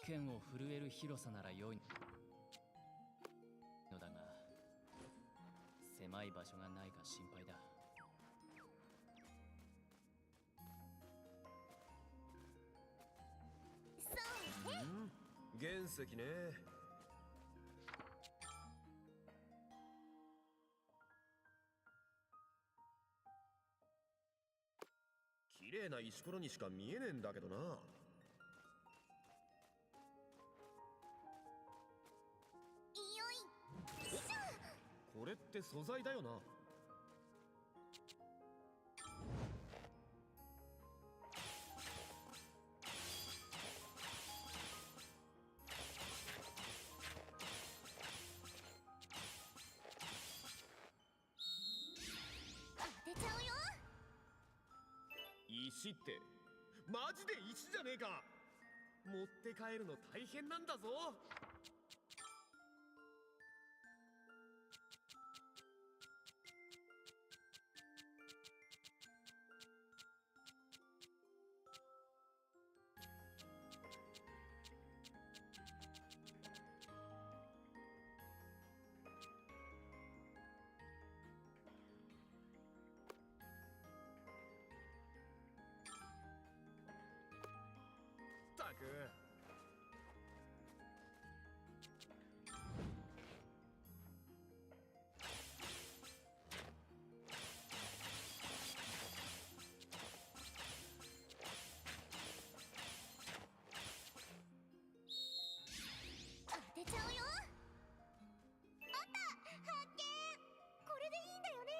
剣を震える広さなら良いのだが、狭い場所がないか心配だ。原石ね。綺麗な石ころにしか見えねえんだけどな。これって素材だよな。石ってマジで石じゃねえか。持って帰るの大変なんだぞ。ったく。当てちゃうよ。あった、発見。これでいいんだよね。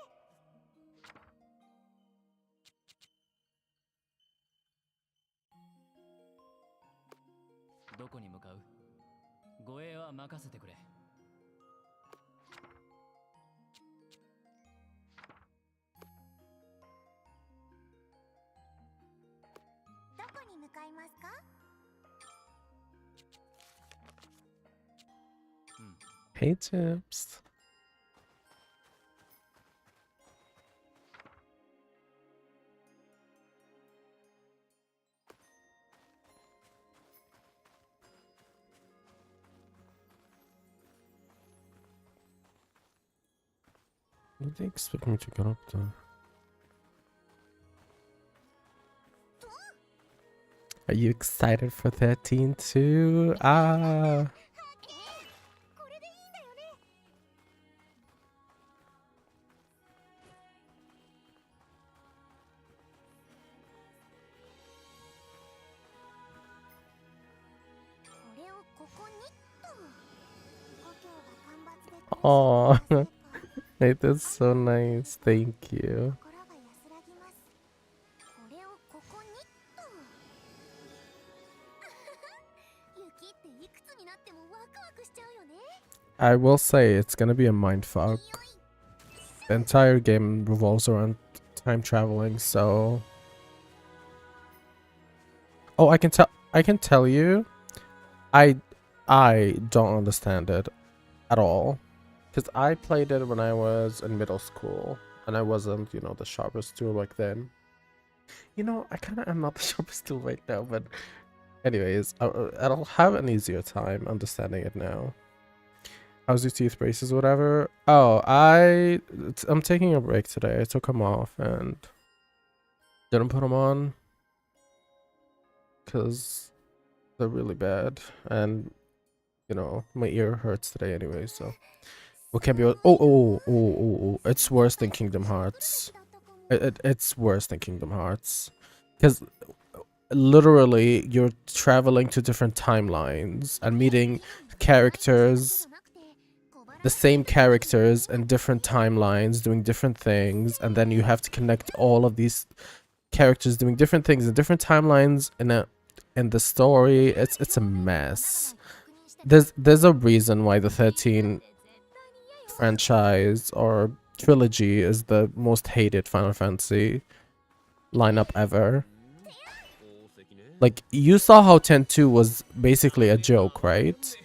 どこに向かう？護衛は任せてくれ。どこに向かいますか？Hey tips. What do they expect me to get up there? Are you excited for 13 too? Ah. これでいいんだよね。これをここにっと。故郷が干ばつで苦しい。 Oh, that's so nice. Thank you. 心が安らぎます。これをここにっと。雪っていくつになってもワクワクしちゃうよね。 I will say it's gonna be a mindfuck. The entire game revolves around time traveling, so... Oh, I can tell you, I don't understand it at all. Because I played it when I was in middle school, and I wasn't, you know, the sharpest tool back then. You know, I kind of am not the sharpest tool right now, but anyways, I'll have an easier time understanding it now. How's your teeth braces, whatever? Oh, I'm taking a break today. I took them off and didn't put them on because they're really bad, and you know my ear hurts today anyway. So what can be? Oh! It's worse than Kingdom Hearts. It's worse than Kingdom Hearts because literally you're traveling to different timelines and meeting characters, the same characters in different timelines doing different things, and then you have to connect all of these characters doing different things in different timelines in the story. It's a mess. There's a reason why the 13 franchise or trilogy is the most hated Final Fantasy lineup ever. Like, you saw how 10-2 was basically a joke, right?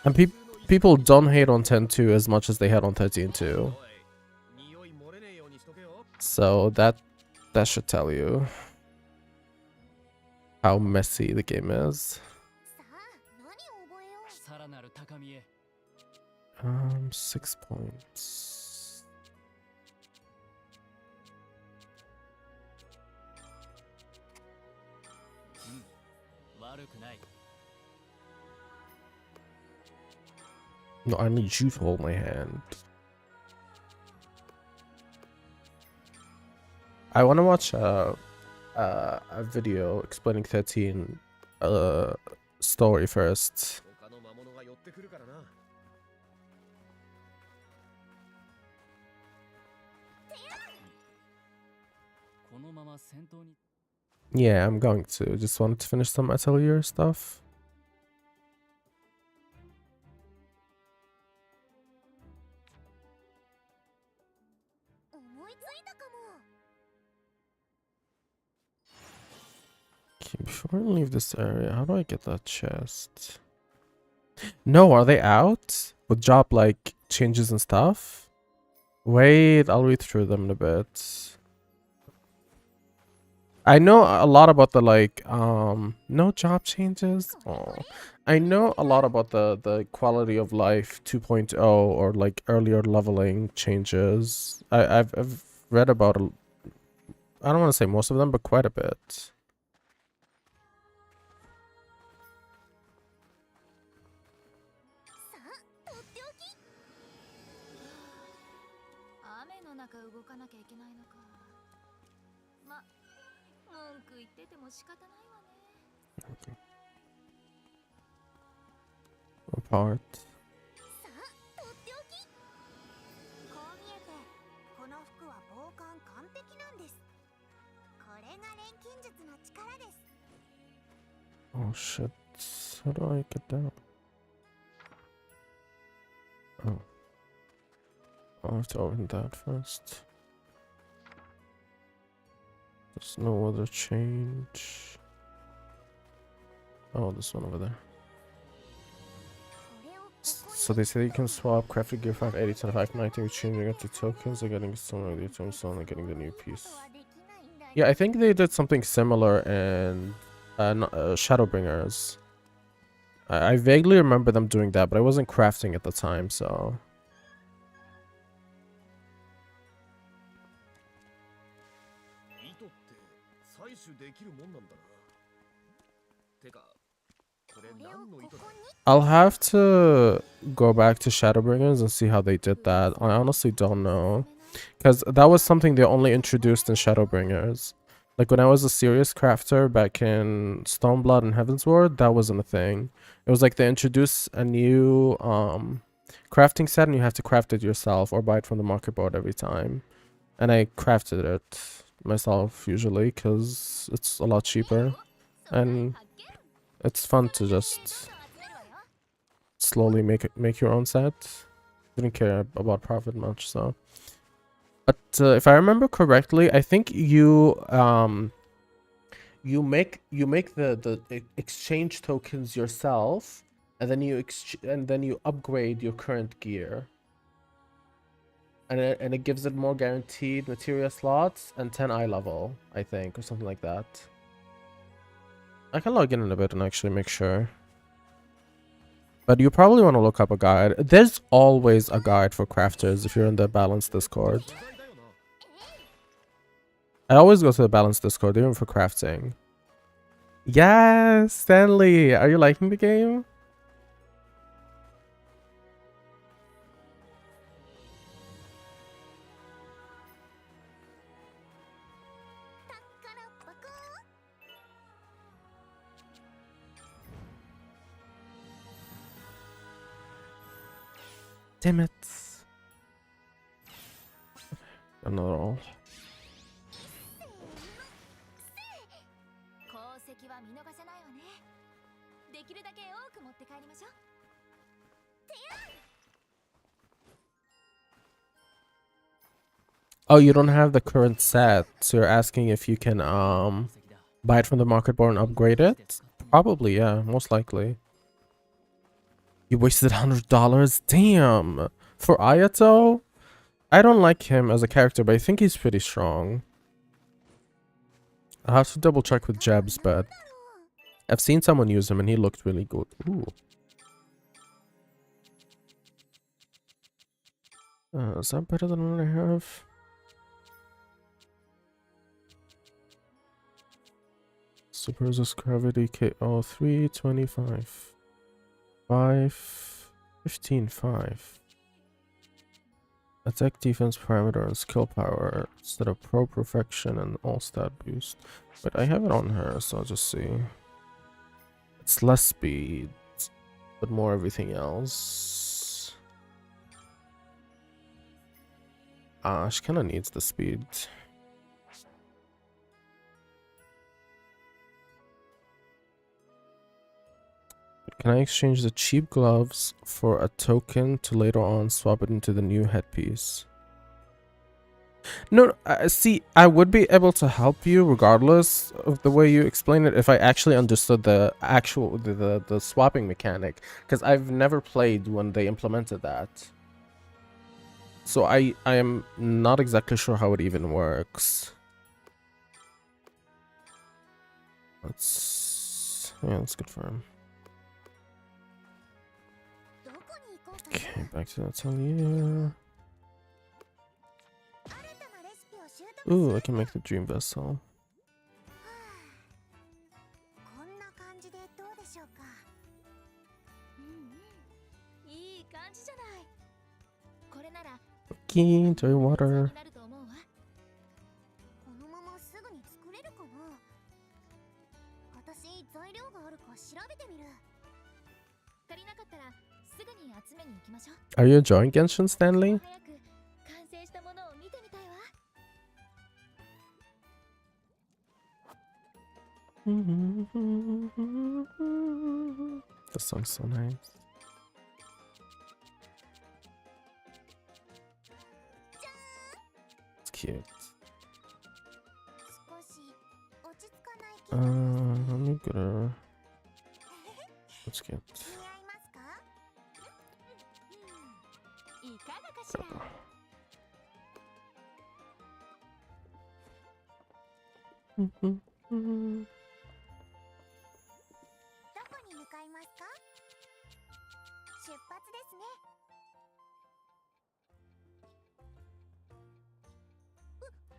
And people don't hate on 10-2 as much as they hate on 13-2. So that should tell you how messy the game is. さらなる高みへ。 6 points. 悪くない。 No, I need you to hold my hand. I want to watch a video explaining 13 story first. 他の魔物が寄ってくるからな。 このまま戦闘に。 Yeah, I'm going to. Just wanted to finish some atelier stuff. 思いついたかも。 Okay, before I leave this area, how do I get that chest? No, are they out? With job like changes and stuff? Wait, I'll read through them in a bit. I know a lot about the like no job changes. Oh. I know a lot about the quality of life 2.0 or like earlier leveling changes. I've read about I don't want to say most of them, but quite a bit. 雨の中動かなきゃいけないのか。ま、文句言ってても仕方ないわね。 Apart. さあ、とっておき。こう見えて、この服は防寒完璧なんです。これが錬金術の力です。 Oh shit. How do I get down? Oh. I'll have to open that first. There's no other change. Oh, this one over there. So they say you can swap crafted gear 580 to 590 with changing up to tokens or getting some of the items and getting the new piece. Yeah, I think they did something similar in Shadowbringers. I vaguely remember them doing that, but I wasn't crafting at the time, so... 糸って採取できるもんなんだな。てか、これ何の糸だ？ I'll have to go back to Shadowbringers and see how they did that. I honestly don't know. Because that was something they only introduced in Shadowbringers. Like when I was a serious crafter back in Stoneblood and Heavensward, that wasn't a thing. It was like they introduce a new crafting set and you have to craft it yourself or buy it from the market board every time. And I crafted it myself usually because it's a lot cheaper. And it's fun to just slowly make your own set. Didn't care about profit much, so. But if I remember correctly, I think you make the exchange tokens yourself, and then you upgrade your current gear. And it gives it more guaranteed materia slots and 10 eye level, I think, or something like that. I can log in a bit and actually make sure. But you probably want to look up a guide. There's always a guide for crafters if you're in the Balance Discord. I always go to the Balance Discord, even for crafting. Yes, Stanley! Are you liking the game? Damn it. Another all. 功績は見逃せないわね。できるだけ多く持って帰りましょう。 Oh, you don't have the current set, so you're asking if you can buy it from the market board and upgrade it? Probably, yeah, most likely. You wasted $100? Damn! For Ayato? I don't like him as a character, but I think he's pretty strong. I'll have to double check with Jebs, but I've seen someone use him and he looked really good. Ooh. Is that better than what I have? Super resist gravity KO 325. 5 15 5. Attack defense parameter and skill power instead of pro perfection and all stat boost. But I have it on her, so I'll just see. It's less speed, but more everything else. She kinda needs the speed. Can I exchange the cheap gloves for a token to later on swap it into the new headpiece? No, see, I would be able to help you regardless of the way you explain it if I actually understood the actual the swapping mechanic, because I've never played when they implemented that. So I am not exactly sure how it even works. Let's confirm. Okay, back to the atelier. Ooh, I can make the dream vessel. こんな感じでどうでしょうか。いい感じじゃない。これなら Key into water. このまますぐに作れるかな。私材料があるか調べてみる。足りなかったらすぐに集めに行きましょう。 Are you enjoying Genshin, Stanley? 早く完成したものを見てみたいわ。The song's so nice. It's cute. 少し落ち着かない気が。Let me get her. That's cute. 似合いますか？いかがかしら。どこに向かいますか？出発ですね。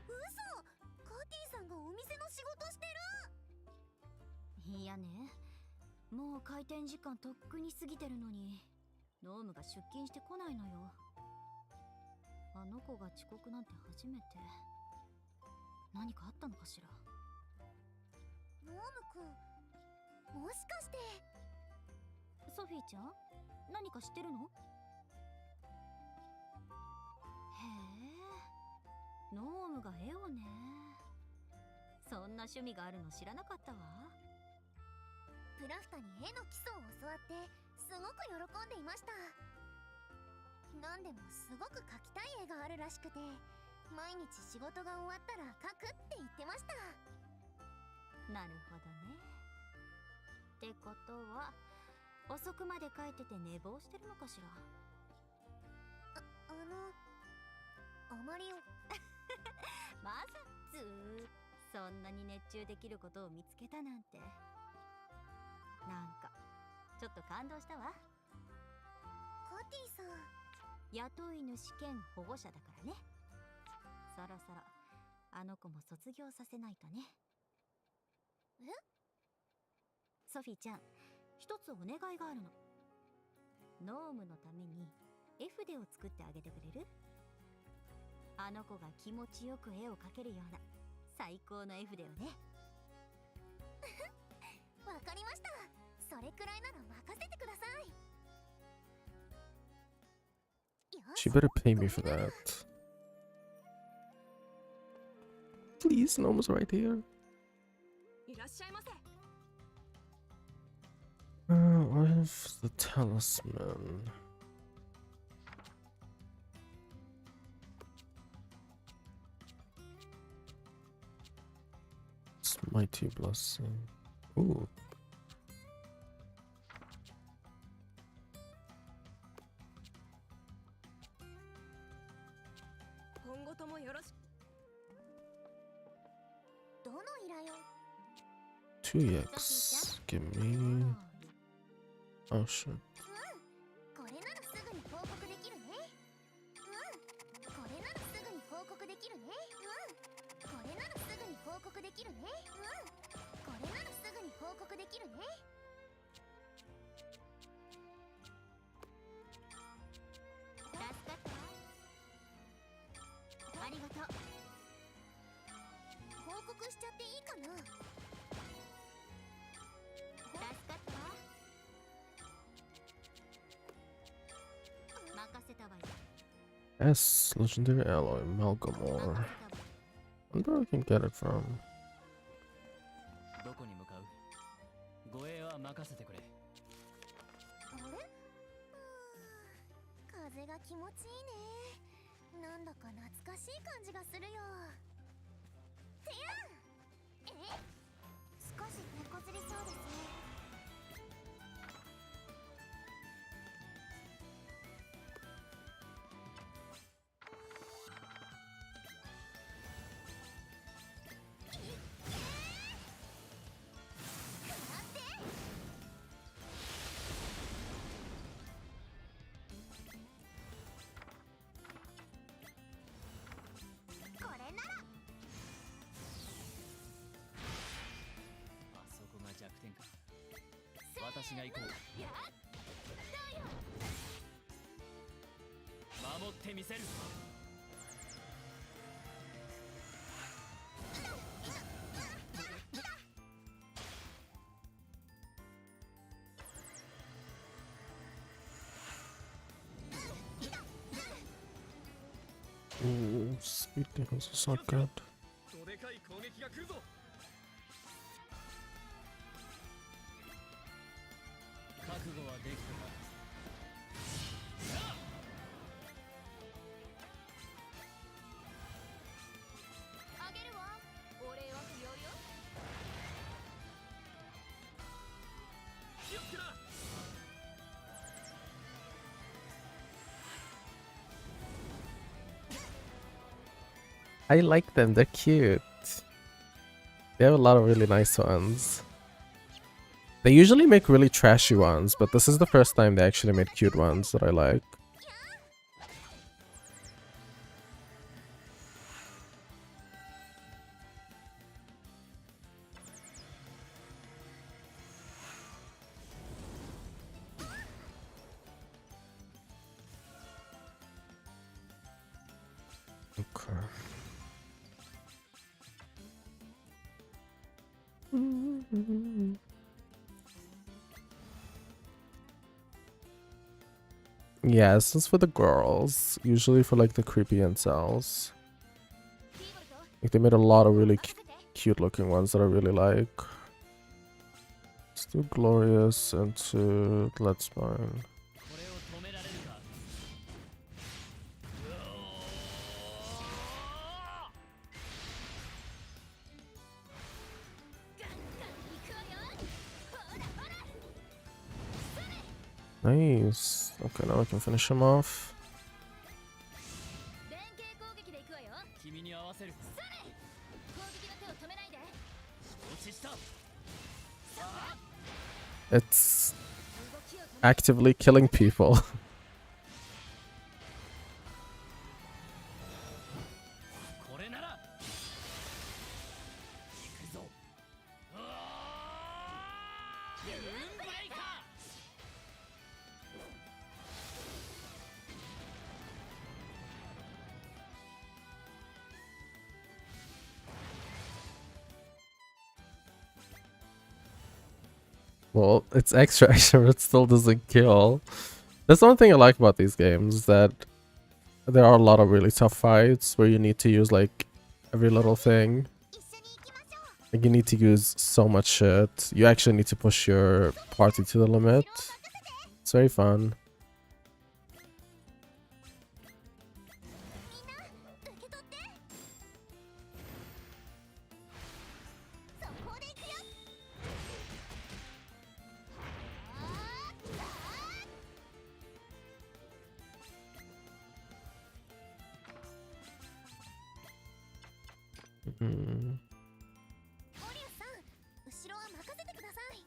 嘘！カーティーさんがお店の仕事してる。いやね、もう開店時間とっくに過ぎてるのに、ノームが出勤してこないのよ。あの子が遅刻なんて初めて。何かあったのかしら。ノームくん、もしかしてソフィーちゃん、何か知ってるの？へえ、ノームが絵をね。そんな趣味があるの知らなかったわ。プラフタに絵の基礎を教わってすごく喜んでいました。なんでもすごく描きたい絵があるらしくて、毎日仕事が終わったら描くって言ってました。なるほどね。ってことは遅くまで描いてて寝坊してるのかしら。あまりまさそんなに熱中できることを見つけたなんて、なんかちょっと感動したわ。カーティーさん、雇い主兼保護者だからね。そろそろあの子も卒業させないとね。え？ソフィーちゃん、一つお願いがあるの。ノームのために絵筆を作ってあげてくれる？あの子が気持ちよく絵を描けるような最高の絵筆をね。わかりました。それくらいなら任せてください。 She better pay me for that. Please, Noma's right here. いらっしゃいませ。 What if the talisman? It's mighty blessing. Ooh. 今後ともよろしく。どの依頼を？ 2x. Give me. Oh shit. これならすぐに報告できるね。告できるね。これならすぐに報告できるね。これならすぐに報告できるね。助かったわ。ありがとう。報告しちゃっていいかな。助かったわ。任せたわよ。Yes, legendary alloy, Malgamore. Wonder where I can get it from. どこに向かう？護衛は任せてくれ。あれ？風が気持ちいいね。なんだか懐かしい感じがするよ。てやん！少し手こずりそうですね。これならあそこが弱点か。私が行こう。守ってみせる。Ooh, speed defense is not good. どでかい攻撃が来るぞ。覚悟はできたか。あげるわ。お礼は不要よ。気をつけな。I like them, they're cute. They have a lot of really nice ones. They usually make really trashy ones, but this is the first time they actually made cute ones that I like. Okay. Yeah, this is for the girls. Usually for like the creepy incels. Like they made a lot of really cute looking ones that I really like. Let's do Glorious into Let's Mine. これを止められるか。Nice. Okay, now I can finish him off. 連携攻撃で行くわよ。君に合わせる。それ！攻撃の手を止めないで。承知した。 It's actively killing people. これなら行くぞ。ユーンブレイカー。 Well, it's extra extra, but it still doesn't kill. That's one thing I like about these games, that there are a lot of really tough fights where you need to use like every little thing. Like you need to use so much shit. You actually need to push your party to the limit. It's very fun. Mm. オリュウさん、後ろは任せてください。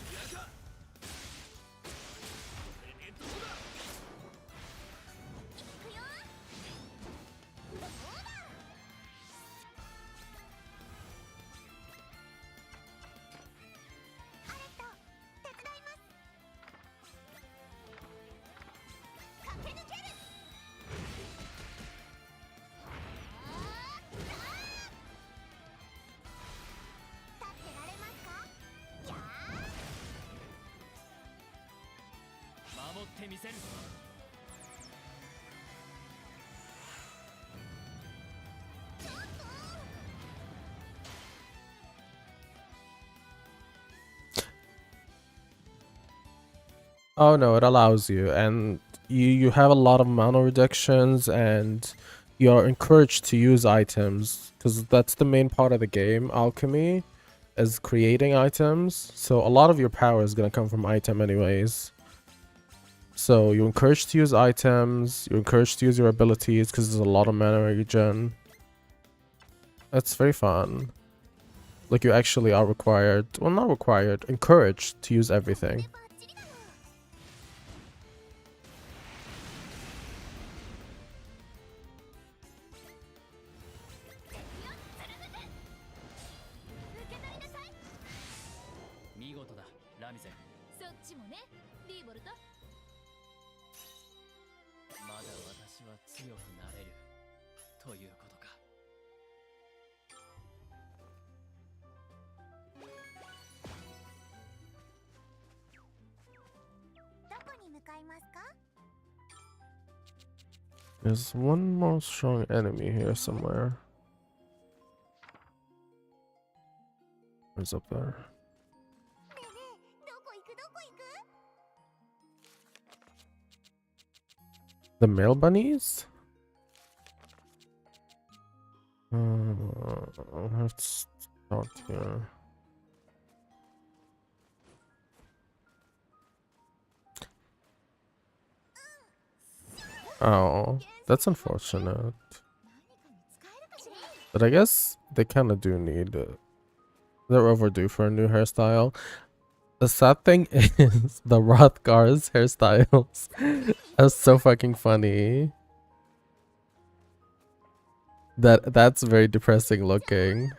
行くよ。守ってみせる。 Oh no, it allows you, and you have a lot of mana reductions, and you're encouraged to use items because that's the main part of the game. Alchemy is creating items, so a lot of your power is gonna come from item anyways. So you're encouraged to use items, you're encouraged to use your abilities because there's a lot of mana regen. That's very fun. Like you actually are required, well not required, encouraged to use everything. There's one more strong enemy here somewhere. Where's up there? The male bunnies? Let's start here. Oh, that's unfortunate. But I guess they kind of do need it. They're overdue for a new hairstyle. The sad thing is the Rothgar's hairstyles are so fucking funny. That's very depressing looking.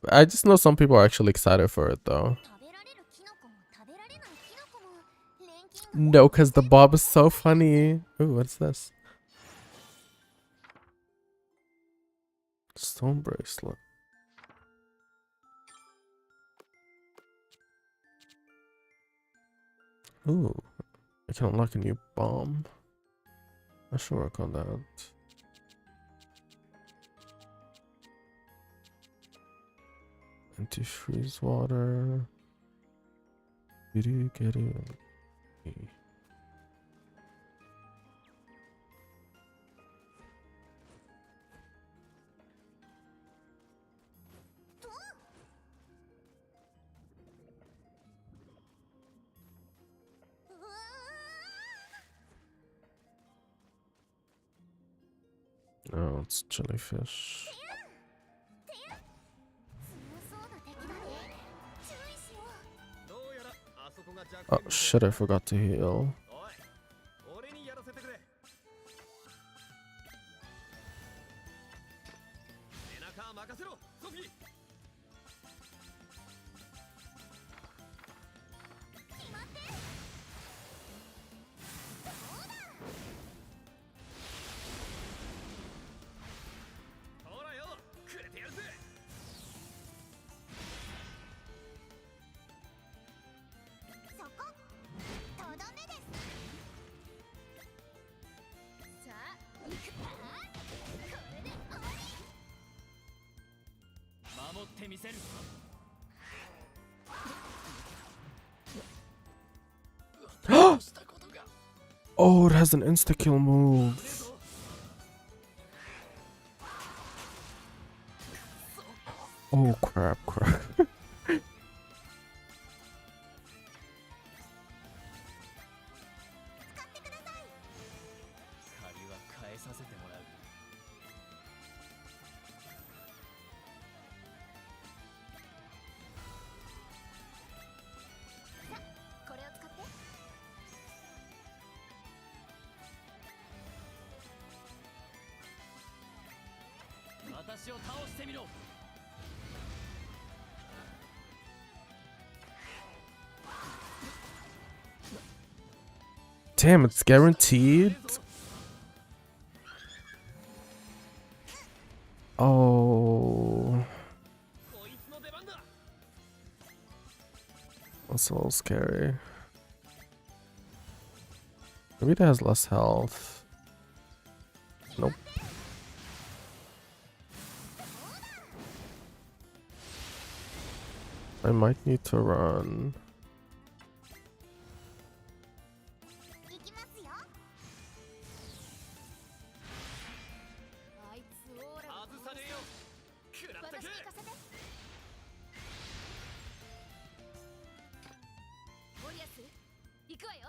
I just know some people are actually excited for it though. No, because the bob is so funny. Ooh, what's this? Stone bracelet. Ooh, I can unlock a new bomb. I should work on that. Anti-freeze water. Did you get it? Oh, it's jellyfish. Oh shit, I forgot to heal. Oh, it has an insta-kill move. Oh crap. Damn, it's guaranteed. Oh, that's a little scary. Maybe that has less health. Nope. I might need to run. 行きますよ。あいつオーラが外されよ。食らって私にけ。行かせて。オリアス、行くわよ。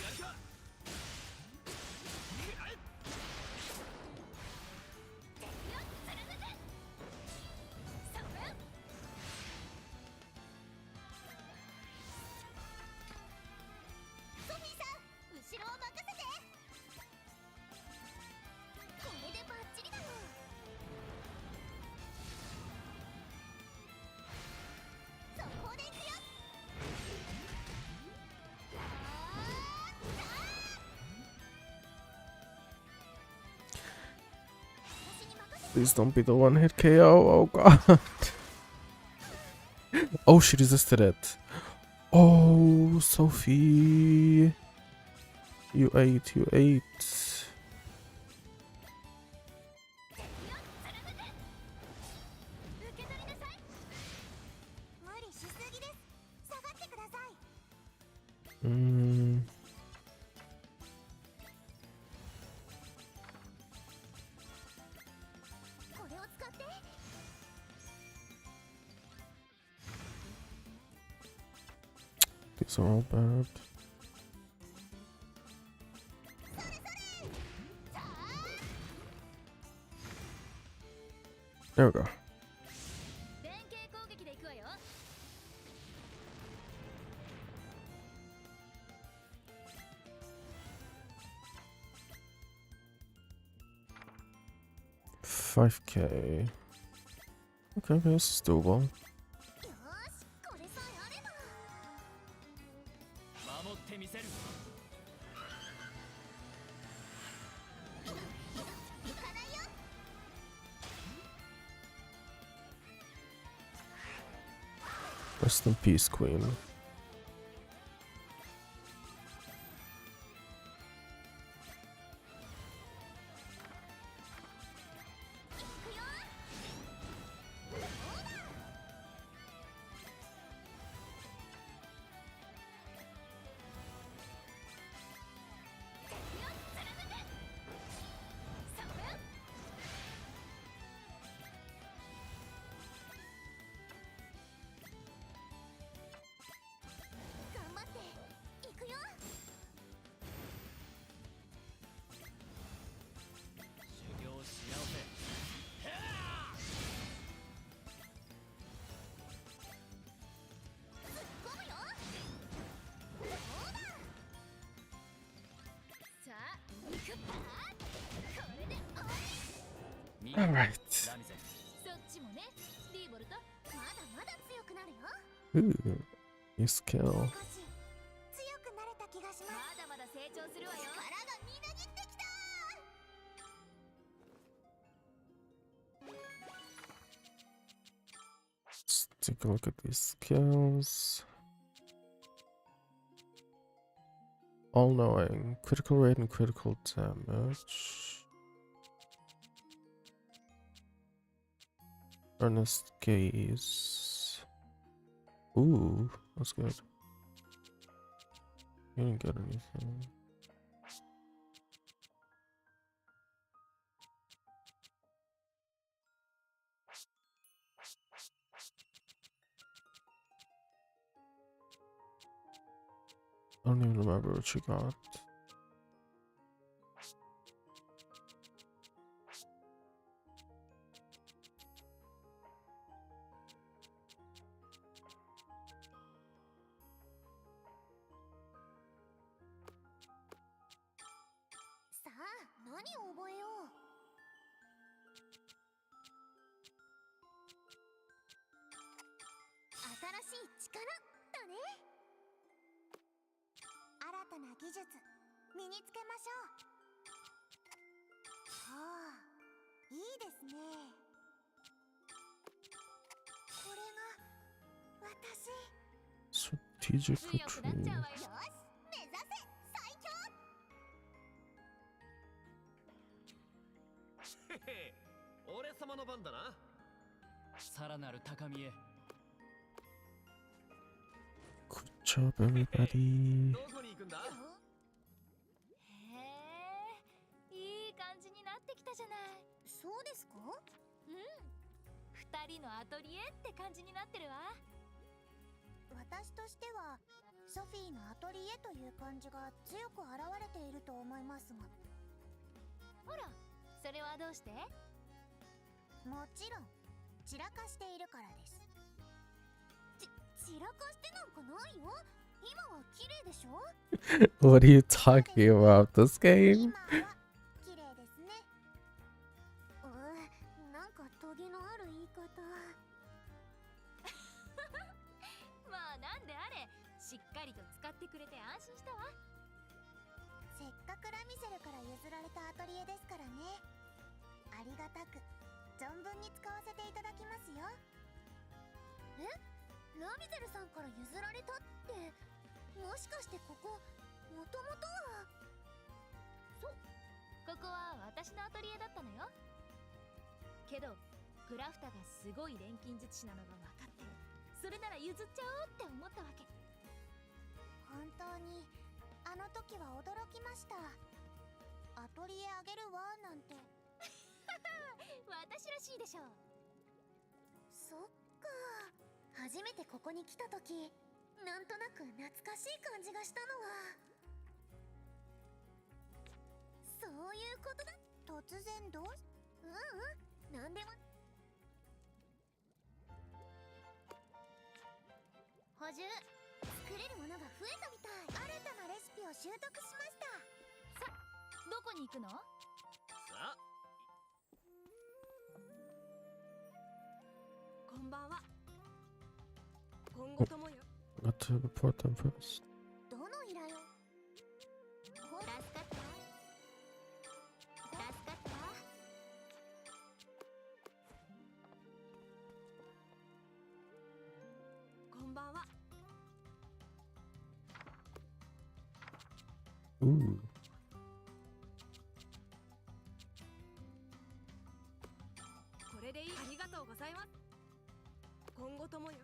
やるか。食らえ。ソフィーさん、後ろを任せて。これでバッチリだよ。そこで行くよ。私に任せて。 Please don't be the one hit KO. Oh god. Oh, she resisted it. Oh, Sophie. You ate, you ate. 受け取りなさい。無理しすぎです。下がってください。 これを使って。 These are all bad. There we go. 連携攻撃で行くわよ。 5k. Okay, this is doable. よーし、これさえあれば。守ってみせる。行かないよ。 Rest in peace, Queen. 行くよ。 頑張って行くよ。 修行し合おうぜ。突っ込むよ。どうだ。さあ行くか。これで終わり。 Alright. ラミゼ。そっちもね。リーボルト、まだまだ強くなるよ。 Ooh. Nice kill. 少し強くなれた気がします。まだまだ成長するわよ。力がみなぎってきた。 Let's take a look at these skills. All knowing. Critical rate and critical damage. Earnest gaze. Ooh, that's good. You didn't get anything. I don't even remember what she got.さあ、何を覚えよう。新しい力だね。新たな技術身につけましょう。はあ、いいですね。これが私。strategic 強くなっ retreat. ちゃうわよ。よし、目指せ最強。へへ、俺様の番だな。さらなる高みへ。 Good job, everybody. どこに行くんだ？へえ、いい感じになってきたじゃない。そうですか？うん。二人のアトリエって感じになってるわ。私としてはソフィーのアトリエという感じが強く現れていると思いますが。ほら、それはどうして？もちろん散らかしているからです。散らかしてなんかないよ。今は綺麗でしょ。 What are you talking about? This game? 今は綺麗ですね。なんかトゲのある言い方。まあなんであれ、しっかりと使ってくれて安心したわ。せっかくラミゼルから譲られたアトリエですからね。ありがたく存分に使わせていただきますよ。え？ラミゼルさんから譲られたって、もしかしてここもともとは。そう、ここは私のアトリエだったのよ。けどクラフタがすごい錬金術師なのが分かって、それなら譲っちゃおうって思ったわけ。本当にあの時は驚きました。アトリエあげるわなんて。私らしいでしょ。そっか、初めてここに来た時、なんとなく懐かしい感じがしたのは。そういうことだ。突然どう？なんでも。補充、作れるものが増えたみたい。新たなレシピを習得しました。さ、どこに行くの？さあ、こんばんは。今後ともよ。Got to report them first. どの依頼を？助かった？助かった？こんばんは。Ooh. これでいい。ありがとうございます。今後ともよ。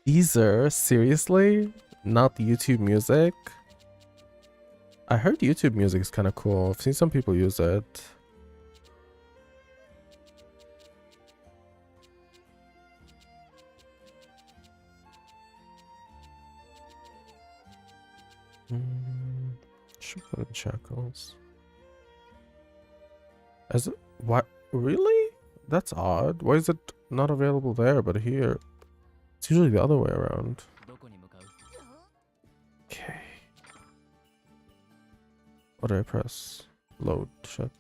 Deezer? Seriously? Not YouTube music? I heard YouTube music is kind of cool. I've seen some people use it. Should put in shackles. Is it? What? Really? That's odd. Why is it not available there but here? It's usually the other way around. どこに向かう？ Okay. What do I press? Load. Shit.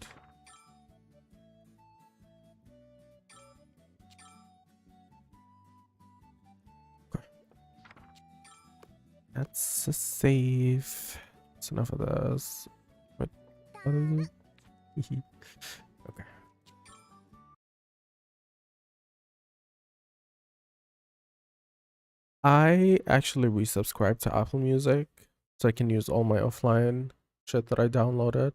Okay. That's a save. That's enough of this. Wait, what is it? Okay. I actually resubscribed to Apple Music so I can use all my offline shit that I downloaded.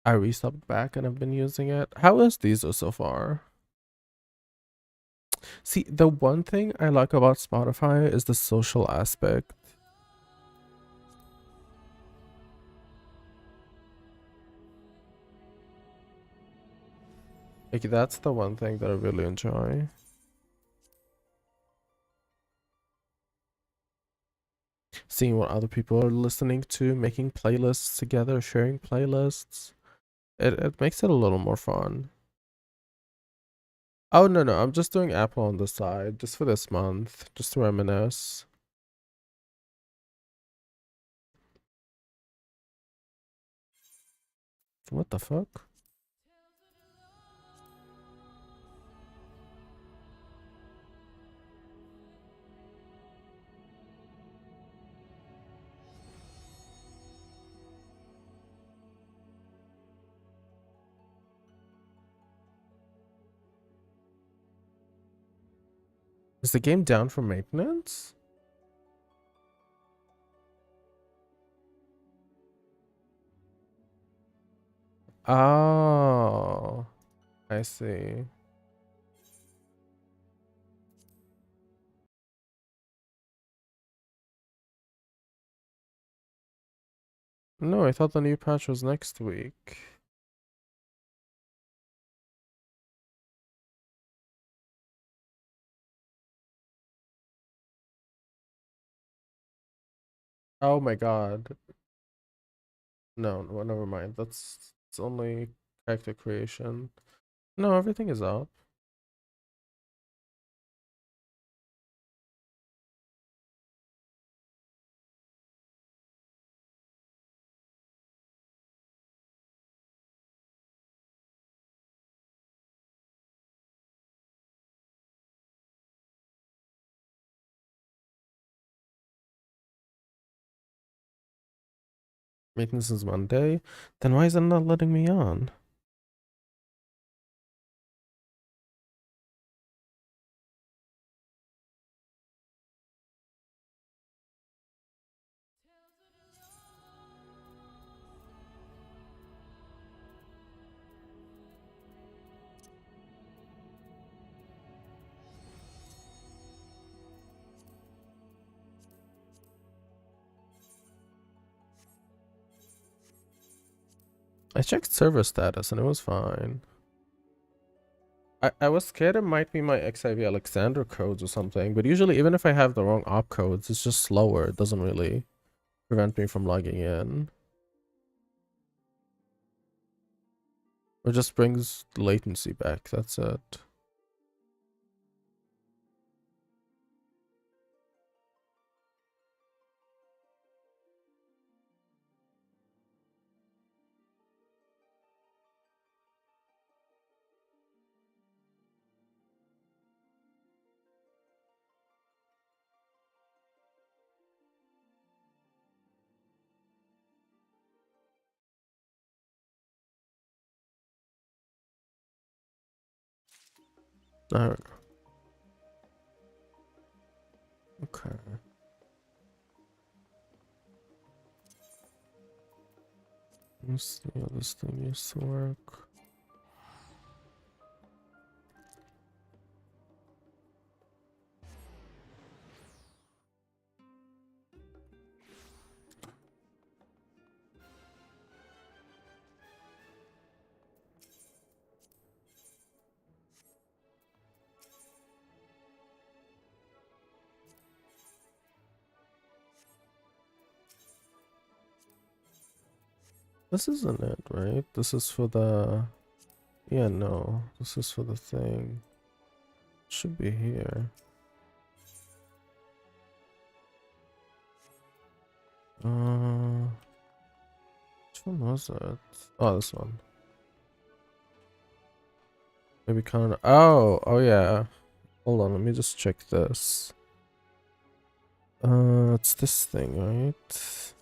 I resubbed back and I've been using it. How is these so far? See, the one thing I like about Spotify is the social aspect. Like, that's the one thing that I really enjoy. Seeing what other people are listening to, making playlists together, sharing playlists. It makes it a little more fun. Oh, no, no, I'm just doing Apple on the side, just for this month, just to reminisce. What the fuck? Is the game down for maintenance? Oh, I see. No, I thought the new patch was next week. Oh my god. No, no, never mind. It's only character creation. No, everything is up. Maintenance is Monday. Then why is it not letting me on? I checked server status and it was fine. I was scared it might be my XIV Alexander codes or something, but usually even if I have the wrong op codes, it's just slower. It doesn't really prevent me from logging in. Or just brings latency back, that's it. There we go. Okay. Let's see how this thing used to work. This isn't it, right? This is for the... Yeah, no. This is for the thing. Should be here. Which one was it? Oh, this one. Maybe kind of... Oh, yeah. Hold on, let me just check this. It's this thing, right?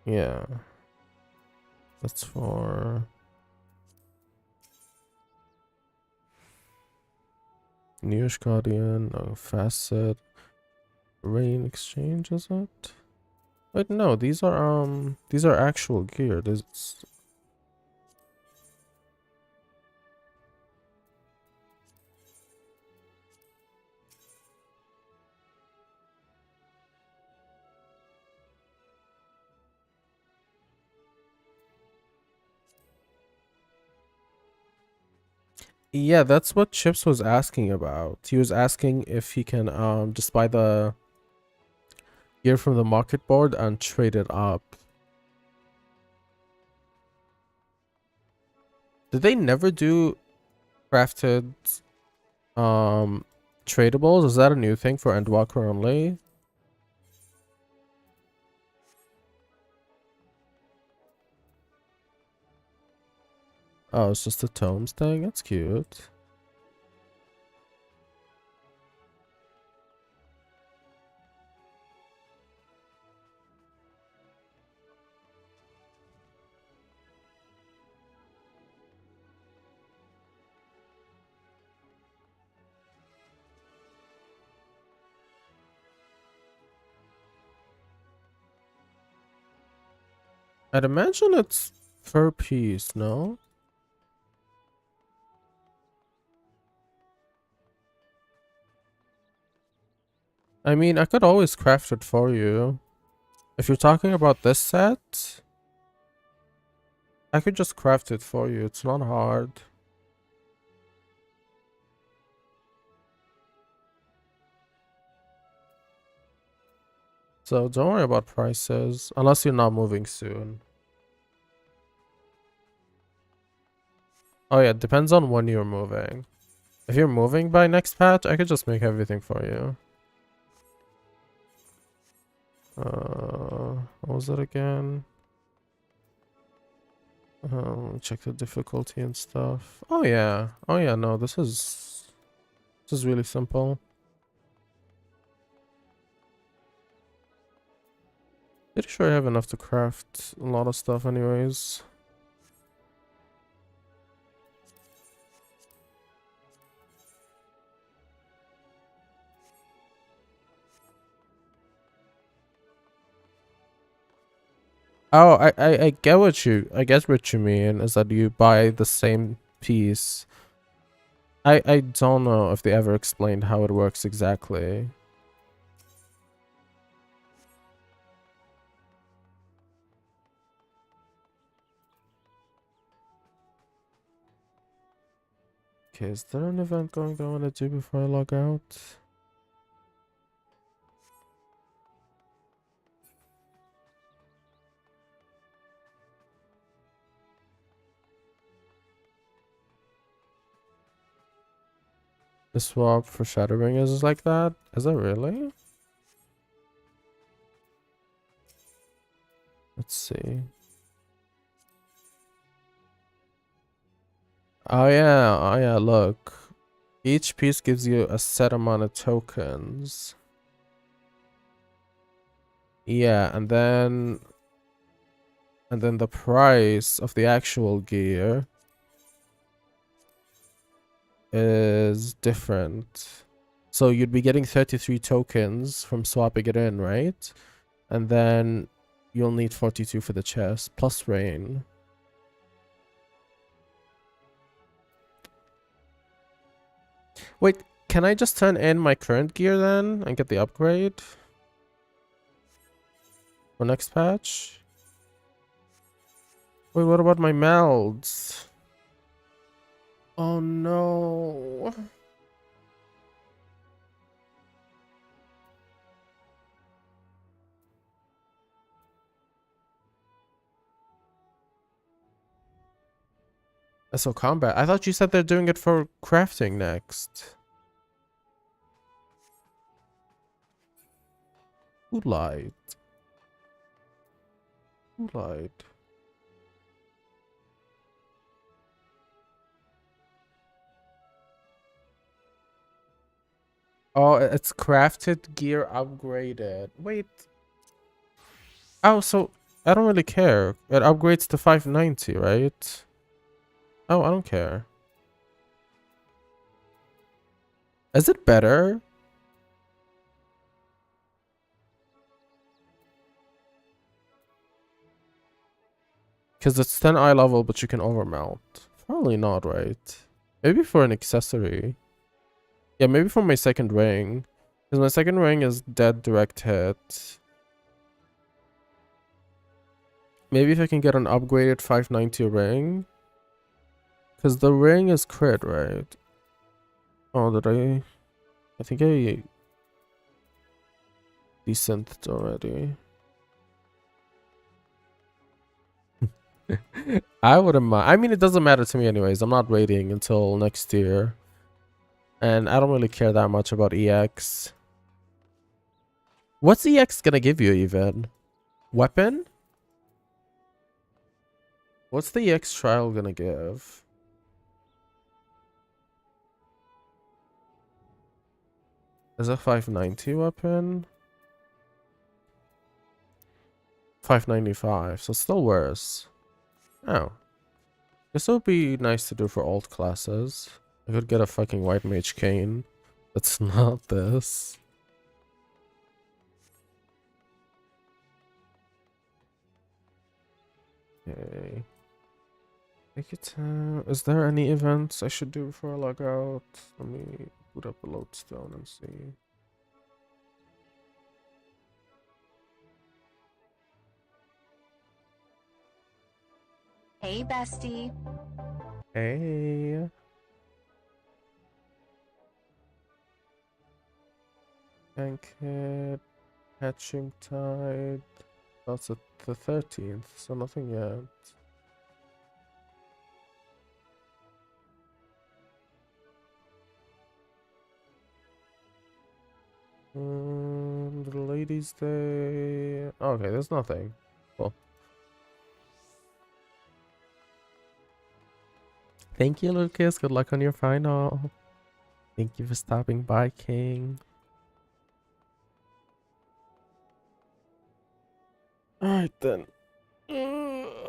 Yeah. That's for... Newish Guardian, no, Facet. Rain Exchange, is it? Wait, no, these are actual gear. This... Yeah, that's what Chips was asking about. He was asking if he can just buy the gear from the market board and trade it up. Did they never do crafted tradables? Is that a new thing for Endwalker only? Oh, it's just the tomes thing? That's cute. I'd imagine it's per piece, no? I mean, I could always craft it for you. If you're talking about this set, I could just craft it for you. It's not hard. So don't worry about prices, unless you're not moving soon. Oh yeah, it depends on when you're moving. If you're moving by next patch, I could just make everything for you. What was it again? Check the difficulty and stuff. Oh yeah. Oh yeah, no, this is really simple. Pretty sure I have enough to craft a lot of stuff anyways. Oh, I get what you mean, is that you buy the same piece. I don't know if they ever explained how it works exactly. Okay, is there an event going that I want to do before I log out? The swap for Shadowbring is like that? Is it really? Let's see. Oh yeah, look. Each piece gives you a set amount of tokens. Yeah, and then the price of the actual gear is different. So you'd be getting 33 tokens from swapping it in, right? And then you'll need 42 for the chest, plus rain. Wait, can I just turn in my current gear then and get the upgrade for next patch? Wait, what about my melds? Oh no. So combat. I thought you said they're doing it for crafting next. Who lied? Who lied? Oh, it's crafted gear upgraded. Wait. Oh, so I don't really care. It upgrades to 590, right? Oh, I don't care. Is it better? Because it's 10 eye level, but you can overmelt. Probably not, right? Maybe for an accessory. Yeah, maybe for my second ring. Because my second ring is dead direct hit. Maybe if I can get an upgraded 590 ring. Because the ring is crit, right? Oh, did I? I think I desynthed already. I wouldn't mind. I mean, it doesn't matter to me anyways. I'm not waiting until next year. And I don't really care that much about EX. What's EX gonna give you even? Weapon? What's the EX trial gonna give? Is a 590 weapon? 595, so still worse. Oh. This would be nice to do for alt classes. I could get a fucking white mage cane. That's not this. Okay. Take it. Is there any events I should do before I log out? Let me put up a lodestone and see. Hey, bestie. Hey. Ankhead. Hatching Tide. That's at the 13th, so nothing yet. The ladies' day. Okay, there's nothing. Cool. Thank you, Lucas. Good luck on your final. Thank you for stopping by, King. Alright then.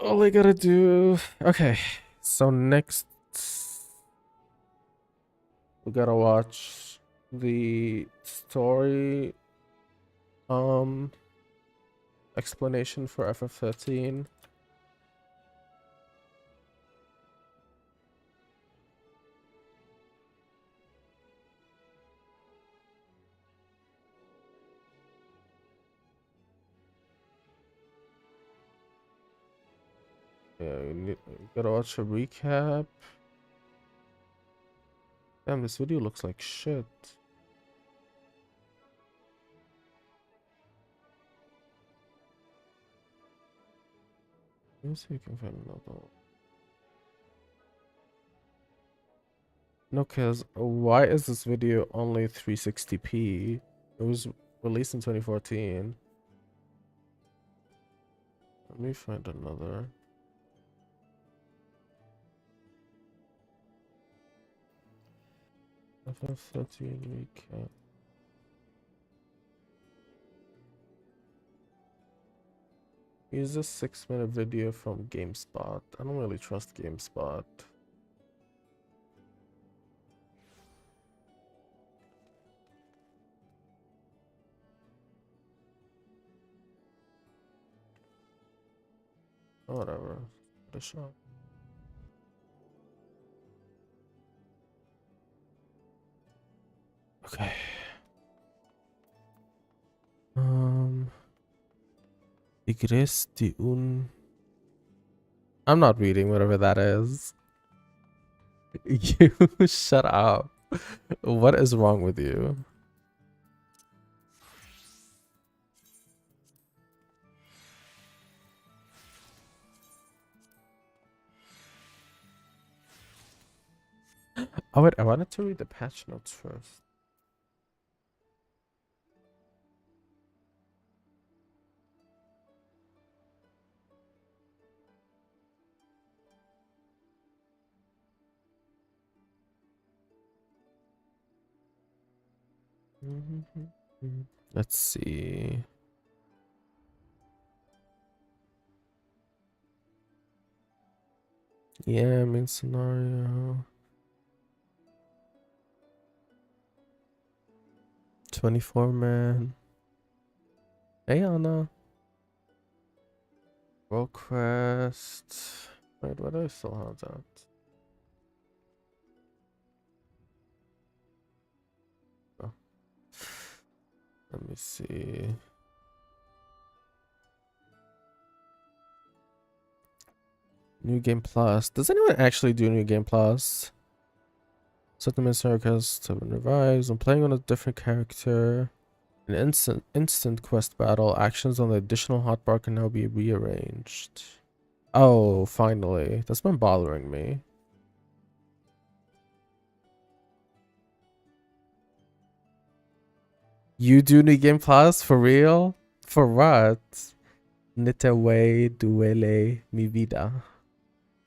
All I gotta do. Okay, so next we gotta watch the story explanation for FF13. Yeah, you gotta watch a recap. Damn, this video looks like shit. Let me see if I can find another one. No, cause why is this video only 360p? It was released in 2014. Let me find another. FF13 recap. Here's a 6-minute video from GameSpot. I don't really trust GameSpot. Whatever. Give it a shot. Okay. Tigres de un. I'm not reading whatever that is. You shut up. What is wrong with you? Oh wait, I wanted to read the patch notes first. Let's see. Yeah, main scenario. 24-man. Hey, Anna. World Quest. Wait, why do I still have that? Oh. Let me see. New Game Plus. Does anyone actually do New Game Plus? Settlement circus have been revised. I'm playing on a different character. An instant quest battle. Actions on the additional hotbar can now be rearranged. Oh, finally. That's been bothering me. You do New Game Plus? For real? For what? Nitewe duele mi vida.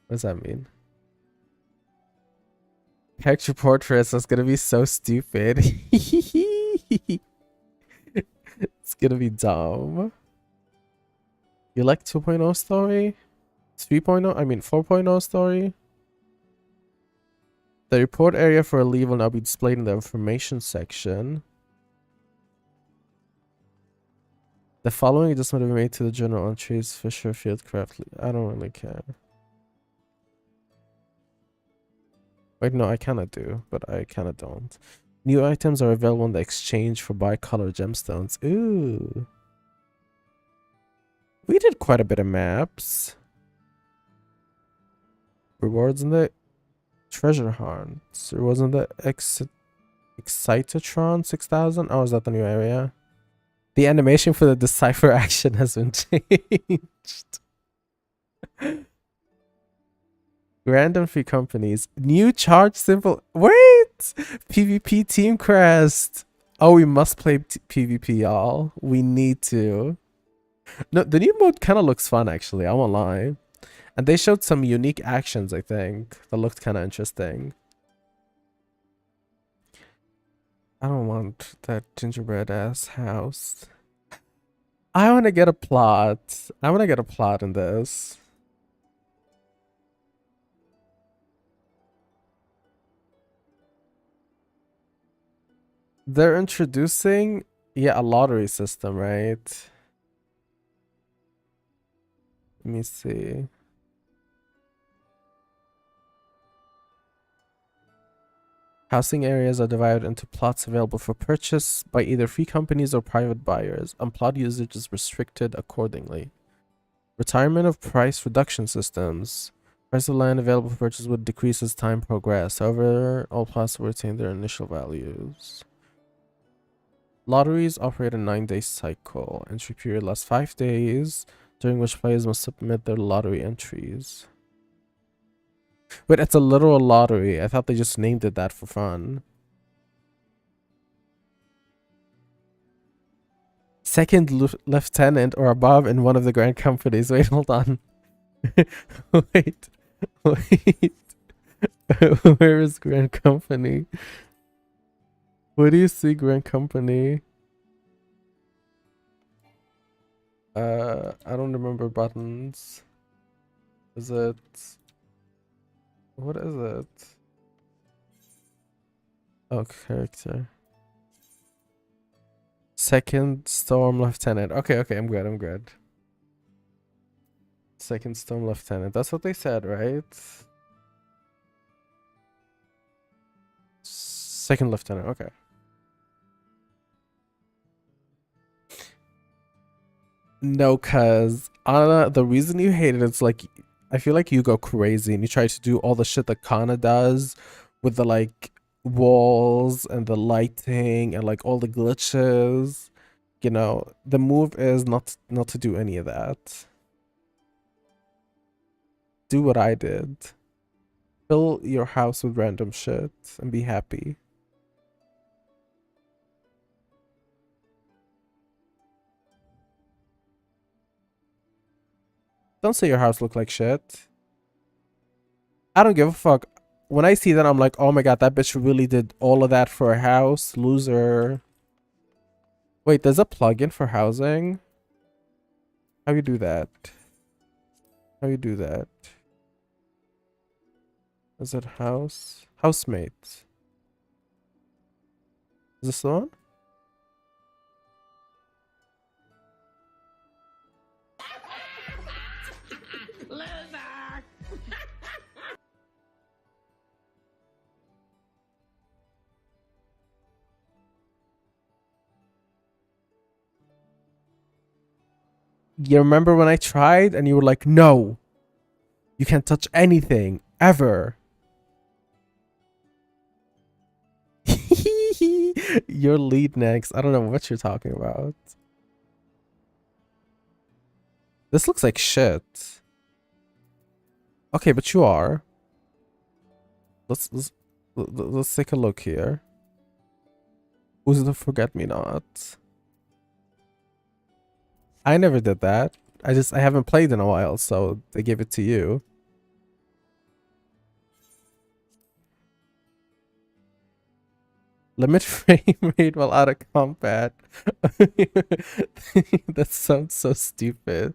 What does that mean? Character portraits, that's gonna be so stupid. It's gonna be dumb. You like 2.0 story? 3.0? I mean 4.0 story? The report area for a leave will now be displayed in the information section. The following adjustment will be made to the general entries, Fisher, Fieldcraft. I don't really care. Wait, no, I kinda do, but I kinda don't. New items are available in the exchange for bicolor gemstones. Ooh. We did quite a bit of maps. Rewards in the treasure hunts. There wasn't the Excitatron 6000? Oh, is that the new area? The animation for the decipher action has been changed. Random free companies. New charge symbol. Wait! PvP team crest. Oh, we must play PvP, y'all. We need to. No, the new mode kind of looks fun, actually. I won't lie. And they showed some unique actions, I think, that looked kind of interesting. I don't want that gingerbread ass house. I want to get a plot. I want to get a plot in this. They're introducing, yeah, a lottery system, right? Let me see. Housing areas are divided into plots available for purchase by either free companies or private buyers, and plot usage is restricted accordingly. Retirement of price reduction systems. Price of land available for purchase would decrease as time progresses. However, all plots will retain their initial values. Lotteries operate a 9-day cycle. Entry period lasts 5 days, during which players must submit their lottery entries. Wait, it's a literal lottery. I thought they just named it that for fun. Second lieutenant or above in one of the grand companies. Wait, hold on. Wait. Wait. Where is grand company? Where do you see grand company? I don't remember buttons. Is it... What is it? Oh, character. Second Storm Lieutenant. Okay, I'm good. Second Storm Lieutenant. That's what they said, right? Second Lieutenant, okay. No, cause Anna, the reason you hate it, it's like, I feel like you go crazy and you try to do all the shit that Kana does with the like walls and the lighting and like all the glitches. You know, the move is not to do any of that. Do what I did. Fill your house with random shit and be happy. Don't say your house look like shit. I don't give a fuck. When I see that, I'm like, oh my god, that bitch really did all of that for a house. Loser. Wait, there's a plugin for housing? How you do that? How you do that? Is it house? Housemate. Is this the one? You remember when I tried and you were like, no. You can't touch anything ever. Your lead next. I don't know what you're talking about. This looks like shit. Okay, but you are. Let's take a look here. Who's the forget me not? I never did that. I haven't played in a while, so they gave it to you. Limit frame rate while out of combat. That sounds so stupid.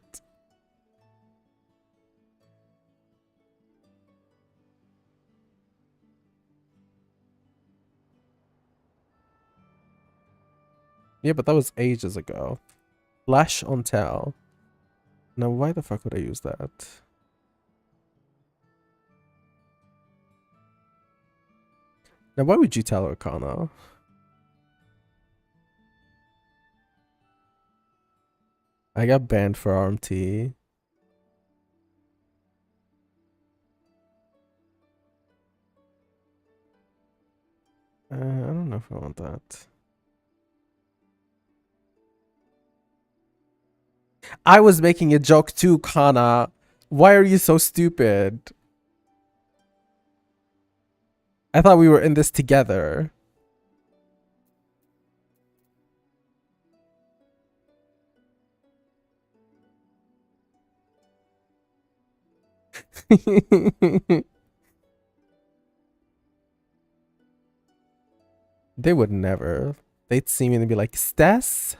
Yeah, but that was ages ago. Flash on tell. Now, why the fuck would I use that? Now, why would you tell Arcana? I got banned for RMT. I don't know if I want that. I was making a joke too, Kana. Why are you so stupid? I thought we were in this together. They would never. They'd see me and be like, Stas?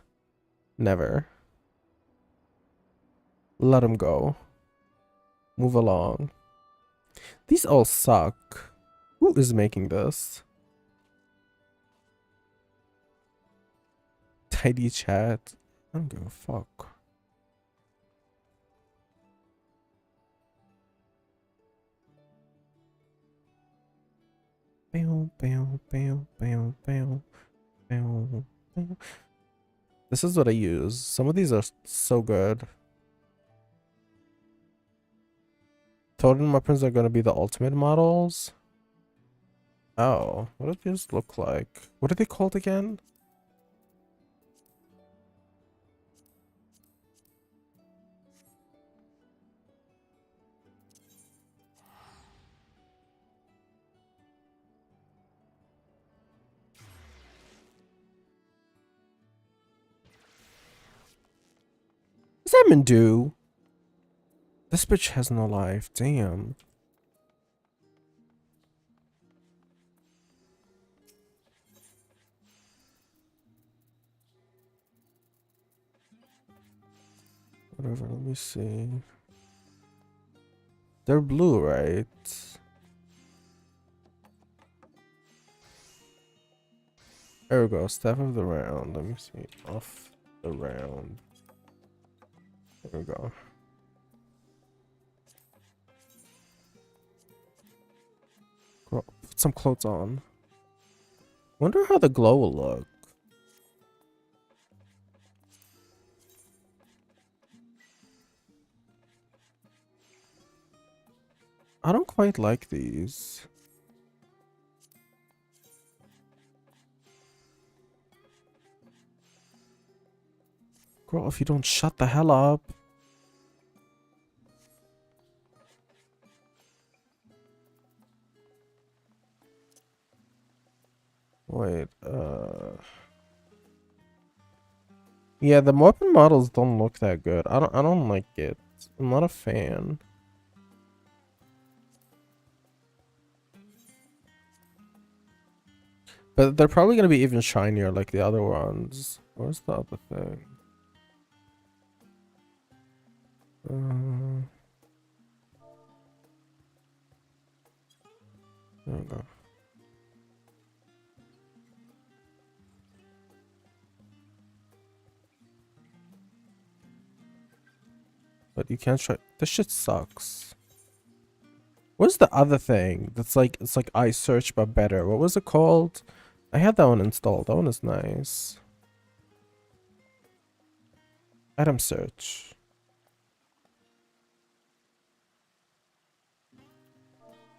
Never. Let them go. Move along. These all suck. Who is making this? Tidy chat. I don't give a fuck. This is what I use. Some of these are so good. Totem weapons are going to be the ultimate models. Oh, what do these look like? What are they called again? What does Edmund do? This bitch has no life. Damn. Whatever, let me see. They're blue, right? There we go. Staff of the round. Let me see. Off the round. There we go. Girl, put some clothes on. Wonder how the glow will look. I don't quite like these. Girl, if you don't shut the hell up. Wait, yeah, the weapon models don't look that good. I don't like it. I'm not a fan. But they're probably gonna be even shinier like the other ones. Where's the other thing? There we go. But you can't try. This shit sucks. What's the other thing that's like, it's like iSearch but better? What was it called? I had that one installed. That one is nice. Item search.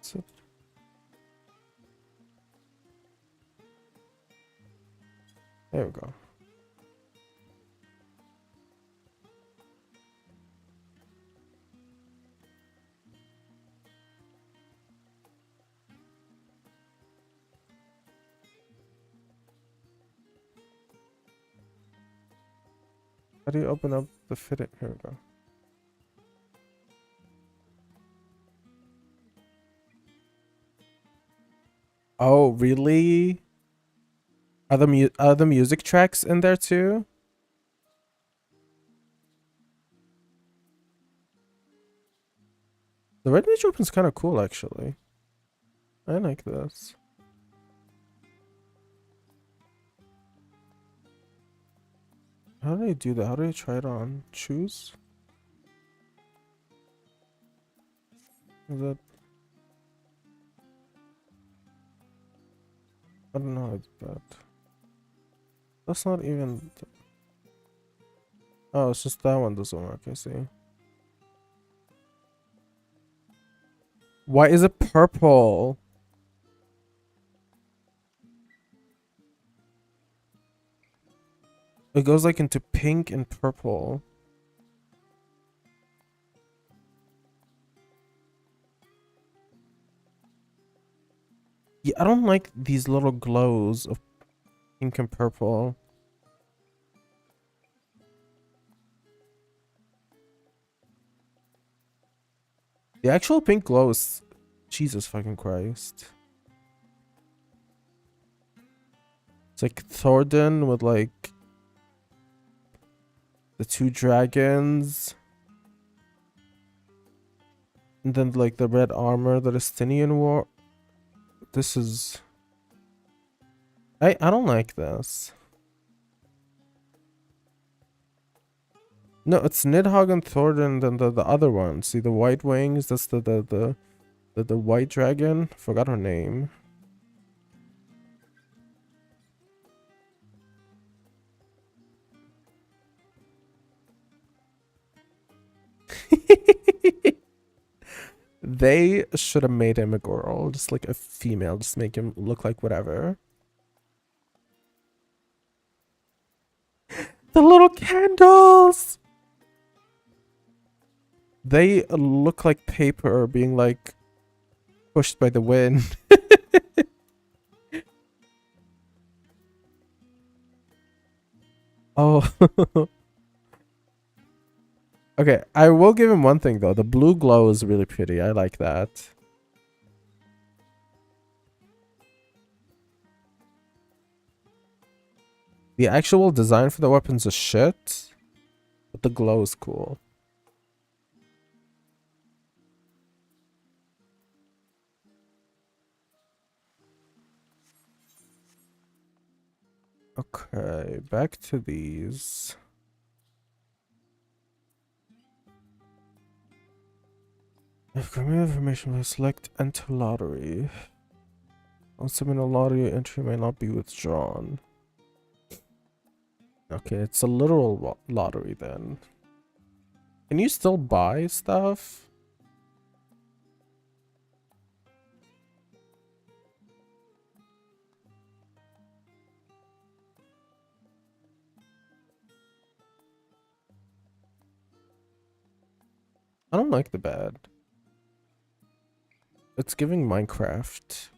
So, there we go. How do you open up the fitting? Here we go. Oh, really? Are the music tracks in there too? The red mage weapon's kind of cool, actually. I like this. How do I do that? How do I try it on? Choose? Is that... I don't know how to do that. That's not even... Oh, it's just that one doesn't work, I see. Why is it purple? It goes like into pink and purple. Yeah, I don't like these little glows of pink and purple. The actual pink glow is... Jesus fucking Christ. It's like Thornton with like... the two dragons. And then like the red armor that Estinian wore. This is... I don't like this. No, it's Nidhogg and Thornton than the other one. See the white wings? That's the white dragon. Forgot her name. They should have made him a girl, just like a female, just make him look like whatever. The little candles! They look like paper being like pushed by the wind. Oh. Okay, I will give him one thing though. The blue glow is really pretty. I like that. The actual design for the weapons is shit, but the glow is cool. Okay, back to these. If criminal information was select enter lottery. On submit a lottery entry may not be withdrawn. Okay, it's a literal lottery then. Can you still buy stuff? I don't like the bad. It's giving Minecraft.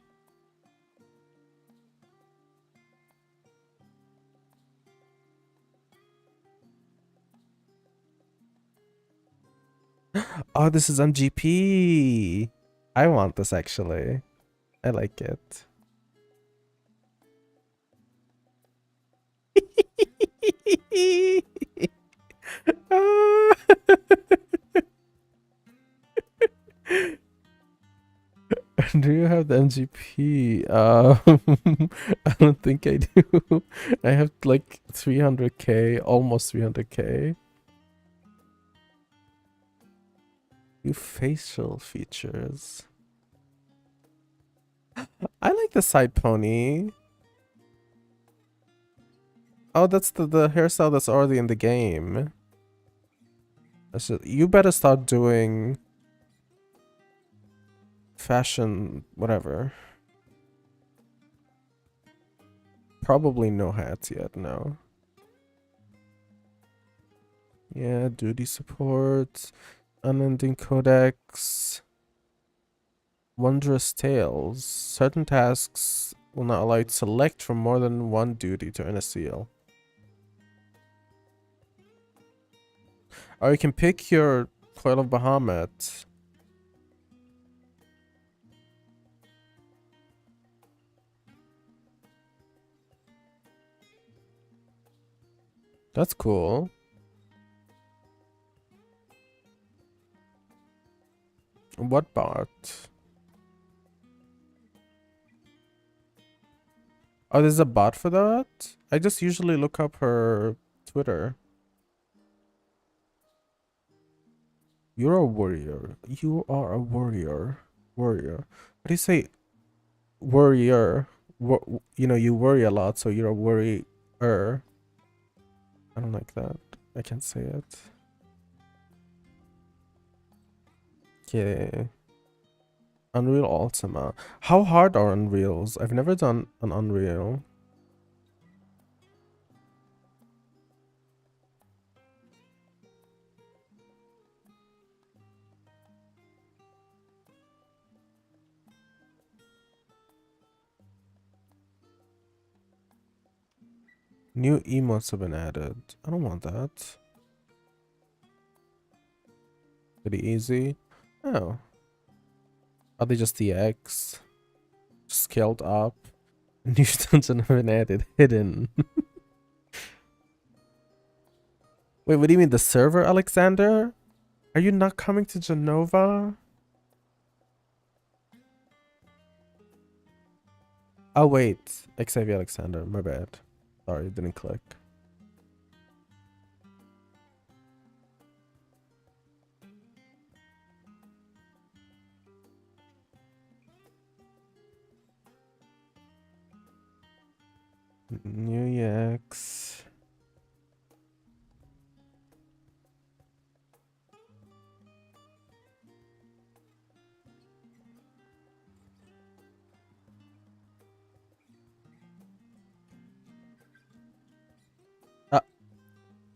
Oh, this is MGP. I want this actually. I like it. Do you have the MGP? I don't think I do. I have like 300k, almost 300k. New facial features. I like the side pony. Oh, that's the hairstyle that's already in the game. You better start doing fashion, whatever. Probably no hats yet, no. Yeah, duty support, unending codex, wondrous tales. Certain tasks will not allow you to select from more than one duty to earn a seal. Or you can pick your Coil of Bahamut. That's cool. What bot? Oh, there's a bot for that? I just usually look up her Twitter. You're a warrior. You are a warrior. Warrior. How do you say warrior? You know, you worry a lot, so you're a worrier. I don't like that. I can't say it. Okay. Unreal Ultima. How hard are Unreals? I've never done an Unreal. New emotes have been added. I don't want that. Pretty easy. Oh. Are they just the X? Scaled up? New stunts have been added. Hidden. Wait, what do you mean? The server, Alexander? Are you not coming to Genova? Oh, wait. Xavier Alexander. My bad. Sorry, it didn't click. New EX.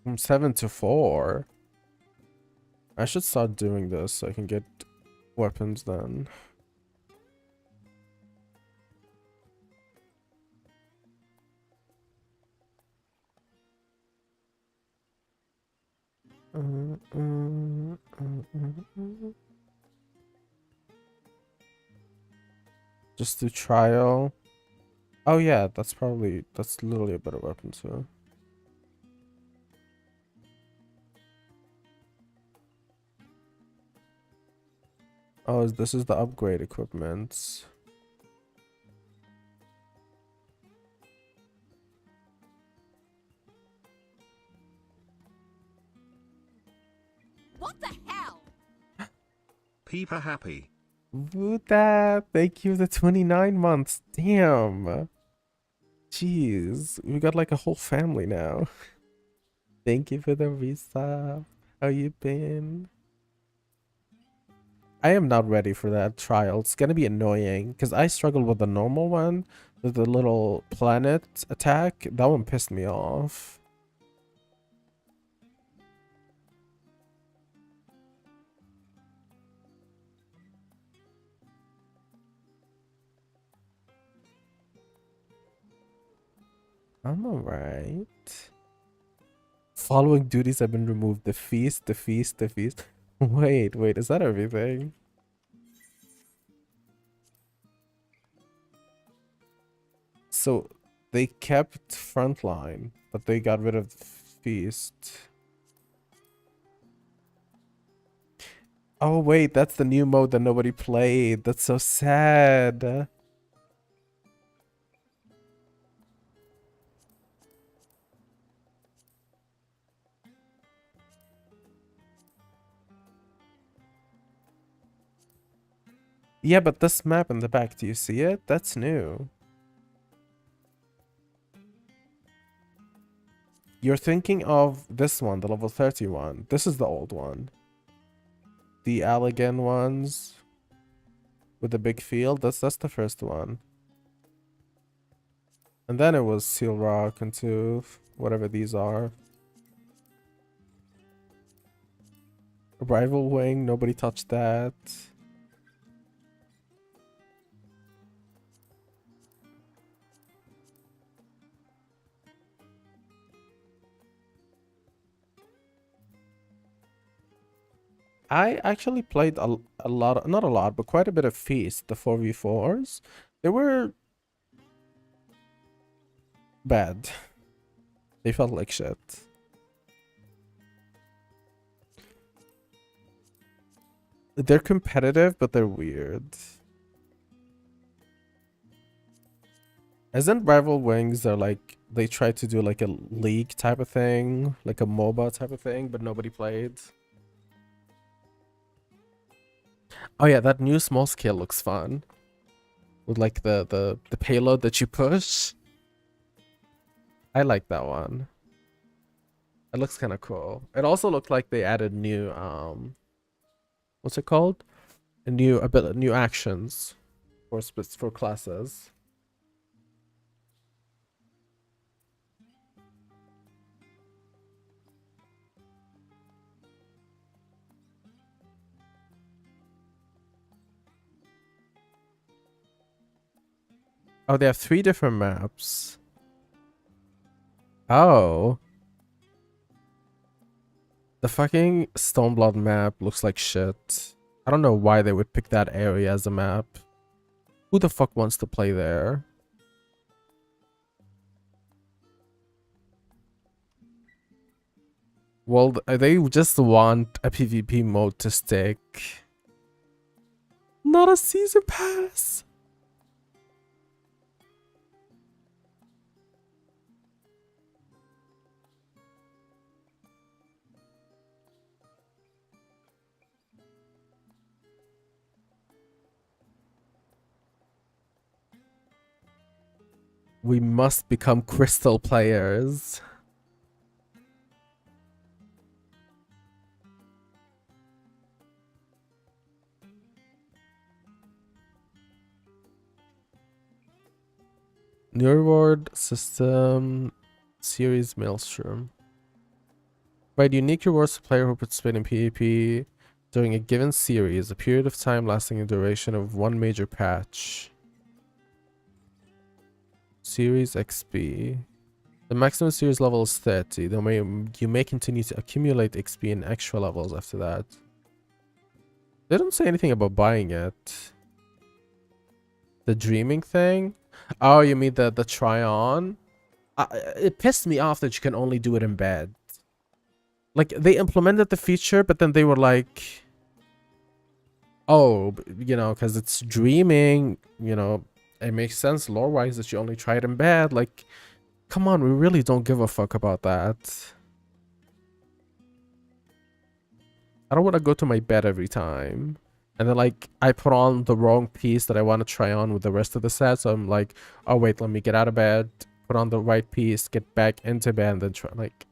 From 7 to 4. I should start doing this so I can get weapons then. Just do trial. Oh yeah, that's literally a better weapon too. Oh, this is the upgrade equipment. What the hell? Peeper happy. Buddha, thank you for the 29 months. Damn. Jeez, we got like a whole family now. Thank you for the visa. How you been? I am not ready for that trial. It's gonna be annoying because I struggled with the normal one, with the little planet attack. That one pissed me off. I'm alright. Following duties have been removed. The feast, the feast, the feast. Wait, is that everything? So they kept frontline, but they got rid of the feast. Oh wait, that's the new mode that nobody played. That's so sad. Yeah, but this map in the back, do you see it? That's new. You're thinking of this one, the level 31. This is the old one. The Allegan ones. with the big field. That's the first one. And then it was Seal Rock into whatever these are. Rival Wing, nobody touched that. I actually played a lot, not a lot, but quite a bit of Feast, the 4v4s. They were bad. They felt like shit. They're competitive, but they're weird. Isn't Rival Wings, they're like, they tried to do like a league type of thing, like a MOBA type of thing, but nobody played. Oh yeah, that new small scale looks fun. With like the payload that you push. I like that one. It looks kind of cool. It also looked like they added new what's it called? A new actions for classes. Oh, they have 3 different maps. Oh. The fucking Stoneblood map looks like shit. I don't know why they would pick that area as a map. Who the fuck wants to play there? Well, they just want a PvP mode to stick. Not a season pass. We must become crystal players. New reward system series Maelstrom. Provide unique rewards to player who participate in PvP during a given series, a period of time lasting a duration of 1 major patch. Series XP. The maximum series level is 30. You may continue to accumulate XP in extra levels after that. They don't say anything about buying it. The dreaming thing? Oh, you mean the try-on? It pissed me off that you can only do it in bed. Like, they implemented the feature, but then they were like... Oh, you know, because it's dreaming, you know, it makes sense lore-wise that you only try it in bed. Like, come on, we really don't give a fuck about that. I don't want to go to my bed every time. And then, like, I put on the wrong piece that I want to try on with the rest of the set. So I'm like, oh, wait, let me get out of bed, put on the right piece, get back into bed, and then try, like...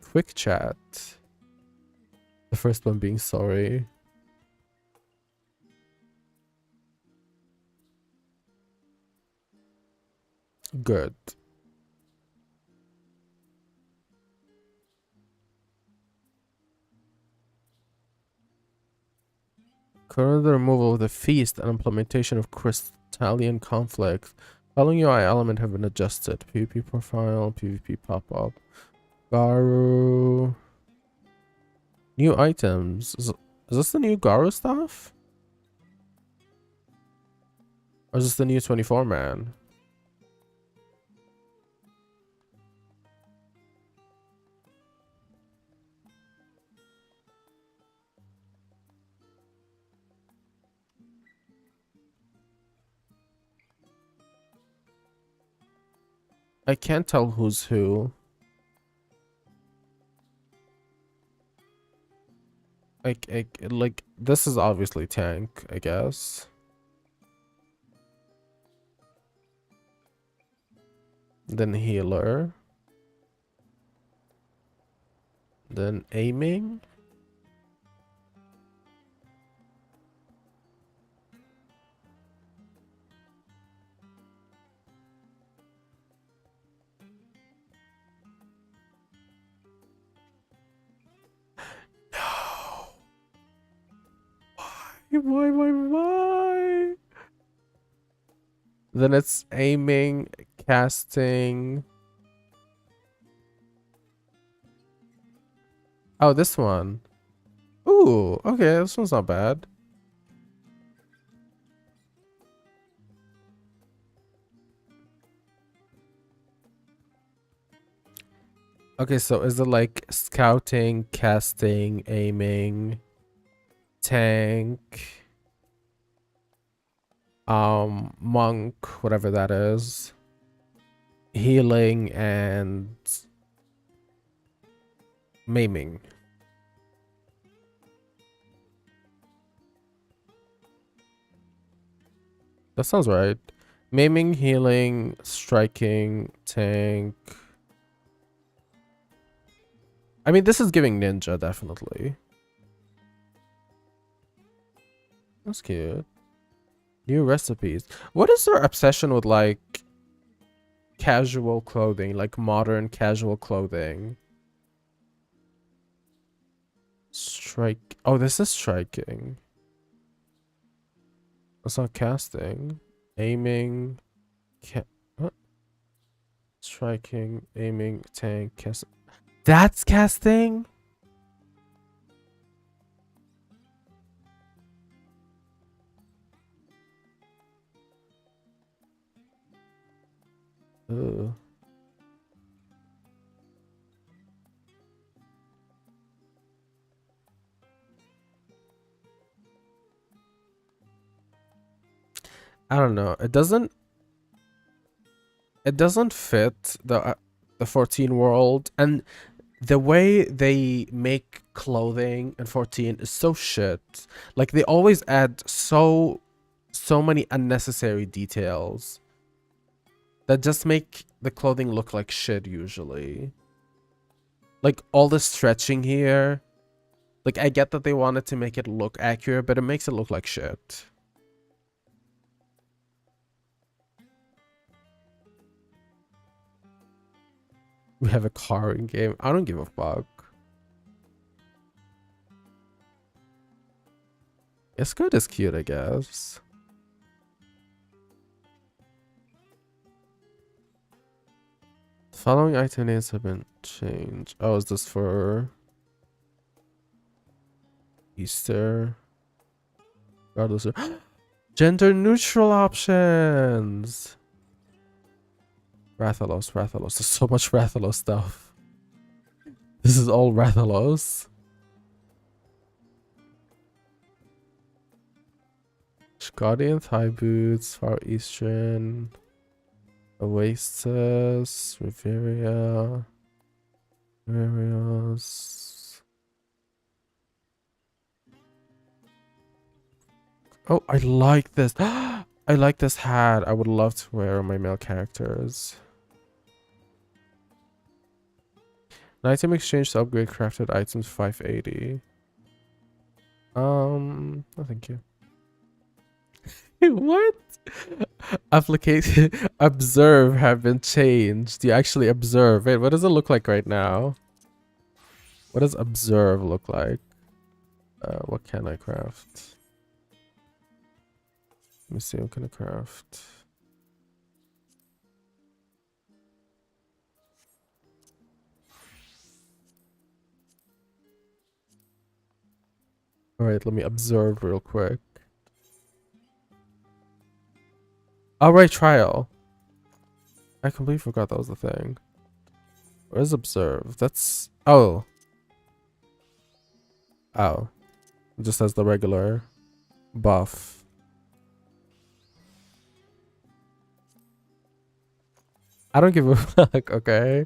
Quick chat. The first one being sorry. Good. Current removal of the feast and implementation of crystalline conflict. Following UI element have been adjusted. PvP profile, PvP pop-up. Garu. New items. Is this the new Garu stuff? Or is this the new 24 man? I can't tell who's who. Like this is obviously tank, I guess. Then healer. Then aiming. Why? Then it's aiming, casting. Oh, this one. Ooh, okay, this one's not bad. Okay, so is it like scouting, casting, aiming, tank, monk, whatever that is, healing, and maiming? That sounds right. Maiming, healing, striking, tank. I mean, this is giving ninja, definitely. That's cute. New recipes. What is their obsession with, like, casual clothing? Like, modern casual clothing? Strike. Oh, this is striking. That's not casting. Aiming. What? Striking, aiming, tank, cast. That's casting? Ugh. I don't know. It doesn't fit the 14 world, and the way they make clothing in 14 is so shit. Like, they always add so many unnecessary details that just make the clothing look like shit usually. Like, all the stretching here. Like, I get that they wanted to make it look accurate, but it makes it look like shit. We have a car in game. I don't give a fuck. It's good as cute, I guess. Following item names have been changed. Oh, is this for Easter? Regardless of gender neutral options. Rathalos. There's so much Rathalos stuff. This is all Rathalos. Guardian thigh boots, Far Eastern, Oasis, Riveria, Riverios. Oh, I like this. I like this hat. I would love to wear on my male characters. An item exchange to upgrade crafted items 580. No, thank you. What? Application observe have been changed. You actually observe. Wait, what does it look like right now? What does observe look like? What can I craft? Let me see, what can I craft? Alright, let me observe real quick. Alright, trial. I completely forgot that was the thing. Where's observe? That's... Oh. Oh. It just has the regular buff. I don't give a fuck, okay?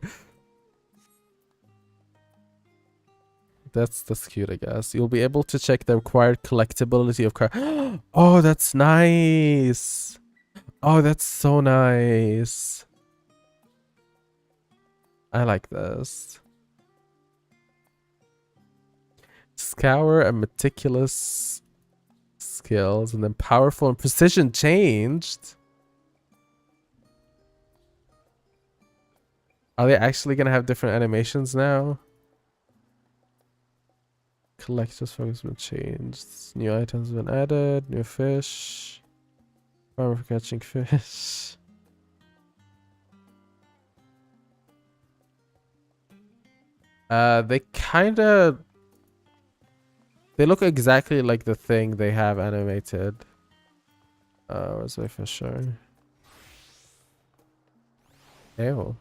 That's cute, I guess. You'll be able to check the required collectability of car. Oh, that's nice. Oh, that's so nice. I like this. Scour and meticulous skills, and then powerful and precision changed. Are they actually gonna have different animations now? Collector's focus has been changed. New items have been added. New fish. Power for catching fish. They kinda... They look exactly like the thing they have animated. Where's my fisher? Ew.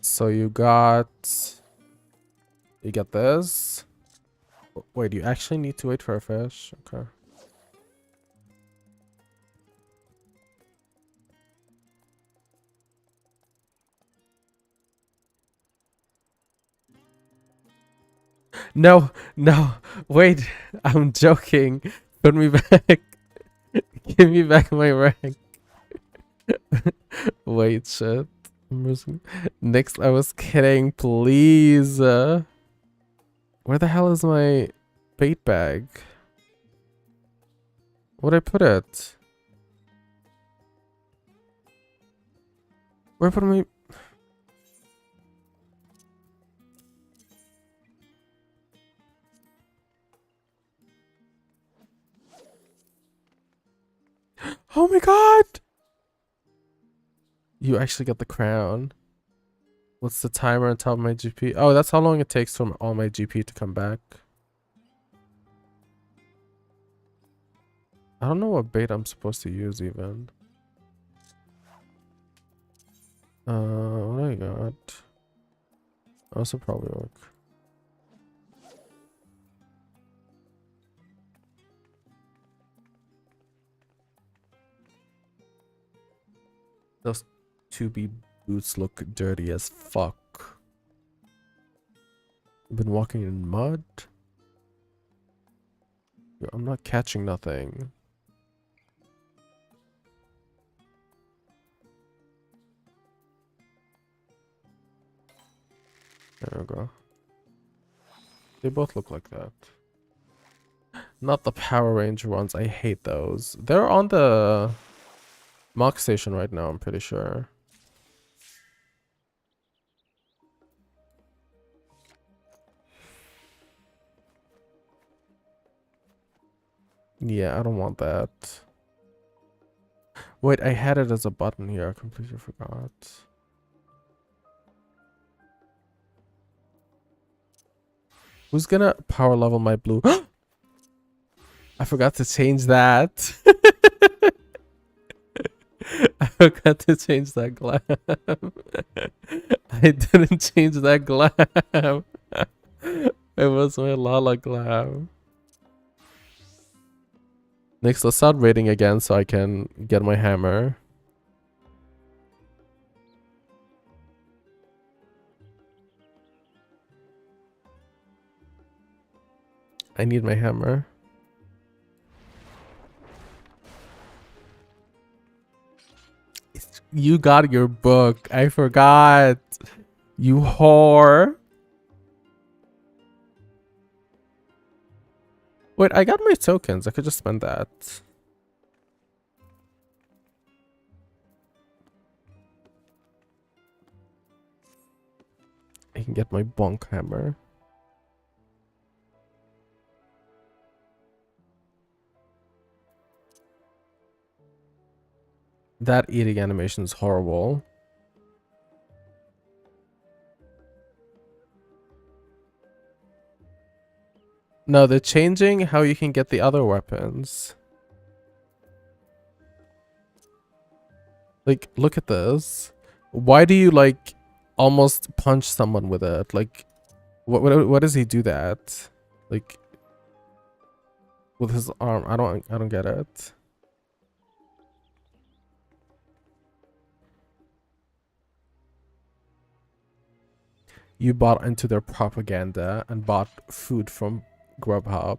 So you got this. Wait, you actually need to wait for a fish? Okay. No, no, wait, I'm joking. Put me back. Give me back my rank. Wait, shit. Next, I was kidding, please. Where the hell is my bait bag? Where'd I put it? Where put my... Oh my god! You actually got the crown. What's the timer on top of my GP? Oh, that's how long it takes for all my GP to come back. I don't know what bait I'm supposed to use even. What I got? Also probably work. Those 2B boots look dirty as fuck. I've been walking in mud. Yo, I'm not catching nothing. There we go. They both look like that. Not the Power Ranger ones. I hate those. They're on the mock station right now, I'm pretty sure. Yeah, I don't want that. Wait, I had it as a button here. I completely forgot. Who's gonna power level my blue? I forgot to change that. I forgot to change that glam. I didn't change that glam. It was my Lala glam. Next, let's start raiding again so I can get my hammer. I need my hammer. You got your book. I forgot. You whore. Wait, I got my tokens. I could just spend that. I can get my bonk hammer. That eating animation is horrible. No, they're changing how you can get the other weapons. Like, look at this. Why do you, like, almost punch someone with it? Like, what does he do that? Like, with his arm? I don't get it. You bought into their propaganda and bought food from Grubhub.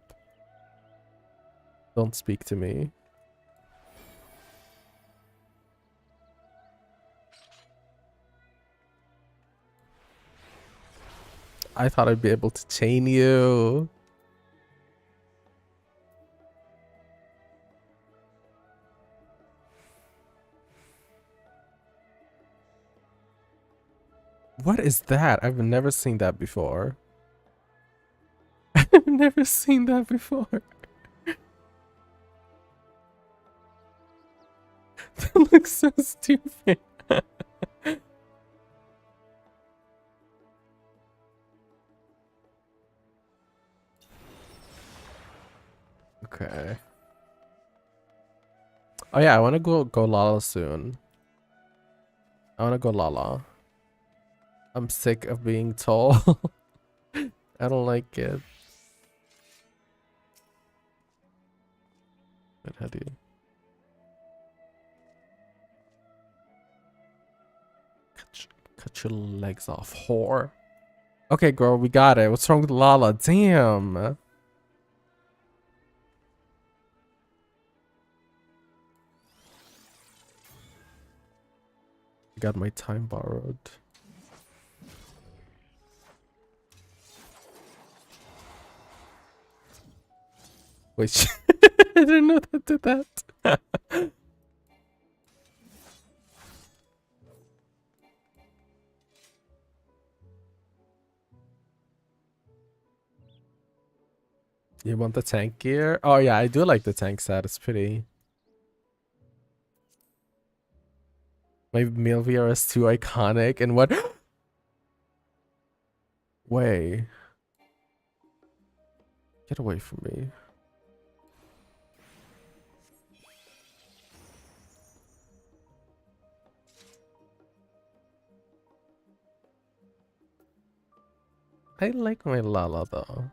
Don't speak to me. I thought I'd be able to chain you. What is that? I've never seen that before. I've never seen that before. That looks so stupid. Okay. Oh yeah, I want to go Lala soon. I want to go Lala. I'm sick of being tall. I don't like it. But how do you? Cut your legs off, whore. Okay, girl, we got it. What's wrong with Lala? Damn. Got my time borrowed. Wait, I didn't know that did that. You want the tank gear? Oh yeah, I do like the tank set. It's pretty. My meal VR is too iconic. And what? Way. Get away from me. I like my Lala though.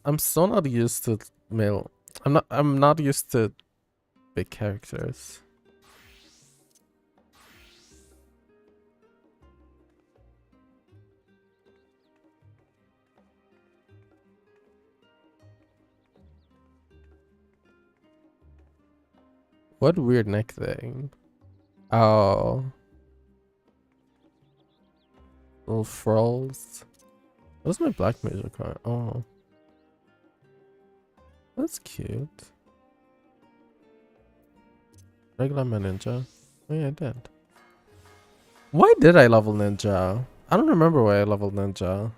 I'm so not used to male. I'm not used to big characters. What weird neck thing? Oh. Little frills. What's my black major card? Oh. That's cute. Regular man ninja. Oh yeah, I did. Why did I level ninja? I don't remember why I leveled ninja.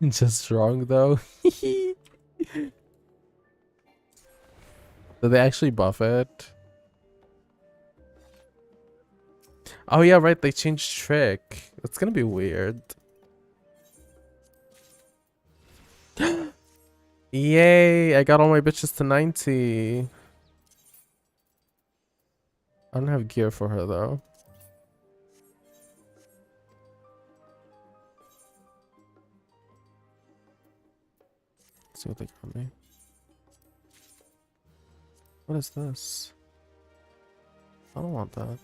Just wrong though. Did they actually buff it? Oh yeah, right, they changed trick. It's gonna be weird. Yay, I got all my bitches to 90. I don't have gear for her though. Let's see what they got me. What is this? I don't want that.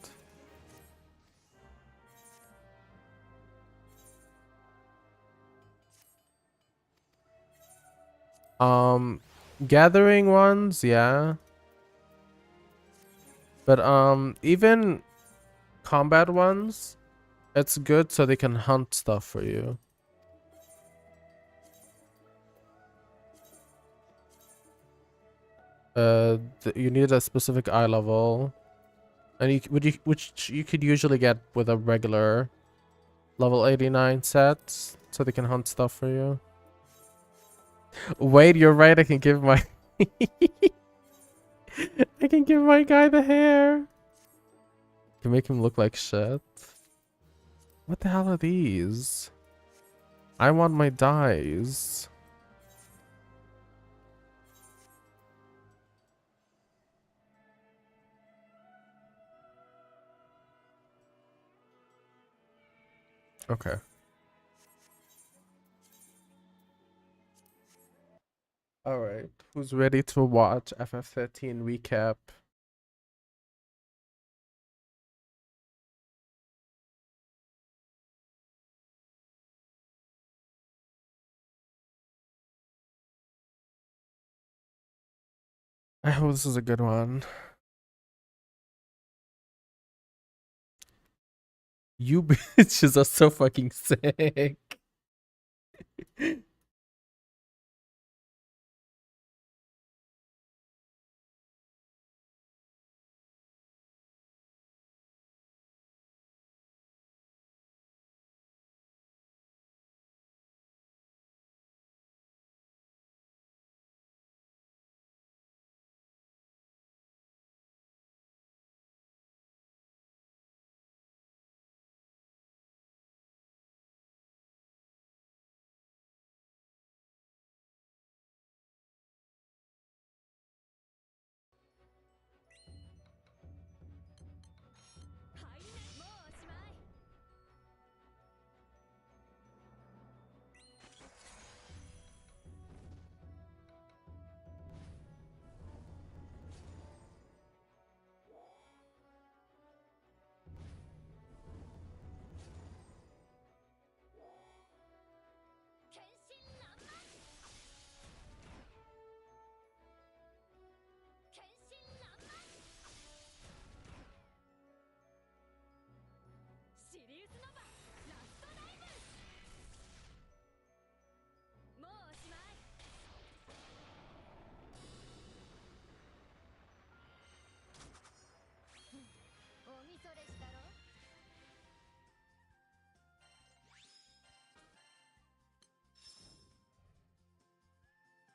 Gathering ones, yeah. But even combat ones, it's good so they can hunt stuff for you. You need a specific eye level, and which you could usually get with a regular level 89 set, so they can hunt stuff for you. Wait, you're right. I can give my I can give my guy the hair. Can make him look like shit. What the hell are these? I want my dies. Okay. All right. Who's ready to watch FF13 recap? I hope this is a good one. You bitches are so fucking sick.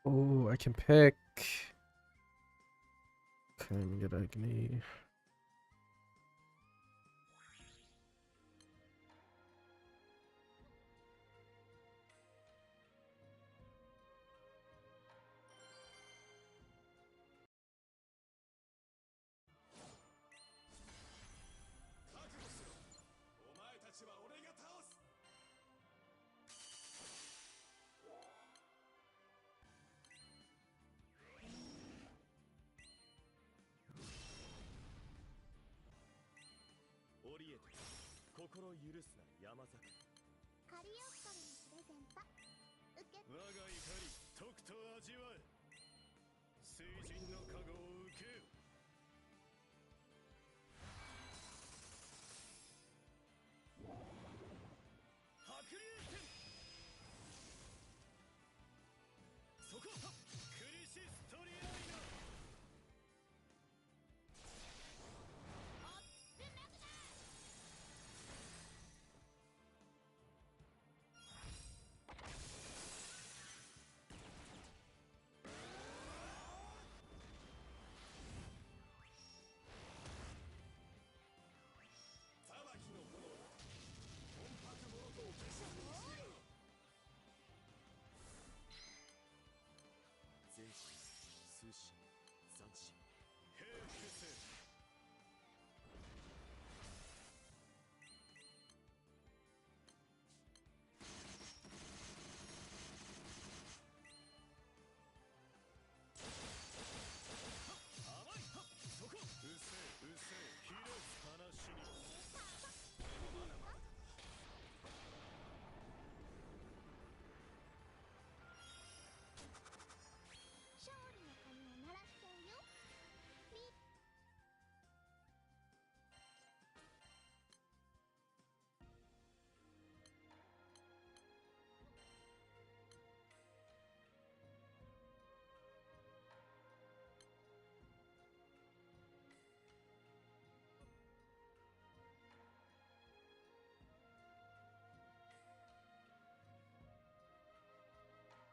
Oh, I can pick. Okay, let me get Agni.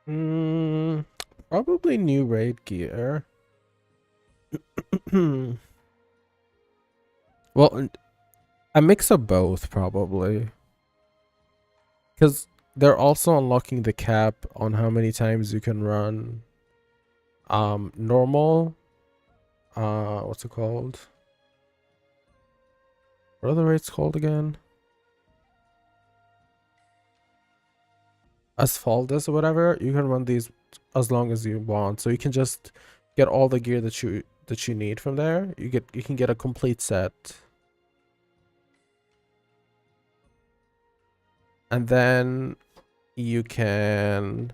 Mm, probably new raid gear. Well, a mix of both, probably. Because they're also unlocking the cap on how many times you can run normal. What's it called? What are the raids called again? Asphaltus or whatever. You can run these as long as you want. So you can just get all the gear that you need from there. You can get a complete set. And then you can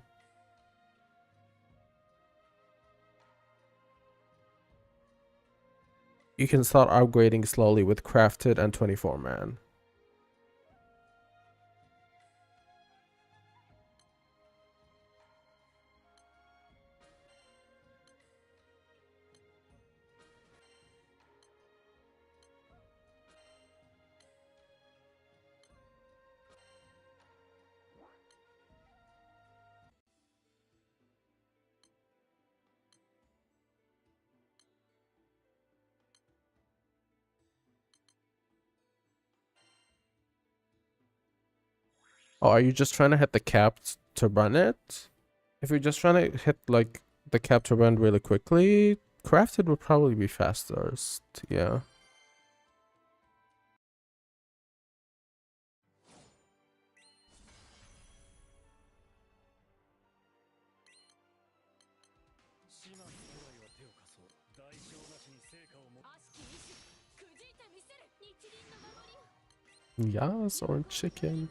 You can start upgrading slowly with crafted and 24 man. Oh, are you just trying to hit the cap to run it? If you're just trying to hit like the cap to run really quickly, crafted would probably be faster. Yeah. Yes, or chicken.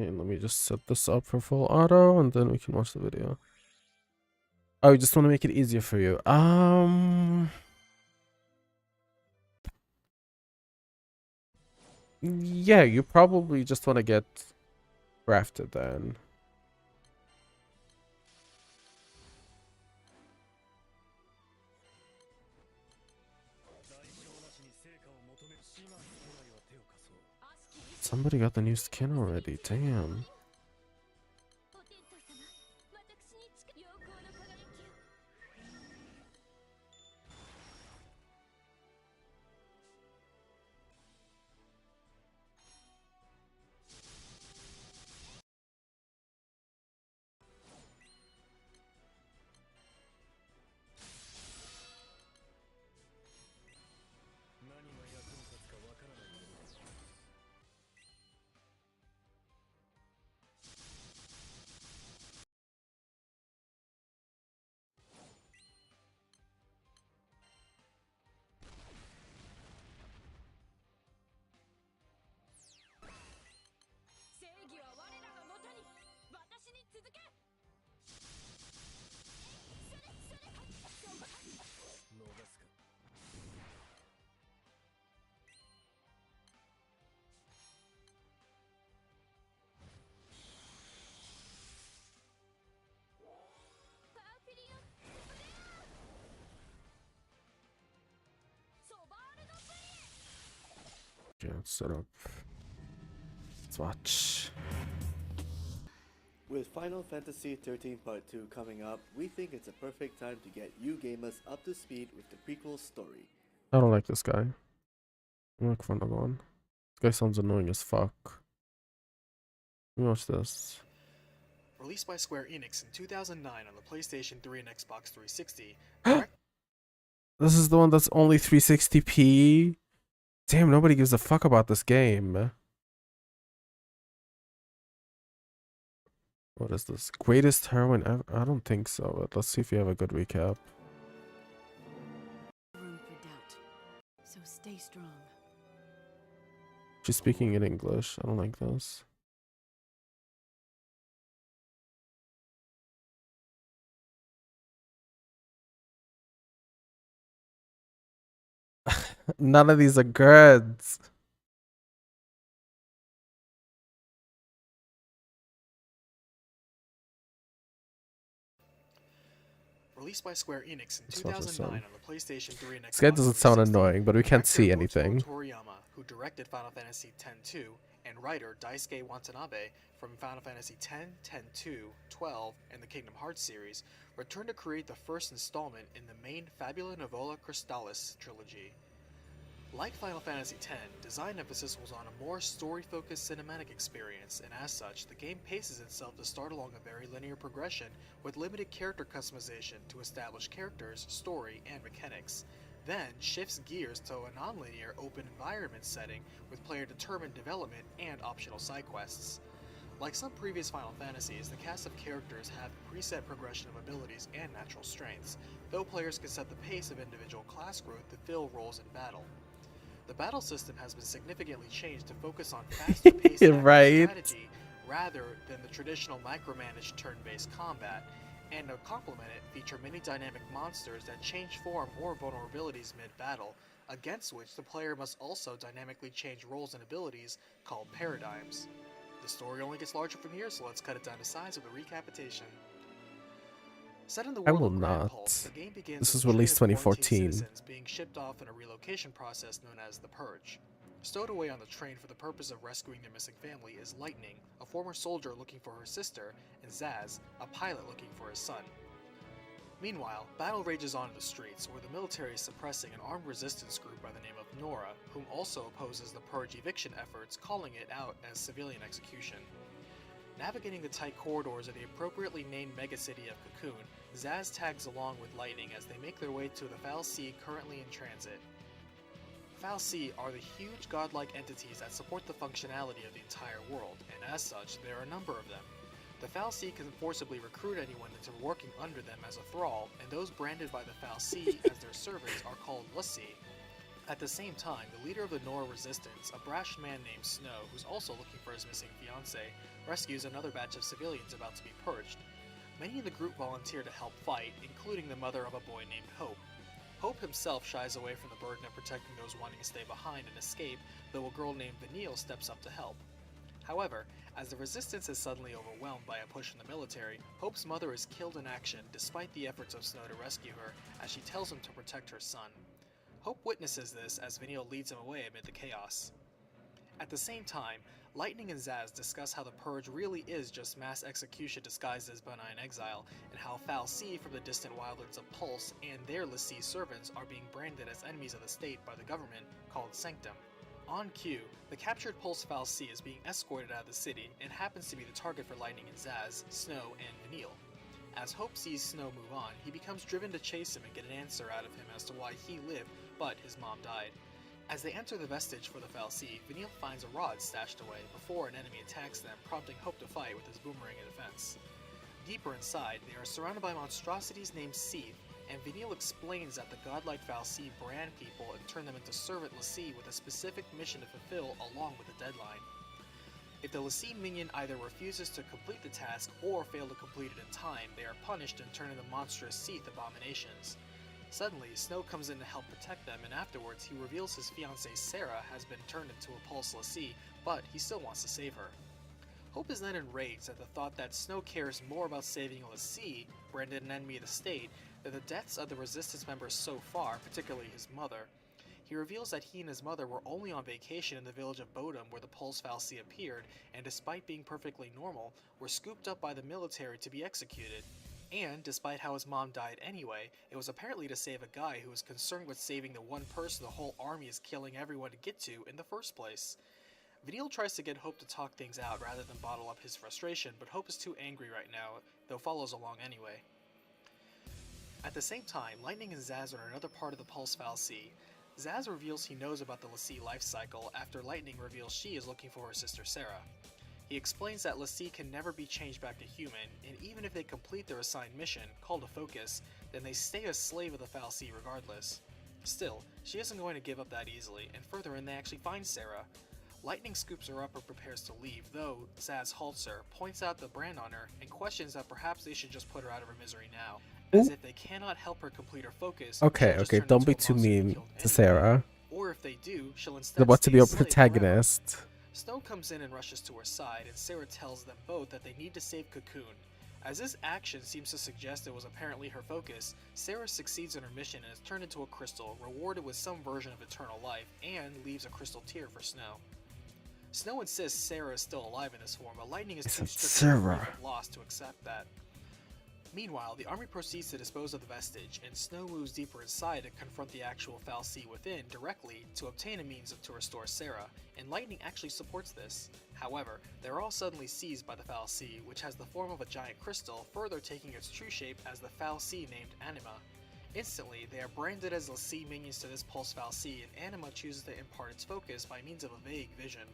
Okay, let me just set this up for full auto and then we can watch the video. Oh, you just want to make it easier for you. Yeah, you probably just want to get crafted then. Somebody got the new skin already, damn. Okay, let's set up. Let's watch. With Final Fantasy XIII Part 2 coming up, we think it's a perfect time to get you gamers up to speed with the prequel story. I don't like this guy. I'm like for another one. This guy sounds annoying as fuck. Let me watch this. Released by Square Enix in 2009 on the PlayStation 3 and Xbox 360. This is the one that's only 360p. Damn, nobody gives a fuck about this game. What is this? Greatest heroine ever? I don't think so, but let's see if you have a good recap. Room for doubt. So stay strong. She's speaking in English. I don't like this. None of these are good. Released by Square Enix in It's not just 2009 some. on the PlayStation 3 and Xbox This guy doesn't sound 360, annoying, but we can't director see Motaro anything. Toriyama, who directed Final Fantasy X-2, and writer Daisuke Watanabe from Final Fantasy X, X-2, 12, and the Kingdom Hearts series, returned to create the first installment in the main Fabula Novola Crystallis trilogy. Like Final Fantasy X, design emphasis was on a more story-focused cinematic experience, and as such, the game paces itself to start along a very linear progression with limited character customization to establish characters, story, and mechanics, then shifts gears to a non-linear open environment setting with player-determined development and optional side quests. Like some previous Final Fantasies, the cast of characters have a preset progression of abilities and natural strengths, though players can set the pace of individual class growth to fill roles in battle. The battle system has been significantly changed to focus on faster paced Right. strategy rather than the traditional micromanaged turn-based combat, and to complement it, feature many dynamic monsters that change form or vulnerabilities mid-battle, against which the player must also dynamically change roles and abilities, called paradigms. The story only gets larger from here, so let's cut it down to size with a recapitation. Set in the I world will of Grand not. Pulse, the game begins This with was a train released of quarantined 2014. citizens being shipped off in a relocation process known as the Purge. Stowed away on the train for the purpose of rescuing their missing family is Lightning, a former soldier looking for her sister, and Zaz, a pilot looking for his son. Meanwhile, battle rages on in the streets, where the military is suppressing an armed resistance group by the name of Nora, whom also opposes the Purge eviction efforts, calling it out as civilian execution. Navigating the tight corridors of the appropriately named megacity of Cocoon, Zaz tags along with Lightning as they make their way to the fal'Cie currently in transit. fal'Cie are the huge godlike entities that support the functionality of the entire world, and as such, there are a number of them. The fal'Cie can forcibly recruit anyone into working under them as a thrall, and those branded by the fal'Cie as their servants are called l'Cie. At the same time, the leader of the Nora resistance, a brash man named Snow, who's also looking for his missing fiancée, rescues another batch of civilians about to be purged. Many in the group volunteer to help fight, including the mother of a boy named Hope. Hope himself shies away from the burden of protecting those wanting to stay behind and escape, though a girl named Vanille steps up to help. However, as the resistance is suddenly overwhelmed by a push from the military, Hope's mother is killed in action despite the efforts of Snow to rescue her, as she tells him to protect her son. Hope witnesses this as Vanille leads him away amid the chaos. At the same time, Lightning and Zaz discuss how the Purge really is just mass execution disguised as benign exile, and how fal'Cie from the distant wildlands of Pulse and their l'Cie servants are being branded as enemies of the state by the government, called Sanctum. On cue, the captured Pulse fal'Cie is being escorted out of the city, and happens to be the target for Lightning and Zaz, Snow, and Vanille. As Hope sees Snow move on, he becomes driven to chase him and get an answer out of him as to why he lived, but his mom died. As they enter the vestige for the fal'Cie, Vanille finds a rod stashed away before an enemy attacks them, prompting Hope to fight with his boomerang in defense. Deeper inside, they are surrounded by monstrosities named Seath, and Vanille explains that the godlike fal'Cie brand people and turn them into servant l'Cie with a specific mission to fulfill along with a deadline. If the l'Cie minion either refuses to complete the task or fail to complete it in time, they are punished and turned into monstrous Seath abominations. Suddenly, Snow comes in to help protect them, and afterwards he reveals his fiancée Sarah has been turned into a Pulse l'Cie, but he still wants to save her. Hope is then enraged at the thought that Snow cares more about saving a l'Cie, branded an enemy of the state, than the deaths of the resistance members so far, particularly his mother. He reveals that he and his mother were only on vacation in the village of Bodum where the Pulse fal'Cie appeared, and despite being perfectly normal, were scooped up by the military to be executed. And, despite how his mom died anyway, it was apparently to save a guy who was concerned with saving the one person the whole army is killing everyone to get to in the first place. Vanille tries to get Hope to talk things out rather than bottle up his frustration, but Hope is too angry right now, though follows along anyway. At the same time, Lightning and Zaz are another part of the Pulse fal'Cie. Zaz reveals he knows about the l'Cie life cycle after Lightning reveals she is looking for her sister Sarah. He explains that l'Cie can never be changed back to human, and even if they complete their assigned mission, called a focus, then they stay a slave of the fal'Cie regardless. Still, she isn't going to give up that easily, and further in they actually find Sarah. Lightning scoops her up and prepares to leave, though Zaz halts her, points out the brand on her, and questions that perhaps they should just put her out of her misery now, as if they cannot help her complete her focus. Okay, she'll just okay, turn don't into be a too monster to be mean killed to anyway. Sarah. Or if they do, she'll They instead want to stay be a slave forever. protagonist. Snow comes in and rushes to her side, and Sarah tells them both that they need to save Cocoon. As this action seems to suggest it was apparently her focus, Sarah succeeds in her mission and is turned into a crystal, rewarded with some version of eternal life, and leaves a crystal tear for Snow. Snow insists Sarah is still alive in this form, but Lightning is too Isn't strict in her Sarah? grief of loss to accept that. Meanwhile, the army proceeds to dispose of the vestige, and Snow moves deeper inside to confront the actual fal'Cie within directly to obtain a means to restore Sarah, and Lightning actually supports this. However, they're all suddenly seized by the fal'Cie, which has the form of a giant crystal, further taking its true shape as the fal'Cie named Anima. Instantly, they are branded as l'Cie minions to this pulse fal'Cie, and Anima chooses to impart its focus by means of a vague vision.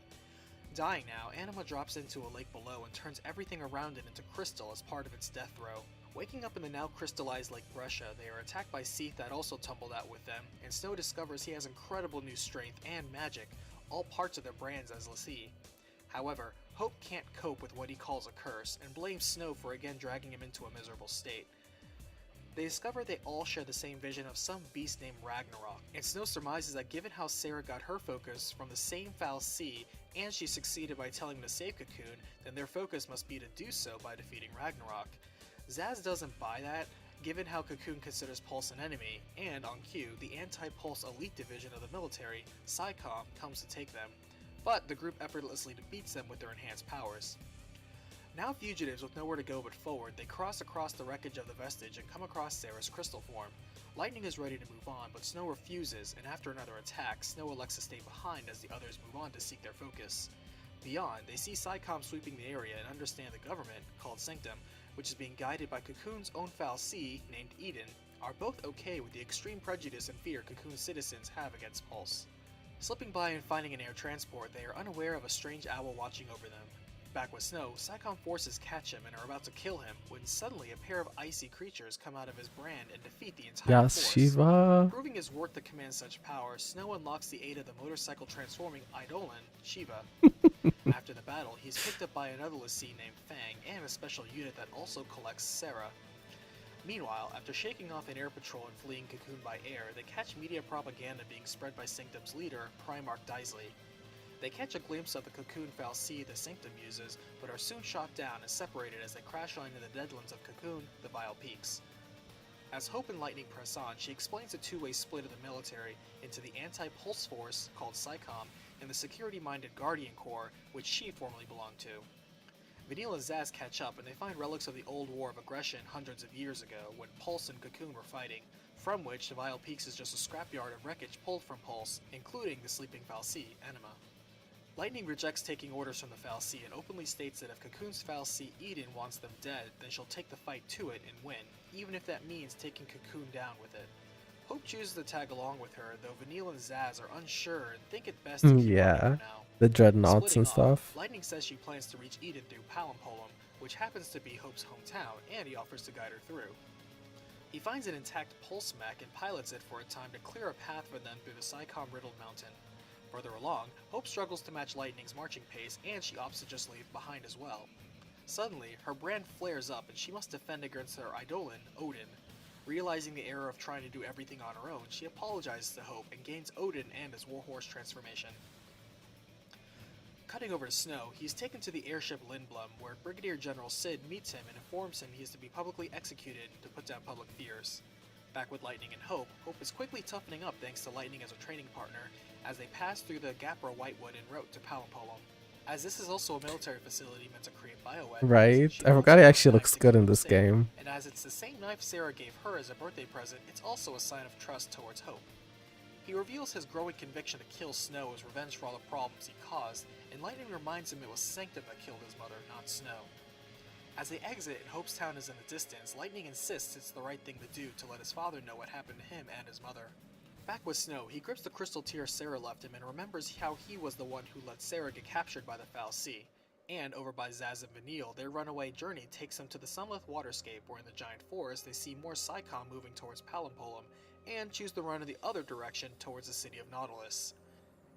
Dying now, Anima drops into a lake below and turns everything around it into crystal as part of its death throw. Waking up in the now crystallized Lake Brescia, they are attacked by Seath that also tumbled out with them, and Snow discovers he has incredible new strength and magic, all parts of their brands as l'Cie. However, Hope can't cope with what he calls a curse, and blames Snow for again dragging him into a miserable state. They discover they all share the same vision of some beast named Ragnarok, and Snow surmises that given how Sarah got her focus from the same fal'Cie, and she succeeded by telling him to save Cocoon, then their focus must be to do so by defeating Ragnarok. Zaz doesn't buy that, given how Cocoon considers Pulse an enemy, and on cue, the anti-Pulse elite division of the military, PSICOM, comes to take them, but the group effortlessly defeats them with their enhanced powers. Now fugitives with nowhere to go but forward, they cross across the wreckage of the vestige and come across Sarah's crystal form. Lightning is ready to move on, but Snow refuses, and after another attack, Snow elects to stay behind as the others move on to seek their focus. Beyond, they see PSICOM sweeping the area and understand the government, called Sanctum, which is being guided by Cocoon's own fal'Cie, named Eden, are both okay with the extreme prejudice and fear Cocoon's citizens have against Pulse. Slipping by and finding an air transport, they are unaware of a strange owl watching over them. Back with Snow, PSICOM forces catch him and are about to kill him, when suddenly a pair of icy creatures come out of his brand and defeat the entire Yes, force. Shiva. Proving his worth to command such power, Snow unlocks the aid of the motorcycle transforming Eidolon, Shiva. After the battle, he's picked up by another l'Cie named Fang and a special unit that also collects Sarah. Meanwhile, after shaking off an air patrol and fleeing Cocoon by air, they catch media propaganda being spread by Sanctum's leader, Primarch Daisley. They catch a glimpse of the Cocoon fal'Cie the Sanctum uses, but are soon shot down and separated as they crash onto the deadlands of Cocoon, the Vile Peaks. As Hope and Lightning press on, she explains a two-way split of the military into the anti-Pulse force, called PSICOM, and the security-minded Guardian Corps, which she formerly belonged to. Vanille and Zaz catch up, and they find relics of the old war of aggression hundreds of years ago, when Pulse and Cocoon were fighting, from which the Vile Peaks is just a scrapyard of wreckage pulled from Pulse, including the sleeping fal'Cie, Anima. Lightning rejects taking orders from the fal'Cie and openly states that if Cocoon's fal'Cie Eden wants them dead, then she'll take the fight to it and win, even if that means taking Cocoon down with it. Hope chooses to tag along with her, though Vanille and Zaz are unsure and think it best to keep Yeah, running for now. the dreadnoughts Splitting and stuff. off, Lightning says she plans to reach Eden through Palampolum, which happens to be Hope's hometown, and he offers to guide her through. He finds an intact pulse mech and pilots it for a time to clear a path for them through the PSICOM-riddled mountain. Further along, Hope struggles to match Lightning's marching pace, and she opts to just leave behind as well. Suddenly, her brand flares up and she must defend against her Eidolon, Odin. Realizing the error of trying to do everything on her own, she apologizes to Hope and gains Odin and his warhorse transformation. Cutting over to Snow, he's taken to the airship Lindblum, where Brigadier General Sid meets him and informs him he is to be publicly executed to put down public fears. Back with Lightning and Hope, Hope is quickly toughening up thanks to Lightning as a training partner, as they pass through the Gapra Whitewood en route to Palampolum. As this is also a military facility meant to create bioweapons, Right? she I also forgot it knows actually the looks knife good in to this safe. game. And as it's the same knife Sarah gave her as a birthday present, it's also a sign of trust towards Hope. He reveals his growing conviction to kill Snow as revenge for all the problems he caused, and Lightning reminds him it was Sanctum that killed his mother, not Snow. As they exit and Hope's town is in the distance, Lightning insists it's the right thing to do to let his father know what happened to him and his mother. Back with Snow, he grips the crystal tear Sarah left him and remembers how he was the one who let Sarah get captured by the fal'Cie. And over by Zaz and Vanille, their runaway journey takes them to the Sunleth waterscape, where in the giant forest they see more PSICOM moving towards Palampolum, and choose to run in the other direction towards the city of Nautilus.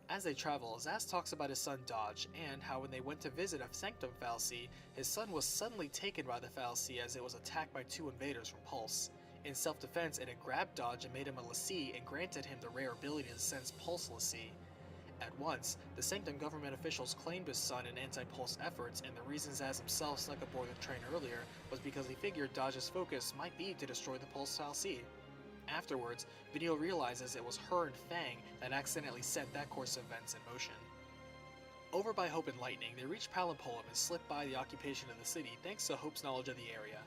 As they travel, Zaz talks about his son Dodge, and how when they went to visit a Sanctum fal'Cie, his son was suddenly taken by the fal'Cie as it was attacked by two invaders from Pulse. In self-defense, it had grabbed Dodge and made him a l'Cie and granted him the rare ability to sense pulse l'Cie. At once, the Sanctum government officials claimed his son in anti-pulse efforts, and the reason Zaz himself snuck aboard the train earlier was because he figured Dodge's focus might be to destroy the pulse fal'Cie. Afterwards, Vanille realizes it was her and Fang that accidentally set that course of events in motion. Over by Hope and Lightning, they reach Palimpolim and slip by the occupation of the city thanks to Hope's knowledge of the area.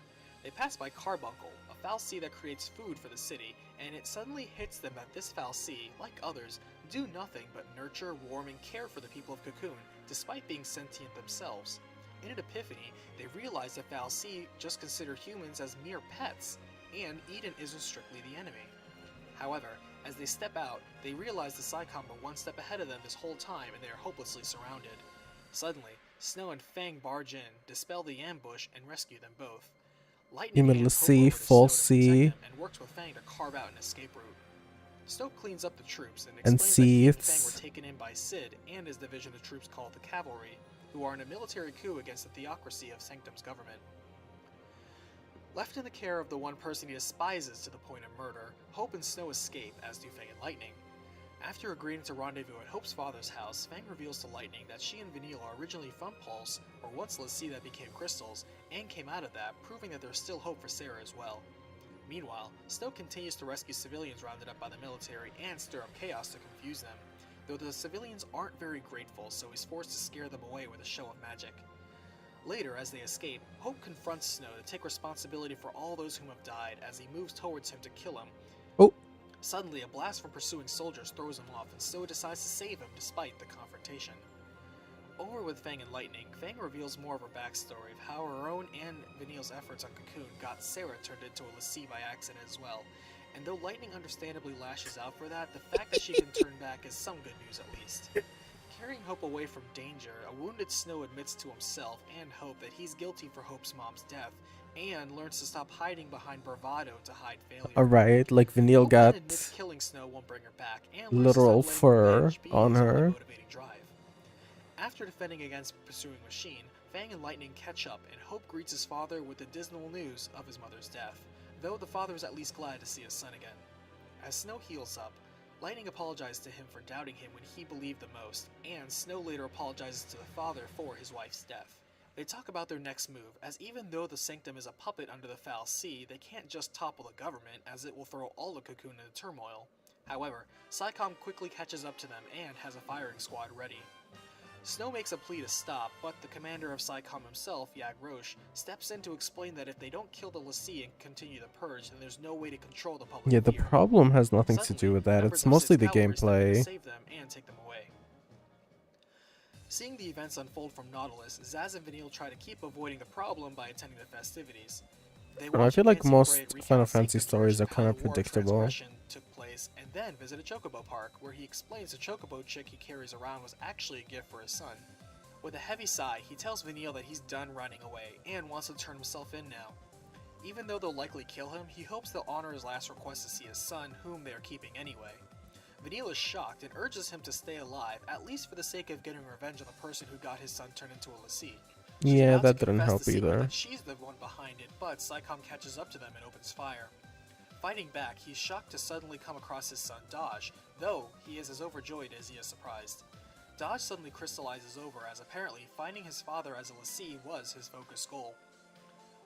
They pass by Carbuncle, a fal'Cie that creates food for the city, and it suddenly hits them that this fal'Cie, like others, do nothing but nurture, warm, and care for the people of Cocoon, despite being sentient themselves. In an epiphany, they realize that fal'Cie just consider humans as mere pets, and Eden isn't strictly the enemy. However, as they step out, they realize the Psychom were one step ahead of them this whole time and they are hopelessly surrounded. Suddenly, Snow and Fang barge in, dispel the ambush, and rescue them both. Lightning Human hands Hope l'Cie, over to Snow to fal'Cie, protect them and works with Fang to carve out an escape route. Snow cleans up the troops and explains that he and Fang Seeths. were taken in by Sid and his division of troops called the Cavalry, who are in a military coup against the theocracy of Sanctum's government. Left in the care of the one person he despises to the point of murder, Hope and Snow escape, as do Fang and Lightning. After agreeing to rendezvous at Hope's father's house, Fang reveals to Lightning that she and Vanille are originally from Pulse, or once l'Cie that became crystals, and came out of that, proving that there's still hope for Sarah as well. Meanwhile, Snow continues to rescue civilians rounded up by the military and stir up chaos to confuse them, though the civilians aren't very grateful, so he's forced to scare them away with a show of magic. Later, as they escape, Hope confronts Snow to take responsibility for all those whom have died as he moves towards him to kill him. Oh. Suddenly, a blast from pursuing soldiers throws him off, and Snow decides to save him despite the confrontation. Over with Fang and Lightning, Fang reveals more of her backstory of how her own and Vanille's efforts on Cocoon got Sarah turned into a l'Cie by accident as well. And though Lightning understandably lashes out for that, the fact that she can turn back is some good news at least. Carrying Hope away from danger, a wounded Snow admits to himself and Hope that he's guilty for Hope's mom's death, and learns to stop hiding behind bravado to hide failure. Alright, like Vanille Hope then got admits killing Snow won't bring her back, and learns to literal stop letting fur revenge be on his only her. motivating drive. After defending against pursuing Machine, Fang and Lightning catch up, and Hope greets his father with the dismal news of his mother's death, though the father is at least glad to see his son again. As Snow heals up, Lightning apologized to him for doubting him when he believed the most, and Snow later apologizes to the father for his wife's death. They talk about their next move, as even though the Sanctum is a puppet under the fal'Cie, they can't just topple the government, as it will throw all the Cocoon into turmoil. However, Psychom quickly catches up to them and has a firing squad ready. Snow makes a plea to stop, but the commander of Psychom himself, Yag Roche, steps in to explain that if they don't kill the l'Cie and continue the purge, then there's no way to control the public Yeah, the fear. problem has nothing to Suddenly, do with that. members It's of mostly Sid's the cavalry step in to gameplay. save them and take them away. Seeing the events unfold from Nautilus, Zaz and Vanille try to keep avoiding the problem by attending the festivities. They But I watch feel like Fancy most Braid recount Final Sanctum Fantasy stories are version of kind how of the war predictable. transgression took place, and then visit a Chocobo Park, where he explains the Chocobo chick he carries around was actually a gift for his son. With a heavy sigh, he tells Vanille that he's done running away, and wants to turn himself in now. Even though they'll likely kill him, he hopes they'll honor his last request to see his son, whom they are keeping anyway. Vanille is shocked and urges him to stay alive, at least for the sake of getting revenge on the person who got his son turned into a l'Cie. She's Yeah, about to that didn't confess help the secret either. that she's the one behind it, but Psychom catches up to them and opens fire. Fighting back, he's shocked to suddenly come across his son Dodge, though he is as overjoyed as he is surprised. Dodge suddenly crystallizes over, as apparently finding his father as a l'Cie was his focus goal.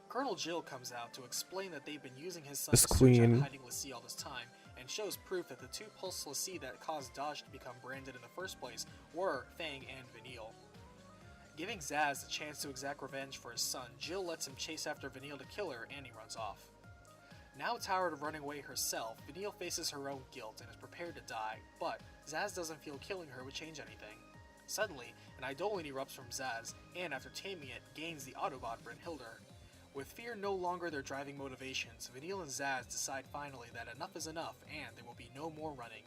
Colonel Jill comes out to explain that they've been using his son This to search queen. out hiding l'Cie all this time, and shows proof that the two pulse l'Cie that caused Dodge to become branded in the first place were Fang and Vanille. Giving Zaz the chance to exact revenge for his son, Jill lets him chase after Vanille to kill her, and he runs off. Now tired of running away herself, Vanille faces her own guilt and is prepared to die, but Zaz doesn't feel killing her would change anything. Suddenly, an Eidolon erupts from Zaz, and after taming it, gains the Autobot Brynhildr. With fear no longer their driving motivations, Vanille and Zaz decide finally that enough is enough, and there will be no more running.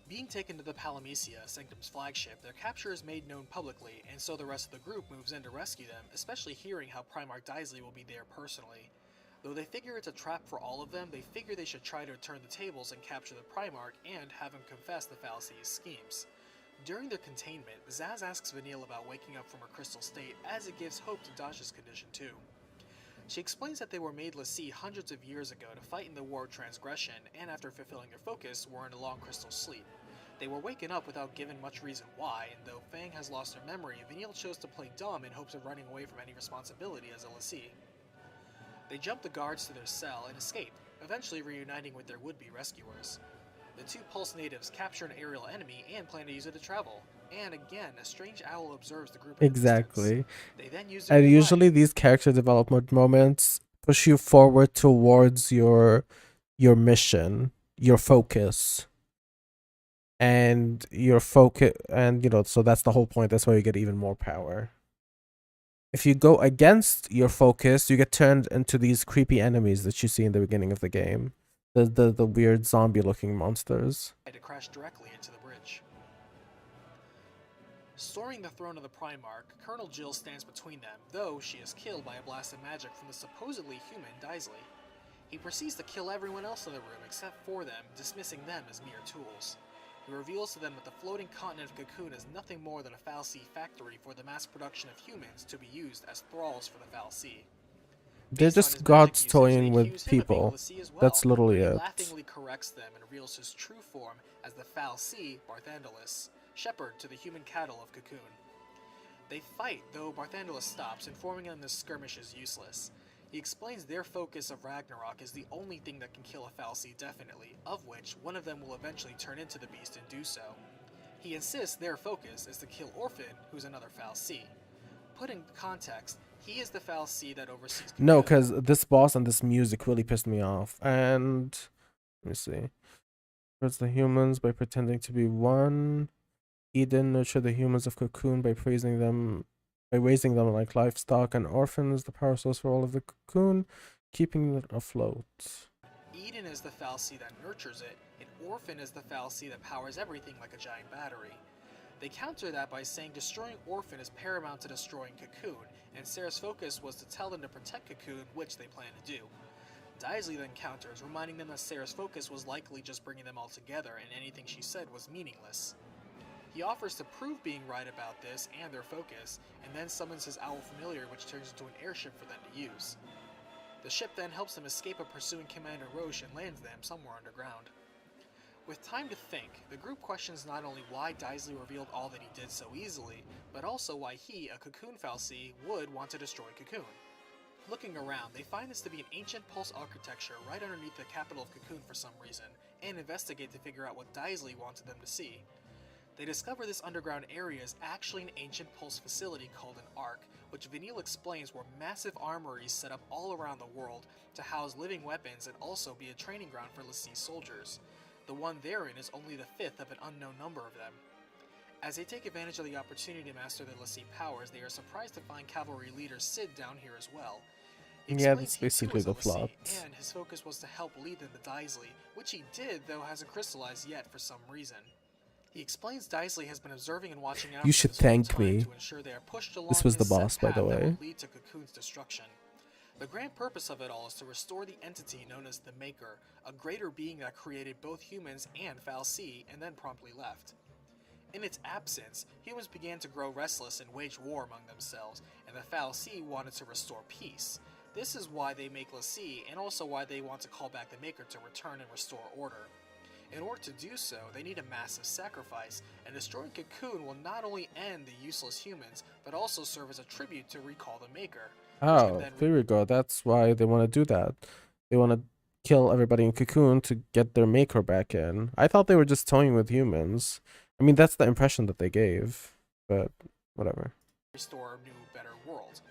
Being taken to the Palamecia, Sanctum's flagship, their capture is made known publicly, and so the rest of the group moves in to rescue them, especially hearing how Primarch Daisley will be there personally. Though they figure it's a trap for all of them, they figure they should try to turn the tables and capture the Primarch and have him confess the fal'Cie's schemes. During their containment, Zaz asks Vanille about waking up from her crystal state, as it gives hope to Dodge's condition too. She explains that they were made l'Cie hundreds of years ago to fight in the War of Transgression, and after fulfilling their focus, were in a long crystal sleep. They were waken up without given much reason why, and though Fang has lost her memory, Vanille chose to play dumb in hopes of running away from any responsibility as a l'Cie. They jump the guards to their cell and escape, eventually reuniting with their would-be rescuers. The two Pulse natives capture an aerial enemy and plan to use it to travel. And again, a strange owl observes the group at a distance. Exactly. They then use their And usually revive. these character development moments push you forward towards your mission, your focus. And your focus, and so that's the whole point. That's why you get even more power. If you go against your focus, you get turned into these creepy enemies that you see in the beginning of the game. The weird zombie-looking monsters. To crash directly into the bridge. Storming the throne of the Primarch, Colonel Jill stands between them, though she is killed by a blast of magic from the supposedly human Daisley. He proceeds to kill everyone else in the room except for them, dismissing them as mere tools. He reveals to them that the floating continent of Cocoon is nothing more than a fal'Cie factory for the mass production of humans to be used as thralls for the fal'Cie. They're just gods toying with people. That's literally it. He laughingly corrects them and reveals his true form as the fal'Cie Barthandelus, shepherd to the human cattle of Cocoon. They fight, though Barthandelus stops, informing them this skirmish is useless. He explains their focus of Ragnarok is the only thing that can kill a fal'Cie definitely, of which one of them will eventually turn into the beast and do so. He insists their focus is to kill Orphan, who's another fal'Cie. Put in context, he is the fal'Cie that oversees Cocoon. No, because this boss and this music really pissed me off. And let me see. Hurts the humans by pretending to be one. Eden nurtured the humans of Cocoon by raising them like livestock, and Orphan is the power source for all of the Cocoon, keeping it afloat. Eden is the fal'Cie that nurtures it, and Orphan is the fal'Cie that powers everything like a giant battery. They counter that by saying destroying Orphan is paramount to destroying Cocoon, and Sarah's focus was to tell them to protect Cocoon, which they plan to do. Daisley then counters, reminding them that Sarah's focus was likely just bringing them all together, and anything she said was meaningless. He offers to prove being right about this and their focus, and then summons his owl familiar, which turns into an airship for them to use. The ship then helps them escape a pursuing Commander Roche and lands them somewhere underground. With time to think, the group questions not only why Daisley revealed all that he did so easily, but also why he, a Cocoon fal'Cie, would want to destroy Cocoon. Looking around, they find this to be an ancient pulse architecture right underneath the capital of Cocoon for some reason, and investigate to figure out what Daisley wanted them to see. They discover this underground area is actually an ancient pulse facility called an Ark, which Vanille explains were massive armories set up all around the world to house living weapons and also be a training ground for l'Cie soldiers. The one therein is only the fifth of an unknown number of them. As they take advantage of the opportunity to master their l'Cie powers, they are surprised to find cavalry leader Sid down here as well. He Yeah, explains that's he too basically is a the l'Cie, plot. and his focus was to help lead them to Daisley, which he did, though hasn't crystallized yet for some reason. He explains Daisley has been observing and watching out You for should this whole thank time me. to ensure they are pushed along This was the his set boss, by the path that way. will lead to Cocoon's destruction. The grand purpose of it all is to restore the entity known as the Maker, a greater being that created both humans and fal'Cie, and then promptly left. In its absence, humans began to grow restless and wage war among themselves, and the fal'Cie wanted to restore peace. This is why they make l'Cie, and also why they want to call back the Maker to return and restore order. In order to do so, they need a massive sacrifice, and destroying Cocoon will not only end the useless humans, but also serve as a tribute to recall the Maker. Oh, there we go. That's why they want to do that. They want to kill everybody in Cocoon to get their Maker back in. I thought they were just toying with humans. I mean, that's the impression that they gave, but whatever. Restore a new, better world.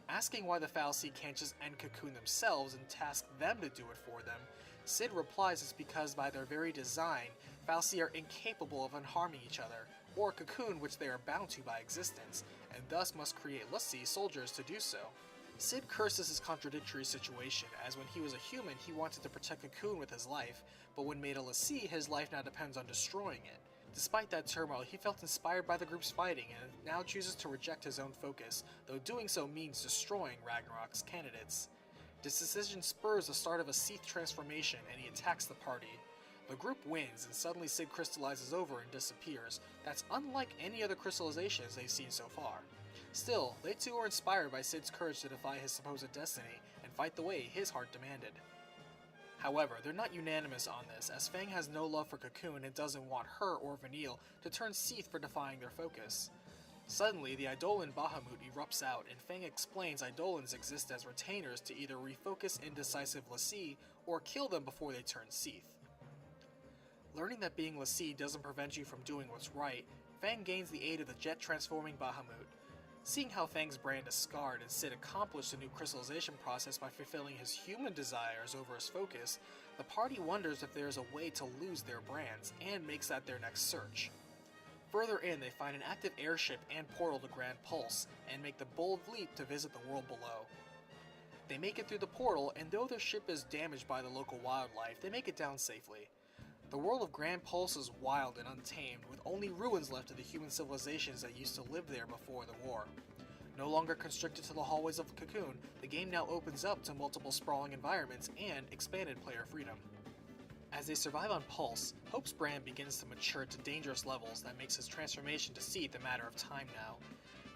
Asking why the fal'Cie can't just end Cocoon themselves and task them to do it for them, Sid replies it's because by their very design, fal'Cie are incapable of unharming each other, or Cocoon which they are bound to by existence, and thus must create l'Cie soldiers to do so. Sid curses his contradictory situation, as when he was a human he wanted to protect Cocoon with his life, but when made a l'Cie his life now depends on destroying it. Despite that turmoil, he felt inspired by the group's fighting and now chooses to reject his own focus, though doing so means destroying Ragnarok's candidates. This decision spurs the start of a Seath transformation and he attacks the party. The group wins and suddenly Sid crystallizes over and disappears. That's unlike any other crystallizations they've seen so far. Still, they too are inspired by Sid's courage to defy his supposed destiny and fight the way his heart demanded. However, they're not unanimous on this, as Fang has no love for Cocoon and doesn't want her or Vanille to turn Seath for defying their focus. Suddenly, the Eidolon Bahamut erupts out, and Fang explains Eidolons exist as retainers to either refocus indecisive l'Cie or kill them before they turn Seath. Learning that being l'Cie doesn't prevent you from doing what's right, Fang gains the aid of the jet-transforming Bahamut. Seeing how Fang's brand is scarred and Sid accomplished the new crystallization process by fulfilling his human desires over his focus, the party wonders if there is a way to lose their brands, and makes that their next search. Further in, they find an active airship and portal to Grand Pulse, and make the bold leap to visit the world below. They make it through the portal, and though their ship is damaged by the local wildlife, they make it down safely. The world of Grand Pulse is wild and untamed, with only ruins left of the human civilizations that used to live there before the war. No longer constricted to the hallways of the Cocoon, the game now opens up to multiple sprawling environments and expanded player freedom. As they survive on Pulse, Hope's brand begins to mature to dangerous levels that makes his transformation to Seath a matter of time now.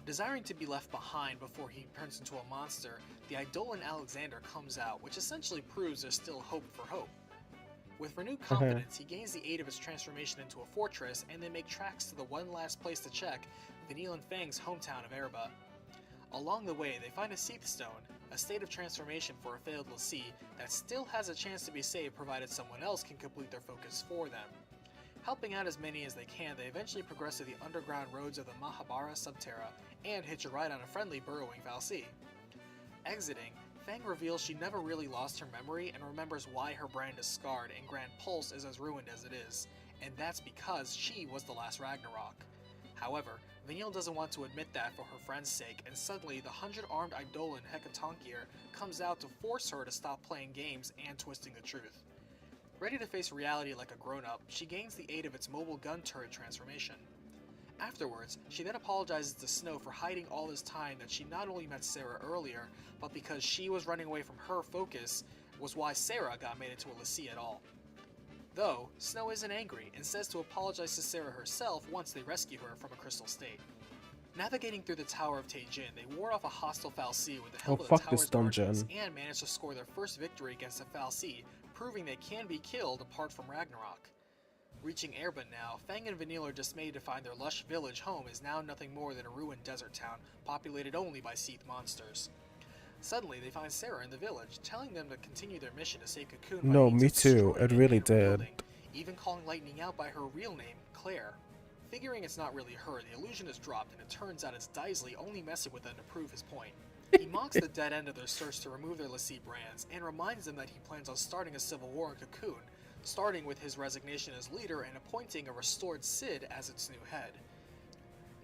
Desiring to be left behind before he turns into a monster, the Eidolon Alexander comes out, which essentially proves there's still hope for Hope. With renewed confidence, he gains the aid of his transformation into a fortress, and they make tracks to the one last place to check, Vanille and Fang's hometown of Erba. Along the way, they find a Seath Stone, a state of transformation for a failed l'Cie that still has a chance to be saved provided someone else can complete their focus for them. Helping out as many as they can, they eventually progress to the underground roads of the Mahabara Subterra, and hitch a ride on a friendly burrowing fal'Cie. Exiting, Fang reveals she never really lost her memory and remembers why her brand is scarred and Grand Pulse is as ruined as it is, and that's because she was the last Ragnarok. However, Vanille doesn't want to admit that for her friend's sake, and suddenly the 100-armed Eidolon Hecatonkir comes out to force her to stop playing games and twisting the truth. Ready to face reality like a grown-up, she gains the aid of its mobile gun turret transformation. Afterwards, she then apologizes to Snow for hiding all this time that she not only met Sarah earlier, but because she was running away from her focus was why Sarah got made into a l'Cie at all. Though, Snow isn't angry and says to apologize to Sarah herself once they rescue her from a crystal state. Navigating through the Tower of Taejin, they ward off a hostile fal'Cie with the help of the Tower's guardians and manage to score their first victory against a fal'Cie, proving they can be killed apart from Ragnarok. Reaching Erba now, Fang and Vanille are dismayed to find their lush village home is now nothing more than a ruined desert town, populated only by Seath monsters. Suddenly, they find Sarah in the village, telling them to continue their mission to save Cocoon. No, me too. It really did. Even calling Lightning out by her real name, Claire. Figuring it's not really her, the illusion is dropped, and it turns out it's Daisley only messing with them to prove his point. He mocks the dead end of their search to remove their l'Cie brands, and reminds them that he plans on starting a civil war in Cocoon, starting with his resignation as leader and appointing a restored Sid as its new head.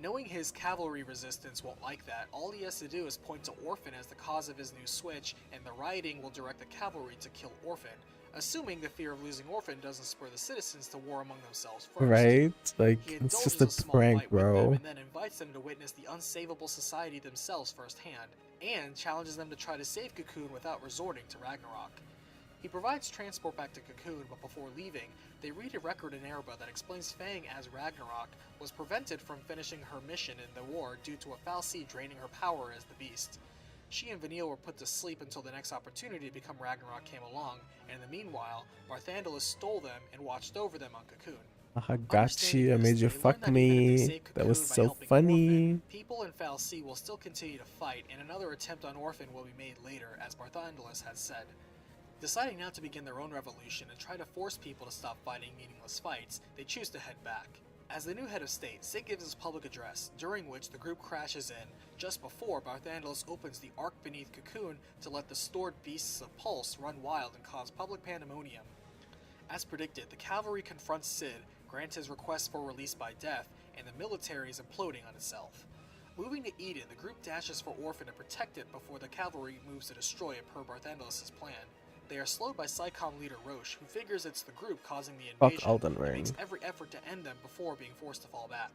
Knowing his cavalry resistance won't like that, all he has to do is point to Orphan as the cause of his new switch, and the rioting will direct the cavalry to kill Orphan, assuming the fear of losing Orphan doesn't spur the citizens to war among themselves first. Right? Like, He it's indulges just a prank, bro. and then invites them to witness the unsavable society themselves firsthand, and challenges them to try to save Cocoon without resorting to Ragnarok. He provides transport back to Cocoon, but before leaving, they read a record in Erba that explains Fang as Ragnarok was prevented from finishing her mission in the war due to a fal'Cie draining her power as the Beast. She and Vanille were put to sleep until the next opportunity to become Ragnarok came along, and in the meanwhile, Barthandelus stole them and watched over them on Cocoon. I got you. I made you fuck me. That was so funny. Orphan, people in fal'Cie will still continue to fight, and another attempt on Orphan will be made later, as Barthandelus has said. Deciding now to begin their own revolution and try to force people to stop fighting meaningless fights, they choose to head back. As the new head of state, Sid gives his public address, during which the group crashes in, just before Barthandelus opens the Ark beneath Cocoon to let the stored beasts of Pulse run wild and cause public pandemonium. As predicted, the cavalry confronts Sid, grants his request for release by death, and the military is imploding on itself. Moving to Eden, the group dashes for Orphan to protect it before the cavalry moves to destroy it per Barthandelus' plan. They are slowed by Psycom leader Roche, who figures it's the group causing the invasion and makes every effort to end them before being forced to fall back.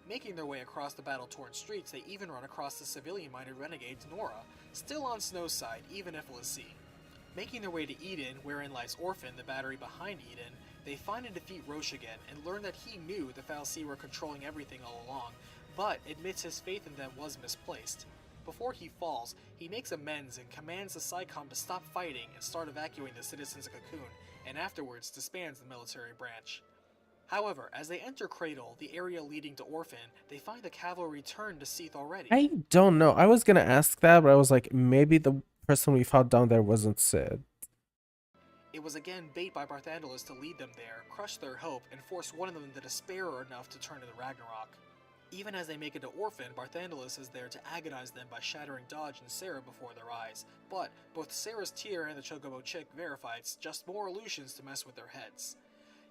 Making their way across the battle-torn streets, they even run across the civilian-minded renegade Nora, still on Snow's side, even if l'Cie. Making their way to Eden, wherein lies Orphan, the battery behind Eden, they find and defeat Roche again, and learn that he knew the fal'Cie were controlling everything all along, but admits his faith in them was misplaced. Before he falls, he makes amends and commands the SciComm to stop fighting and start evacuating the citizens of Cocoon, and afterwards disbands the military branch. However, as they enter Cradle, the area leading to Orphan, they find the cavalry turned to Seath already. I don't know. I was gonna ask that, but I was like, maybe the person we fought down there wasn't Sid. It was again bait by Barthandelus to lead them there, crush their hope, and force one of them to despair enough to turn to the Ragnarok. Even as they make it to Orphan, Barthandelus is there to agonize them by shattering Dodge and Sarah before their eyes, but both Sarah's tear and the Chocobo chick verify it's just more illusions to mess with their heads.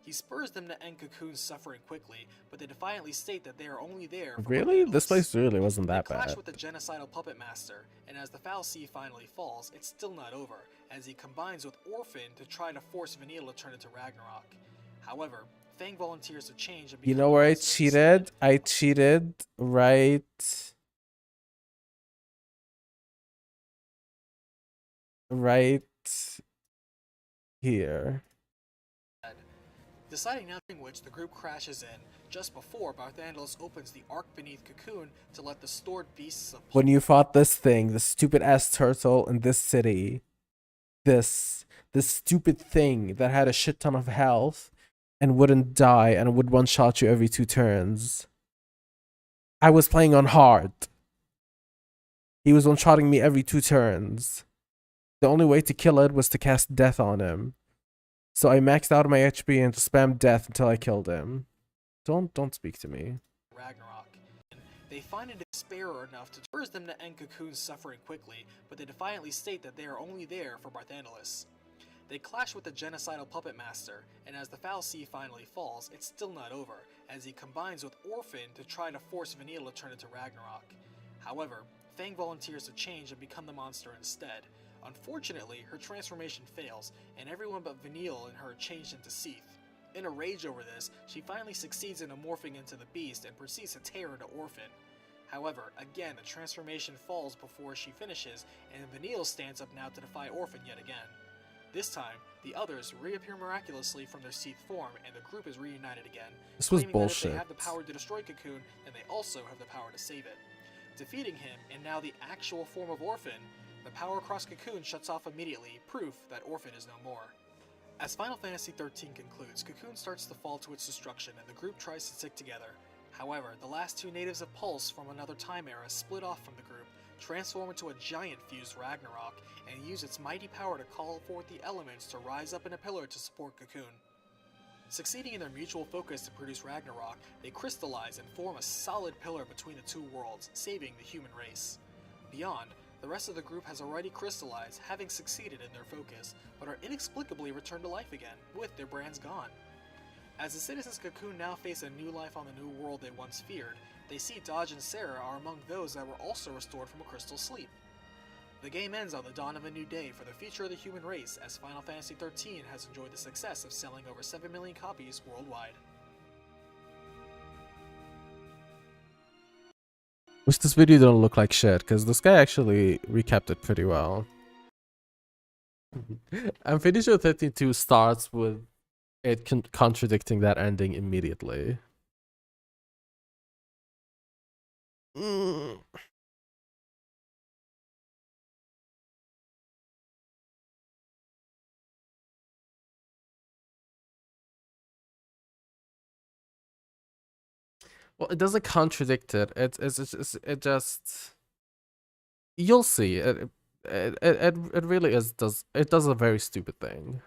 He spurs them to end Cocoon's suffering quickly, but they defiantly state that they are only there for Really? This Barthandelus. place really wasn't that They clash bad. with the genocidal puppet master, and as the Foul Sea finally falls, it's still not over, as he combines with Orphan to try to force Vanille to turn into Ragnarok. However, Fang volunteers to change and You become know a where I monster cheated? instead. I cheated right here. Deciding nothing which, the group crashes in, just before Barthandelus opens the arc beneath Cocoon to let the stored beasts of When you fought this thing, the stupid ass turtle in this city, this stupid thing that had a shit ton of health and wouldn't die and would one shot you every 2 turns. I was playing on hard. He was one shotting me every 2 turns. The only way to kill it was to cast death on him. So I maxed out my HP and spammed death until I killed him. Don't speak to me. Ragnarok. They find a despairer enough to force them to end Cocoon's suffering quickly, but they defiantly state that they are only there for Barthandelus. They clash with the genocidal puppet master, and as the Foul Sea finally falls, it's still not over, as he combines with Orphan to try to force Vanille to turn into Ragnarok. However, Fang volunteers to change and become the monster instead. Unfortunately, her transformation fails, and everyone but Vanille and her changed into Seath. In a rage over this, she finally succeeds in morphing into the beast and proceeds to tear into Orphan. However, again, the transformation falls before she finishes, and Vanille stands up now to defy Orphan yet again. This time, the others reappear miraculously from their Seath form, and the group is reunited again, This was claiming that if bullshit. they have the power to destroy Cocoon, then they also have the power to save it. Defeating him, and now the actual form of Orphan, the power across Cocoon shuts off immediately, proof that Orphan is no more. As Final Fantasy XIII concludes, Cocoon starts to fall to its destruction, and the group tries to stick together. However, the last 2 natives of Pulse from another time era split off from the group, transform into a giant fused Ragnarok, and use its mighty power to call forth the elements to rise up in a pillar to support Cocoon. Succeeding in their mutual focus to produce Ragnarok, they crystallize and form a solid pillar between the 2 worlds, saving the human race. Beyond, the rest of the group has already crystallized, having succeeded in their focus, but are inexplicably returned to life again, with their brands gone. As the citizens of Cocoon now face a new life on the new world they once feared, they see Dodge and Sarah are among those that were also restored from a crystal sleep. The game ends on the dawn of a new day for the future of the human race, as Final Fantasy XIII has enjoyed the success of selling over 7 million copies worldwide. Wish this video didn't look like shit, because this guy actually recapped it pretty well. I'm pretty sure 32 starts with it contradicting that ending immediately. Well, it doesn't contradict it. It just you'll see. It really does a very stupid thing,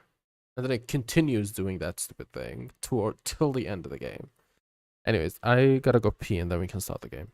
and then it continues doing that stupid thing till the end of the game. Anyways, I gotta go pee and then we can start the game.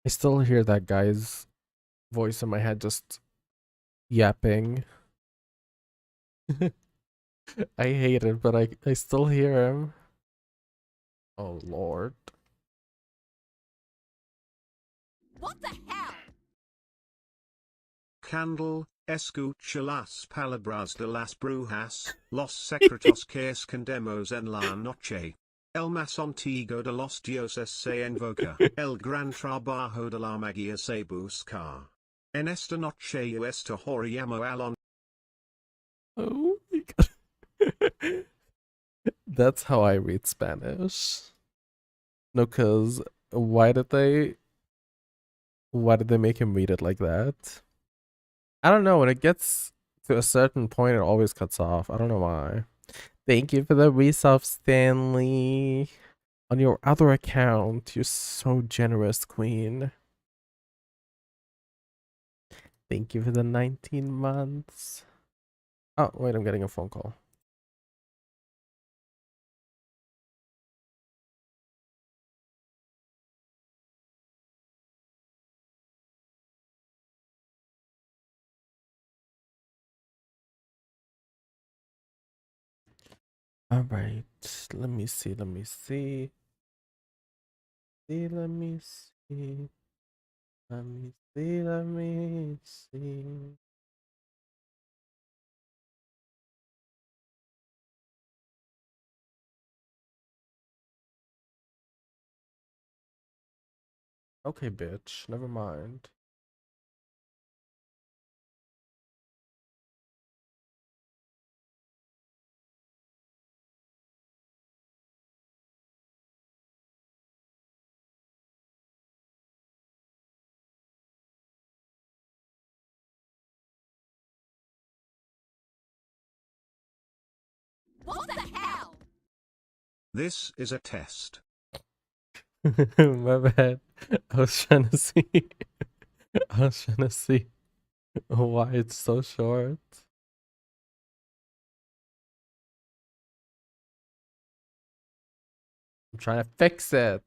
I still hear that guy's voice in my head just yapping. I hate it, but I still hear him. Oh lord. What the hell? Candle, escucha las palabras de las brujas, los secretos que escondemos en la noche. El más antiguo de los dioses se invoca, el gran trabajo de la magia se busca. En esta noche yo llamo al Oh my god. That's how I read Spanish. No, cause why did they make him read it like that? I don't know. When it gets to a certain point, it always cuts off. I don't know why. Thank you for the resub, Stanley. On your other account, you're so generous, Queen. Thank you for the 19 months. Oh, wait, I'm getting a phone call. All right, let me see. Let me see. Let me see. Let me see. Let me see. Okay, bitch. Never mind. What the hell? This is a test. My bad. I was trying to see. I was trying to see why it's so short. I'm trying to fix it.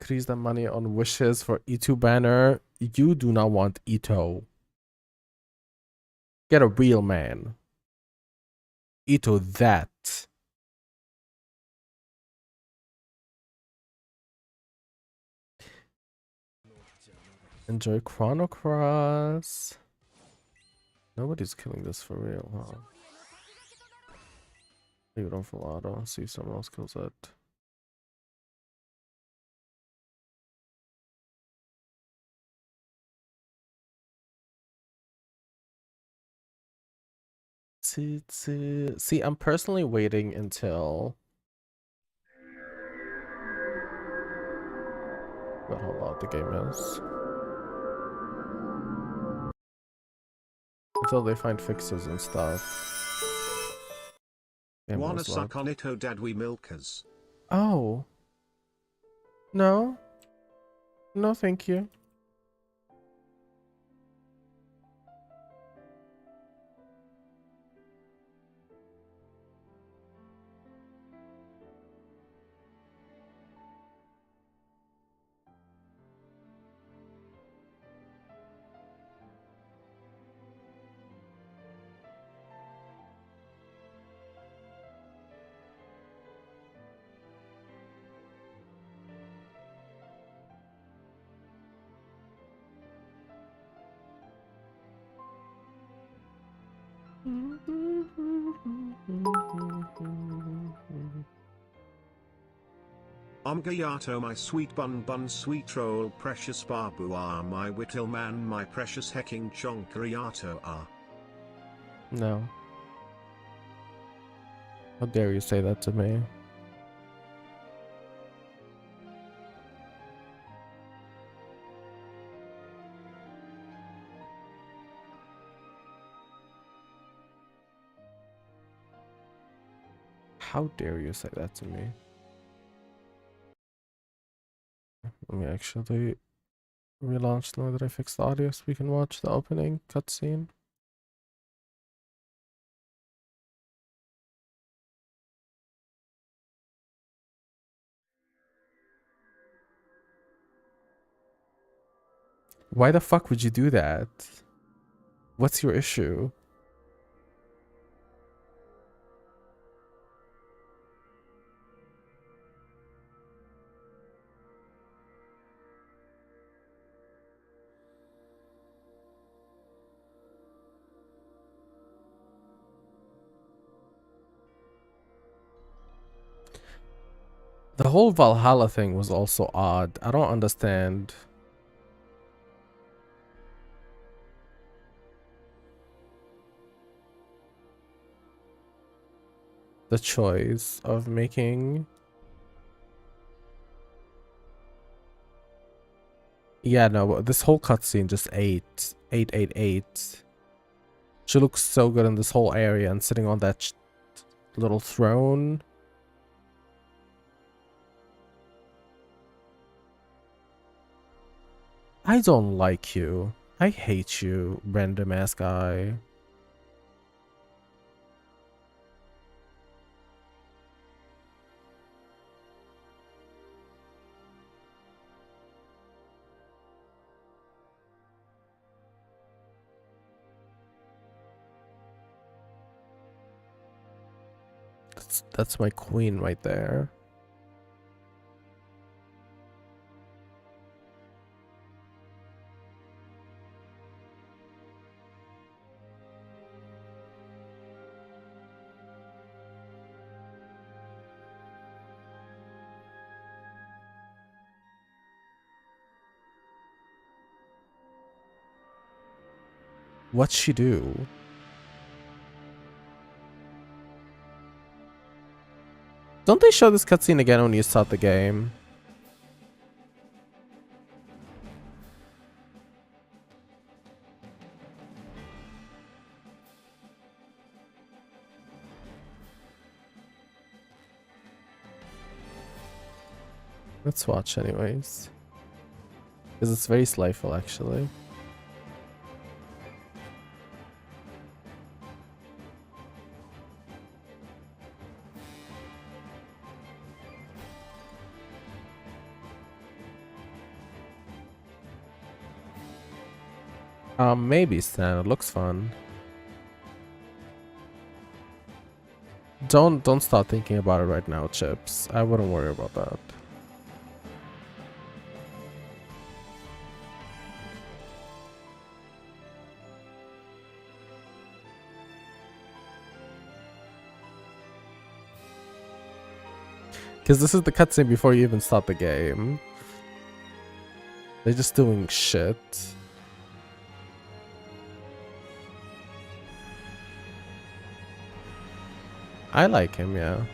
Could use that money on wishes for Ito banner. You do not want Ito. Get a real man. Ito that. Enjoy Chrono Cross. Nobody's killing this for real, huh? Leave it on for auto. See if someone else kills it. See, I'm personally waiting until. But how loud the game is. Until they find fixes and stuff. Game Wanna was loud. suck on it, oh dad, we milkers. Oh. No. No, thank you. Gayato, my sweet bun sweet roll, precious babu ah, my whittle man, my precious hecking chonkariato ah. No. How dare you say that to me? How dare you say that to me? Let me actually relaunch now that I fixed the audio so we can watch the opening cutscene. Why the fuck would you do that? What's your issue? The whole Valhalla thing was also odd. I don't understand. The choice of making... Yeah, no, this whole cutscene just ate. She looks so good in this whole area and sitting on that little throne. I don't like you. I hate you, random ass guy. That's my queen right there. What'd she do? Don't they show this cutscene again when you start the game? Let's watch anyways. Because it's very slayful actually. Maybe Stan, it looks fun. Don't start thinking about it right now, Chips. I wouldn't worry about that. Because this is the cutscene before you even start the game. They're just doing shit. I like him, yeah.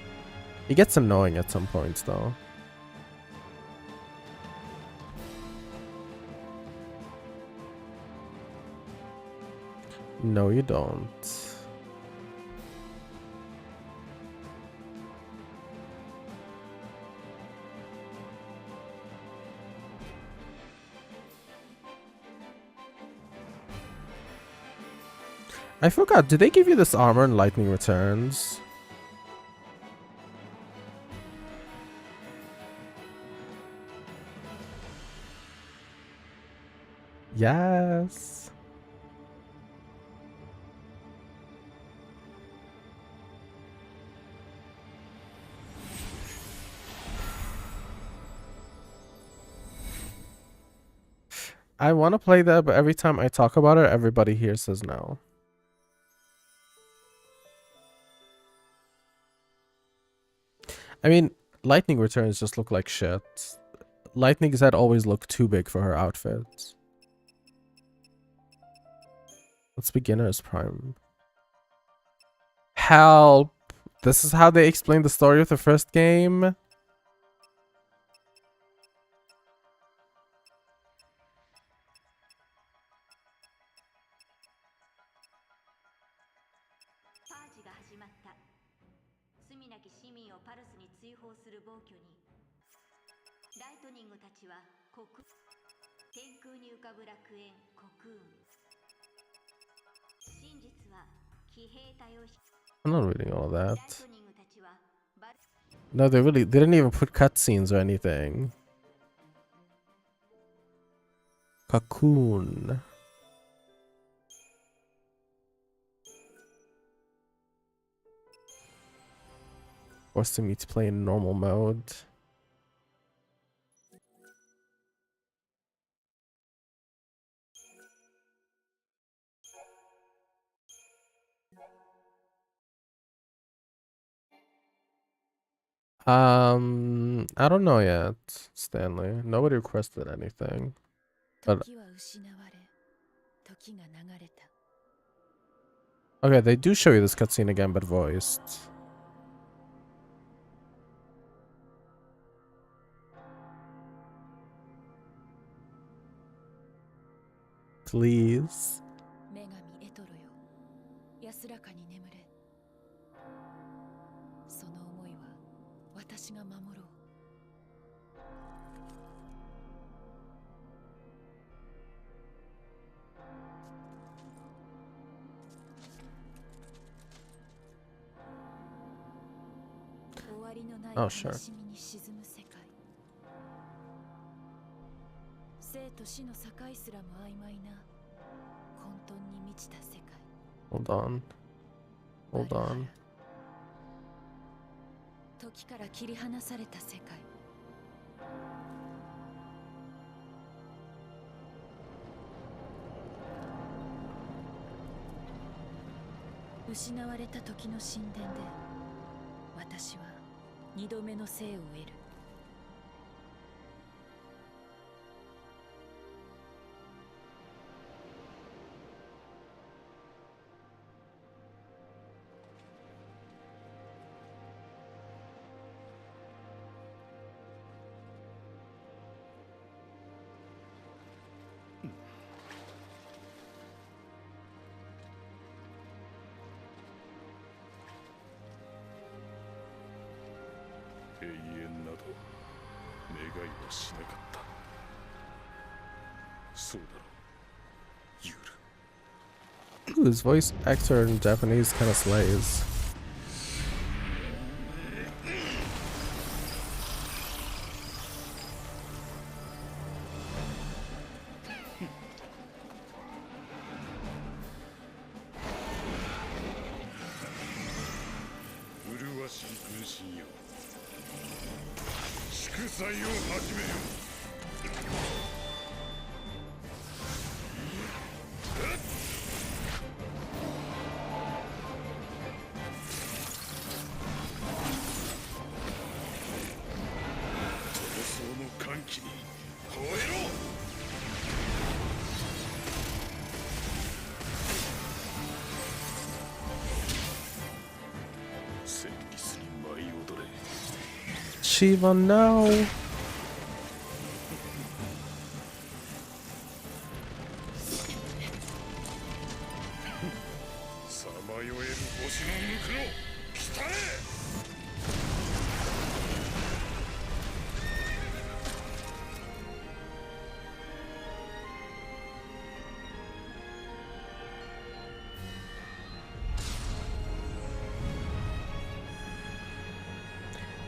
He gets annoying at some points, though. No, you don't. I forgot, did they give you this armor in Lightning Returns? Yes. I want to play that, but every time I talk about it, everybody here says no. I mean, Lightning Returns just look like shit. Lightning's head always looked too big for her outfit. What's Beginner's Prime? Help! This is how they explain the story of the first game? I'm not reading all of that. No, they didn't even put cutscenes or anything. Cocoon. Forcing me to play in normal mode. I don't know yet, Stanley. Nobody requested anything. But okay, they do show you this cutscene again, but voiced. Please. 女神エトロよ、安らかに眠れ。その思いは私が守ろう。終わりのない Oh, 悲 sure. しみに沈む世界。生と死の境すらも曖昧な混沌に満ちた世界。 Hold on. Hold on. 時から切り離された世界。失われた時の神殿で私は二度目の生を得る。永遠など願いはしなかった。そうだろう、ユール。 Ooh, his voice actor in Japanese kind of slays. 麗しい分身よ、祝祭を始めよ。闘争の歓喜に吠えろ。旋律に舞い踊れ。 Shiva, no. さまよえる星の向くの北へ。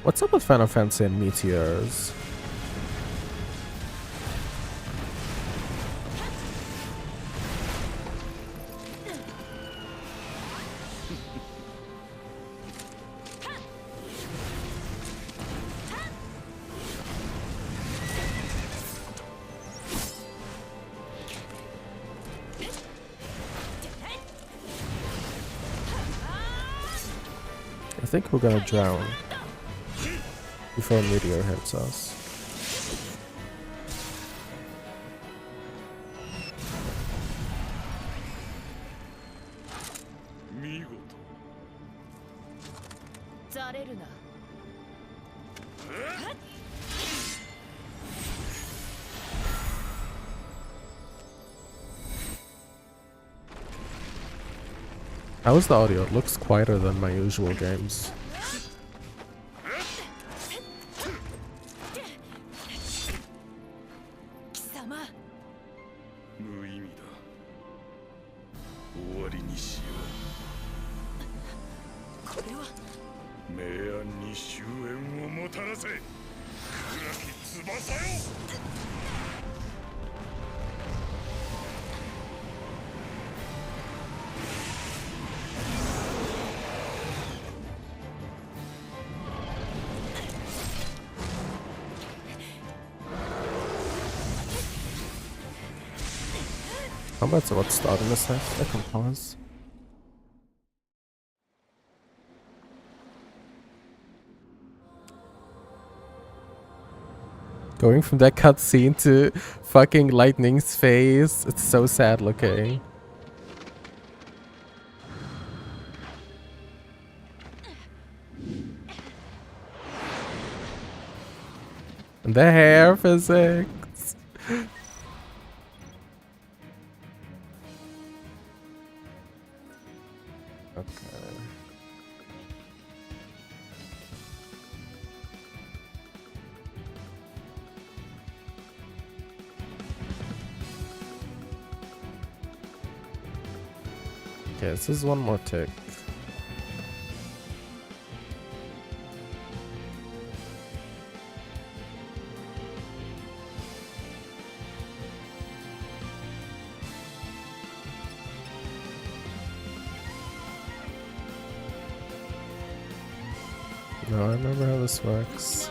What's up with Final Fantasy and meteors? I think we're gonna drown before a meteor hits us. How's the audio? It looks quieter than my usual games. 無意味だ。終わりにしよう。これは明暗に終焉をもたらせ。暗き翼よ。combat, so let's start in a sec. I can pause. Going from that cutscene to fucking Lightning's face, it's so sad looking. And the hair physics. Okay. Okay, this is one more tick. No, I remember how this works.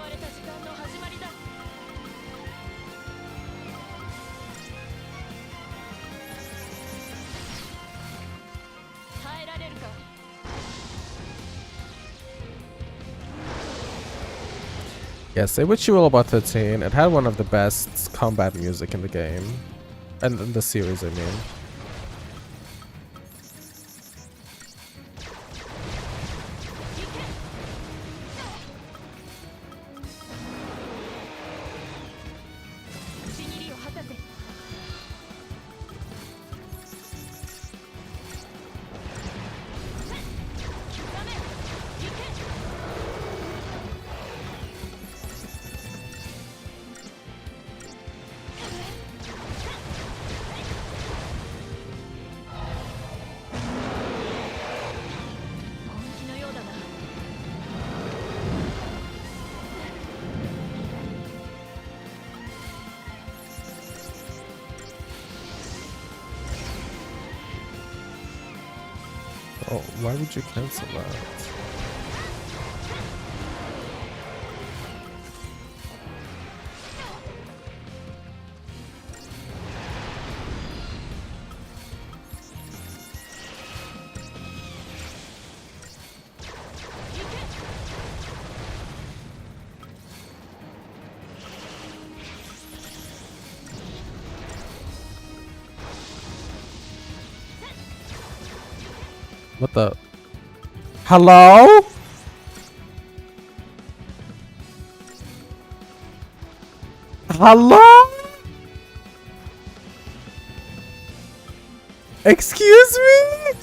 Yeah, say what you will about 13. It had one of the best combat music in the game. And in the series, I mean. Oh, why would you cancel that? What the? Hello? Hello? Excuse me?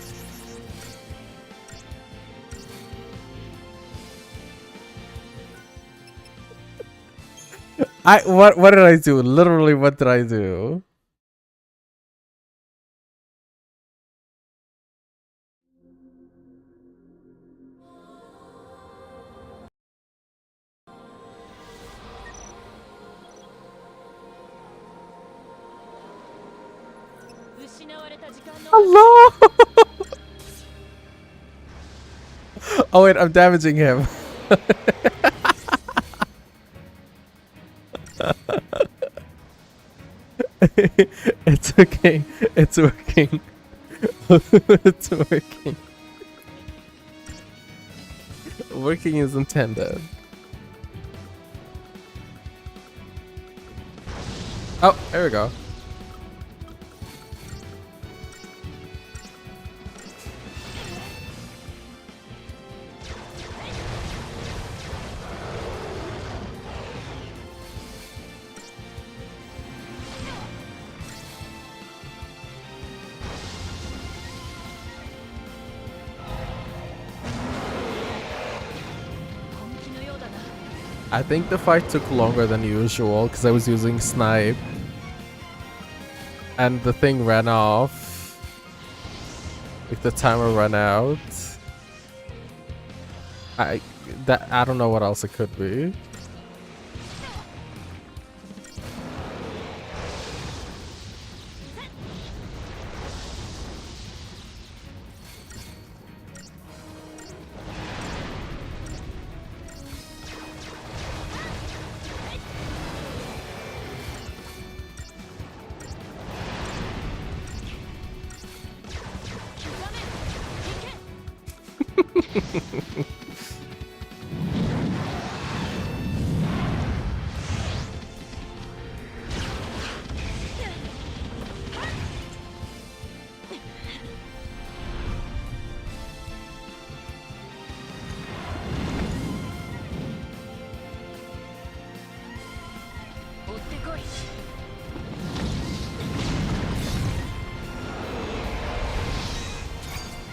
What did I do? Literally, what did I do? Hello? Oh wait, I'm damaging him. It's okay. It's working. It's working. Working is intended. Oh, there we go. I think the fight took longer than usual because I was using snipe. And the thing ran off. Like the timer ran out. I don't know what else it could be.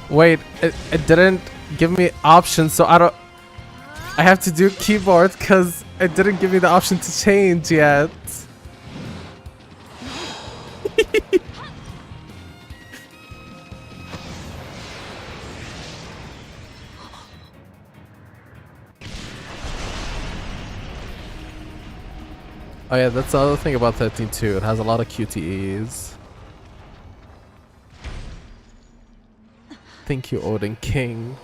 Wait, it didn't give me options, so I have to do keyboard because it didn't give me the option to change yet. Oh yeah, that's the other thing about 13 too. It has a lot of QTEs. Thank you, Odin King.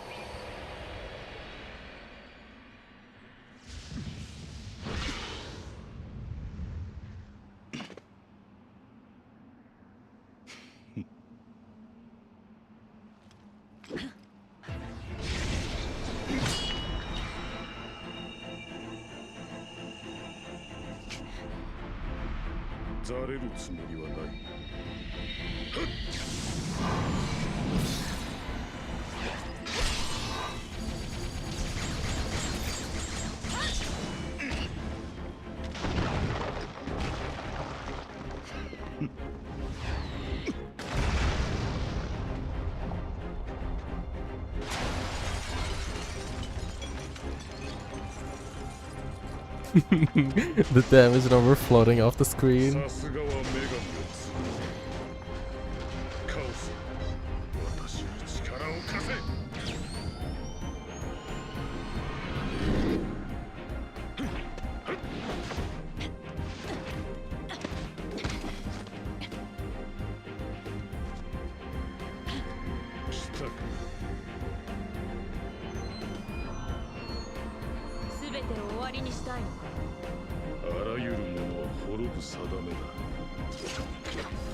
The damage number floating off the screen.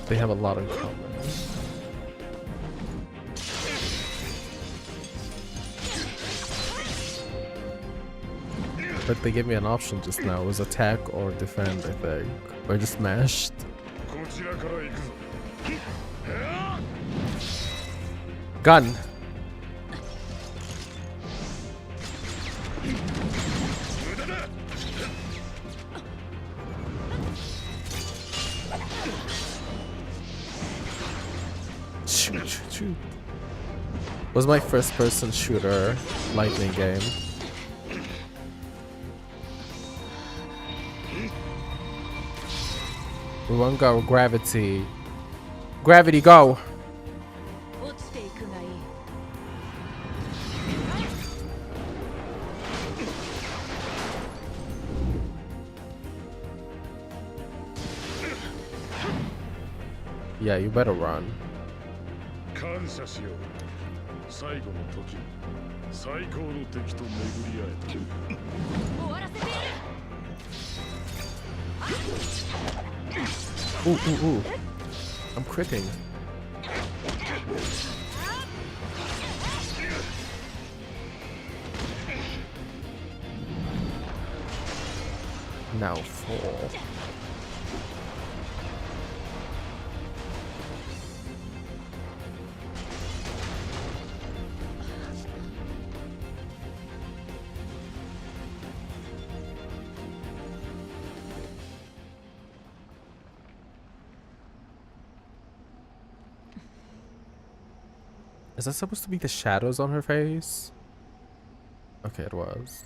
They have a lot in common. But they gave me an option just now. It was attack or defend, I think. Or just mashed. Gun! Shoot. Was my first person shooter lightning game. We won't go gravity. Gravity, go! Yeah, you better run. Ooh. I'm critting. Now fall. Is that supposed to be the shadows on her face? Okay, it was.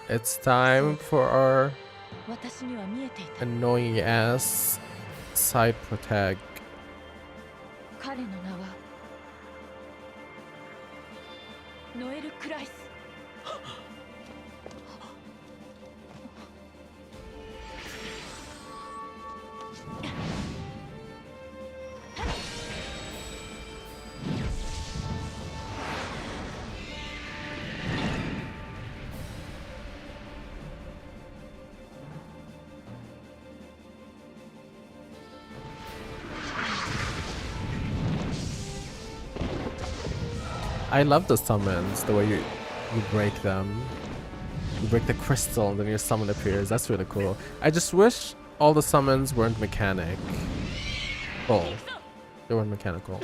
It's time for our annoying ass side protag. I love the summons, the way you break them. You break the crystal and then your summon appears. That's really cool. I just wish all the summons weren't mechanic. Oh, they weren't mechanical.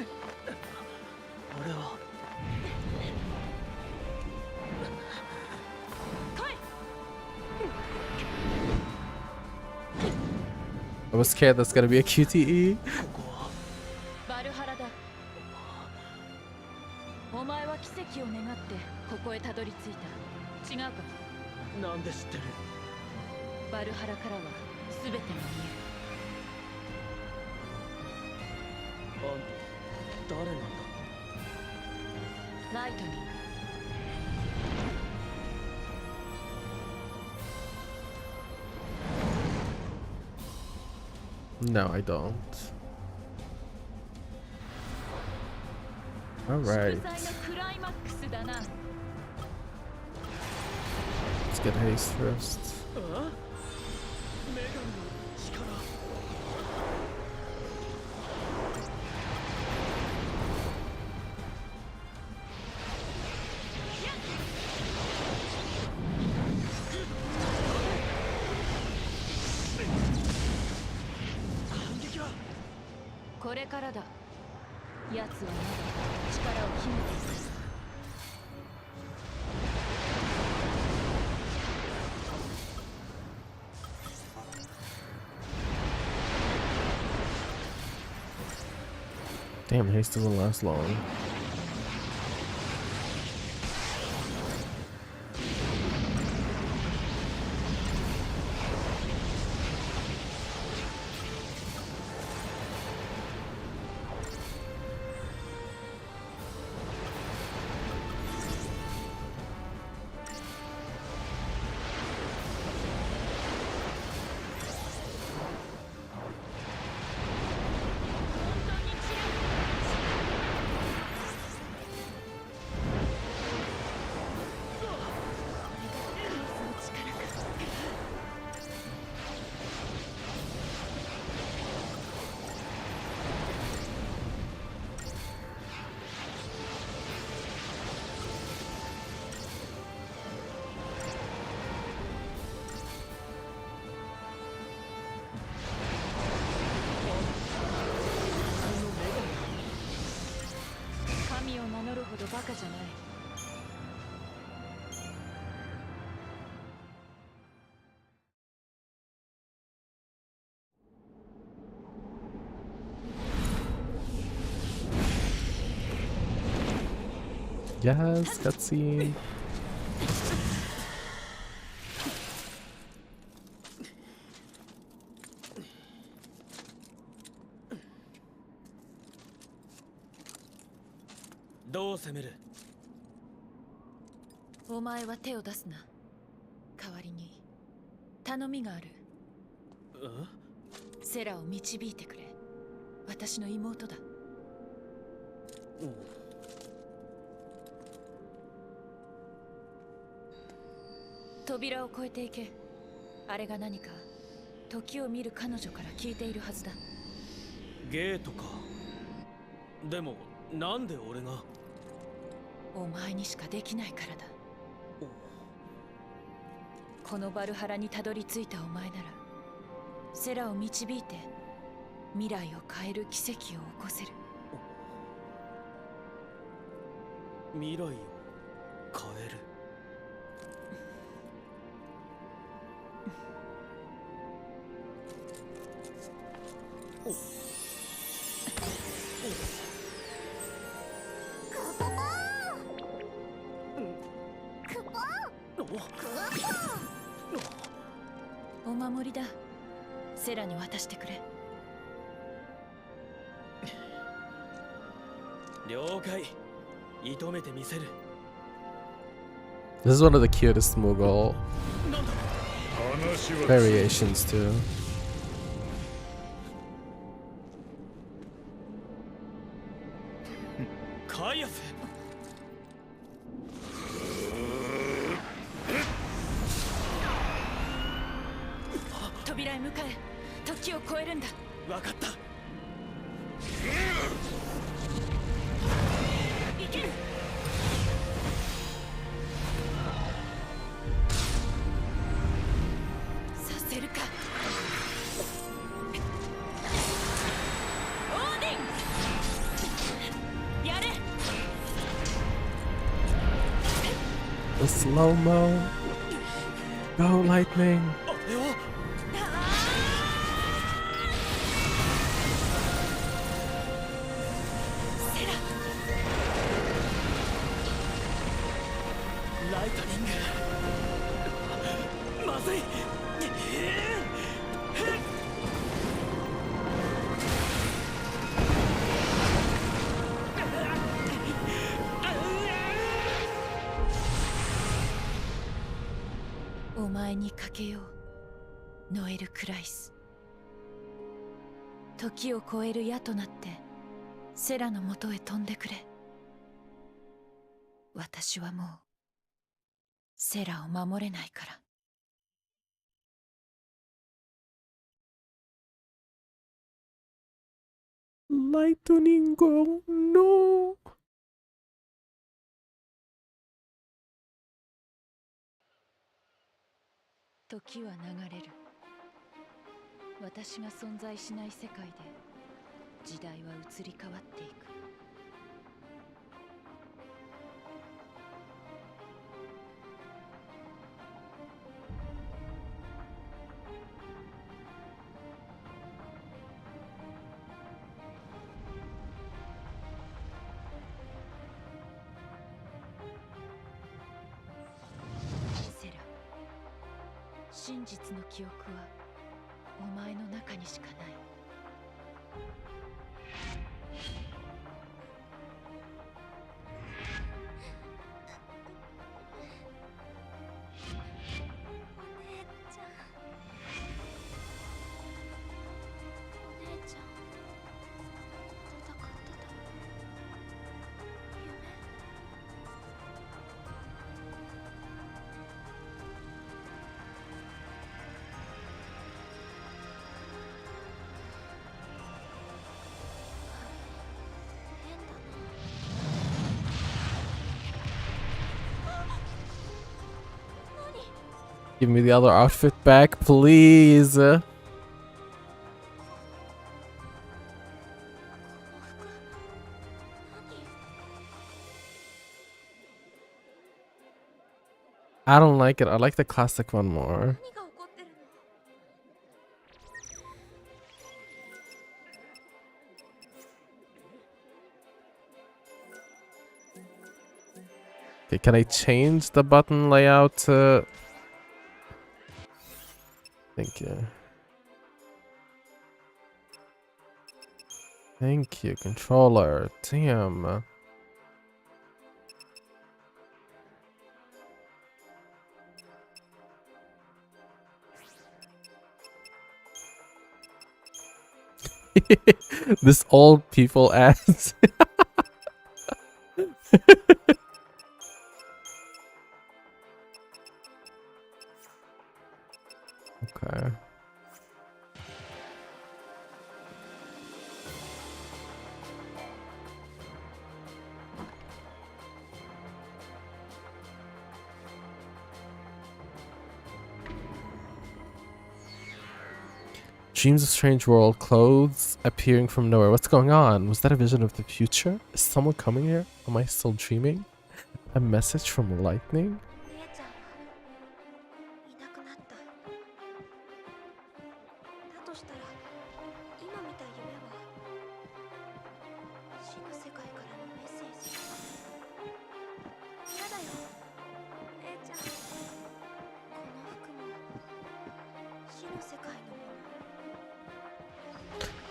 I was scared that's gonna be a QTE. バルハラだ。お前は奇跡を願ってここへたどり着いた。違うか？なんで知ってる？バルハラからは全てが見誰なんだ？える。ライトニー。No, I don't. All right. Let's get haste first. これからだ。奴はまだ力を秘めている。Damn, haste doesn't last long. Yes, cutscene. How 攻める？お前は手を出すな。代わりに頼みがある。セラを導いてくれ。私の妹だ。扉を越えていけ。あれが何か時を見る彼女から聞いているはずだ。ゲートか。でもなんで俺が？お前にしかできないからだ。このバルハラにたどり着いたお前ならセラを導いて未来を変える奇跡を起こせる。未来を変える？お守りだ。セラに渡してくれ。了解。射止めてみせる。 This is one of the cutest Mughal variations too. せるか。オーディン、やれ。 The slow-mo. Go, lightning. ライトニング、まずい。お前にかけよう、ノエル・クライス。時を超える矢となってセラのもとへ飛んでくれ。私はもうセラを守れないから。Lightning go, no. 時は流れる。私が存在しない世界で時代は移り変わっていく。セラ、真実の記憶はお前の中にしかない。Give me the other outfit back, please. I don't like it. I like the classic one more. Okay, can I change the button layout to... Thank you. Thank you, controller. Damn. This old people ass. Okay. Dreams of strange world, clothes appearing from nowhere. What's going on? Was that a vision of the future? Is someone coming here? Am I still dreaming? A message from lightning?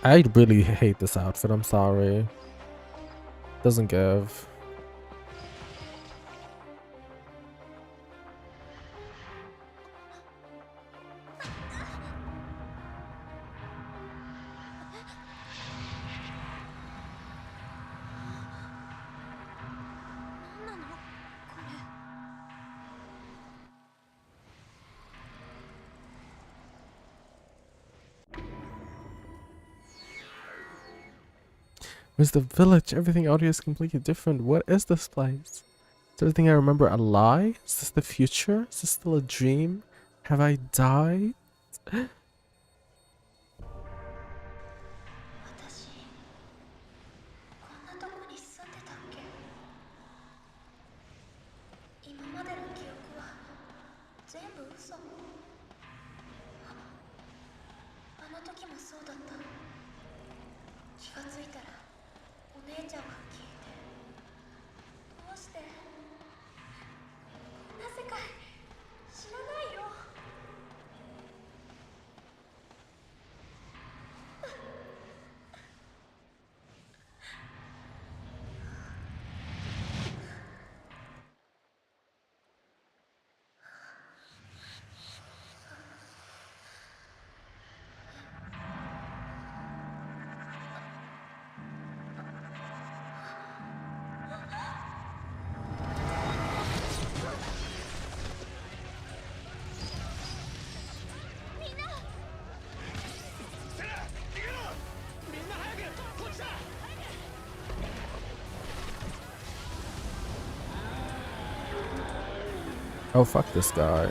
I really hate this outfit, I'm sorry. Doesn't give. Where's the village? Everything out here is completely different. What is this place? Is everything I remember a lie? Is this the future? Is this still a dream? Have I died? Oh, fuck this guy.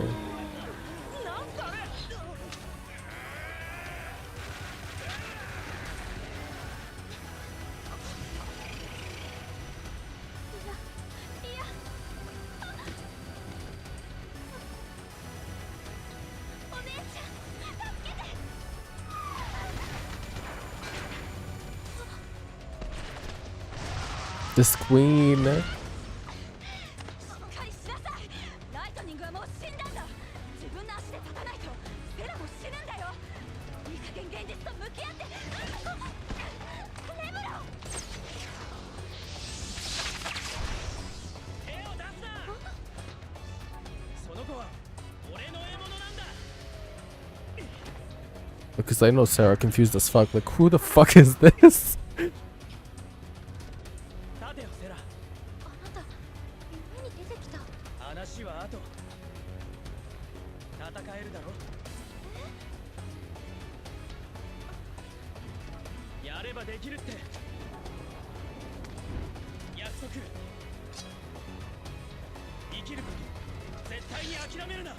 This queen. しっかりしなさい。ライトニングはもう死んだんだ。自分の足で立たないとセラも死ぬんだよ。いい加減現実と向き合って。レムロ。手を出すな。その子は俺の獲物なんだ。 Because I know Sarah confused as fuck. Like, who the fuck is this? 立てよセラ。あなた夢に出てきた。話は後。戦えるだろ。やればできるって。約束。生きること。絶対に諦めるな。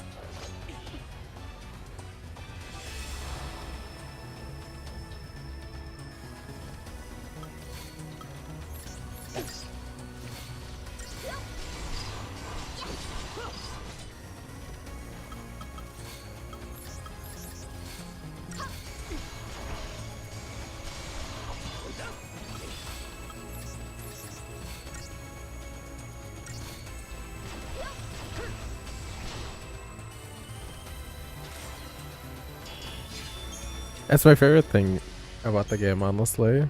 That's my favorite thing about the game, honestly.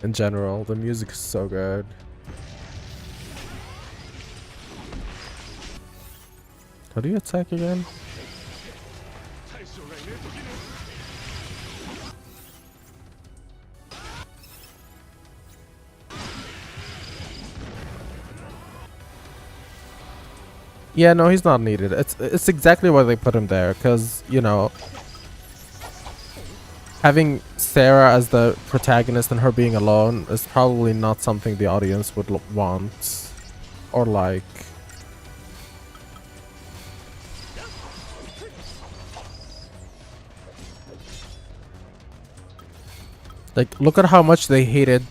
In general, the music is so good. How do you attack again? Yeah, no, he's not needed. It's exactly why they put him there, because, you know, having Sarah as the protagonist and her being alone is probably not something the audience would want or like. Like, look at how much they hated,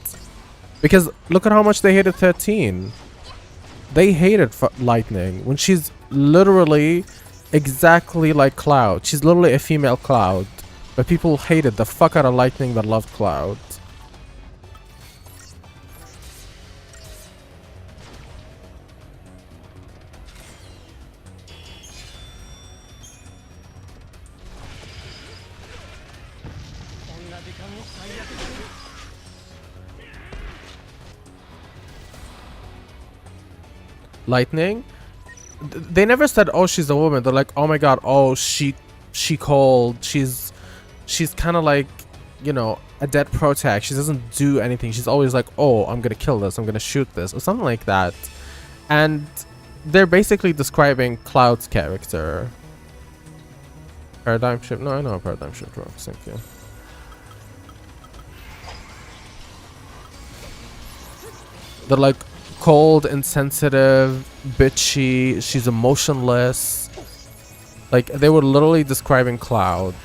because look at how much they hated 13. They hated Lightning when she's literally exactly like Cloud. She's literally a female Cloud. But people hated the fuck out of Lightning but loved Cloud. Lightning? They never said, oh, she's a woman. They're like, oh my god, oh, she called. She's kind of like, you know, a dead protag. She doesn't do anything. She's always like, oh, I'm gonna kill this, I'm gonna shoot this, or something like that. And they're basically describing Cloud's character. Paradigm shift? No, I know how paradigm shift works. Thank you. They're like cold, insensitive, bitchy. She's emotionless. Like, they were literally describing clouds.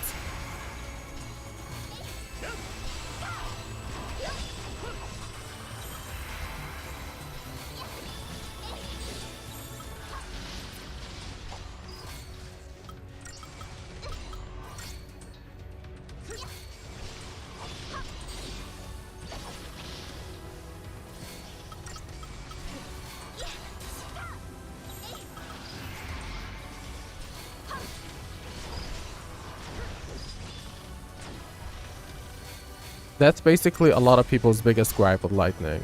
That's basically a lot of people's biggest gripe with lightning.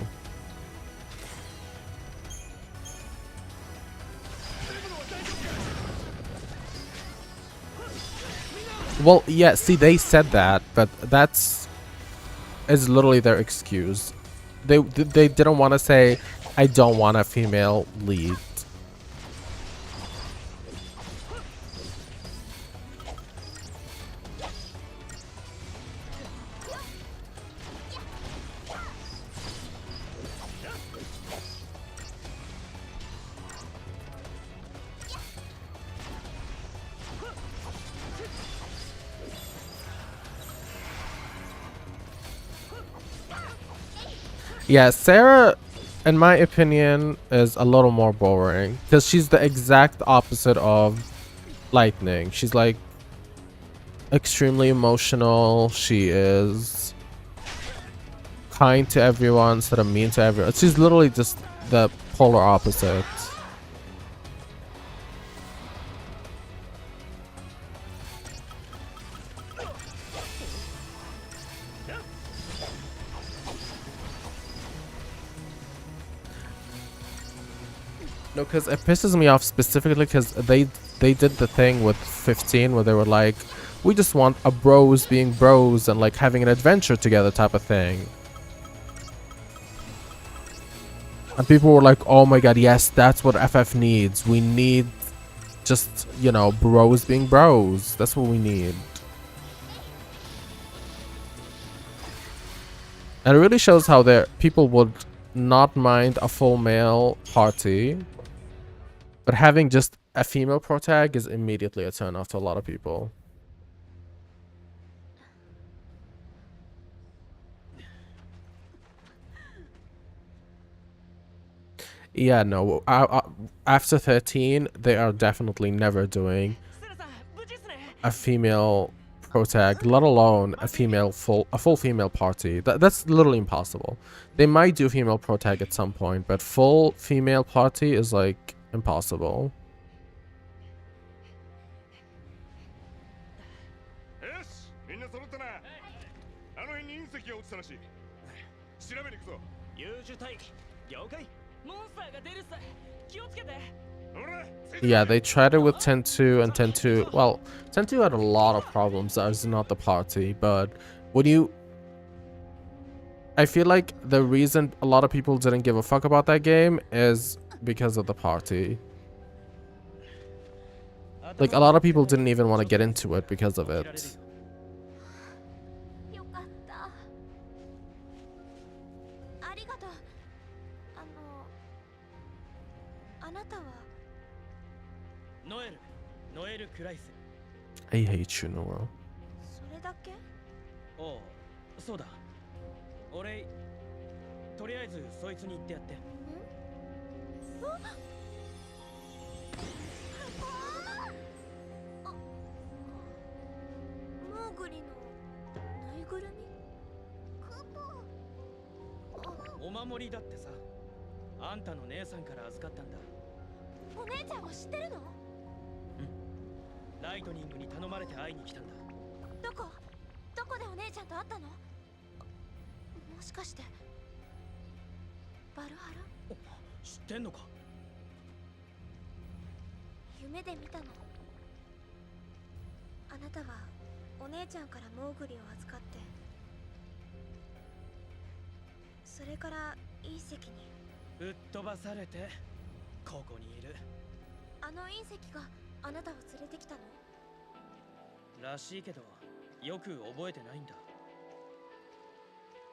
Well, yeah, see, they said that, but that's is literally their excuse. They didn't want to say, I don't want a female lead. Yeah, Sarah, in my opinion, is a little more boring because she's the exact opposite of Lightning. She's like extremely emotional. She is kind to everyone instead of mean to everyone. She's literally just the polar opposite. No, because it pisses me off specifically because they did the thing with 15 where they were like, we just want a bros being bros and like having an adventure together type of thing. And people were like, oh my god, yes, that's what FF needs. We need just, you know, bros being bros. That's what we need. And it really shows how people would not mind a full male party, but having just a female protag is immediately a turn off to a lot of people. Yeah, no. After 13, they are definitely never doing a female protag, let alone a full female party. That's literally impossible. They might do female protag at some point, but full female party is like impossible. Yeah, they tried it with 10-2 and 10-2. Well, 10-2 had a lot of problems as not the party, but when you... I feel like the reason a lot of people didn't give a fuck about that game is because of the party. Like, a lot of people didn't even want to get into it because of it. I hate you, Noah. それだけ？おう、そうだ。俺、とりあえずそいつに言ってやって。モーグリのぬいぐるみ？お守りだってさ。あんたの姉さんから預かったんだ。お姉ちゃんは知ってるの？ライトニングに頼まれて会いに来たんだ。どこでお姉ちゃんと会ったの？もしかしてバルハラ？知ってんのか？夢で見たの。あなたはお姉ちゃんからモーグリを預かって、それから隕石にぶっ飛ばされてここにいる。あの隕石があなたを連れてきたの？らしいけどよく覚えてないんだ。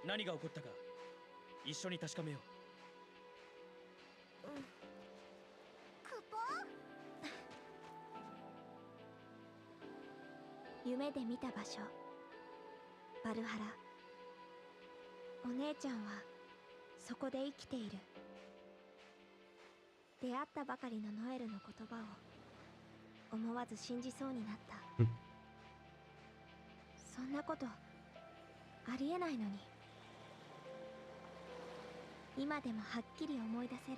何が起こったか一緒に確かめよう。クポ夢で見た場所、バルハラ。お姉ちゃんはそこで生きている。出会ったばかりのノエルの言葉を思わず信じそうになった。そんなことありえないのに。今でもはっきり思い出せる。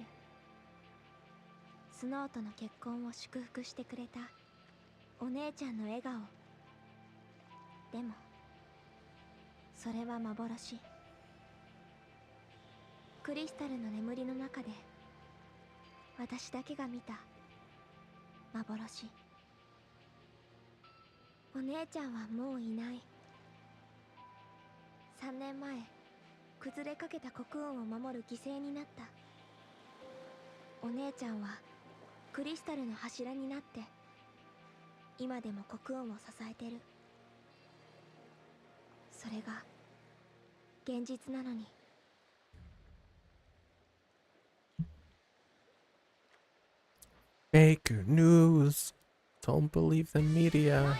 スノーとの結婚を祝福してくれたお姉ちゃんの笑顔。でもそれは幻。クリスタルの眠りの中で私だけが見た幻。お姉ちゃんはもういない。3年前崩れかけた国運を守る犠牲になった。お姉ちゃんはクリスタルの柱になって今でも国運を支えてる。それが現実なのに。Fake news. Don't believe the media.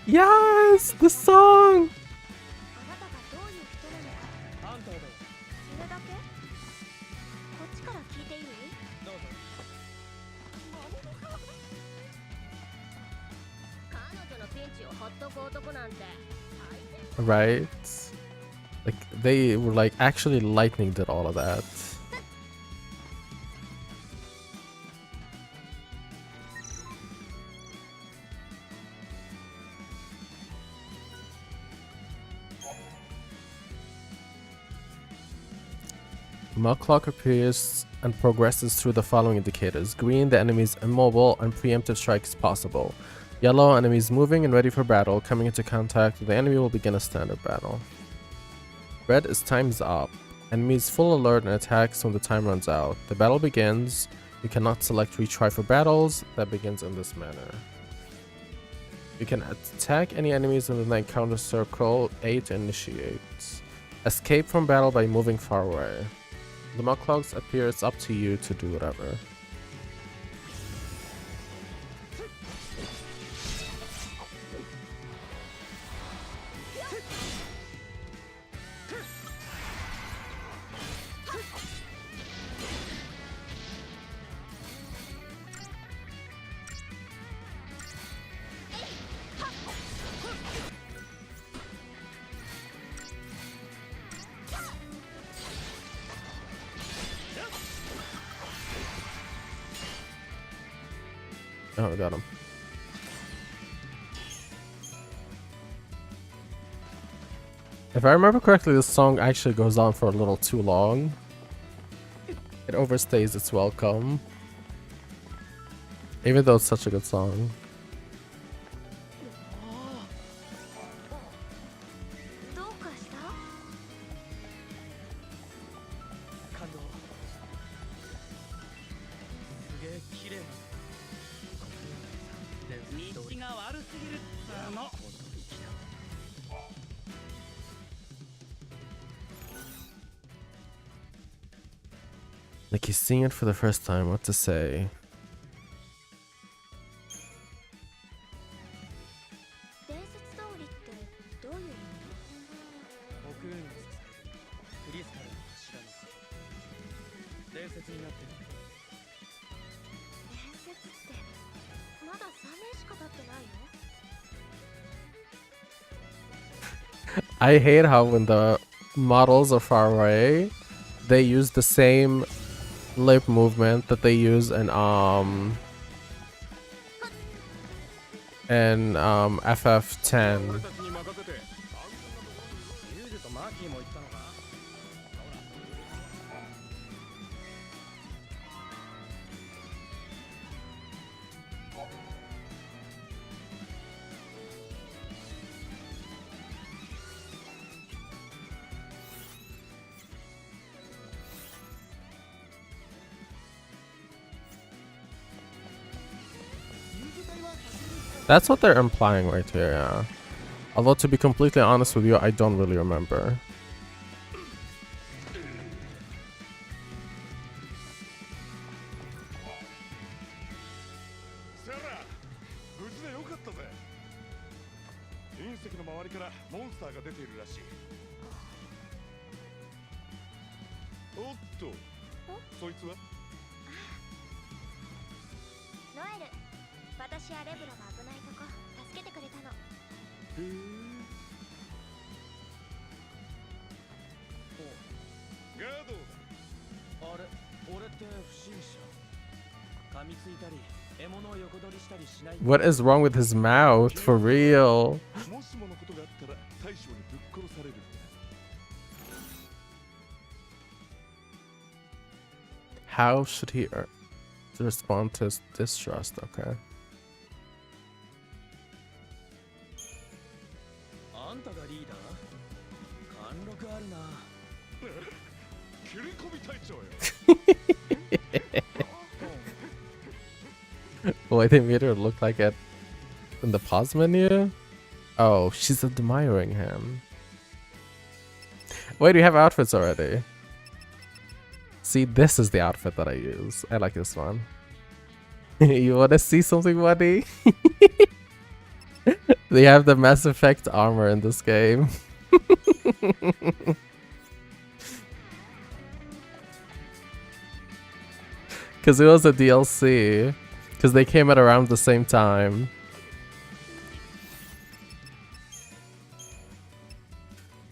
Yes, the song. あなたがどういう人なのか。あんたはどう？それだけ？こっちから聞いていい？どうぞ。彼女のピンチをほっとく男なんて Right? Like they were like actually Lightning did all of that. The mug clock appears and progresses through the following indicators. Green, the enemy is immobile and preemptive strike is possible. Yellow, enemies moving and ready for battle. Coming into contact with the enemy will begin a standard battle. Red is time's up. Enemies full alert and attacks when the time runs out. The battle begins. You cannot select retry for battles. That begins in this manner. You can attack any enemies in the encounter circle A to initiate. Escape from battle by moving far away. The mug clogs appear, it's up to you to do whatever. Oh, I got him. If I remember correctly, this song actually goes on for a little too long. It overstays its welcome. Even though it's such a good song. どうかした？感動。すげえ綺麗な。道が悪すぎるっつーの。 Like he's seeing it for the first time. What to say? 伝説通りってどういう意味？国運を支えるクリスタルの柱のこと。伝説になってる。伝説ってまだ3年しか経ってないよ。 I hate how when the models are far away, they use the same lip movement that they use in FF10. That's what they're implying right here, yeah. Although to be completely honest with you, I don't really remember. 石の周りからモンスターが出ているらしい。おっと、そいつは？ノエル、私やレブラが危ないとこ助けてくれたの。へえ。ガードだ。あれ、俺って不審者。噛みついたり、獲物を横取りしたりしない。 What is wrong with his mouth? For real? もしものことがあったら大将にぶっ殺される。How should he respond to his distrust? Okay. あんたがリーダー？貫禄あるな。切り込み隊長よ。Why they made her look like it in the pause menu? Oh, she's admiring him. Wait, do you have outfits already? See, this is the outfit that I use. I like this one. You want to see something, buddy? They have the Mass Effect armor in this game. Because it was a DLC. Because they came at around the same time.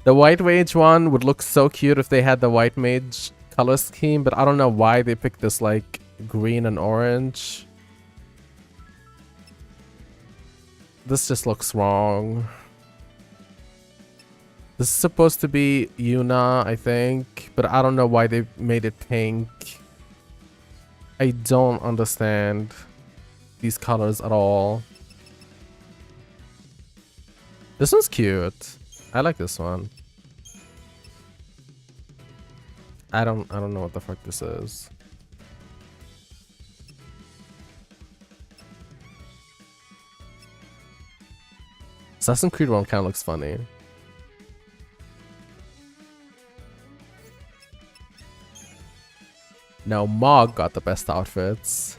The White Mage one would look so cute if they had the White Mage color scheme, but I don't know why they picked this like green and orange. This just looks wrong. This is supposed to be Yuna, I think, but I don't know why they made it pink. I don't understand these colors at all. This one's cute. I like this one. I don't know what the fuck this is. Assassin's Creed 1 kind of looks funny. No, Mog got the best outfits.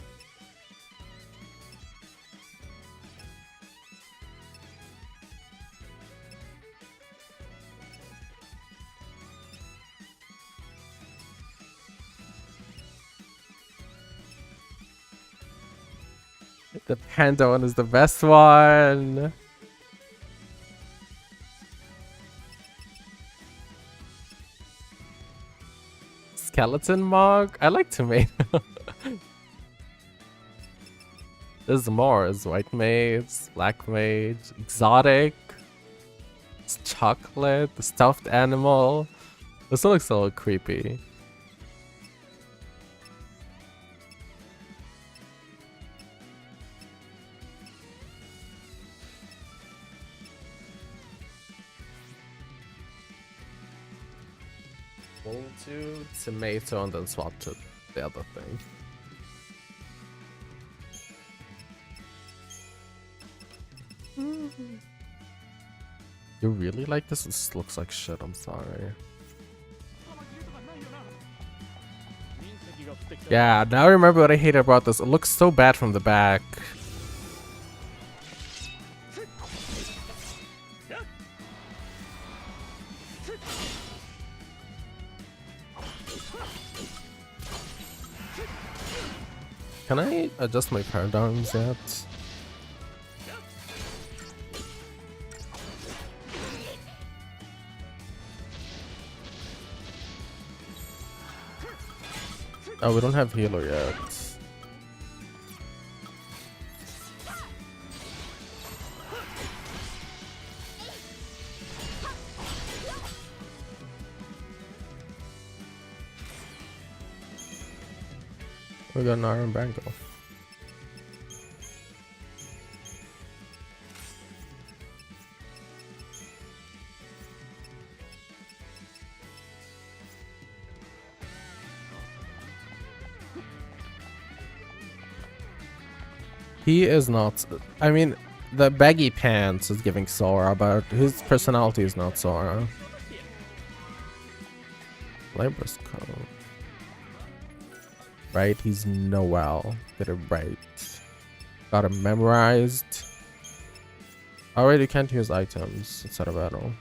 The panda one is the best one. Skeleton Mog? I like tomato. There's more. There's white mage, black mage, exotic. It's chocolate, the stuffed animal. This one looks a little creepy. To tomato and then swap to the other thing. You really like this? This looks like shit, I'm sorry. Yeah, now I remember what I hate about this. It looks so bad from the back. Can I adjust my paradigms yet? Oh, we don't have healer yet. We got an iron bangle. He is not. I mean, the baggy pants is giving Sora, but his personality is not Sora. Librous code. Right? He's Noel. Get it right. Got it memorized. Alright, you can't use items inside of battle.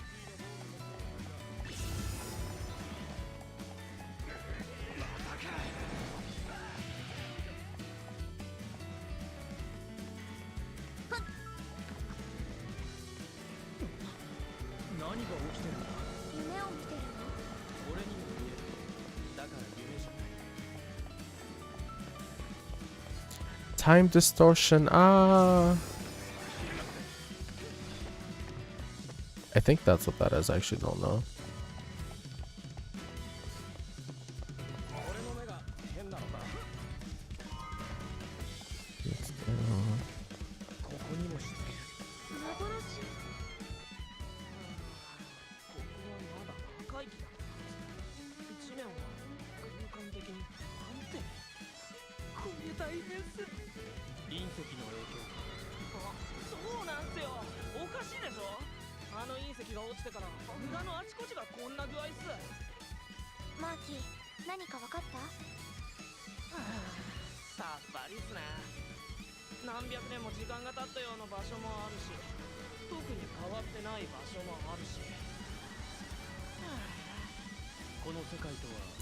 Time distortion. Ah. I think that's what that is. I actually don't know.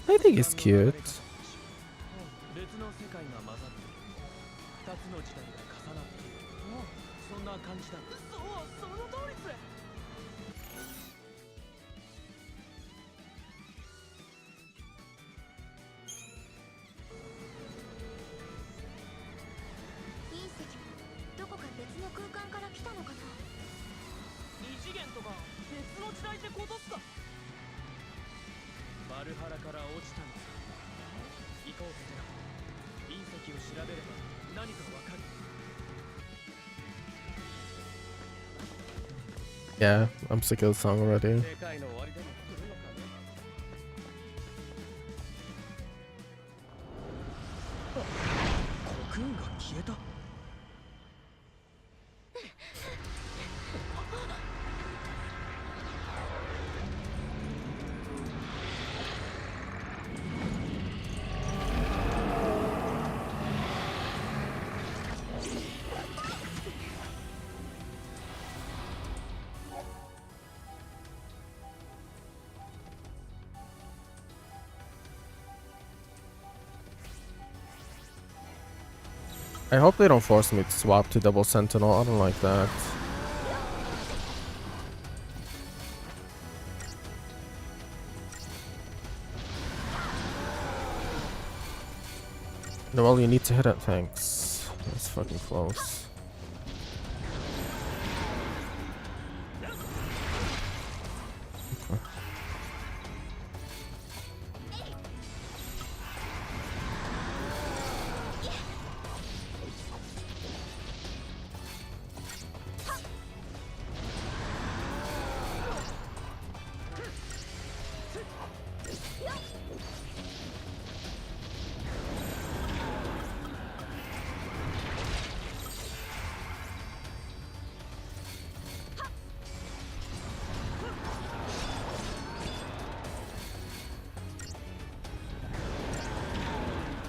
I think it's cute. Yeah, I'm sick of the song already. I hope they don't force me to swap to double sentinel. I don't like that. No, well, you need to hit it. Thanks. That's fucking close.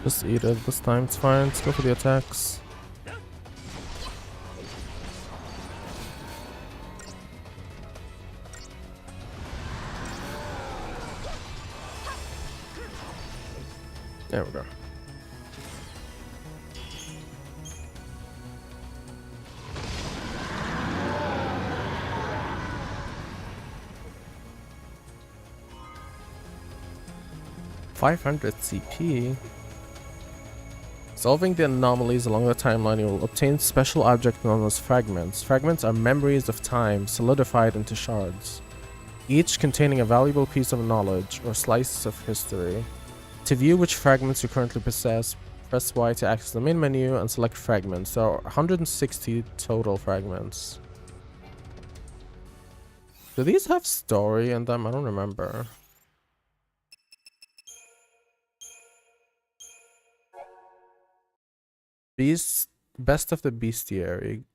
Just eat it this time, it's fine. Let's go for the attacks. There we go. $500 CP. Solving the anomalies along the timeline, you will obtain special objects known as fragments. Fragments are memories of time solidified into shards, each containing a valuable piece of knowledge or slice of history. To view which fragments you currently possess, press Y to access the main menu and select fragments. There are 160 total fragments. Do these have story in them? I don't remember. Beast, best of the bestiary.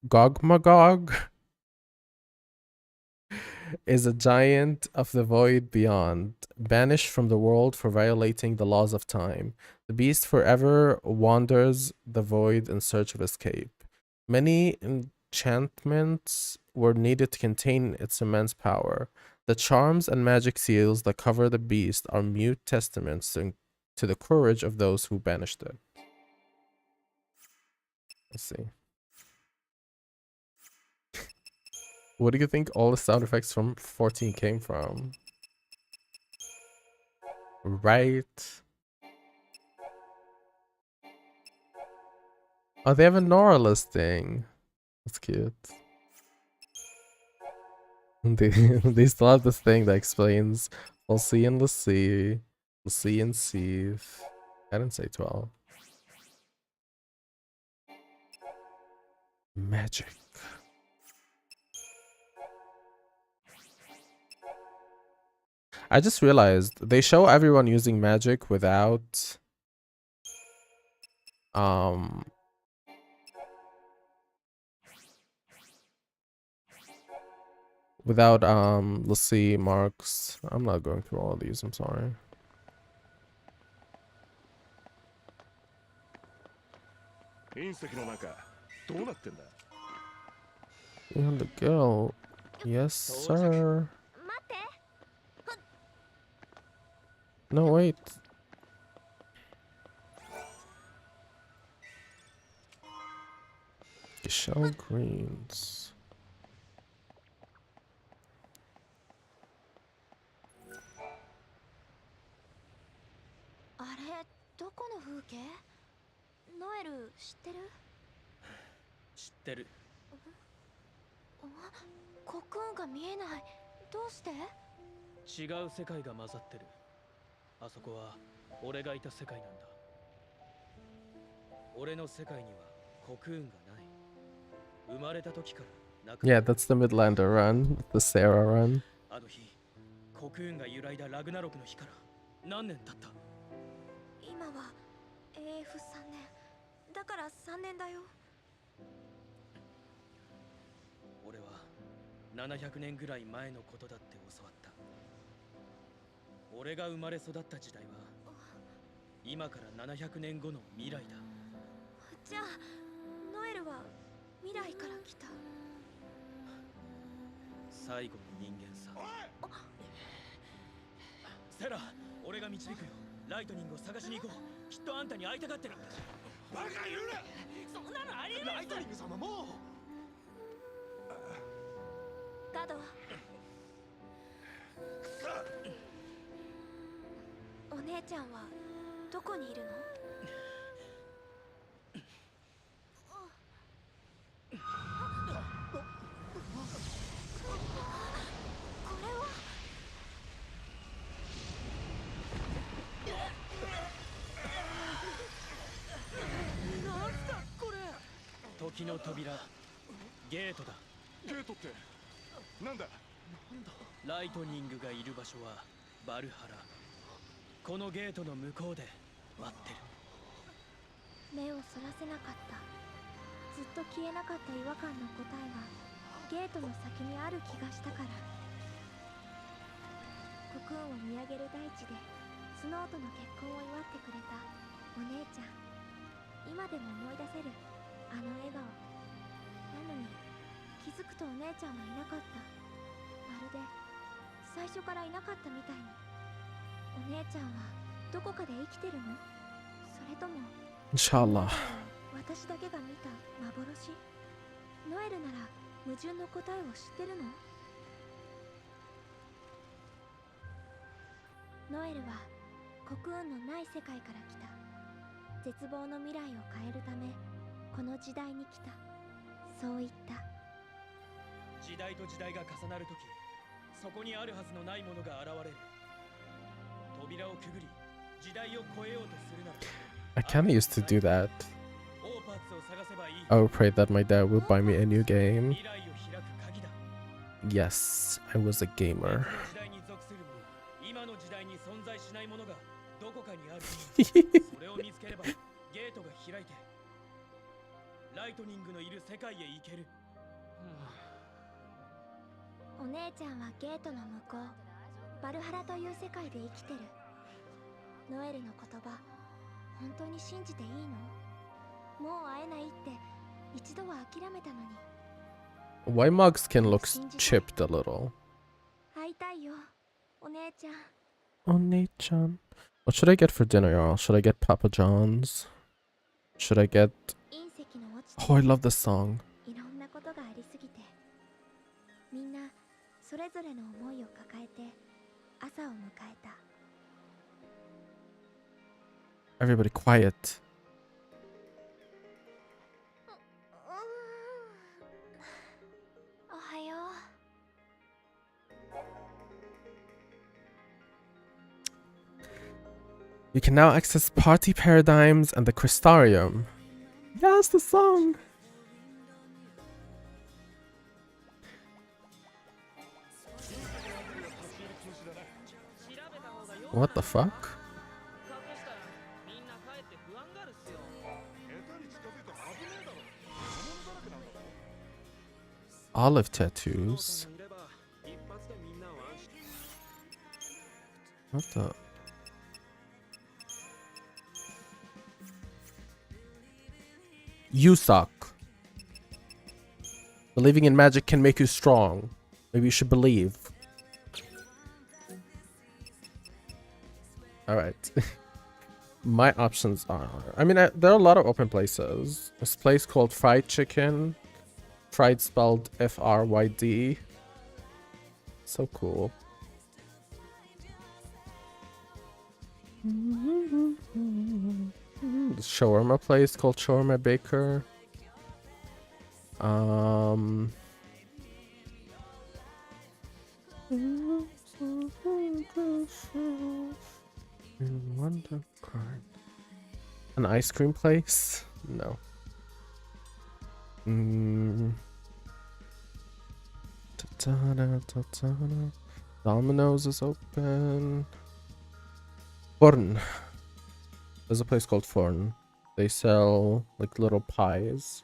Gogmagog is a giant of the void beyond, banished from the world for violating the laws of time. The beast forever wanders the void in search of escape. Many enchantments were needed to contain its immense power. The charms and magic seals that cover the beast are mute testaments to the courage of those who banished it. Let's see. What do you think all the sound effects from 14 came from? Right. Oh, they have a Nora listing. That's cute. They still have this thing that explains we'll see and let's see. We'll see and see. I didn't say 12. Magic. I just realized they show everyone using magic without let's see, marks. I'm not going through all of these, I'm sorry. And the girl. Yes, sir. No, wait. Shell greens. あれ、どこの風景？ノエル知ってる？知ってる。コクーンが見えない。どうして？違う世界が混ざってる。あそこは俺がいた世界なんだ。俺の世界にはコクーンがない。生まれた時からなく。Yeah, that's the Midlander run, the Sarah run. あの日、コクーンが揺らいだラグナロクの日から何年経った？今は AF3 年。だから3年だよ。俺は700年ぐらい前のことだって教わった。俺が生まれ育った時代は今から700年後の未来だ。じゃあノエルは未来から来た。最後の人間さ。セラ、俺が導くよ。ライトニングを探しに行こう。きっとあんたに会いたがってる。バカ言うな。そんなのありえない。ライトニング様もう。ガド。お姉ちゃんはどこにいるの？時の扉、ゲートだ。ゲートってなんだ？ライトニングがいる場所はバルハラ。このゲートの向こうで待ってる。目をそらせなかった。ずっと消えなかった違和感の答えがゲートの先にある気がしたから。コクーンを見上げる大地でスノーとの結婚を祝ってくれたお姉ちゃん。今でも思い出せるあの笑顔。なのに気づくとお姉ちゃんはいなかった。まるで最初からいなかったみたいに。お姉ちゃんはどこかで生きてるの？それともInshallah. 私だけが見た幻？ノエルなら矛盾の答えを知ってるの？ノエルはコクーンのない世界から来た。絶望の未来を変えるためこの時代に来た。そう言った。時代と時代が重なるとき、そこにあるはずのないものが現れる。扉をくぐり、時代を超えようとするなら。I kinda used to do that. オーパーツを探せばいい。I would pray that my dad would buy me a new game. 未来を開く鍵だ。 Yes, I was a gamer. 時代に属するもの、今の時代に存在しないものがどこかにある。それを見つければゲートが開いてライトニングのいる世界へ行ける。お姉ちゃんはゲートの向こうバルハラという世界で生きてる。ノエルの言葉本当に信じていいの？もう会えないって一度は諦めたのに。Why Mug's skin looks chipped a little? 会いたいよお姉ちゃん。 Onei-chan. What should I get for dinner, y'all? Should I get Papa John's? Should I get... 隕石の落ち Oh, I て love this song. いろんなことがありすぎて、みんなそれぞれの思いを抱えて朝を迎えた。 Everybody quiet. おはよう。 You can now access party paradigms and the Crystarium. Yes, the song! What the fuck? Olive tattoos? What the? You suck. Believing in magic can make you strong. Maybe you should believe. Alright. My options are... I mean, there are a lot of open places. This place called Fried Chicken. Fried spelled F-R-Y-D. So cool. The shawarma place called Shawarma Baker. Wonder card. An ice cream place? No. Domino's is open. Forn. There's a place called Forn. They sell like little pies.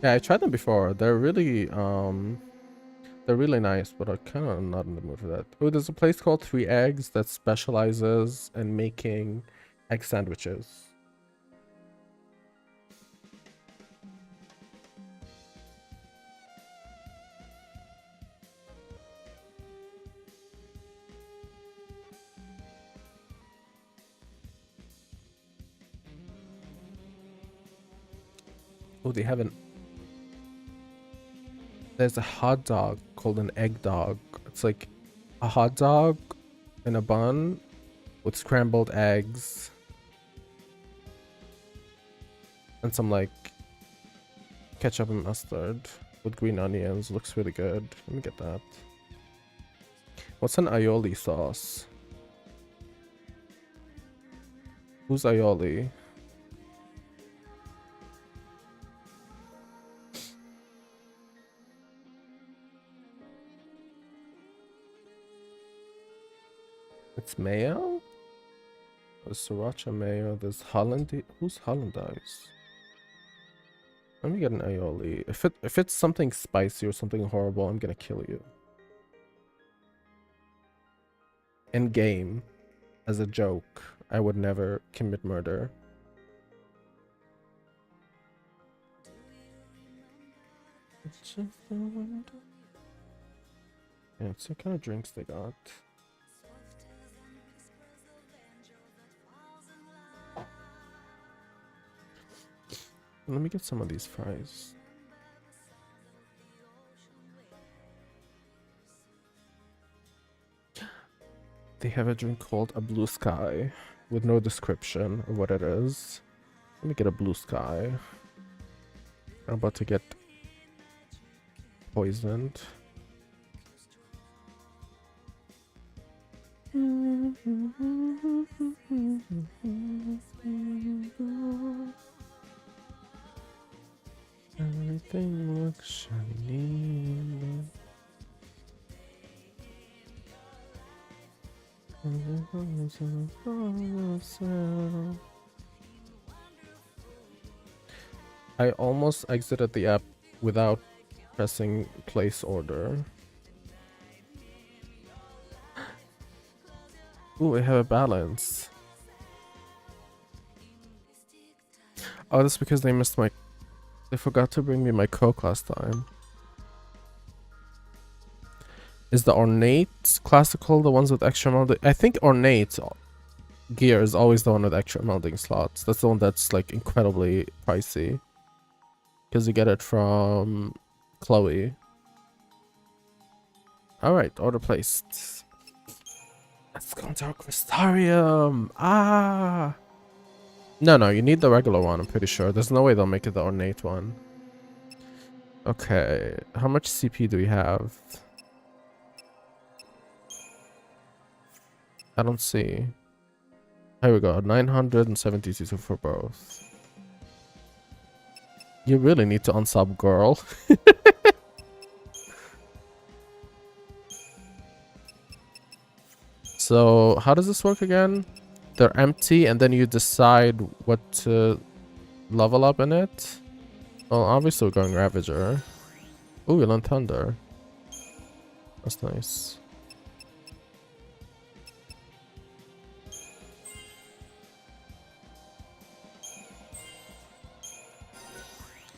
Yeah, I tried them before. They're really nice, but I'm kind of not in the mood for that. Oh, there's a place called 3 Eggs that specializes in making egg sandwiches. Oh, they have an... There's a hot dog called an egg dog. It's like a hot dog in a bun with scrambled eggs and some like ketchup and mustard with green onions. Looks really good. Let me get that. What's an aioli sauce? Who's aioli? It's mayo? There's sriracha mayo. There's Holland. Who's hollandaise? Let me get an aioli. If it's something spicy or something horrible, I'm gonna kill you. In game, as a joke, I would never commit murder. It's just a wonder. Yeah, it's what kind of drinks they got. Let me get some of these fries. They have a drink called a blue sky with no description of what it is. Let me get a blue sky. I'm about to get poisoned. Everything looks shiny. I almost exited the app without pressing place order. Ooh, we have a balance. Oh, that's because they missed my... They forgot to bring me my Coke last time. Is the ornate classical the ones with extra melding? I think ornate gear is always the one with extra melding slots. That's the one that's like incredibly pricey. Because you get it from Chloe. Alright, order placed. Let's go into our Crystarium. Ah! No, you need the regular one, I'm pretty sure. There's no way they'll make it the ornate one. Okay, how much CP do we have? I don't see. Here we go, 972 for both. You really need to unsub, girl. So, how does this work again? They're empty and then you decide what to level up in it? Well, obviously we're going Ravager. Ooh, we learned Thunder. That's nice.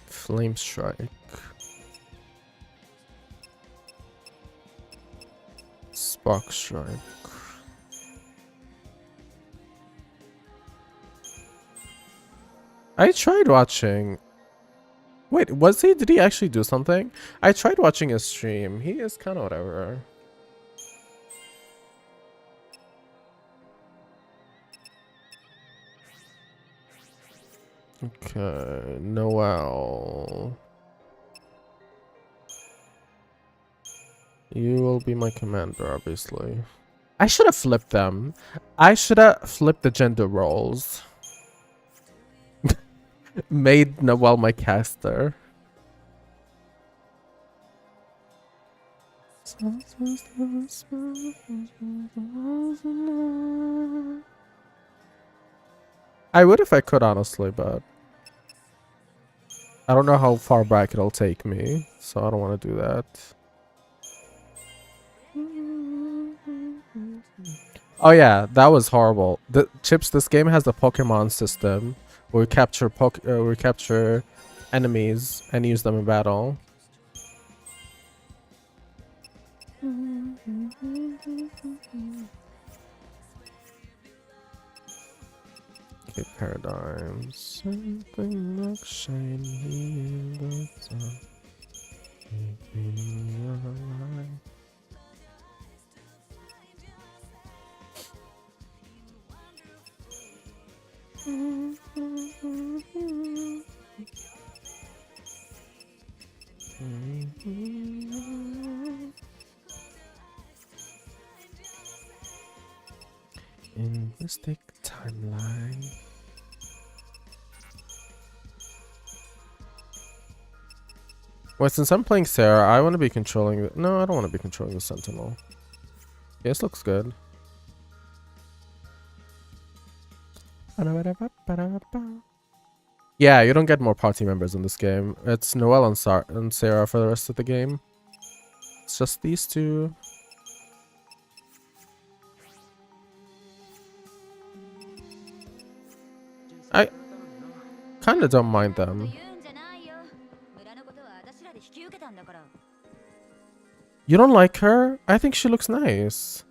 Flame Strike. Spark Strike. I tried watching... Wait, was he? Did he actually do something? I tried watching his stream. He is kind of whatever. Okay, Noel. You will be my commander, obviously. I should have flipped them. I should have flipped the gender roles. Made Noel my caster. I would if I could, honestly, but I don't know how far back it'll take me, so I don't want to do that. Oh yeah, that was horrible. The Chips, this game has a Pokemon system where we capture enemies and use them in battle. Okay, paradigms. Something looks shiny in the sun. Keep me alive. In Mystic Timeline. Well, since I'm playing Sarah, I want to be controlling... No, I don't want to be controlling the Sentinel. Yeah, this looks good. Yeah, you don't get more party members in this game. It's Noelle and Sarah for the rest of the game. It's just these two. I kind of don't mind them. You don't like her? I think she looks nice.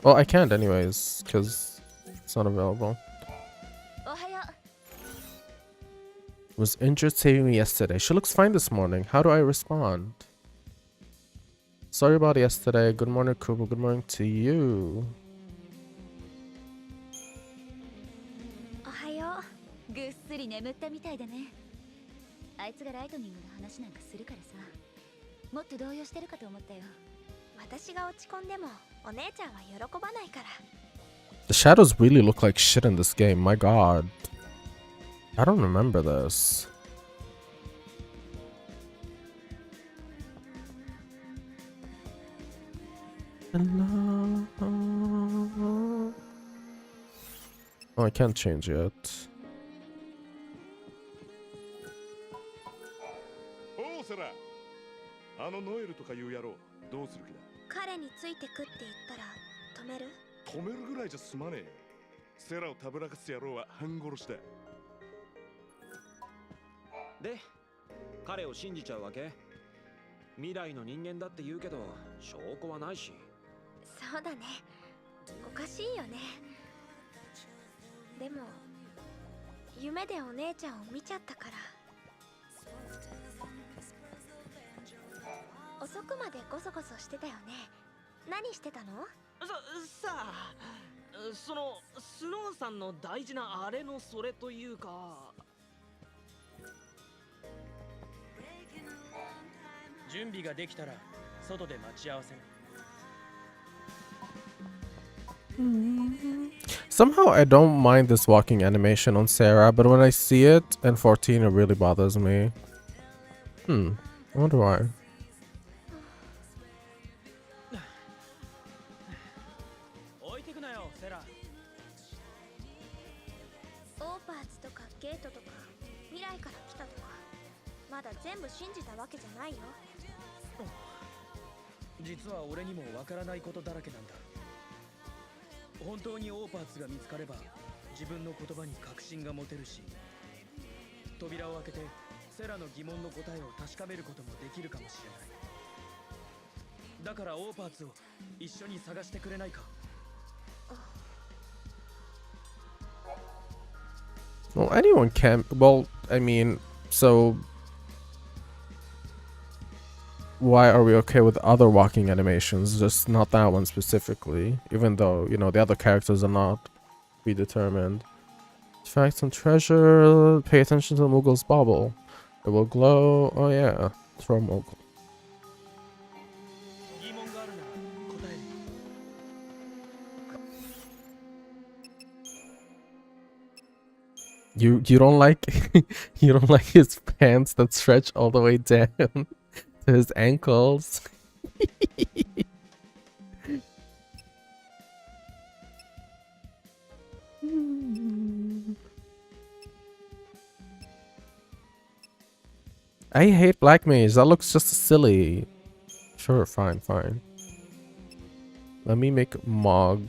Well, I can't anyways, because it's not available. Was injured saving me yesterday. She looks fine this morning. How do I respond? Sorry about yesterday. Good morning, Kubo. Good morning to you. The shadows really look like shit in this game. My god. I don't remember this. Oh, I can't change yet. Oh, Sarah. あのノエルとかいう野郎どうする気だ。彼についてくって言ったら止める？止めるぐらいじゃ済まねえよ。セラをたぶらかす野郎は半殺しだ。で、彼を信じちゃうわけ？未来の人間だって言うけど、証拠はないし。そうだね。おかしいよね。でも夢でお姉ちゃんを見ちゃったから。遅くまでゴソゴソしてたよね。何してたの？さあ、そのスノーさんの大事なあれのそれというか。準備ができたら外で待ち合わせ。 Somehow I don't mind this walking animation on Sarah, but when I see it in 14 it really bothers me. I wonder why. 置いてくなよ、セラ。オーパーツとかゲートとか未来から来たとかまだ全部信じたわけじゃないよ。実は俺にもわからないことだらけなんだ。本当にオーパーツが見つかれば自分の言葉に確信が持てるし、扉を開けてセラの疑問の答えを確かめることもできるかもしれない。だからオーパーツを一緒に探してくれないか。 Well, anyone can. Well, I mean, so why are we okay with other walking animations, just not that one specifically, even though, you know, the other characters are not predetermined. Facts and treasure. Pay attention to the Mughals bauble. It will glow. Oh yeah, throw Mughal. You don't like you don't like his pants that stretch all the way down to his ankles. I hate Black Mage. That looks just silly. Sure, fine. Let me make Mog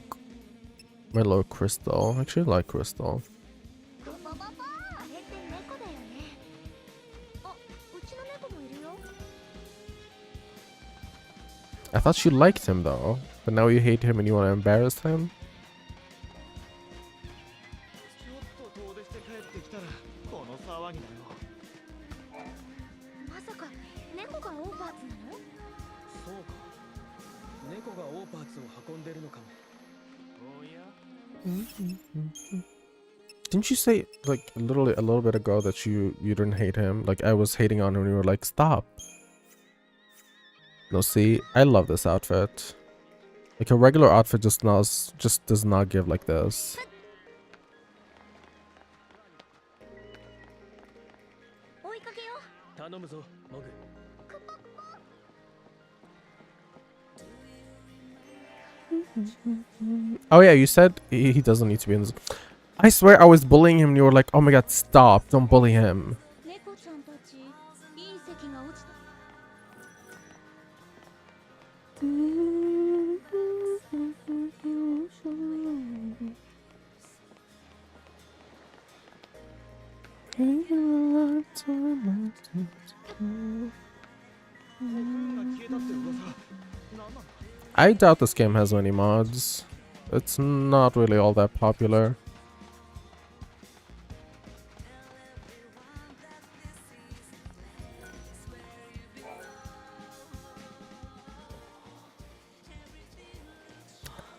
my little crystal. I actually like crystal. I thought you liked him though, but now you hate him and you want to embarrass him? Didn't you say like literally a little bit ago that you didn't hate him? Like I was hating on him and you were like, stop. No, see, I love this outfit. Like a regular outfit just does not give like this. Oh yeah, you said he doesn't need to be in this. I swear I was bullying him and you were like, oh my god, stop, don't bully him. I doubt this game has many mods. It's not really all that popular.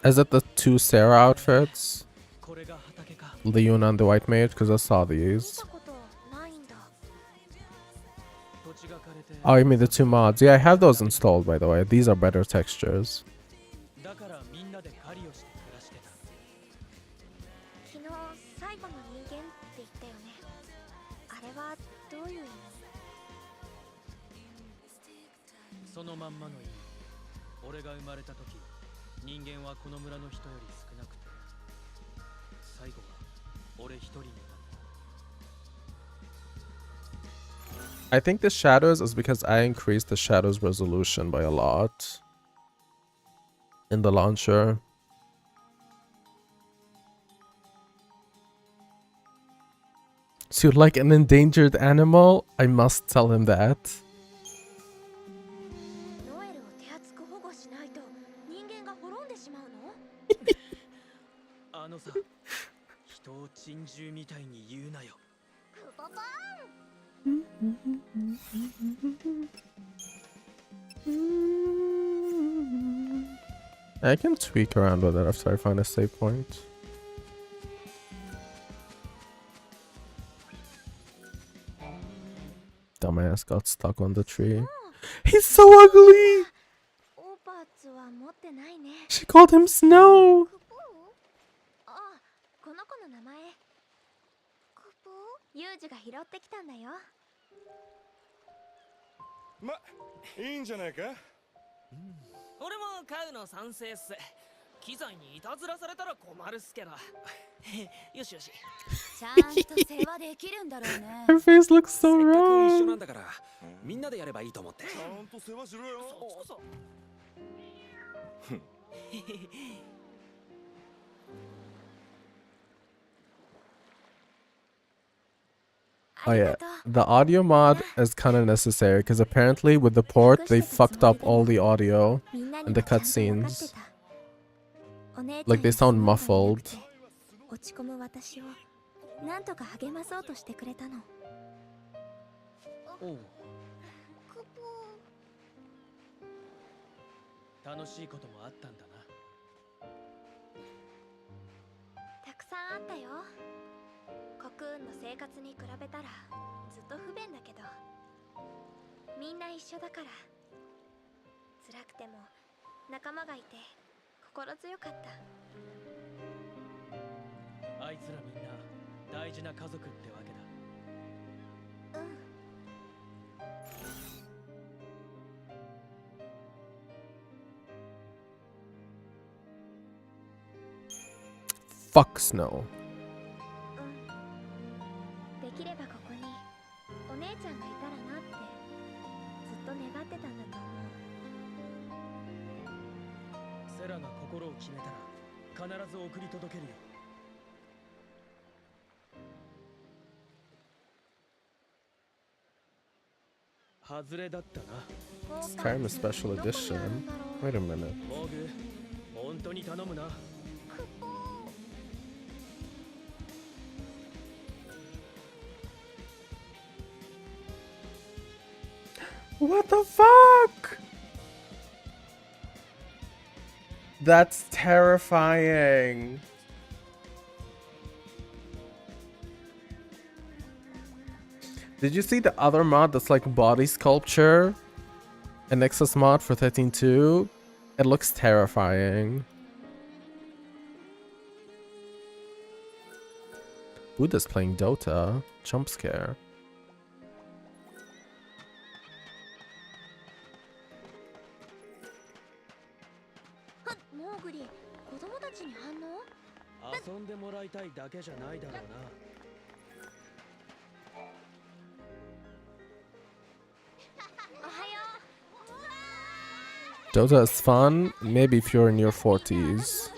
Is it the two Sarah outfits? The Yuna and the White Mage? Because I saw these. Oh, you mean the two mods? Yeah, I have those installed, by the way. These are better textures. I think the shadows is because I increased the shadows resolution by a lot in the launcher. So you're like an endangered animal? I must tell him that. ノエルを手厚く保護しないと人間が滅んでしまうの？あのさ、人を珍獣みたいに言うなよ。クポポ I can tweak around with it after I find a save point. Dumbass got stuck on the tree. He's so ugly! オーパーツは持ってないね。 She called him Snow! クポあ、この子の名前。クポユージが拾ってきたんだよ。ま、いいんじゃないか。俺も飼うの賛成っす。機材にいたずらされたら困るっすけど。よしよし。ちゃんと世話できるんだろうね。 Her face looks so せっかく一緒 wrong. なんだからみんなでやればいいと思って。ちゃんと世話しろよ。そっちこそ。 Oh yeah, the audio mod is kind of necessary because apparently with the port they fucked up all the audio and the cutscenes. Like they sound muffled. 落ち込む私をなんとか励まそうとしてくれたの。おう、クポ楽しいこともあったんだな。たくさんあったよ。コクーンの生活に比べたらずっと不便だけど、みんな一緒だから辛くても仲間がいて心強かった。あいつらみんな大事な家族ってわけだ。うん。 Fuck Snow. できればここにお姉ちゃんがいたらなってずっと願ってたんだと思う。セラが心を決めたら必ず送り届けるよ。外れだったな。Skyrim Special Edition. Wait a minute. モグ、本当に頼むな。 What the fuck? That's terrifying. Did you see the other mod that's like body sculpture? An Nexus mod for 13.2? It looks terrifying. Buddha's playing Dota. Jump scare. モーグリ、子供たちに反応？遊んでもらいたいだけじゃないだろうな。おはよ Dota is fun, maybe if you're in your 40s.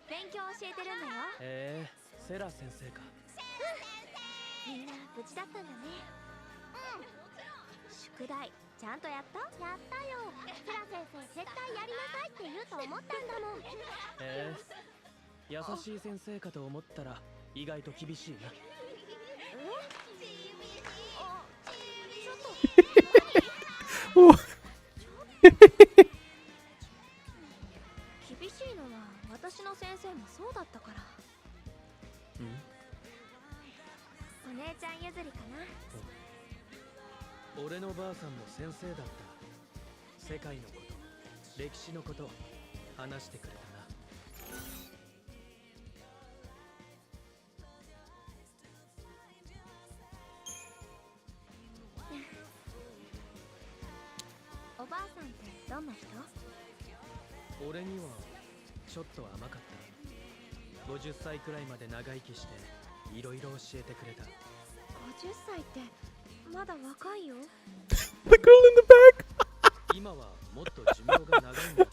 勉強教えてるんだよ。へえ、セラ先生か。みんな無事だったんだね。宿題ちゃんとやった？やったよ。セラ先生絶対やりなさいって言うと思ったんだもん。へえ、優しい先生かと思ったら意外と厳しいな。厳しいのは私の先生もそうだったから。お姉ちゃん譲りかな。俺のばあさんも先生だった。世界のこと、歴史のこと話してくれたな。おばあさんってどんな人？俺にはちょっと甘かった。50歳くらいまで長生きしていろいろ教えてくれた。50歳ってまだ若いよ。 The girl in the back! 今はもっと寿命が長いんだ。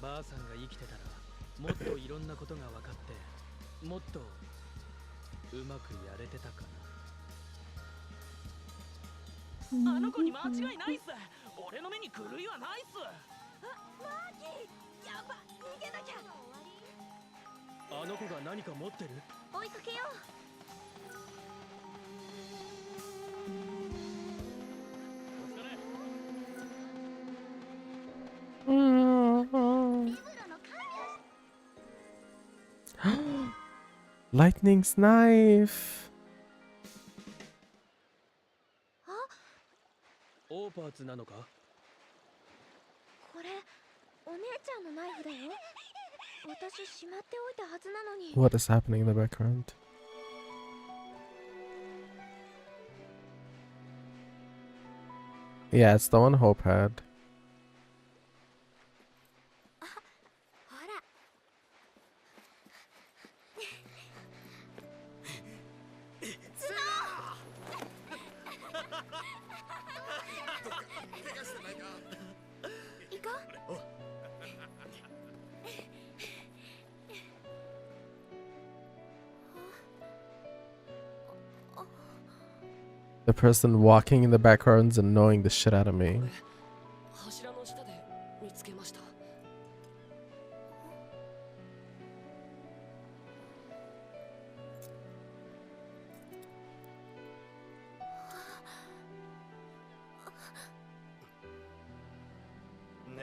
ばあさんが生きてたらもっといろんなことが分かって、もっとうまくやれてたかあの子に間違いないっす。俺の目に狂いはないっす。マーキー、やば、逃げなきゃ。な。あの子が何か持ってる？追いかけよう。Lightning's knife. オーパーツなのか？これお姉ちゃんのナイフだよ。私しまっておいたはずなのに。 What is happening in the background? Yeah, it's the one Hope had. ほら。スノー。行こう。The person walking in the background's annoying the shit out of me. 柱の下で見つけました。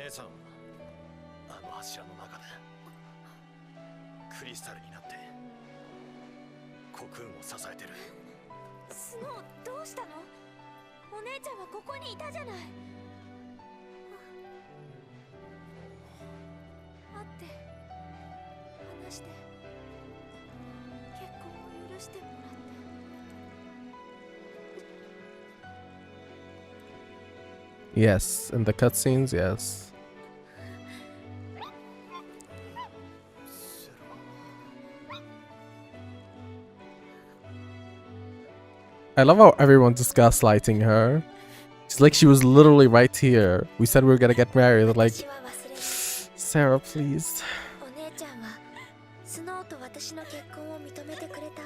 姉さん、あの柱の中でクリスタルになってコクーンを支えてる。スノー、どうしたの？お姉ちゃんはここにいたじゃない。会って話して結婚を許してもらって。 Yes, in the cutscenes, yes. I love how everyone's just gaslighting her. She's like she was literally right here. We said we were gonna get married. They're like, Sarah, please. お姉ちゃんはスノーと私の結婚を認めてくれた。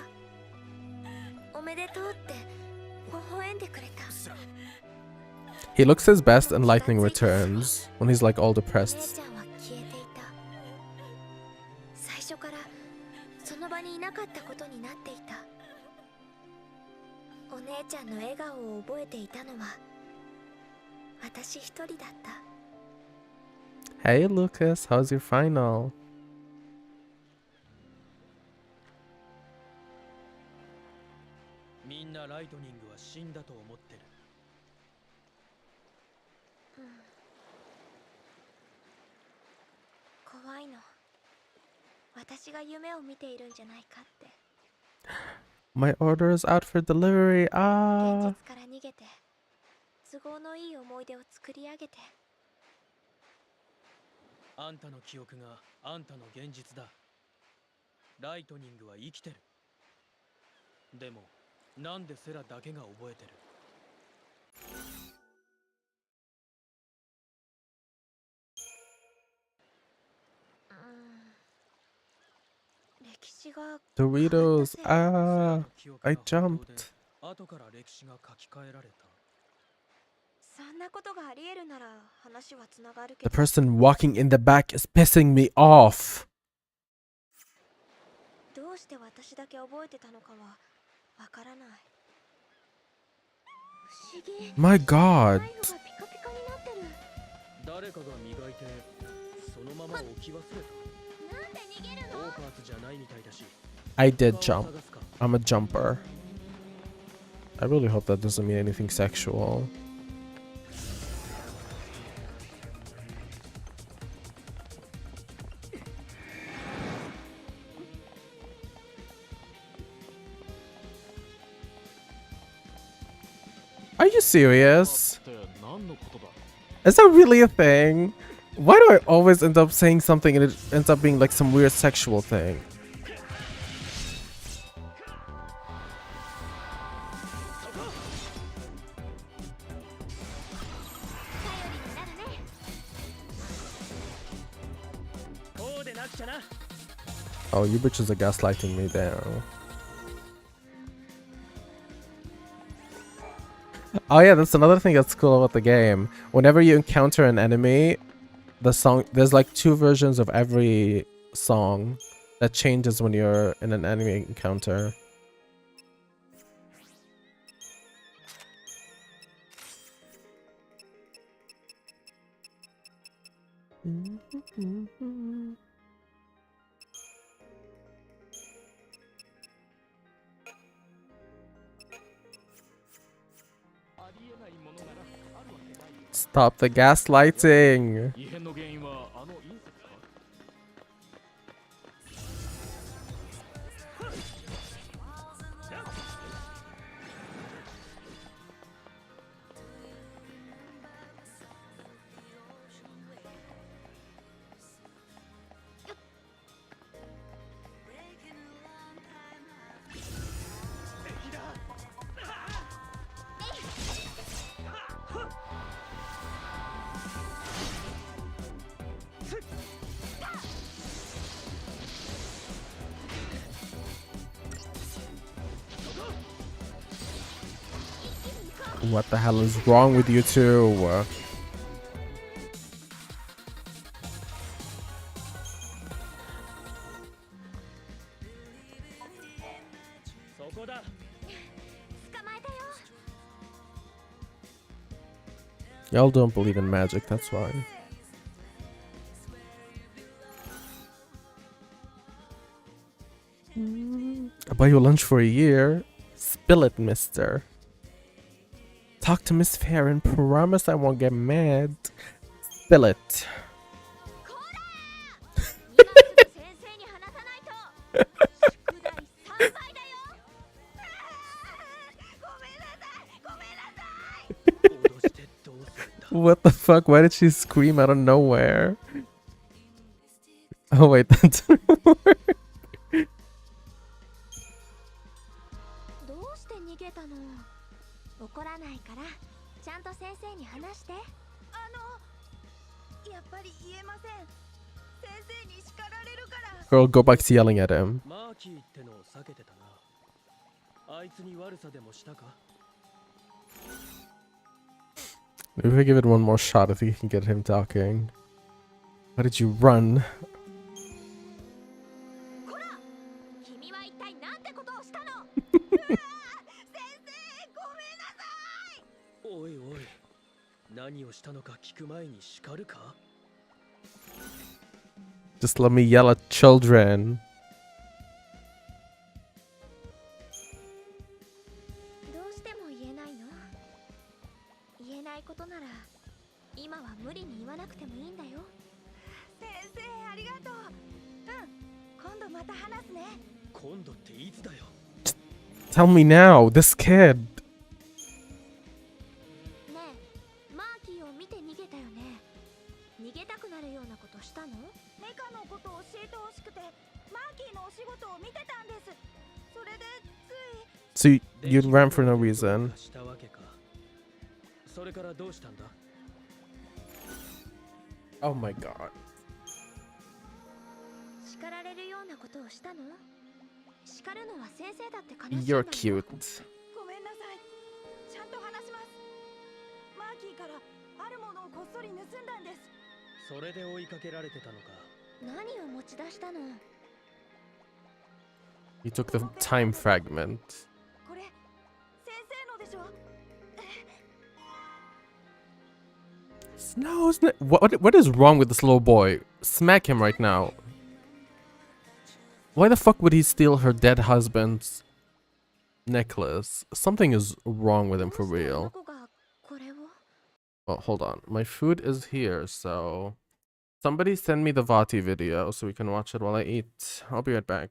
おめでとうって微笑んでくれた。 He looks his best and Lightning returns when he's like all お姉 depressed. ちゃんは消えていた。最初からその場にいなかったことになっていた。お姉ちゃんの笑顔を覚えていたのは私一人だった。 Hey Lucas, how's your final? みんなライトニングは死んだと思ってる。怖いの。私が夢を見ているんじゃないかって。 My order is out for delivery. 現 Ah. 実から逃げて都合のいい思い出を作り上げて。あんたの記憶があんたの現実だ。ライトニングは生きてる。でもなんでセラだけが覚えてる？歴史が Doritos. Ah. I jumped. 後から歴史が書き換えられた。そんなことがありえるなら話はつながるけ The ど。 person walking in the back is pissing me off. どうして私だけ覚えてたのかはわからない。不思議。 My God. ナイフがピカピカになってる。誰かが磨いてそのまま置き忘れた。なんで逃げるの？オーパーツじゃないみたいだし。 I did jump. I'm a jumper. I really hope that doesn't mean anything sexual. Are you serious? Is that really a thing? Why do I always end up saying something and it ends up being like some weird sexual thing? Oh, you bitches are gaslighting me down. Oh yeah, that's another thing that's cool about the game. Whenever you encounter an enemy, the song, there's like 2 versions of every song that changes when you're in an enemy encounter. Stop the gaslighting. 異変の原因はあの隕石か。What the hell is wrong with you two? Y'all don't believe in magic, that's why. I'll buy you lunch for a year. Spill it, mister. Talk to Miss Fair and promise I won't get mad. Spill it. What the fuck? Why did she scream out of nowhere? Oh wait, that didn't work. どうして逃げたの？怒らないからちゃんと先生に話して。やっぱり言えません。先生に叱られるから。 Girl, go back to yelling at him. マーキーってのを避けてたな。あいつに悪さでもしたか？ Maybe if I give it one more shot, I think you can get him talking. Why did you run? こら！君は一体なんてことをしたの？先生、ごめんなさい。おいおい、何をしたのか聞く前に叱るか？ Just let me yell at children. どうしても言えないの？言えないことなら今は無理に言わなくてもいいんだよ。先生、ありがとう。今度また話すね。今度っていつだよ。 Tell me now, this kid. ねえ、マーキーを見て逃げたよね。逃げたくなるようなことしたの？メカのことを教えてほしくて、マーキーのお仕事を見てたんです。それでつい。 So you ran for no reason. したわけか。それからどうしたんだ？ Oh my god. 叱られるようなことをしたの？叱るのは先生だって悲しいんだ You're よ。 cute. ごめんなさい。ちゃんと話します。マーキーからあるものをこっそり盗んだんです。それで追いかけられてたのか。何を持ち出したの？ You took the time fragment. これ先生のでしょ？ No, isn't it? What is wrong with this little boy? Smack him right now. Why the fuck would he steal her dead husband's necklace? Something is wrong with him for real. Well, hold on. My food is here, so... Somebody send me the Vati video so we can watch it while I eat. I'll be right back.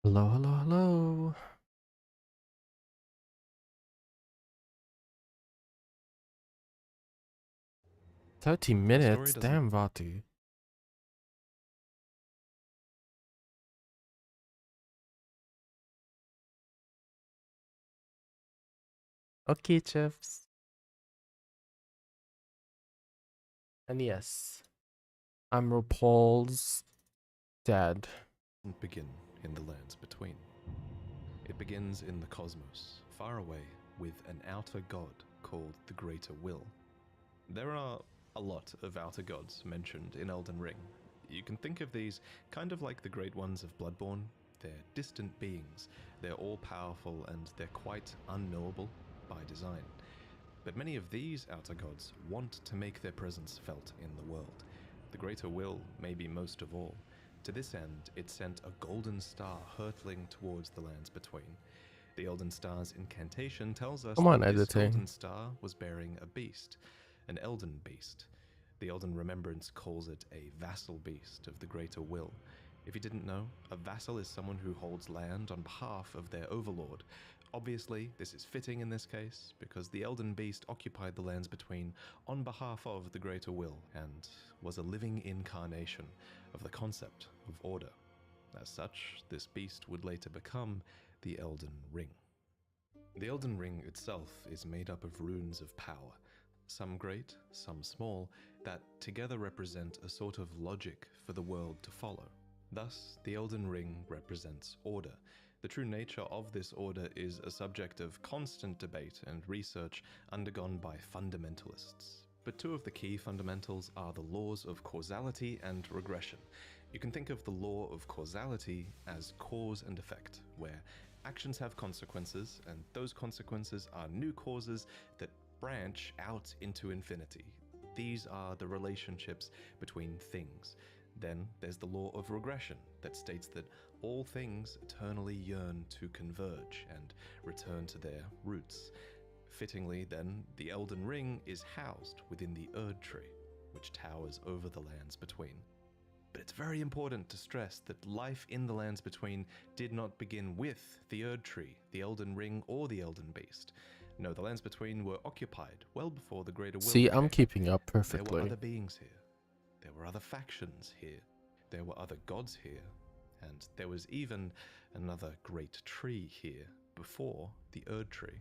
Hello, hello, hello. "30 minutes? Damn, Vati. Okay, chips. And yes, I'm RuPaul's dad. Doesn't begin in the lands between. It begins in the cosmos, far away, with an outer god called the Greater Will. There are a lot of outer gods mentioned in Elden Ring. You can think of these kind of like the great ones of Bloodborne. They're distant beings, they're all-powerful, and they're quite unknowable by design. But many of these outer gods want to make their presence felt in the world. The Greater Will, maybe most of all. To this end, it sent a golden star hurtling towards the lands between. The Elden Star's incantation tells us Come on, that this editing. golden star was bearing a beast, an Elden beast. The Elden Remembrance calls it a vassal beast of the Greater Will. If you didn't know, a vassal is someone who holds land on behalf of their overlord. Obviously, this is fitting in this case, because the Elden Beast occupied the lands between on behalf of the Greater Will, and was a living incarnation of the concept of order. As such, this beast would later become the Elden Ring. The Elden Ring itself is made up of runes of power, some great, some small, that together represent a sort of logic for the world to follow. Thus, the Elden Ring represents order. The true nature of this order is a subject of constant debate and research undergone by fundamentalists. But two of the key fundamentals are the laws of causality and regression. You can think of the law of causality as cause and effect, where actions have consequences, and those consequences are new causes that branch out into infinity. These are the relationships between things. Then there's the law of regression that states that all things eternally yearn to converge and return to their roots. Fittingly, then, the Elden Ring is housed within the Erd Tree, which towers over the lands between. But it's very important to stress that life in the lands between did not begin with the Erd Tree, the Elden Ring, or the Elden Beast. No, the lands between were occupied well before the Greater Will. See, I'm keeping up There were perfectly. other beings here. There were other factions here. There were other gods here. And there was even another great tree here before the Erd Tree.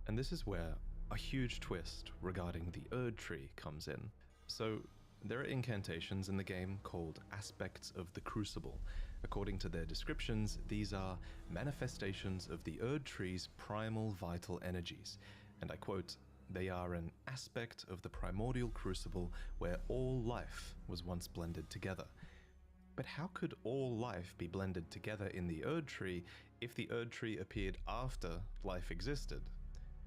And this is where a huge twist regarding the Erd Tree comes in. So, there are incantations in the game called Aspects of the Crucible. According to their descriptions, these are manifestations of the Erd Tree's primal vital energies. And I quote, "They are an aspect of the primordial crucible where all life was once blended together." But how could all life be blended together in the Erd Tree if the Erd Tree appeared after life existed?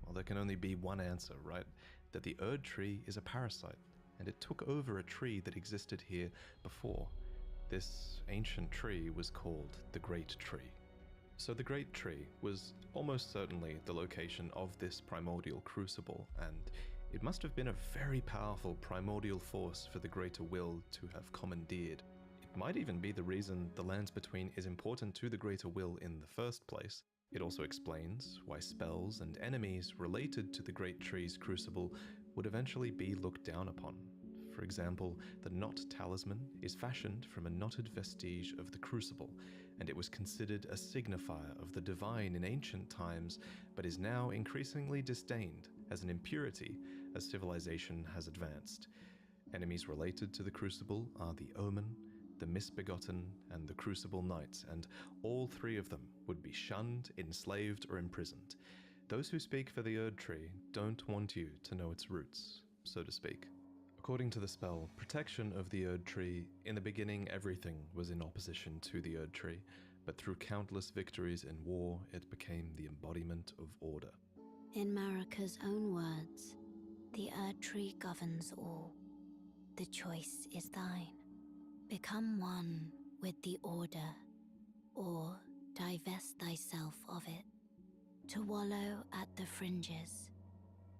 Well, there can only be one answer, right? That the Erd Tree is a parasite, and it took over a tree that existed here before. This ancient tree was called the Great Tree. So the Great Tree was almost certainly the location of this primordial crucible, and it must have been a very powerful primordial force for the Greater Will to have commandeered. It might even be the reason the lands between is important to the Greater Will in the first place. It also explains why spells and enemies related to the Great Tree's crucible would eventually be looked down upon. For example, the Knot Talisman is fashioned from a knotted vestige of the crucible, and it was considered a signifier of the divine in ancient times, but is now increasingly disdained as an impurity as civilization has advanced. Enemies related to the crucible are the Omen, the Misbegotten, and the Crucible Knights, and all three of them would be shunned, enslaved, or imprisoned. Those who speak for the Erd Tree don't want you to know its roots, so to speak. According to the spell Protection of the Erd Tree, in the beginning everything was in opposition to the Erd Tree, but through countless victories in war, it became the embodiment of order. In Marika's own words, the Erd Tree governs all. The choice is thine. Become one with the order, or divest thyself of it, to wallow at the fringes,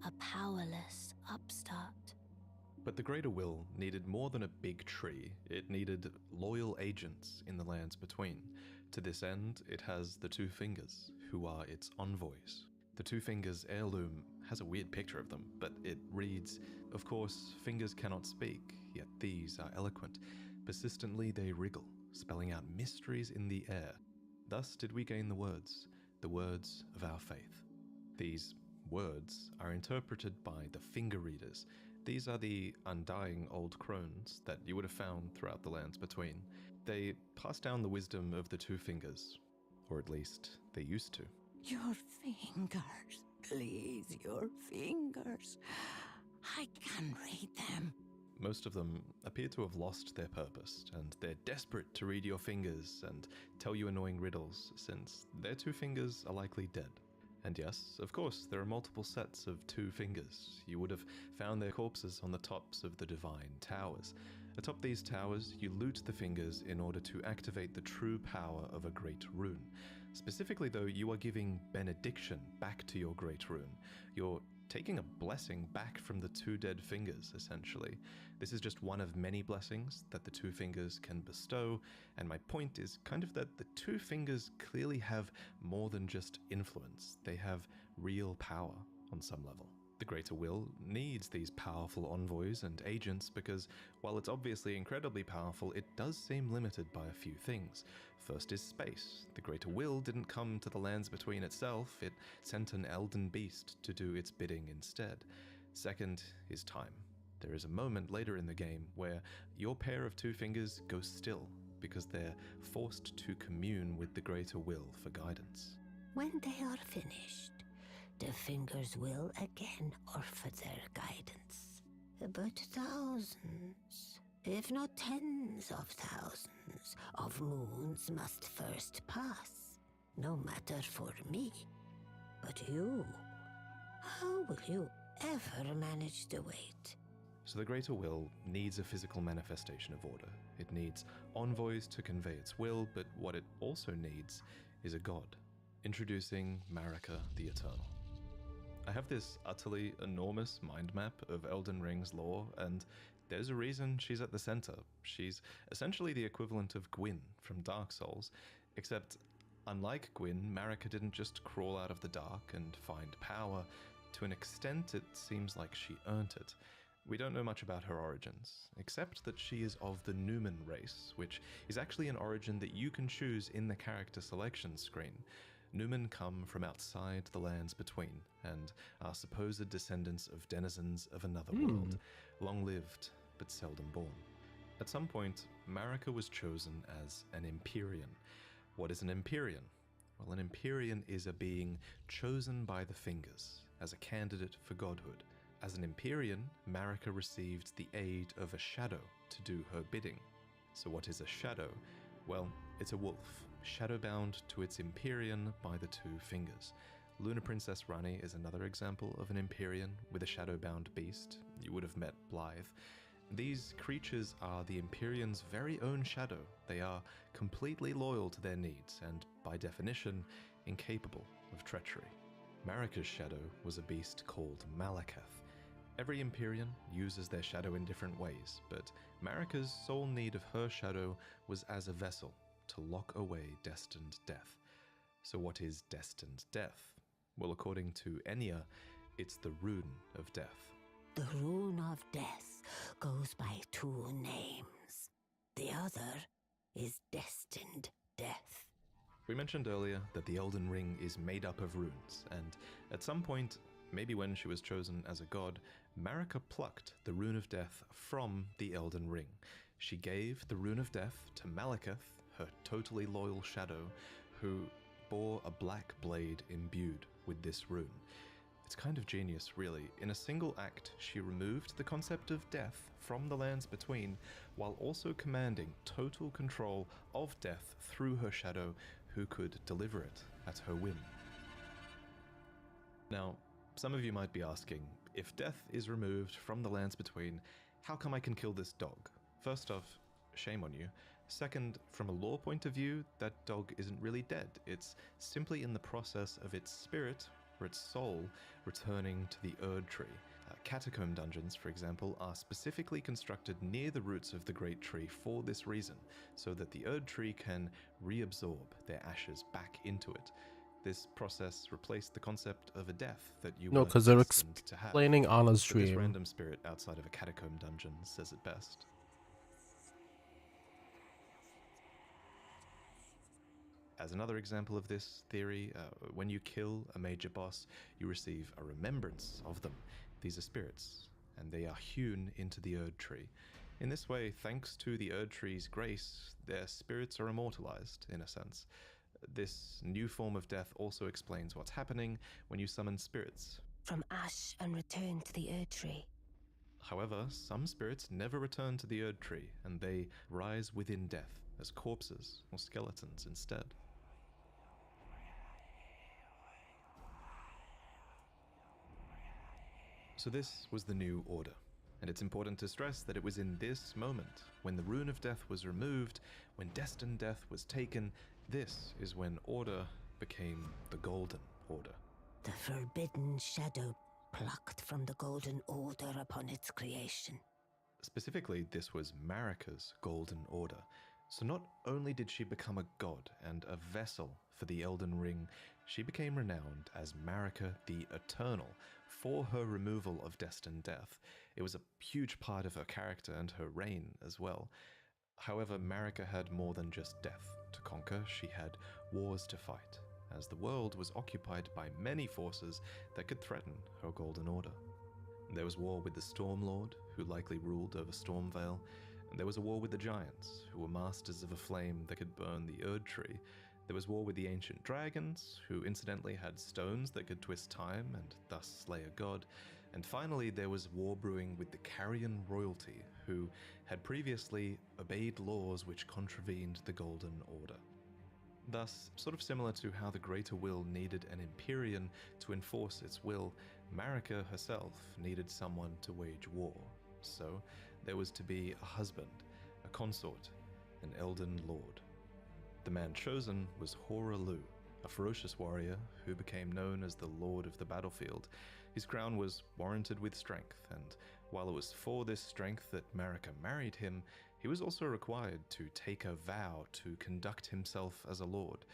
a powerless upstart. But the Greater Will needed more than a big tree. It needed loyal agents in the lands between. To this end, it has the Two Fingers, who are its envoys. The Two Fingers heirloom has a weird picture of them, but it reads, "Of course, fingers cannot speak, yet these are eloquent. Persistently they wriggle, spelling out mysteries in the air. Thus did we gain the words of our faith." These words are interpreted by the finger readers. These are the undying old crones that you would have found throughout the lands between. They pass down the wisdom of the Two Fingers, or at least they used to. Your fingers, please, your fingers. I can read them. Most of them appear to have lost their purpose, and they're desperate to read your fingers and tell you annoying riddles, since their two fingers are likely dead. And yes, of course, there are multiple sets of Two Fingers. You would have found their corpses on the tops of the divine towers. Atop these towers, you loot the fingers in order to activate the true power of a great rune. Specifically though, you are giving benediction back to your great rune. You're taking a blessing back from the two dead fingers, essentially. This is just one of many blessings that the Two Fingers can bestow, and my point is kind of that the Two Fingers clearly have more than just influence. They have real power on some level. The Greater Will needs these powerful envoys and agents because, while it's obviously incredibly powerful, it does seem limited by a few things. First is space. The Greater Will didn't come to the lands between itself, it sent an elden beast to do its bidding instead. Second is time. There is a moment later in the game where your pair of Two Fingers go still because they're forced to commune with the Greater Will for guidance. When they are finished, the fingers will again offer their guidance. But thousands, if not tens of thousands, of moons must first pass. No matter for me. But you, how will you ever manage to wait? So the Greater Will needs a physical manifestation of order. It needs envoys to convey its will, but what it also needs is a god. Introducing Marika the Eternal. I have this utterly enormous mind map of Elden Ring's lore, and there's a reason she's at the center. She's essentially the equivalent of Gwyn from Dark Souls, except unlike Gwyn, Marika didn't just crawl out of the dark and find power. To an extent, it seems like she earned it. We don't know much about her origins, except that she is of the Numen race, which is actually an origin that you can choose in the character selection screen. Numen come from outside the lands between, and are supposed descendants of denizens of another world, long-lived but seldom born. At some point, Marika was chosen as an Empyrean. What is an Empyrean? Well, an Empyrean is a being chosen by the Fingers as a candidate for godhood. As an Empyrean, Marika received the aid of a shadow to do her bidding. So what is a shadow? Well, it's a wolf, shadowbound to its Empyrean by the Two Fingers. Luna Princess Rani is another example of an Empyrean with a shadowbound beast. You would have met Blythe. These creatures are the Empyrean's very own shadow. They are completely loyal to their needs and, by definition, incapable of treachery. Marika's shadow was a beast called Malakath. Every Empyrean uses their shadow in different ways, but Marika's sole need of her shadow was as a vessel to lock away destined death. So what is destined death? Well, according to Enya, it's the Rune of Death. The Rune of Death goes by two names. The other is Destined Death. We mentioned earlier that the Elden Ring is made up of runes, and at some point, maybe when she was chosen as a god, Marika plucked the Rune of Death from the Elden Ring. She gave the Rune of Death to Malakath, her totally loyal shadow, who bore a black blade imbued with this rune. It's kind of genius, really. In a single act, she removed the concept of death from the lands between, while also commanding total control of death through her shadow, who could deliver it at her whim. Now, some of you might be asking, if death is removed from the lands between, how come I can kill this dog? First off, shame on you. Second, from a lore point of view, that dog isn't really dead. It's simply in the process of its spirit, or its soul, returning to the Erd Tree. Catacomb dungeons, for example, are specifically constructed near the roots of the Great Tree for this reason, so that the Erd Tree can reabsorb their ashes back into it. This process replaced the concept of a death that you No, were because they're destined to have. explaining on a But this stream. random spirit outside of a catacomb dungeon says it best. As another example of this theory, when you kill a major boss, you receive a remembrance of them. These are spirits, and they are hewn into the Erd Tree. In this way, thanks to the Erd Tree's grace, their spirits are immortalized, in a sense. This new form of death also explains what's happening when you summon spirits. From ash and return to the Erd Tree. However, some spirits never return to the Erd Tree, and they rise within death as corpses or skeletons instead. So this was the new order, and it's important to stress that it was in this moment, when the Rune of Death was removed, when Destined Death was taken, this is when Order became the Golden Order. The forbidden shadow plucked from the Golden Order upon its creation. Specifically, this was Marika's Golden Order. So not only did she become a god and a vessel for the Elden Ring, she became renowned as Marika the Eternal for her removal of Destined Death. It was a huge part of her character and her reign as well. However, Marika had more than just death to conquer. She had wars to fight, as the world was occupied by many forces that could threaten her Golden Order. There was war with the Stormlord, who likely ruled over Stormvale. There was a war with the Giants, who were masters of a flame that could burn the Erd Tree. There was war with the Ancient Dragons, who incidentally had stones that could twist time and thus slay a god. And finally, there was war brewing with the Carrion Royalty, who had previously obeyed laws which contravened the Golden Order. Thus, sort of similar to how the Greater Will needed an Empyrean to enforce its will, Marika herself needed someone to wage war. So, there was to be a husband, a consort, an Elden Lord. The man chosen was Hoarah, a ferocious warrior who became known as the Lord of the Battlefield. His crown was warranted with strength, and while it was for this strength that Marika married him, he was also required to take a vow to conduct himself as a lord.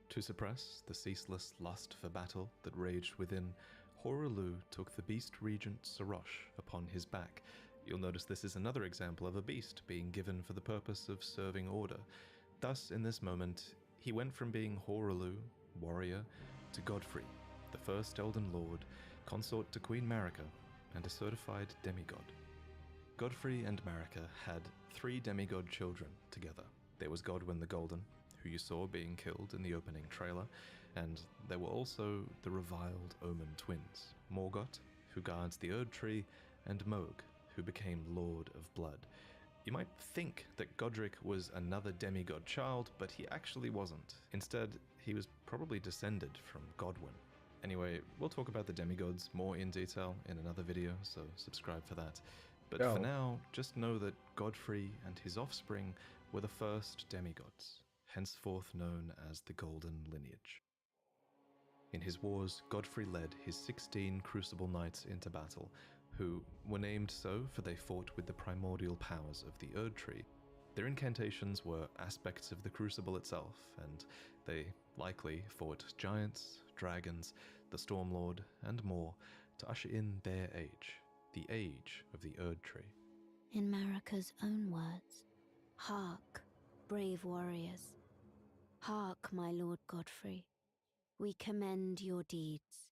To suppress the ceaseless lust for battle that raged within, Hoarah took the beast regent Sarosh upon his back. You'll notice this is another example of a beast being given for the purpose of serving order. Thus, in this moment, he went from being Hoarah, warrior, to Godfrey, the first Elden Lord, consort to Queen Marika, and a certified demigod. Godfrey and Marika had 3 demigod children together. There was Godwyn the Golden, who you saw being killed in the opening trailer, and there were also the reviled Omen twins, Morgoth, who guards the Erd Tree, and Mohg, who became Lord of Blood. You might think that Godric was another demigod child, but he actually wasn't. Instead, he was probably descended from Godwyn. Anyway, we'll talk about the demigods more in detail in another video, so subscribe for that. But for now, just know that Godfrey and his offspring were the first demigods, henceforth known as the Golden Lineage. In his wars, Godfrey led his 16 Crucible Knights into battle, who were named so for they fought with the primordial powers of the Erd Tree. Their incantations were aspects of the Crucible itself, and they likely fought giants, dragons, the Stormlord, and more to usher in their age, the age of the Erd Tree. In Marika's own words, "Hark, brave warriors. Hark, my Lord Godfrey. We commend your deeds.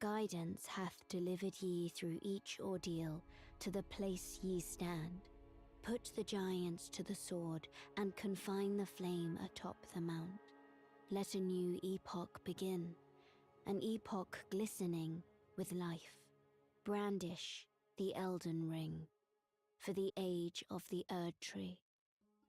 Guidance hath delivered ye through each ordeal to the place ye stand. Put the giants to the sword and confine the flame atop the mount. Let a new epoch begin, an epoch glistening with life. Brandish the Elden Ring for the age of the Erd Tree."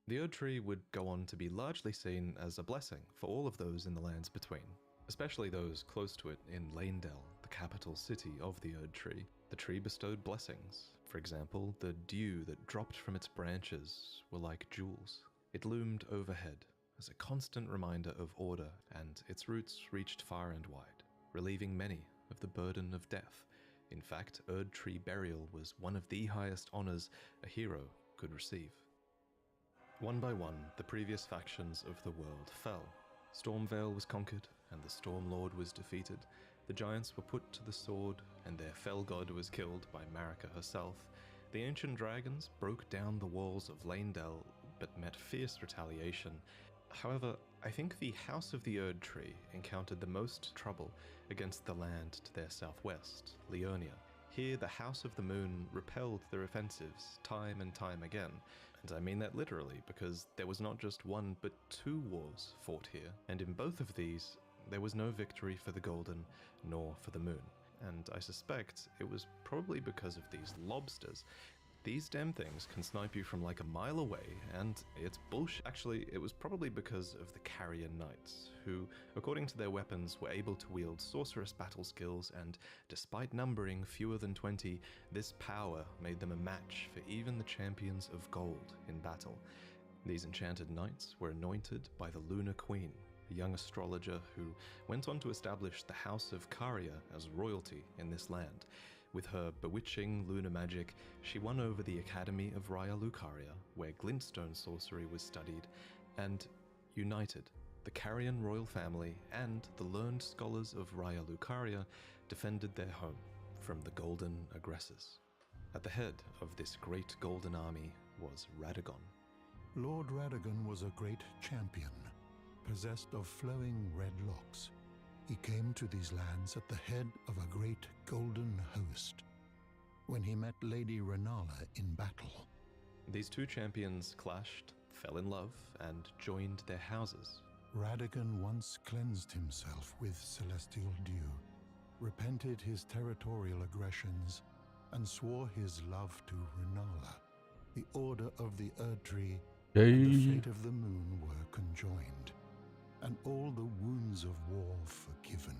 The Erd Tree would go on to be largely seen as a blessing for all of those in the lands between, especially those close to it in Leyndell, the capital city of the Erd Tree. The tree bestowed blessings. For example, the dew that dropped from its branches were like jewels. It loomed overhead as a constant reminder of order, and its roots reached far and wide, relieving many of the burden of death In fact, Erd Tree burial was one of the highest honors a hero could receive. One by one, the previous factions of the world fell. Stormvale was conquered, and the Stormlord was defeated. The giants were put to the sword, and their fell god was killed by Marika herself. The ancient dragons broke down the walls of Leyndell, but met fierce retaliation. However, I think the House of the Erd Tree encountered the most trouble against the land to their southwest, Leonia. Here, the House of the Moon repelled their offensives time and time again, and I mean that literally, because there was not just one but two wars fought here, and in both of these, there was no victory for the Golden nor for the Moon. And I suspect it was probably because of these lobsters. These damn things can snipe you from like a mile away, and it's bullshit. Actually, it was probably because of the Carrion Knights, who, according to their weapons, were able to wield sorcerous battle skills, and despite numbering fewer than 20, this power made them a match for even the champions of gold in battle. These enchanted knights were anointed by the Lunar Queen, a young astrologer who went on to establish the House of Caria as royalty in this land. With her bewitching lunar magic, she won over the Academy of Raya Lucaria, where glintstone sorcery was studied, and united the Carian royal family and the learned scholars of Raya Lucaria defended their home from the golden aggressors. At the head of this great golden army was Radagon. Lord Radagon was a great champion, possessed of flowing red locks. He came to these lands at the head of a great golden host when he met Lady Renala in battle. These two champions clashed, fell in love, and joined their houses. Radagon once cleansed himself with celestial dew, repented his territorial aggressions, and swore his love to Renala. The Order of the Erd Tree and the fate of the Moon were conjoined, and all the wounds of war forgiven.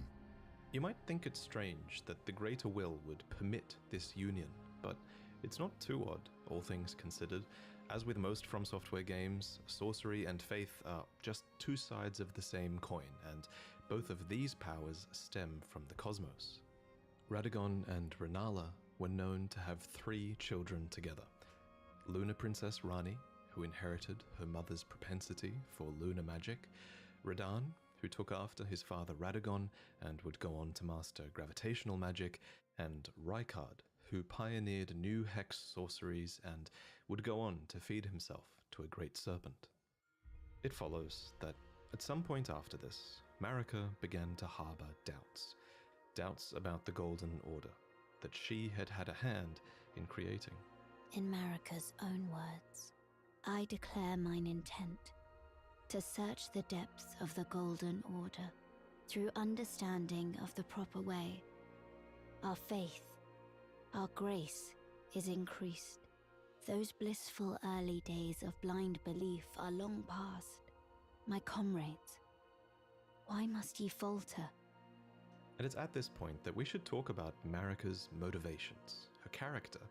You might think it strange that the Greater Will would permit this union, but it's not too odd, all things considered. As with most From Software games, sorcery and faith are just two sides of the same coin, and both of these powers stem from the cosmos. Radagon and Renala were known to have 3 children together. Lunar Princess Rani, who inherited her mother's propensity for lunar magic, Radahn, who took after his father Radagon and would go on to master gravitational magic, and Rykard, who pioneered new hex sorceries and would go on to feed himself to a great serpent. It follows that at some point after this, Marika began to harbor doubts. Doubts about the Golden Order, that she had had a hand in creating. In Marika's own words, I declare mine intent to search the depths of the Golden Order through understanding of the proper way. Our faith, our grace is increased. Those blissful early days of blind belief are long past. My comrades, why must ye falter? And it's at this point that we should talk about Marika's motivations, her character.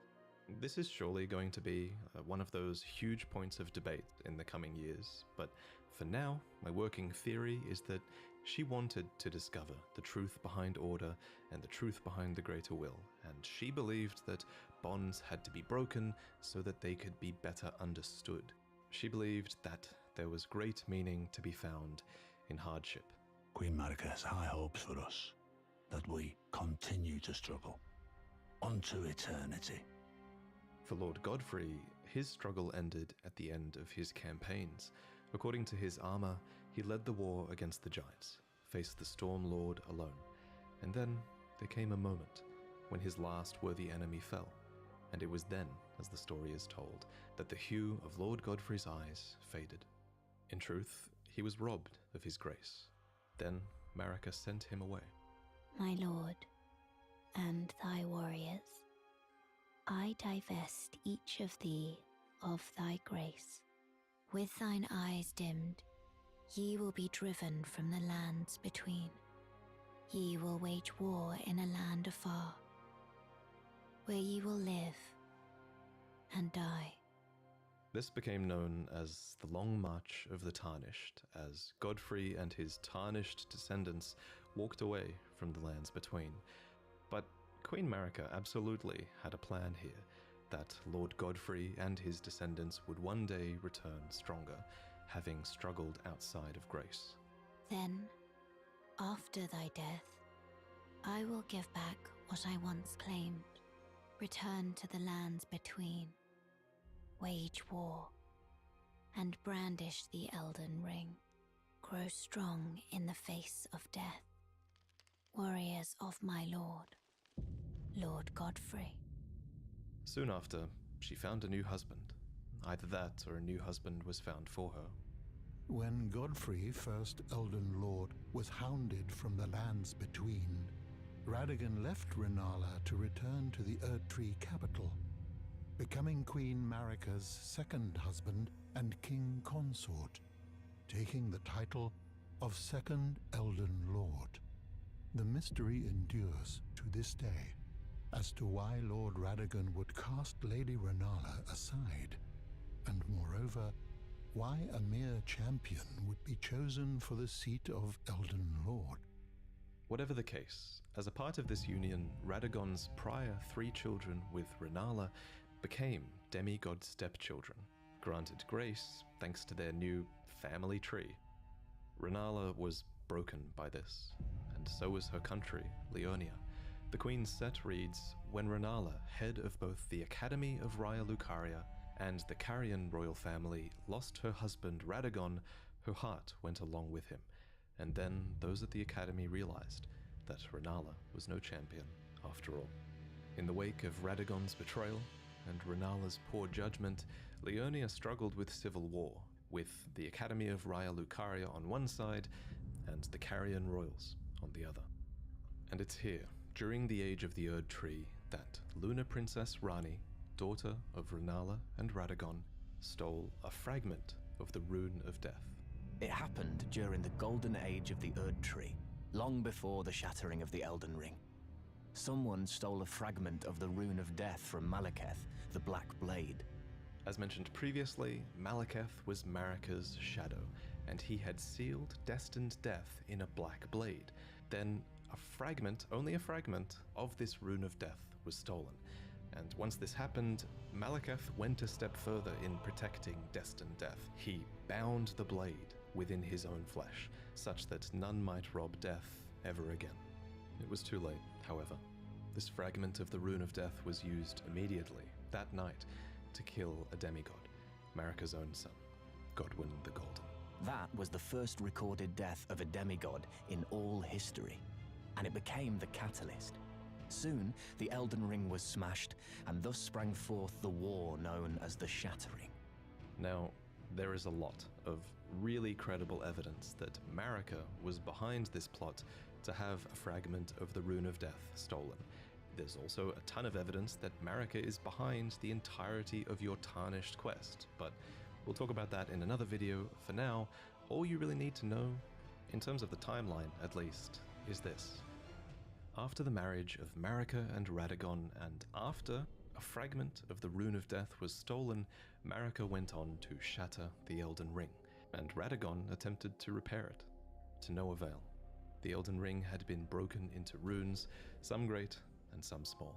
This is surely going to be one of those huge points of debate in the coming years, but for now, my working theory is that she wanted to discover the truth behind order and the truth behind the greater will, and she believed that bonds had to be broken so that they could be better understood. She believed that there was great meaning to be found in hardship. Queen Marika has high hopes for us, that we continue to struggle unto eternity. For Lord Godfrey, his struggle ended at the end of his campaigns. According to his armor, he led the war against the giants, faced the Storm Lord alone, and then there came a moment when his last worthy enemy fell, and it was then, as the story is told, that the hue of Lord Godfrey's eyes faded. In truth, he was robbed of his grace. Then Marika sent him away. My lord, and thy warriors, I divest each of thee of thy grace. With thine eyes dimmed, ye will be driven from the lands between. Ye will wage war in a land afar, where ye will live and die. This became known as the Long March of the Tarnished, as Godfrey and his tarnished descendants walked away from the lands between. But Queen Marika absolutely had a plan here, that Lord Godfrey and his descendants would one day return stronger, having struggled outside of grace. Then, after thy death, I will give back what I once claimed, return to the lands between, wage war, and brandish the Elden Ring, grow strong in the face of death. Warriors of my lord, Lord Godfrey. Soon after, she found a new husband. Either that or a new husband was found for her. When Godfrey, first Elden Lord, was hounded from the lands between, Radagon left Rennala to return to the Erdtree capital, becoming Queen Marika's second husband and king consort, taking the title of Second Elden Lord. The mystery endures to this day as to why Lord Radagon would cast Lady Rennala aside, and moreover, why a mere champion would be chosen for the seat of Elden Lord. Whatever the case, as a part of this union, Radagon's prior 3 children with Rennala became demigod stepchildren, granted grace thanks to their new family tree. Rennala was broken by this, and so was her country, Leonia. The Queen's set reads, when Rennala, head of both the Academy of Raya Lucaria and the Carian royal family, lost her husband Radagon, her heart went along with him. And then those at the Academy realized that Rennala was no champion after all. In the wake of Radagon's betrayal and Rennala's poor judgment, Leonia struggled with civil war, with the Academy of Raya Lucaria on one side and the Carian royals on the other. And it's here, during the age of the Erdtree, that Lunar Princess Rani, daughter of Rennala and Radagon, stole a fragment of the Rune of Death. It happened during the golden age of the Erdtree, long before the shattering of the Elden Ring. Someone stole a fragment of the Rune of Death from Malekith, the Black Blade. As mentioned previously, Malekith was Marika's shadow, and he had sealed destined death in a black blade. Then a fragment, only a fragment, of this Rune of Death was stolen. And once this happened, Malekith went a step further in protecting destined death. He bound the blade within his own flesh, such that none might rob death ever again. It was too late, however. This fragment of the Rune of Death was used immediately, that night, to kill a demigod, Marika's own son, Godwyn the Golden. That was the first recorded death of a demigod in all history, and it became the catalyst. Soon, the Elden Ring was smashed, and thus sprang forth the war known as the Shattering. Now, there is a lot of really credible evidence that Marika was behind this plot to have a fragment of the Rune of Death stolen. There's also a ton of evidence that Marika is behind the entirety of your tarnished quest, but we'll talk about that in another video. For now, all you really need to know, in terms of the timeline at least, is this. After the marriage of Marika and Radagon, and after a fragment of the Rune of Death was stolen, Marika went on to shatter the Elden Ring, and Radagon attempted to repair it, to no avail. The Elden Ring had been broken into runes, some great and some small.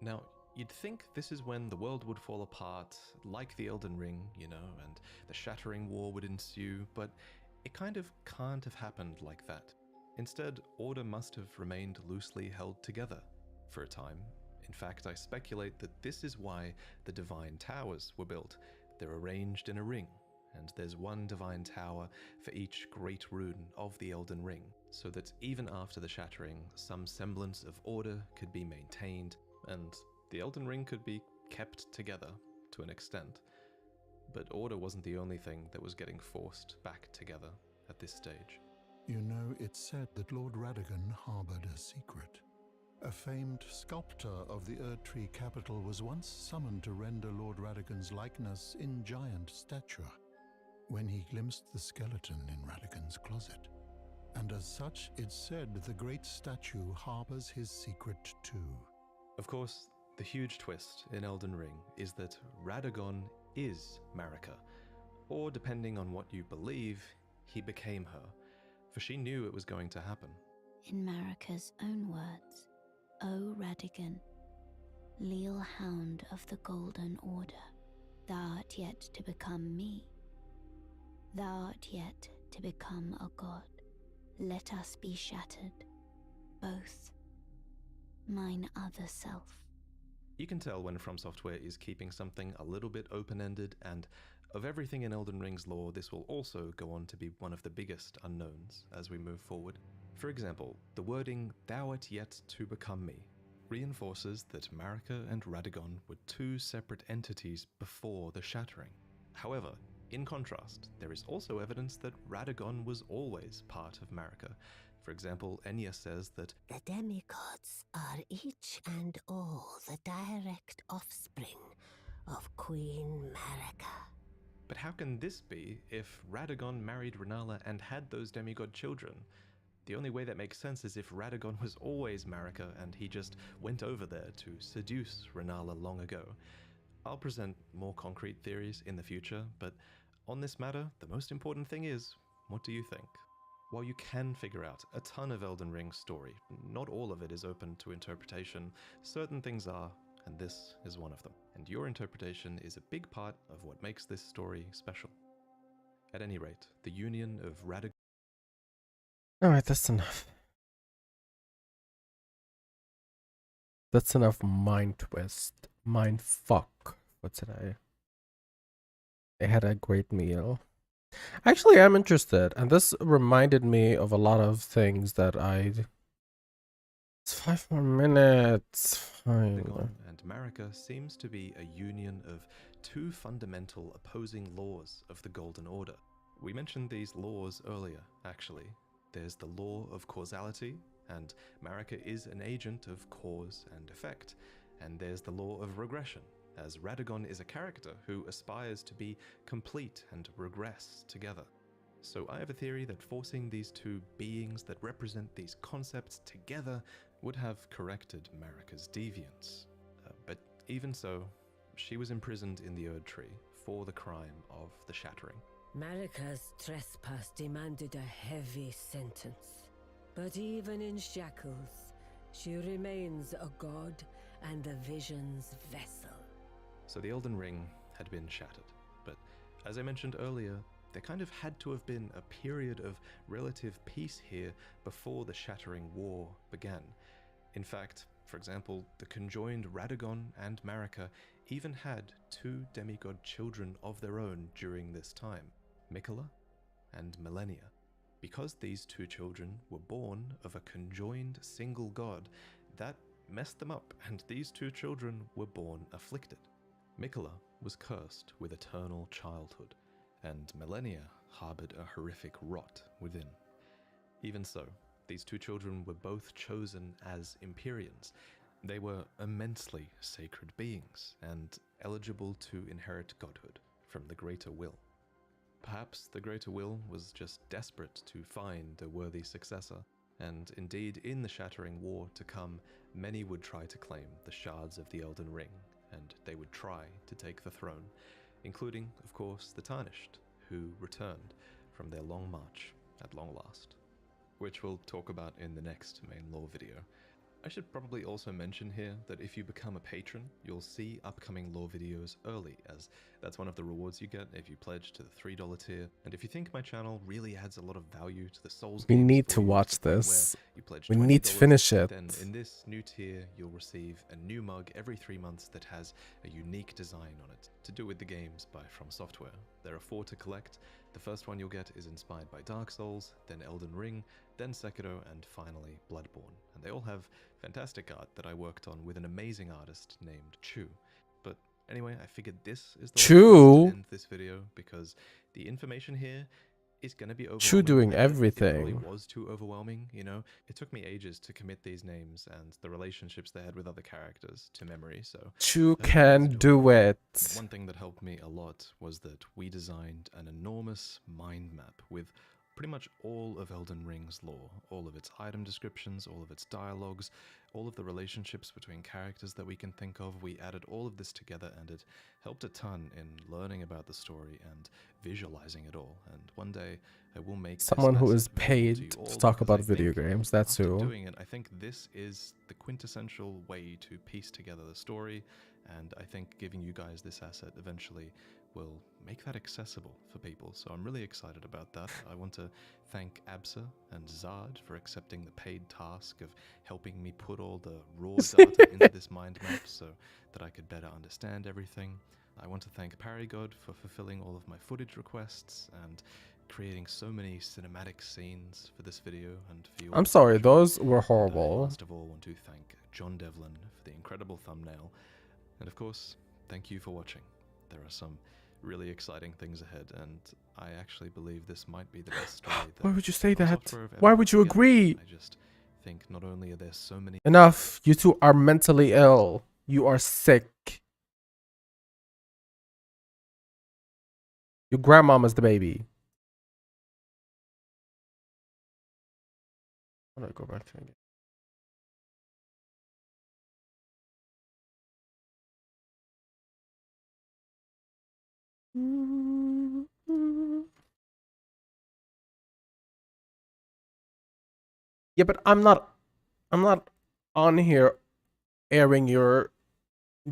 Now, you'd think this is when the world would fall apart, like the Elden Ring, you know, and the Shattering War would ensue, but it kind of can't have happened like that. Instead, order must have remained loosely held together for a time. In fact, I speculate that this is why the Divine Towers were built. They're arranged in a ring, and there's one Divine Tower for each great rune of the Elden Ring, so that even after the Shattering, some semblance of order could be maintained, and the Elden Ring could be kept together to an extent. But order wasn't the only thing that was getting forced back together at this stage. You know, it's said that Lord Radagon harbored a secret. A famed sculptor of the Erdtree capital was once summoned to render Lord Radagon's likeness in giant stature, when he glimpsed the skeleton in Radagon's closet. And as such, it's said the great statue harbors his secret too. Of course, the huge twist in Elden Ring is that Radagon is Marika, or depending on what you believe, he became her, for she knew it was going to happen. In Marika's own words, O Radigan, leal hound of the Golden Order, thou art yet to become me. Thou art yet to become a god. Let us be shattered, both. Mine other self. You can tell when From Software is keeping something a little bit open-ended, and of everything in Elden Ring's lore, this will also go on to be one of the biggest unknowns as we move forward. For example, the wording, "thou art yet to become me," reinforces that Marika and Radagon were two separate entities before the Shattering. However, in contrast, there is also evidence that Radagon was always part of Marika. For example, Enya says that the demigods are each and all the direct offspring of Queen Marika. But how can this be if Radagon married Renala and had those demigod children? The only way that makes sense is if Radagon was always Marika and he just went over there to seduce Renala long ago. I'll present more concrete theories in the future, but on this matter, the most important thing is, what do you think? While you can figure out a ton of Elden Ring's story, not all of it is open to interpretation. Certain things are, and this is one of them. And your interpretation is a big part of what makes this story special. At any rate, the union of Radagon... Alright, that's enough. That's enough mind twist, mind fuck for today. They had a great meal. Actually, I'm interested, and this reminded me of a lot of things that It's 5 more minutes. Fine. Radagon and Marika seems to be a union of two fundamental opposing laws of the Golden Order. We mentioned these laws earlier, actually. There's the law of causality, and Marika is an agent of cause and effect. And there's the law of regression, as Radagon is a character who aspires to be complete and regress together. So I have a theory that forcing these two beings that represent these concepts together would have corrected Marika's deviance. But even so, she was imprisoned in the Erd Tree for the crime of the Shattering. Marika's trespass demanded a heavy sentence. But even in shackles, she remains a god and the Vision's vessel. So the Elden Ring had been shattered, but as I mentioned earlier, there kind of had to have been a period of relative peace here before the Shattering War began. In fact, for example, the conjoined Radagon and Marika even had two demigod children of their own during this time, Miquella and Millennia. Because these two children were born of a conjoined single god, that messed them up, and these two children were born afflicted. Miquella was cursed with eternal childhood, and Millennia harbored a horrific rot within. Even so, these two children were both chosen as Empyreans. They were immensely sacred beings, and eligible to inherit godhood from the Greater Will. Perhaps the Greater Will was just desperate to find a worthy successor, and indeed in the Shattering War to come, many would try to claim the shards of the Elden Ring, and they would try to take the throne, including, of course, the Tarnished, who returned from their long march at long last, which we'll talk about in the next main lore video. I should probably also mention here that if you become a patron, you'll see upcoming lore videos early, as that's one of the rewards you get if you pledge to the $3 tier. And if you think my channel really adds a lot of value to the Souls We games need for to you, watch where this. you pledge We need to $20, finish it. then in this new tier, you'll receive a new mug every 3 months that has a unique design on it, to do with the games by From Software. There are 4 to collect. The first one you'll get is inspired by Dark Souls, then Elden Ring, then Sekiro, and finally Bloodborne. And they all have fantastic art that I worked on with an amazing artist named Chu. But anyway, I figured this is the way to end this video, because the information here is going to be overwhelming. Chu doing It everything. probably was too overwhelming, you know? It took me ages to commit these names and the relationships they had with other characters to memory, so... Chu can do it. One thing that helped me a lot was that we designed an enormous mind map with pretty much all of Elden Ring's lore, all of its item descriptions, all of its dialogues, all of the relationships between characters that we can think of. We added all of this together, and it helped a ton in learning about the story and visualizing it all. And one day I will make Someone this who asset is available paid you all, to talk because about I video think games. That's after who. doing it, I think this is the quintessential way to piece together the story, and I think giving you guys this asset eventually will make that accessible for people. So I'm really excited about that. I want to thank Absa and Zard for accepting the paid task of helping me put all the raw data into this mind map so that I could better understand everything. I want to thank Paragod for fulfilling all of my footage requests and creating so many cinematic scenes for this video and for you all. I'm sorry, those were And I horrible. last of all want to thank John Devlin for the incredible thumbnail. And of course, thank you for watching. There are some really exciting things ahead, and I actually believe this might be the best story that Why would you say From that? Software have ever Why put would you together. agree? I just think not only are there so many... Enough. You two are mentally ill. You are sick. Your grandmama's the baby. How do I go back to it? Yeah, but I'm not on here airing your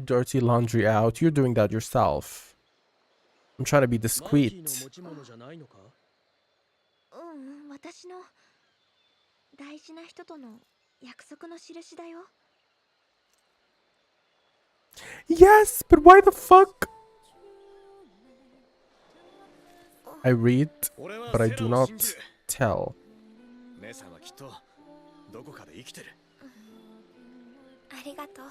dirty laundry out. You're doing that yourself. I'm trying to be マーキーの discreet. 持ち物じゃないのか？私の大事な人との約束の印だよ。 Yes, but why the fuck? I read, but I do not tell. 姉さんはきっとどこかで生きてる。ありがとう。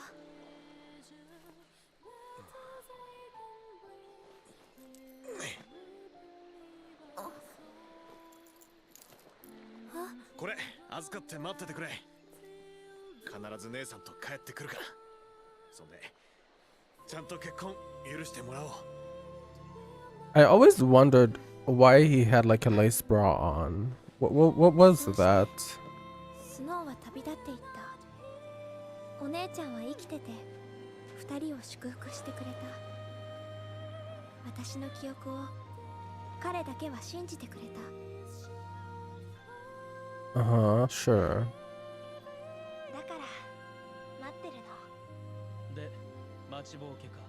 これ預かって待っててくれ。必ず姉さんと帰ってくるから。そんでちゃんと結婚許してもらおう。 I always wondered why he had like a lace bra on. What was that? スノーは旅立っていった。お姉ちゃんは生きてて二人を祝福してくれた。私の記憶を彼だけは信じてくれた。 Uh-huh, sure. だから待ってるの。で、待ちぼうけか。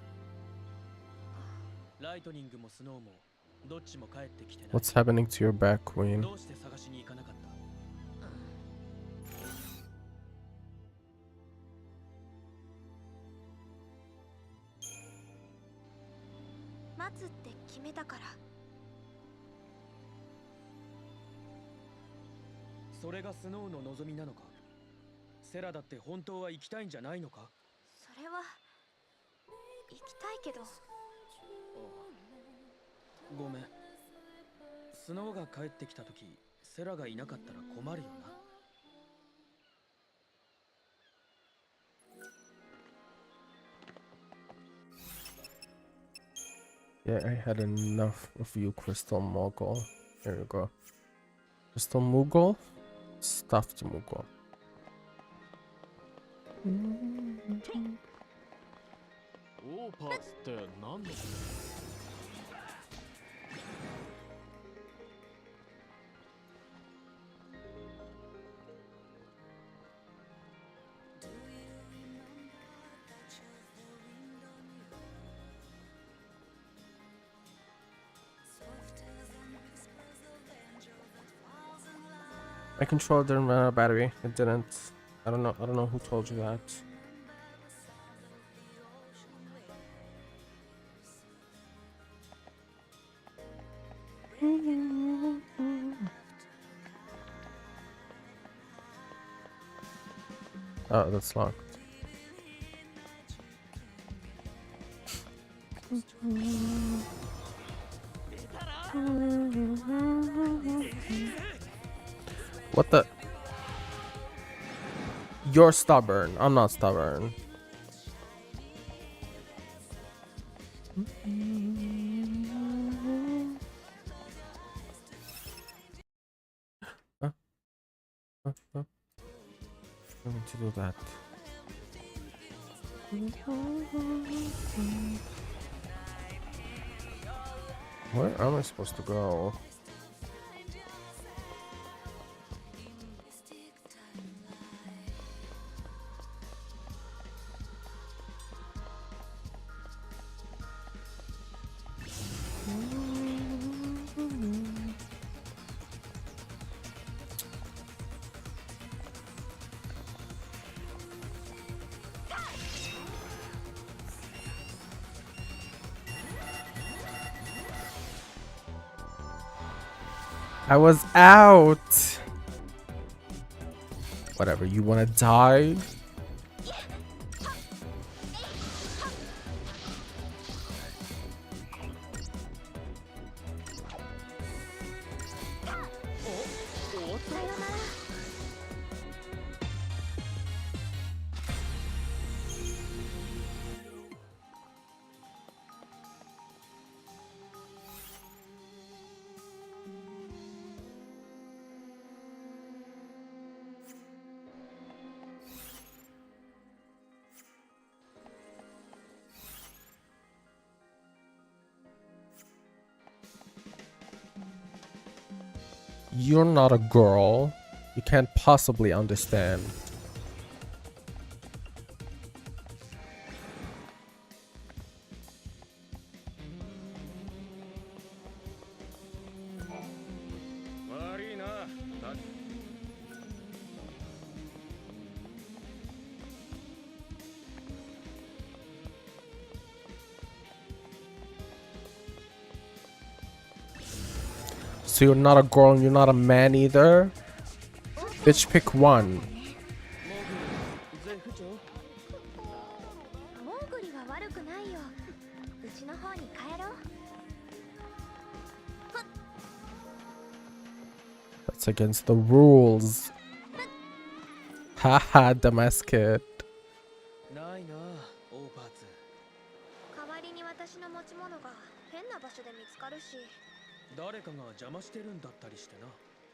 ライトニングもスノーもどっちも帰ってきてない。 What's happening to your back, Queen? どうして探しに行かなかった？待つって決めたから。それがスノーの望みなのか？セラだって本当は行きたいんじゃないのか？それは行きたいけど。ごめん。スノーが帰ってきた時、セラがいなかったら困るよな。 Yeah, I had enough of you, Crystal Mogul. Here you go. Crystal Moogle? Stuffed Moogle. オーパーツって何のこと？ My controller didn't run out of battery. It didn't. I don't know who told you that. Oh, that's locked. What the? You're stubborn. I'm not stubborn. going to do that. Where am I supposed to go? I was out. Whatever, you wanna die? You're not a girl. You can't possibly understand. So you're not a girl and you're not a man either? Bitch, pick one. モーグリは悪くないよ。うちの方に帰ろう。 That's against the rules. Haha, dumbass kid. ないな、オーパーツ。代わりに私の持ち物が変な場所で見つかるし。誰かが邪魔してるんだったりしてな。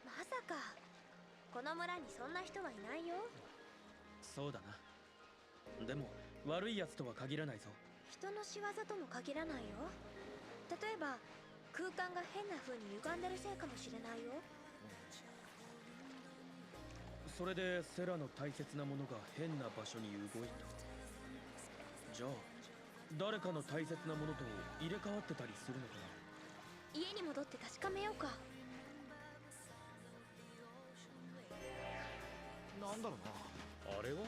まさかこの村にそんな人はいないよ。そうだな。でも悪いやつとは限らないぞ。人の仕業とも限らないよ。例えば空間が変な風に歪んでるせいかもしれないよ。それでセラの大切なものが変な場所に動いた。じゃあ誰かの大切なものと入れ替わってたりするのかな。家に戻って確かめようか。なんだろうな、あれは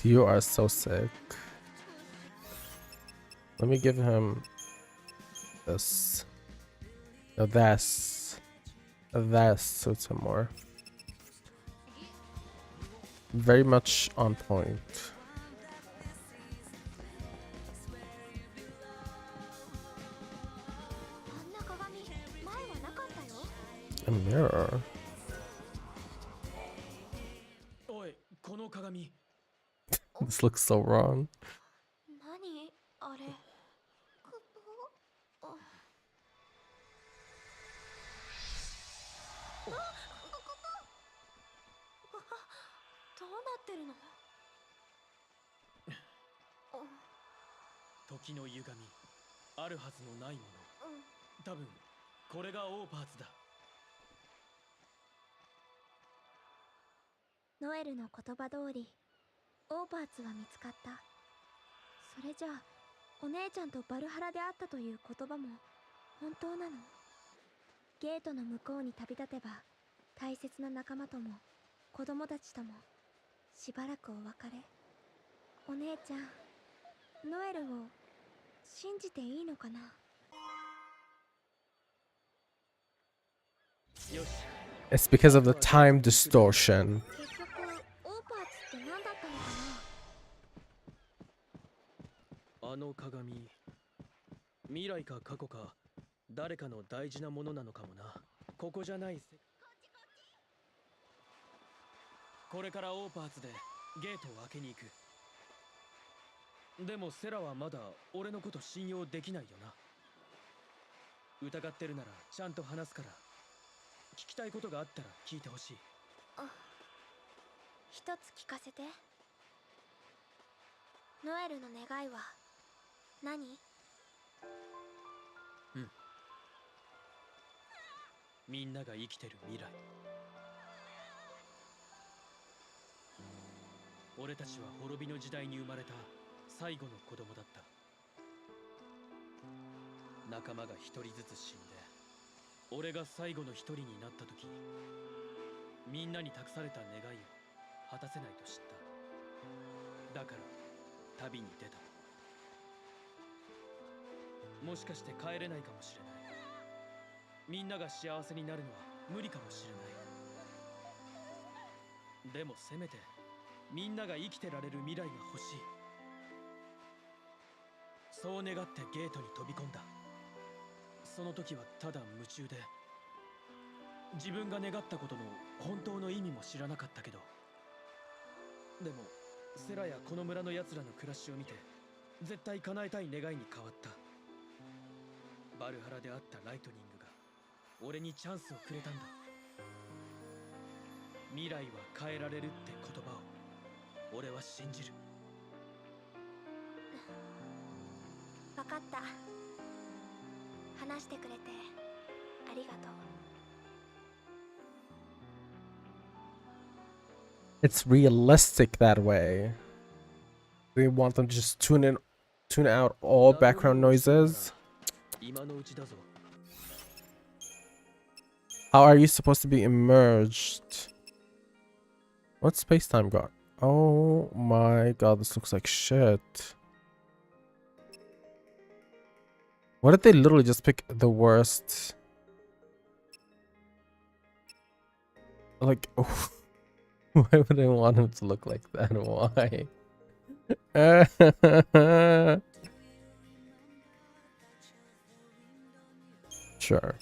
You are so sick. Let me give him this. No, that's suits him more. Very much on point. A mirror. おい、この鏡。This looks so wrong. 何あれ。どうなってるの。時の歪み、あるはずのないもの。多分これがオーパーツだ。ノエルの言葉通りオーパーツは見つかった。それじゃあお姉ちゃんとバルハラで会ったという言葉も本当なの。ゲートの向こうに旅立てば大切な仲間とも子供たちともしばらくお別れ。お姉ちゃんノエルを信じていいのかな。よし。 It's because of the time distortion. 結局オーパーツって何だったのかな。あの鏡、未来か過去か誰かの大事なものなのかもな。ここじゃない世界。これからオーパーツでゲートを開けに行く。でもセラはまだ俺のこと信用できないよな。疑ってるならちゃんと話すから。聞きたいことがあったら聞いてほしい。一つ聞かせて。ノエルの願いは何？みんなが生きてる未来。俺たちは滅びの時代に生まれた最後の子供だった。仲間が一人ずつ死んで、俺が最後の一人になった時、みんなに託された願いを果たせないと知った。だから旅に出た。もしかして帰れないかもしれない。みんなが幸せになるのは無理かもしれない。でもせめてみんなが生きてられる未来が欲しい。そう願ってゲートに飛び込んだ。その時はただ夢中で、自分が願ったことの本当の意味も知らなかったけど、でもセラやこの村の奴らの暮らしを見て、絶対叶えたい願いに変わった。バルハラで会ったライトニングが俺にチャンスをくれたんだ。未来は変えられるって言葉を俺は信じる。分かった。話してくれてありがとう。It's realistic that way. We want them to just tune out all background noises. How are you supposed to be immersed? What's space-time got? Oh my god, this looks like shit. What if they literally just pick the worst? Like, oh, why would I want him to look like that? Why? Sure.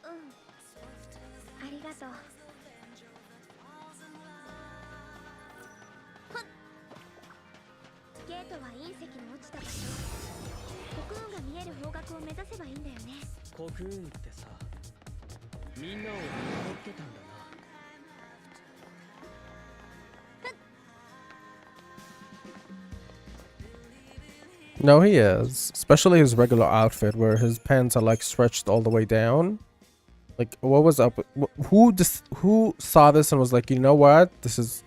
ありがとう。ゲートは隕石の落ちた場所。コクーンが見える方角を目指せばいいんだよね。コクーンってさ、みんなを見守ってたんだな。No, he is. Especially his regular outfit where his pants are like stretched all the way down. Like, what was up? Who saw this and was like, you know what? This is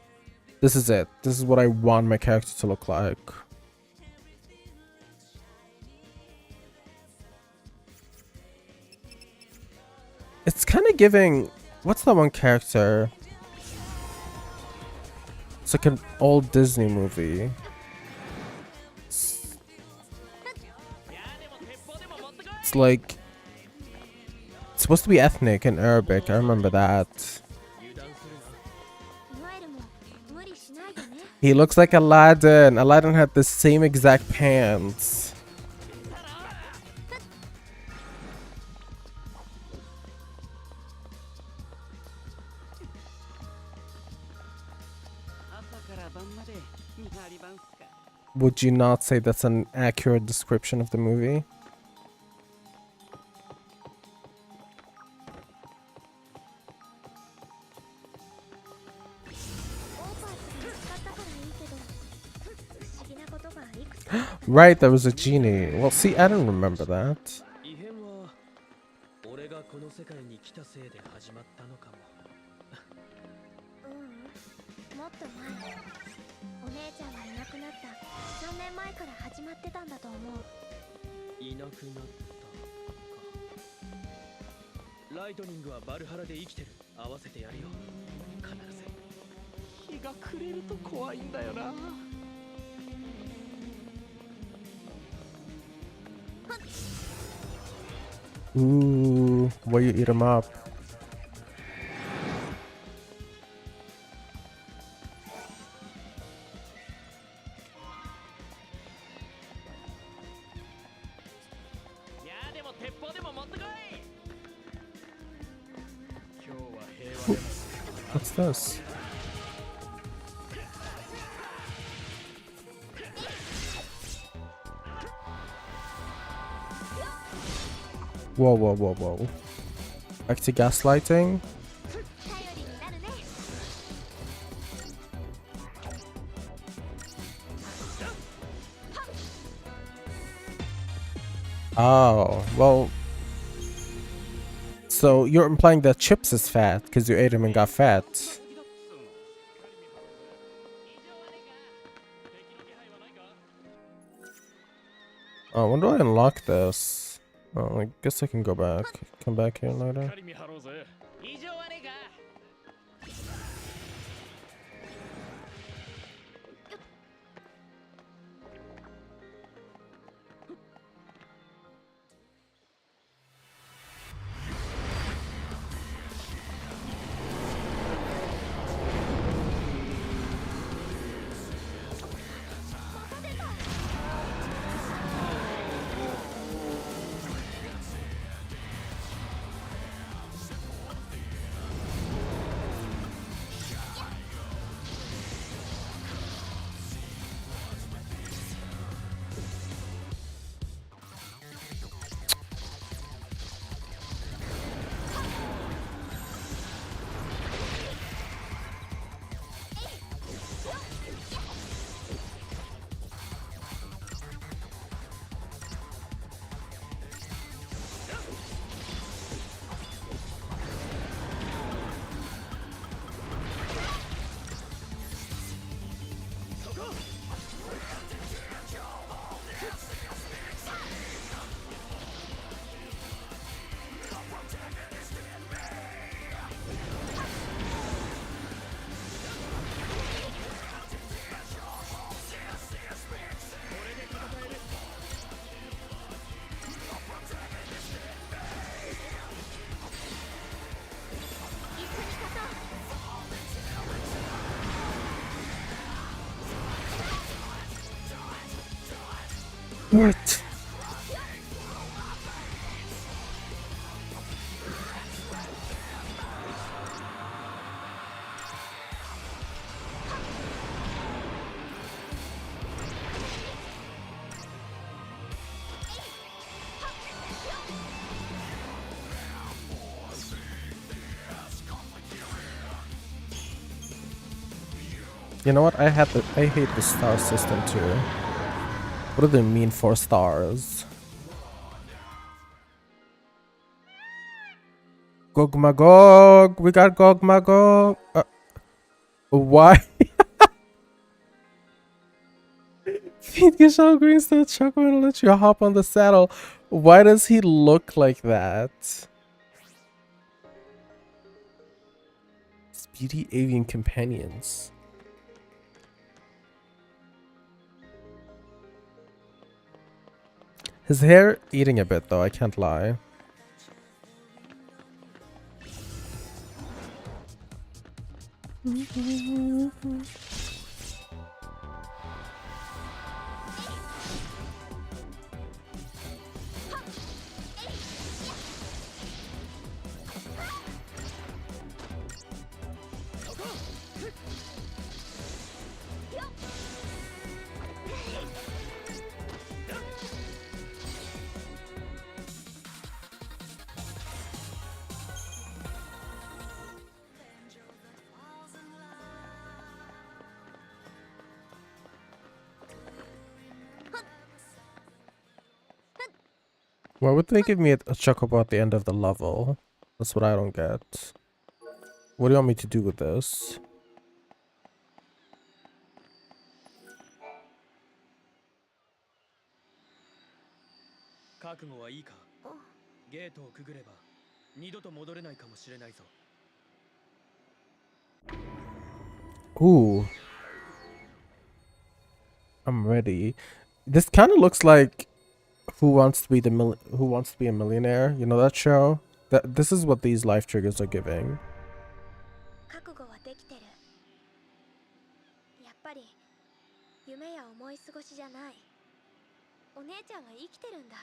it. This is what I want my character to look like. It's kind of giving... What's that one character? It's like an old Disney movie. It's like... It's supposed to be ethnic and Arabic. I remember that. He looks like Aladdin. Aladdin had the same exact pants. Would you not say that's an accurate description of the movie? Right, there was a genie. Well, see, I don't remember that. Ooh, where you eat them up? What's this? Whoa, whoa, whoa, whoa. Back to gaslighting? Oh, well. So you're implying that Chips is fat because you ate him and got fat. Oh, when do I unlock this? Oh, I guess I can go back. Come back here later. What? You know what? I hate the star system too. What do they mean 4 stars? Gogmagog! We got Gogmagog! Why? Feed Gishal Greenstone Choco and let you hop on the saddle. Why does he look like that? Speedy avian companions. His hair eating a bit though, I can't lie. Why would they give me a chocobo at the end of the level? That's what I don't get. What do you want me to do with this? Ooh. I'm ready. This kind of looks like Who Wants to Be Who Wants to Be a Millionaire? You know that show? This is what these life triggers are giving. 覚悟はできてる。やっぱり夢や思い過ごしじゃない。お姉ちゃんは生きてるんだ。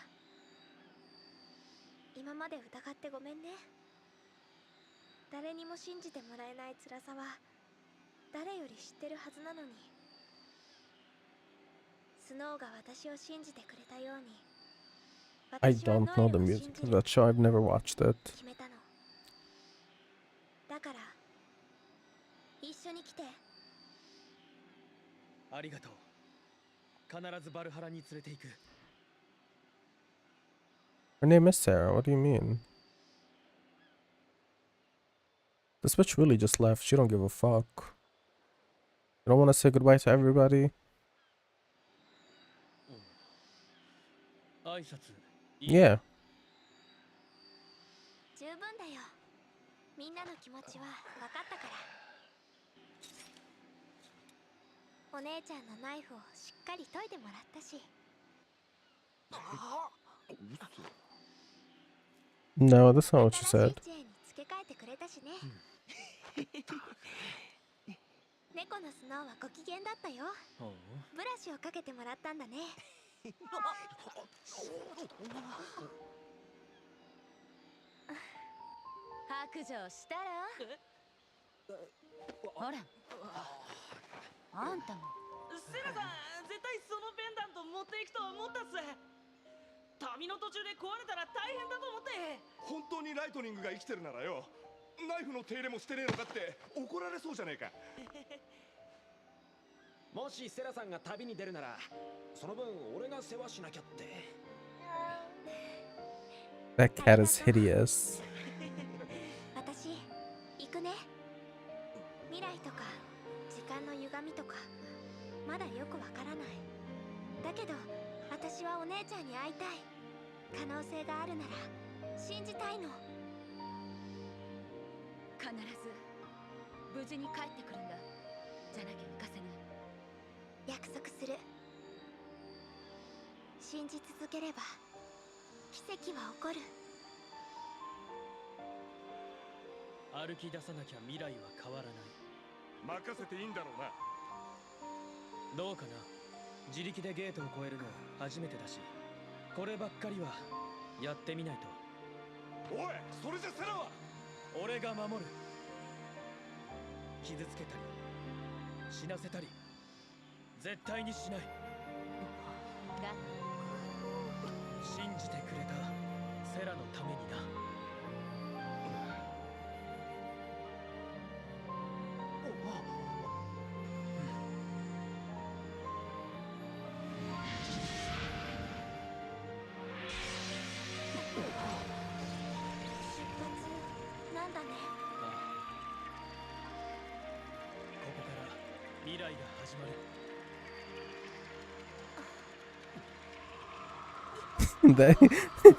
今まで疑ってごめんね。誰にも信じてもらえない辛さは誰より知ってるはずなのに。スノーが私を信じてくれたように。 I don't know the music of that show. I've never watched it. だから一緒に来て。ありがとう。必ずバルハラに連れて行く。Her name is Sarah. What do you mean? This bitch really just left. She don't give a fuck. You don't want to say goodbye to everybody? Yeah. 十分だよ。みんなの気持ちは分かったから。お姉ちゃんのナイフをしっかり研いでもらったし。No, that's not what you 新しい said. チェーンに付け替えてくれたしね。猫のスノーはご機嫌だったよ。ブラシをかけてもらったんだね。白状したらほらあんたもセラさん、絶対そのペンダント持っていくと思ったっす。旅の途中で壊れたら大変だと思って。本当にライトニングが生きてるならよ、ナイフの手入れもしてねえのかって怒られそうじゃねえか。もしセラさんが旅に出るなら、その分俺が世話しなきゃって。That cat is hideous. 私、行くね。未来とか時間の歪みとかまだよくわからない。だけど私はお姉ちゃんに会いたい。可能性があるなら信じたいの。必ず無事に帰ってくるんだ。じゃなきゃ行かせない。約束する。信じ続ければ奇跡は起こる。歩き出さなきゃ未来は変わらない。任せていいんだろうな。どうかな。自力でゲートを越えるの初めてだし、こればっかりはやってみないと。おい、それじゃセラは俺が守る。傷つけたり死なせたり絶対にしない。だ信じてくれたセラのためにな。なんだね。ここから未来が始まる。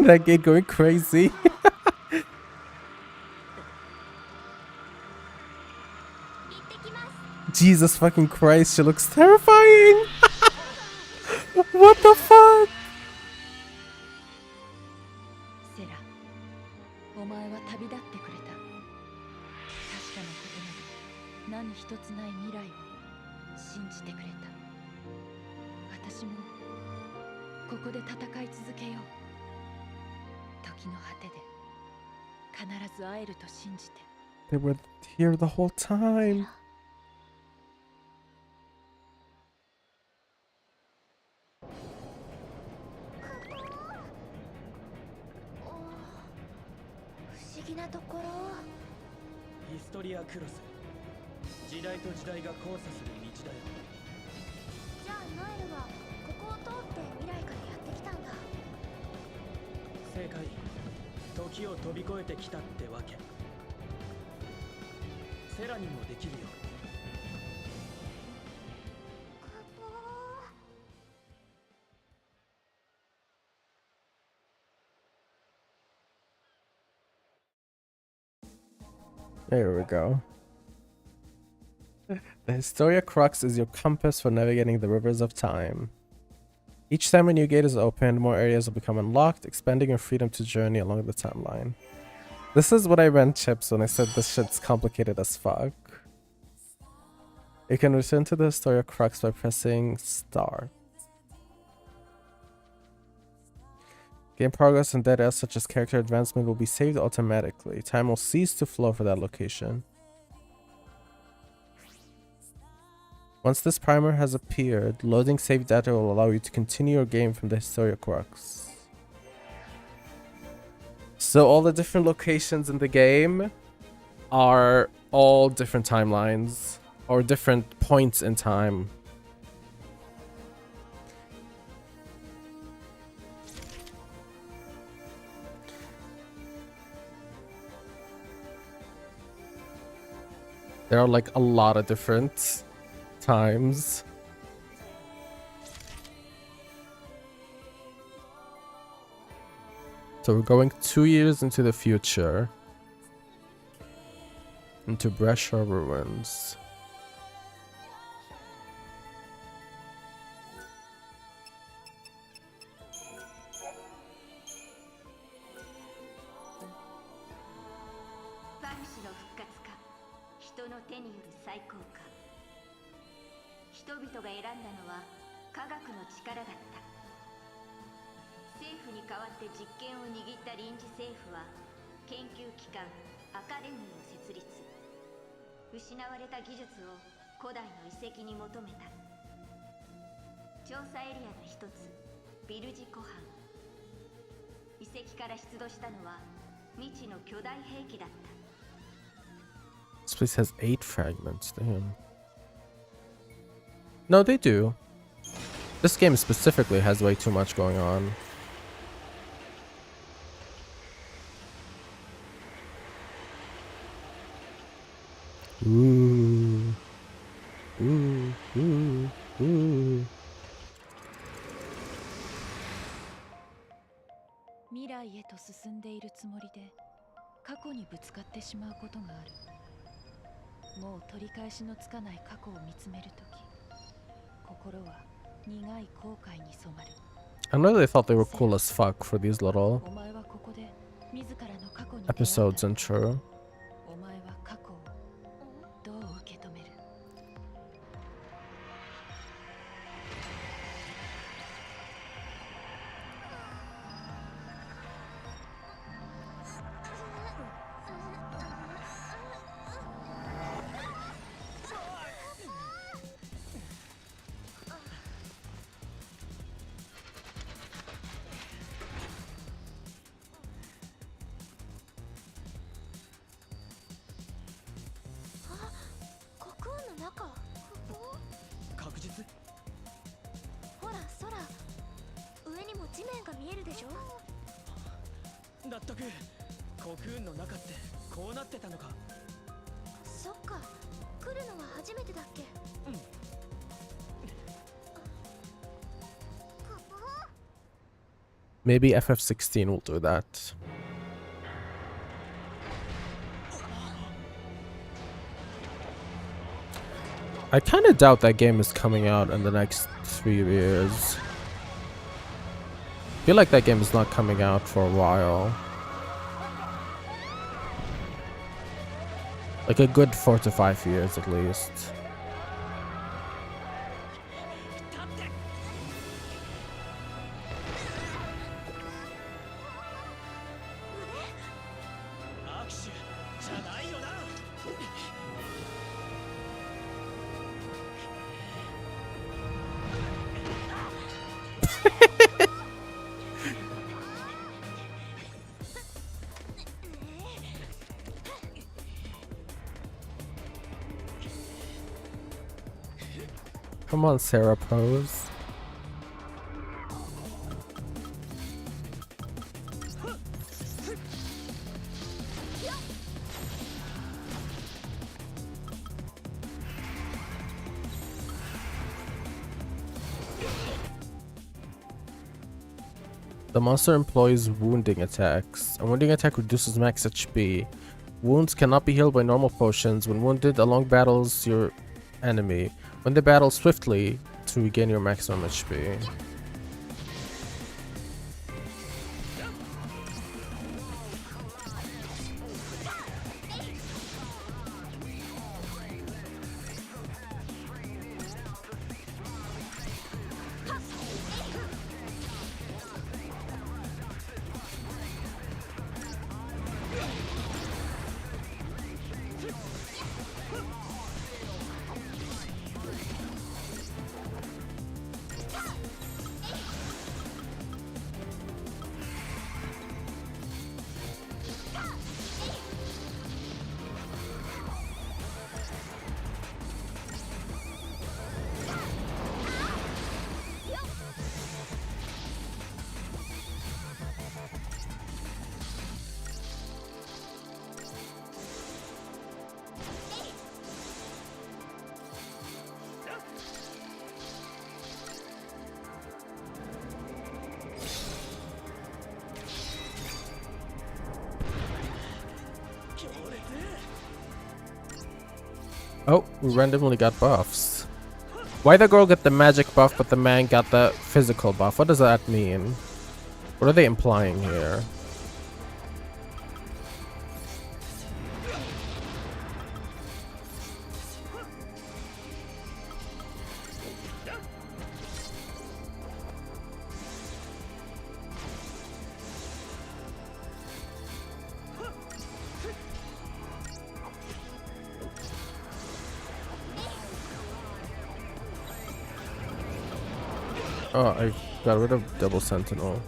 that kid going crazy. Jesus fucking Christ, she looks terrifying. What the fuck? セラ、お前は旅立ってくれた。確かなことなど何一つない未来を信じてくれた。私もここで戦い続けよう。時の果てで必ず会えると信じて。 They were here the whole time. 不思議なところ。ヒストリアクロス。時代と時代が交差する道だよ。じゃあノエルはここを通って未来からやってきたんだ。正解。時を飛び越えてきたってわけ。セラにもできるよ。There we go. The Historia Crux is your compass for navigating the rivers of time. Each time a new gate is opened, more areas will become unlocked, expanding your freedom to journey along the timeline. This is what I meant, Chips, when I said this shit's complicated as fuck. You can return to the Historia Crux by pressing start. Game progress and data such as character advancement will be saved automatically. Time will cease to flow for that location. Once this primer has appeared, loading save data will allow you to continue your game from the Historia Crux. So all the different locations in the game are all different timelines or different points in time. There are like a lot of different times. So we're going 2 years into the future. Into Brescia ruins. This place has 8 fragments, damn. No, they do. This game specifically has way too much going on. Ooh. Ooh, ooh, ooh. 未来へと進んでいるつもりで過去にぶつかってしまうことがある。もう取り返しのつかない過去を見つめるとき、心は苦い後悔に染まる。I know they thought they were cool as fuck for these little episodes and true. Maybe FF16 will do that. I kind of doubt that game is coming out in the next 3 years. I feel like that game is not coming out for a while. Like a good 4 to 5 years at least. Come on, Sarah, pose. The monster employs wounding attacks. A wounding attack reduces max HP. Wounds cannot be healed by normal potions. When wounded, along battles your enemy. When they battle swiftly to regain your maximum HP. Oh, we randomly got buffs. Why the girl get the magic buff but the man got the physical buff? What does that mean? What are they implying here? Oh, I got rid of double sentinel.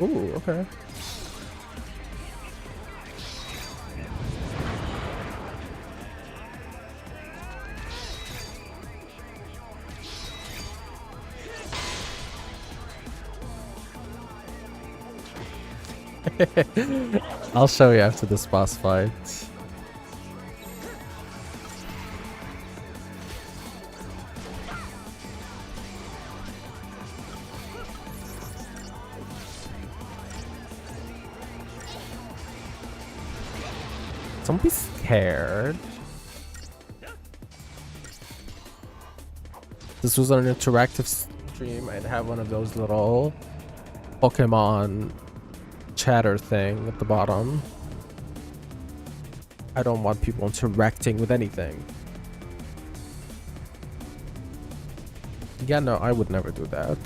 Ooh, okay. I'll show you after this boss fight. Don't be scared. This was an interactive stream. I'd have one of those little Pokemon chatter thing at the bottom. I don't want people interacting with anything. Yeah, no, I would never do that.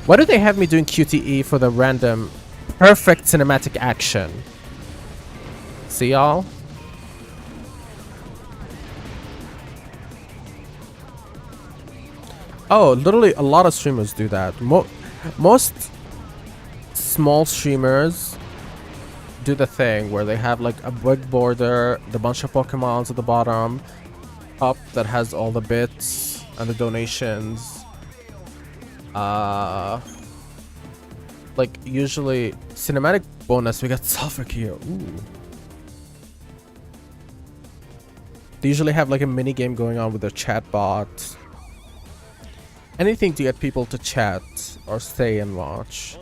Why do they have me doing QTE for the random perfect cinematic action? See y'all? Oh, literally a lot of streamers do that. Most small streamers do the thing where they have like a big border, the bunch of Pokemons at the bottom, up that has all the bits and the donations. Like usually cinematic bonus, we got Suffolk here. Ooh. They usually have like a mini game going on with their chat bot. Anything to get people to chat or stay and watch.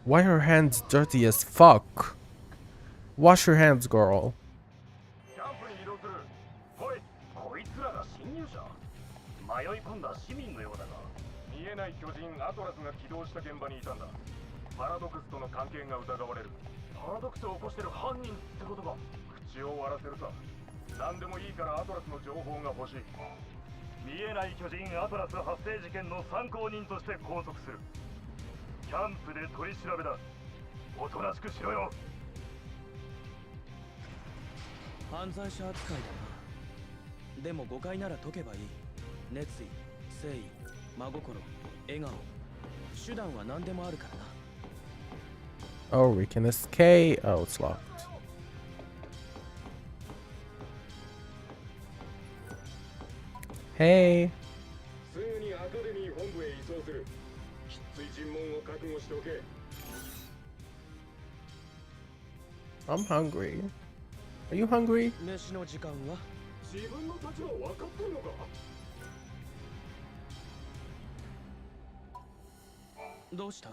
Why are her hands dirty as fuck? Wash your hands, girl. キャンプで取り調べだ。おとなしくしろよ。犯罪者扱いだな。でも誤解なら解けばいい。熱意、誠意、真心、笑顔。手段は何でもあるからな。Oh, we can escape. Oh, it's locked. Hey. I'm hungry. Are you hungry? 飯の時間は？自分の立場分かってんのか？どうした？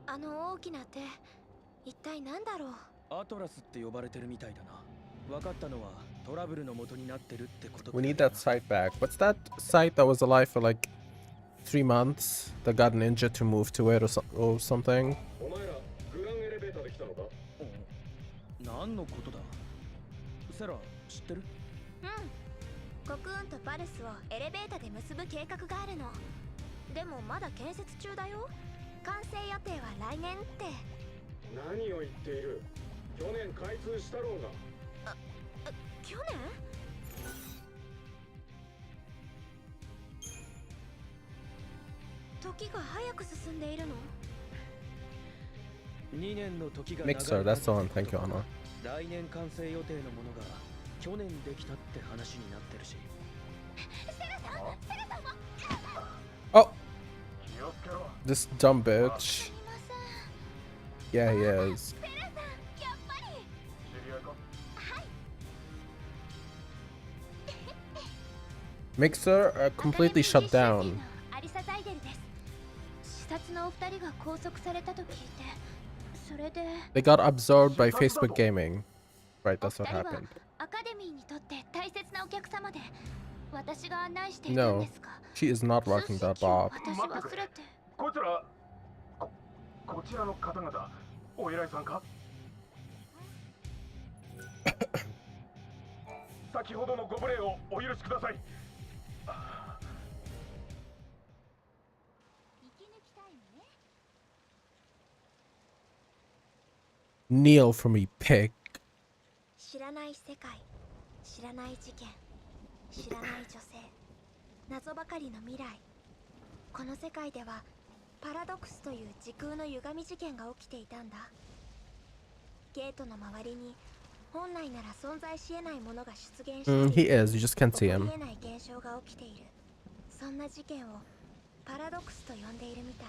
あの大きな手、一体何だろう？アトラスって呼ばれてるみたいだな。分かったのはトラブルの元になってるってことか。We need that site back. What's that site that was alive for like 3 months that got Ninja to move to it or something? 何のことだ？セラ、知ってる？コクーンとパルスをエレベーターで結ぶ計画があるの。でもまだ建設中だよ。完成予定は来年って。何を言っている。去年開通したろうが。去年？時が早く進んでいるの？2年の時が Mixer, that's the one. Thank you, Anna. 来年完成予定のものが去年できたって話になってるし。Oh! This dumb bitch. Yeah, he is. Mixer completely shut down. They got absorbed by Facebook Gaming. Right, that's what happened. No, she is not rocking that bob. こいつらこちらの方々お偉いさんか。先ほどのご無礼をお許しください。Kneel for me, pig. 知らない世界、知らない事件、知らない女性、謎ばかりの未来。この世界ではパラドックスという時空の歪み事件が起きていたんだ。ゲートの周りに本来なら存在し得ないものが出現している。He is, you just can't see him. 起こり得ない現象が起きている。そんな事件をパラドックスと呼んでいるみたい。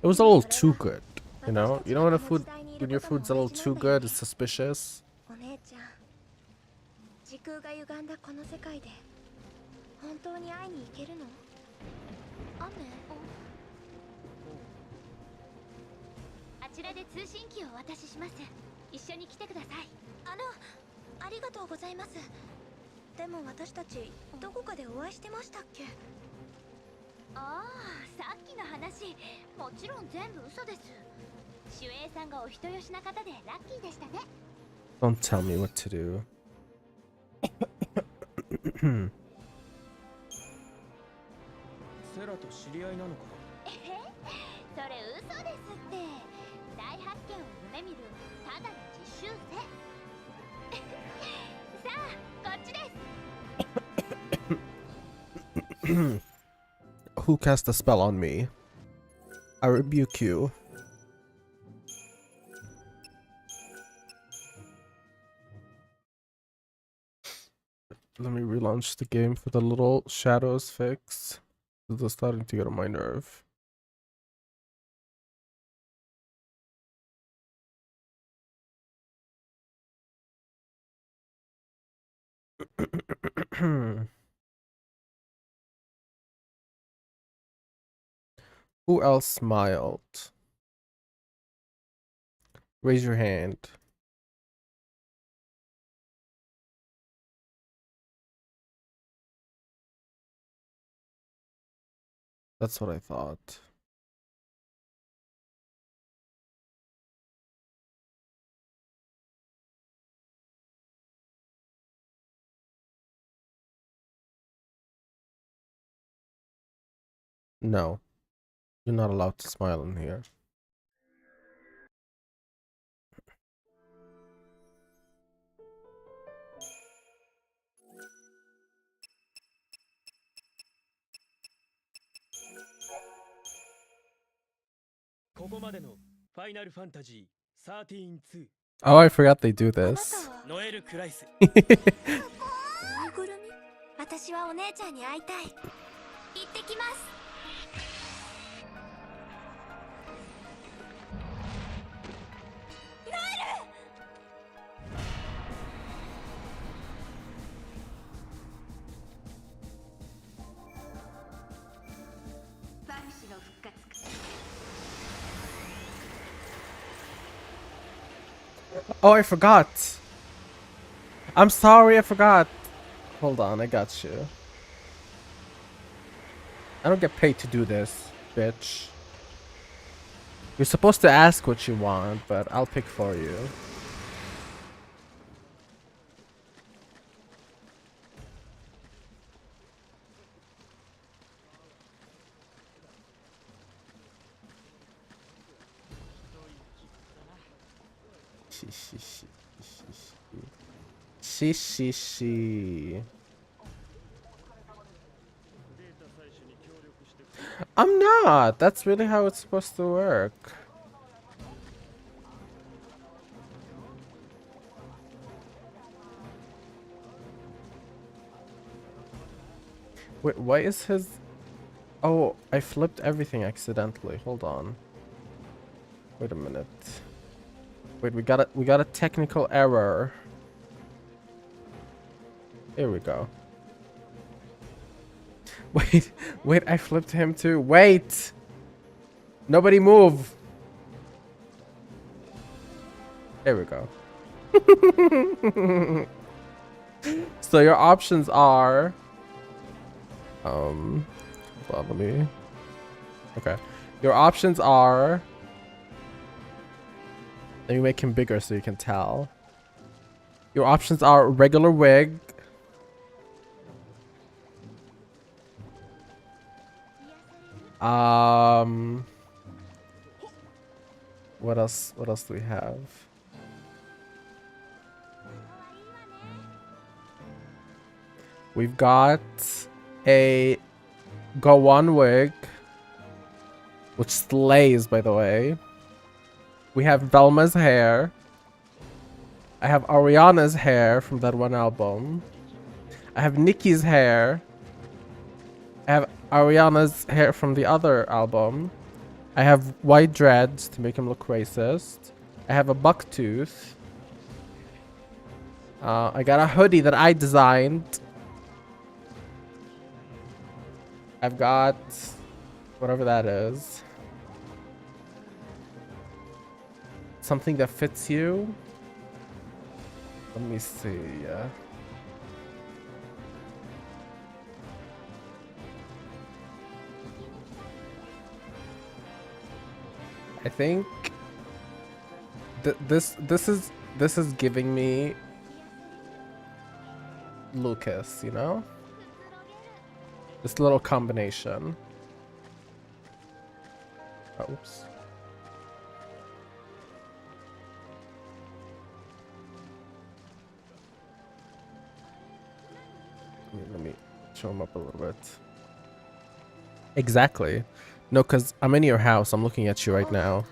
It was a little too good, you know? You know when your food's a little too good, it's suspicious. お姉ちゃん、時空が歪んだこの世界で本当に会いに行けるの？雨？あちらで通信機をお渡しします。一緒に来てください。ありがとうございます。でも私たちどこかでお会いしてましたっけ？ああ、さっきの話、もちろん全部嘘です。守衛さんがお人よしな方でラッキーでしたね。Don't tell me what to do. セラと知り合いなのか？それ嘘ですって。大発見を夢見るただの実習生。さあ、こっちです。Who cast a spell on me? I rebuke you. Let me relaunch the game for the little shadows fix. This is starting to get on my nerve. Who else smiled? Raise your hand. That's what I thought. No, you're not allowed to smile in here. Oh, I forgot they do this. 私はお姉ちゃんに会いたい。行ってきます。ノエル！バンシの復活。Oh, I forgot. I'm sorry, I forgot. Hold on, I got you. I don't get paid to do this, bitch. You're supposed to ask what you want, but I'll pick for you. She. I'm not. That's really how it's supposed to work. Wait, why is his... Oh, I flipped everything accidentally. Hold on. Wait a minute. Wait, we got a technical error. Here we go. Wait, I flipped him too. Wait! Nobody move! There we go. So your options are... hold on, let me... Okay. Your options are... Let me make him bigger so you can tell. Your options are regular wig. What else do we have? We've got a Go On wig, which slays, by the way. We have Velma's hair. I have Ariana's hair from that one album. I have Nikki's hair. I have Ariana's hair from the other album. I have white dreads to make him look racist. I have a buck tooth. I got a hoodie that I designed. I've got whatever that is. Something that fits you. Let me see. I think this is giving me Lucas, you know? This little combination. Oops. Let me show him up a little bit. Exactly. No, because I'm in your house. I'm looking at you right now.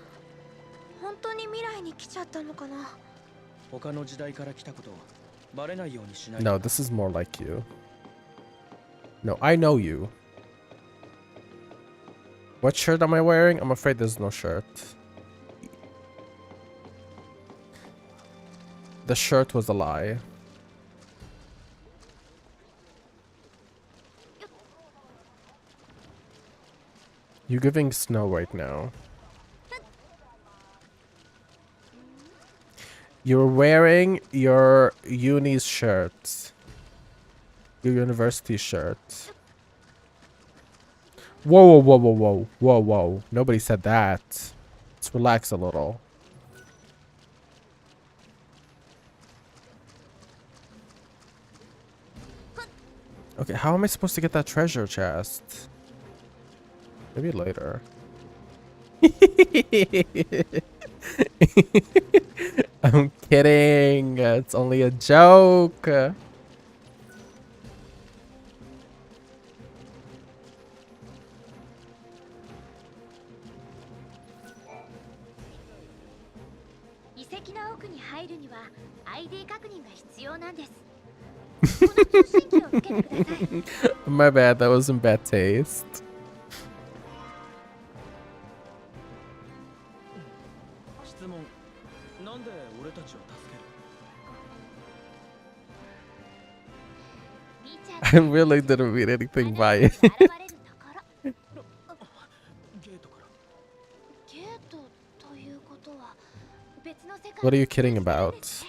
No, this is more like you. No, I know you. What shirt am I wearing? I'm afraid there's no shirt. The shirt was a lie. You're giving snow right now. You're wearing your uni's shirt. Your university shirt. Whoa, whoa, whoa, whoa, whoa, whoa, whoa. Nobody said that. Let's relax a little. Okay, how am I supposed to get that treasure chest? Maybe later. I'm kidding. It's only a joke. My bad, that was in bad taste. I really didn't read anything by it. What are you kidding about?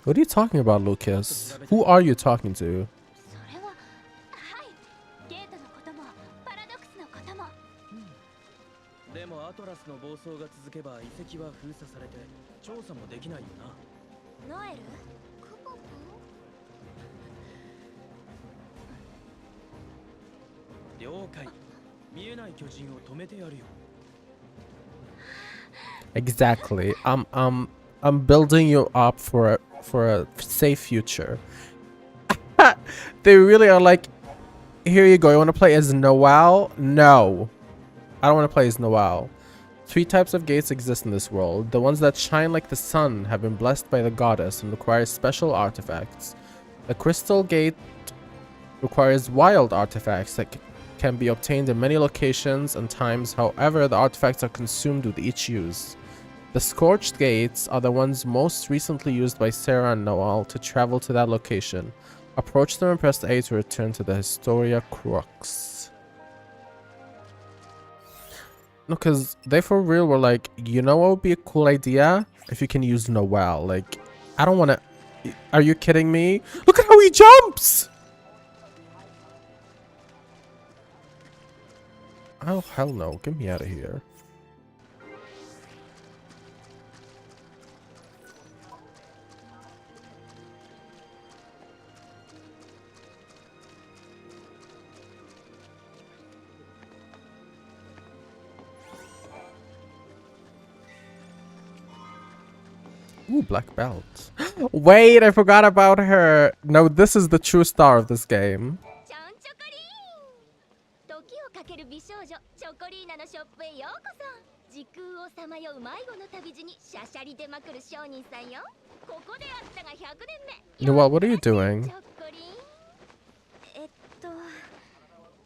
What are you talking about, Lucas? Who are you talking to? 了解。見えない巨人を止めてやるよ。 Exactly. I'm building you up for a safe future. They really are like, here you go. You want to play as Noel? No, I don't want to play as Noel. 3 types of gates exist in this world. The ones that shine like the sun have been blessed by the goddess and require special artifacts. The crystal gate requires wild artifacts that can be obtained in many locations and times. However, the artifacts are consumed with each use. The scorched gates are the ones most recently used by Sarah and Noel to travel to that location. Approach them and press A to return to the Historia Crux. No, because they for real were like, you know what would be a cool idea? If you can use Noel. Like, I don't want to... Are you kidding me? Look at how he jumps! Oh, hell no. Get me out of here. Ooh, black belt. Wait, I forgot about her. No, this is the true star of this game. 時をかける美少女チョコリーナのショップへようこそ。時空をさまよう迷子の旅路にシャシャリ出まくる商人さんよ。ここであったが100年目。 Noel, what are you doing? チョコリ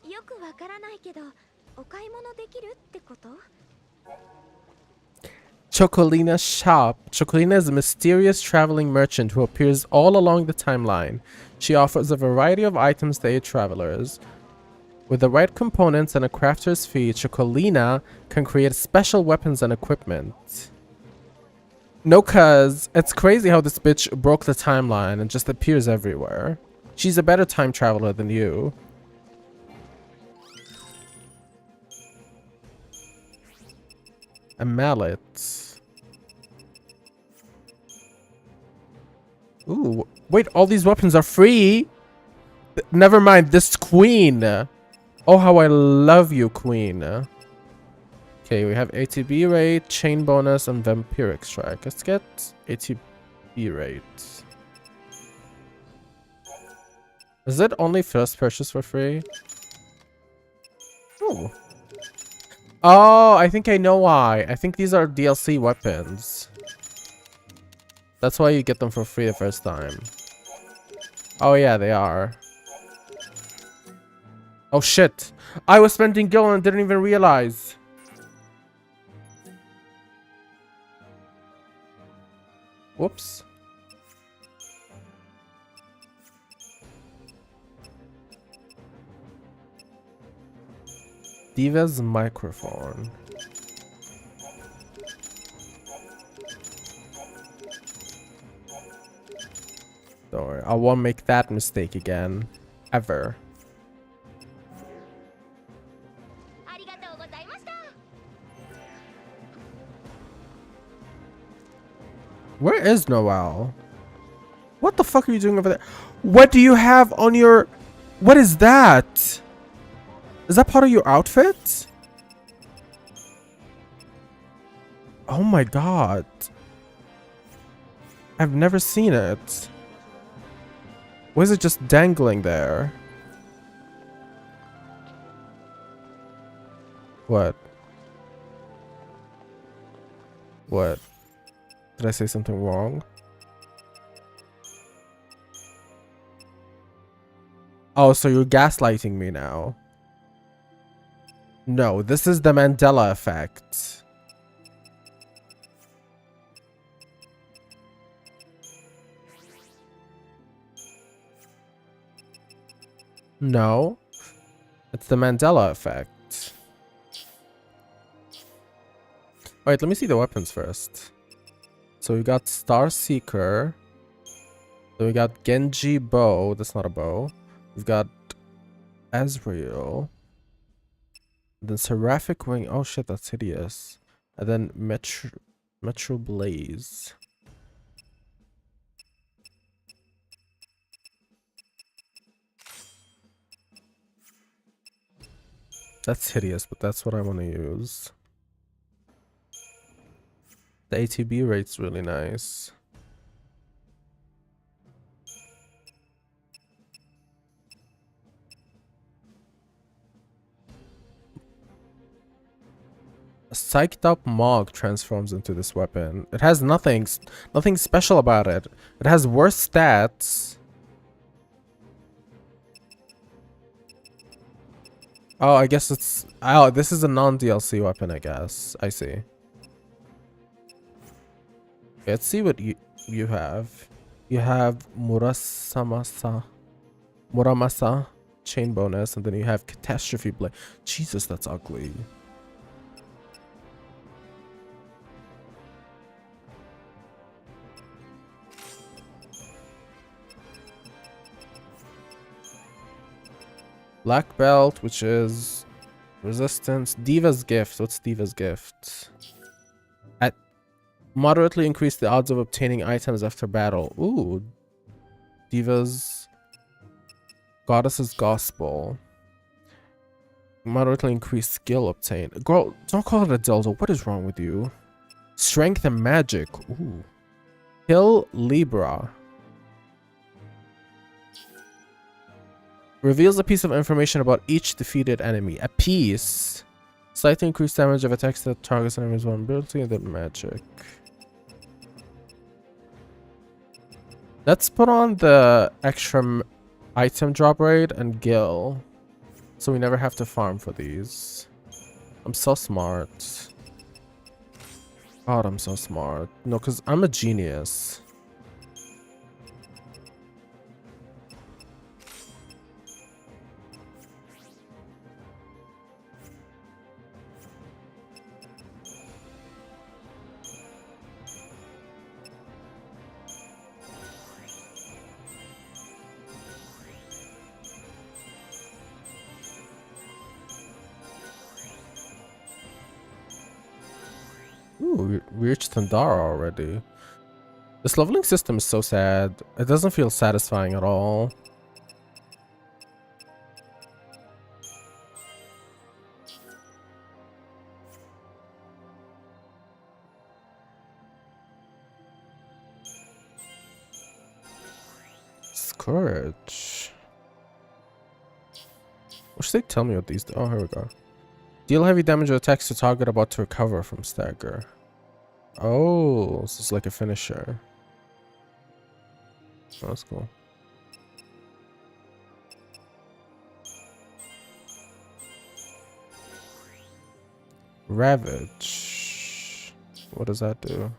ン。よくわからないけど、お買い物できるってこと？ Chocolina's shop. Chocolina is a mysterious traveling merchant who appears all along the timeline. She offers a variety of items to aid travelers. With the right components and a crafter's fee, Chocolina can create special weapons and equipment. No, cuz it's crazy how this bitch broke the timeline and just appears everywhere. She's a better time traveler than you. A mallet. Ooh, wait, all these weapons are free? Never mind, this queen. Oh, how I love you, queen. Okay, we have ATB rate, chain bonus, and vampiric strike. Let's get ATB rate. Is it only first purchase for free? Ooh. Oh, I think I know why. I think these are DLC weapons. That's why you get them for free the first time. Oh yeah, they are. Oh shit. I was spending gil and didn't even realize. Whoops. Diva's microphone. Don't worry, I won't make that mistake again. Ever. Where is Noel? What the fuck are you doing over there? What do you have on your... What is that? Is that part of your outfit? Oh my god. I've never seen it. Why is it just dangling there? What? What? Did I say something wrong? Oh, so you're gaslighting me now. No, this is the Mandela effect. No, it's the Mandela effect. Alright, let me see the weapons first. So we got Star Seeker. Then we got Genji Bow. That's not a bow. We've got Azrael. Then Seraphic Wing. Oh shit, that's hideous. And then Metro Blaze. That's hideous, but that's what I want to use. The ATB rate's really nice. A psyched up Mog transforms into this weapon. It has nothing special about it. It has worse stats. Oh, I guess it's... Oh, this is a non-DLC weapon, I guess. I see. Let's see what you have. You have Muramasa chain bonus, and then you have Catastrophe Blade. Jesus, that's ugly. Black Belt, which is resistance. Diva's Gift. What's Diva's Gift? At moderately increase the odds of obtaining items after battle. Ooh. Diva's Goddess's Gospel. Moderately increased skill obtained. Girl, don't call it a dildo. What is wrong with you? Strength and magic. Ooh. Kill Libra. Reveals a piece of information about each defeated enemy. A piece. Slightly increased damage of attacks that targets enemies' vulnerability and then magic. Let's put on the extra item drop rate and Gil. So we never have to farm for these. I'm so smart. God, I'm so smart. No, because I'm a genius. Ooh, we reached Thundara already. This leveling system is so sad. It doesn't feel satisfying at all. Scourge. What should they tell me what these do? Oh, here we go. Deal heavy damage to attacks to target about to recover from stagger. Oh, this is like a finisher. Oh, that's cool. Ravage. What does that do?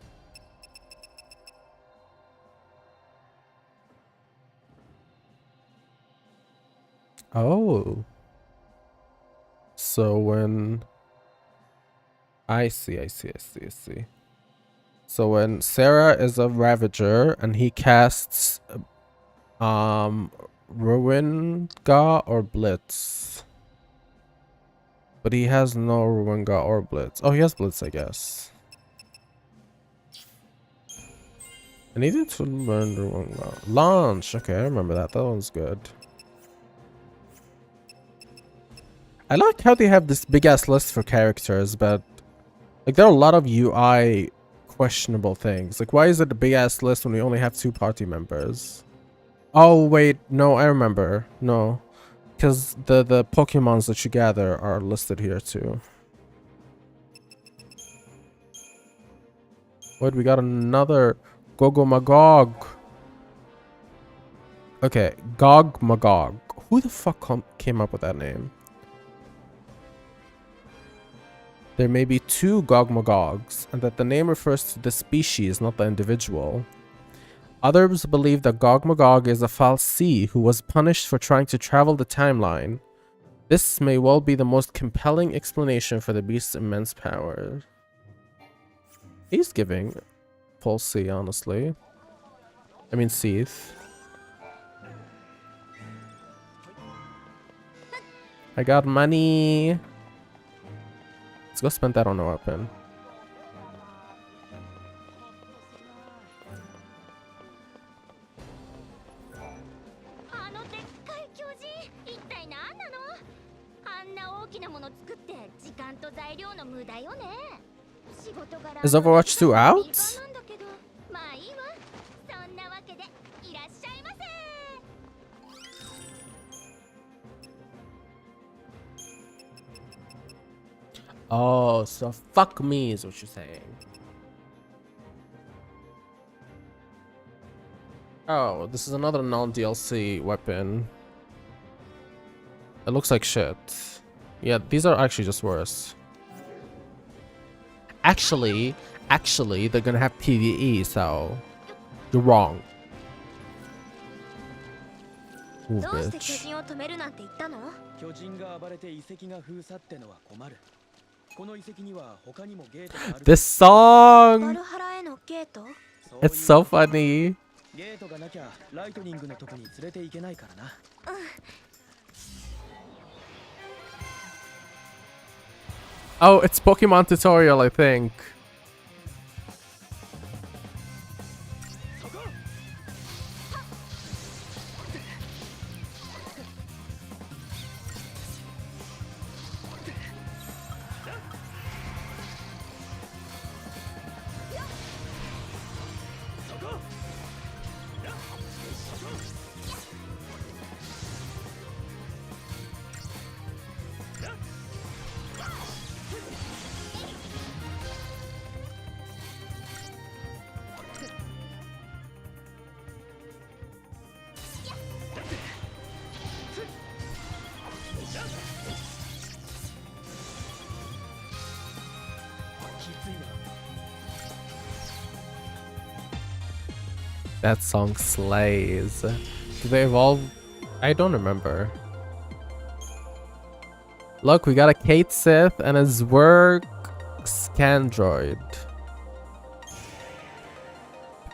Oh. So when... I see. So when Sarah is a Ravager and he casts Ruin Ga or Blitz. But he has no Ruin Ga or Blitz. Oh, he has Blitz, I guess. I needed to learn Ruin Ga. Launch! Okay, I remember that. That one's good. I like how they have this big ass list for characters, but like there are a lot of UI questionable things. Like why is it a big ass list when we only have 2 party members? Oh wait, no, I remember. No. Because the Pokemons that you gather are listed here too. Wait, we got another Gogo Magog. Okay, Gog Magog. Who the fuck came up with that name? There may be 2 Gogmagogs, and that the name refers to the species, not the individual. Others believe that Gogmagog is a fal'Cie who was punished for trying to travel the timeline. This may well be the most compelling explanation for the beast's immense power. He's giving fal'Cie, honestly. I mean, Seath. I got money. Let's go spend that on a weapon. んな大きなもの作って時間と材料の無駄よね。仕事柄 Is Overwatch 2 out? なんだけど、まあいいわ。そんなわけでいらっしゃいませ。 Oh, so fuck me is what you're saying. Oh, this is another non-DLC weapon. It looks like shit. Yeah, these are actually just worse. Actually, they're gonna have PvE, so you're wrong. Ooh, bitch. This song! It's so funny. Oh, it's Pokemon tutorial, I think. That song slays. Do they evolve? I don't remember. Look, we got a Kate Sith and a Zwerg Scandroid.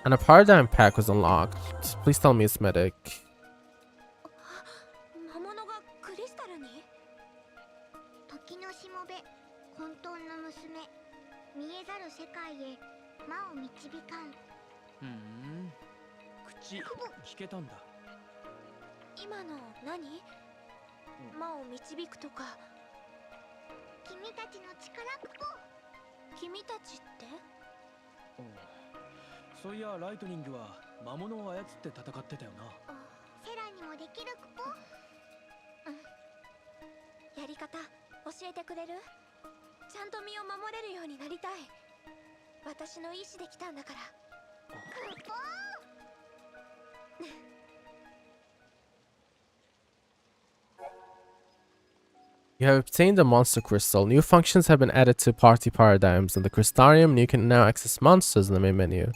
And a Paradigm pack was unlocked. Please tell me it's medic. You have obtained a monster crystal. New functions have been added to party paradigms. In the Crystarium, you can now access monsters in the main menu.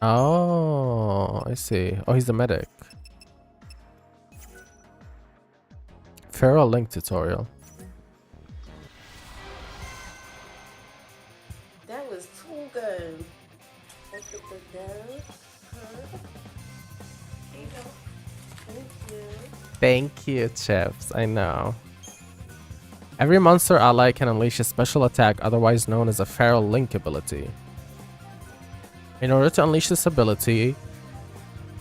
Oh, I see. Oh, he's the medic. Feral Link tutorial. That was too good. Look at the dough. Thank you. Thank you, Chips. I know. Every monster ally can unleash a special attack, otherwise known as a Feral Link ability. In order to unleash this ability,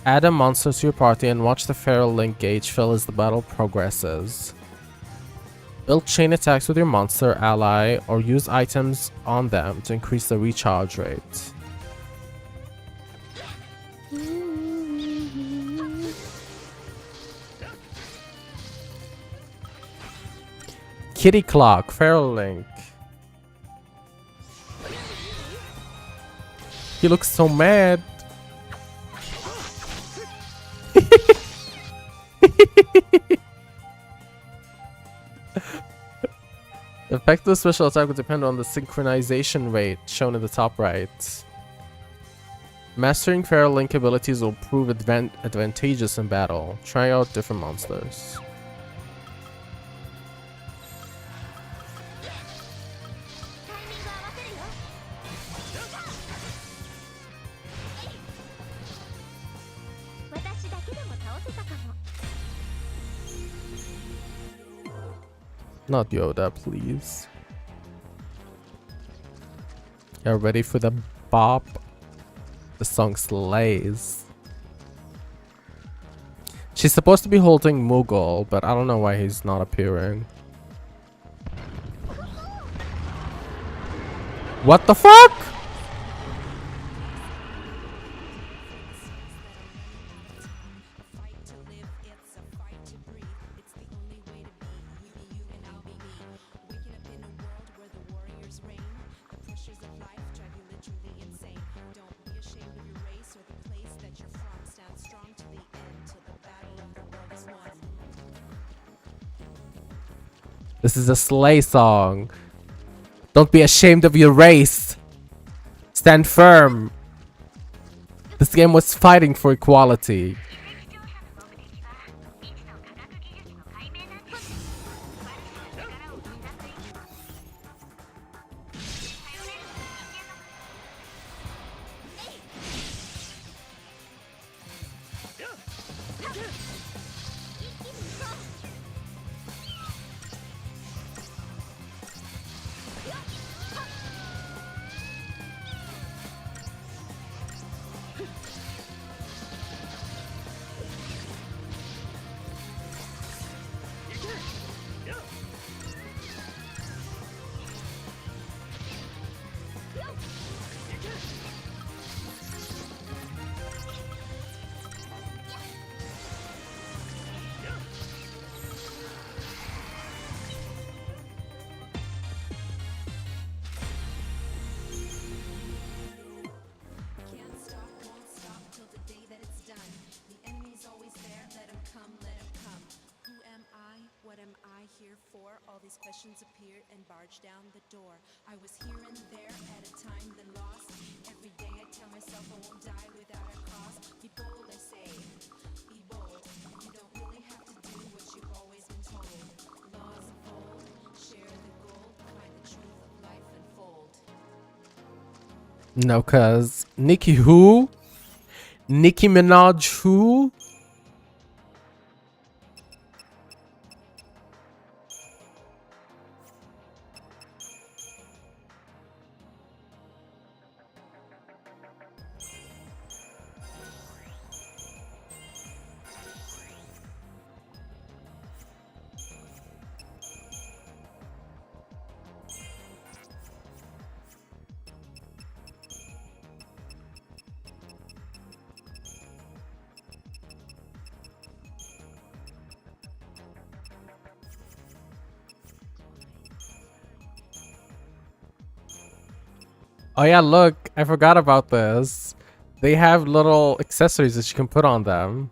add a monster to your party and watch the Feral Link gauge fill as the battle progresses. Build chain attacks with your monster ally or use items on them to increase the recharge rate. Kitty Clock, Feral Link. He looks so mad. The effect of the special attack will depend on the synchronization rate shown in the top right. Mastering Feral Link abilities will prove advantageous in battle. Try out different monsters. Not Yoda, please. You're ready for the bop? The song slays. She's supposed to be holding Mughal, but I don't know why he's not appearing. What the fuck? This is a slay song. Don't be ashamed of your race. Stand firm. This game was fighting for equality. No, cuz Nicki who? Nicki Minaj who? Oh yeah, look, I forgot about this. They have little accessories that you can put on them.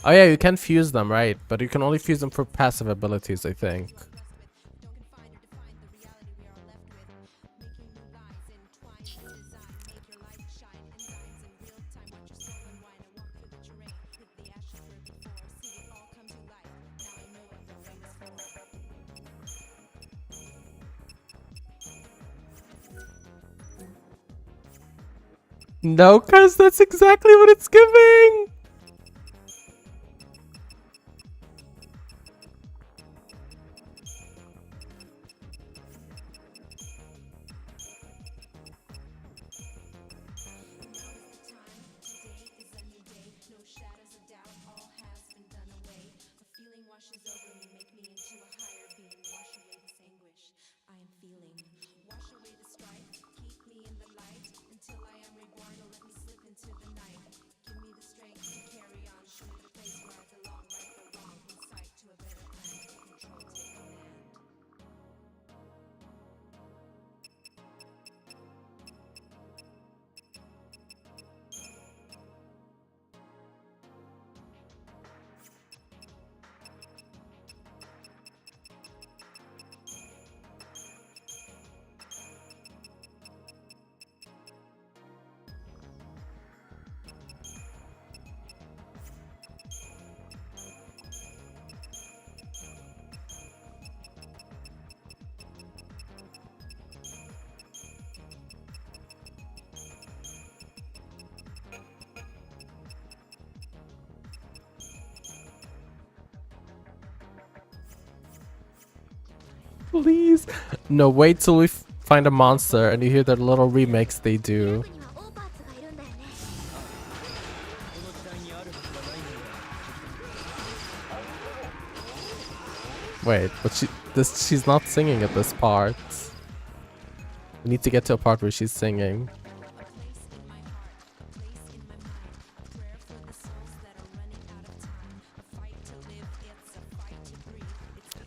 Oh yeah, you can fuse them, right? But you can only fuse them for passive abilities, I think. No, cuz that's exactly what it's giving! Please. No, wait till we find a monster and you hear that little remix they do. Wait, but she's not singing at this part. We need to get to a part where she's singing.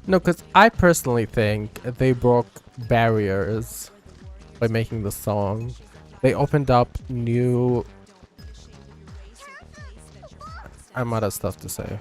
No, because I personally think they broke barriers by making the song. They opened up new... I'm out of stuff to say.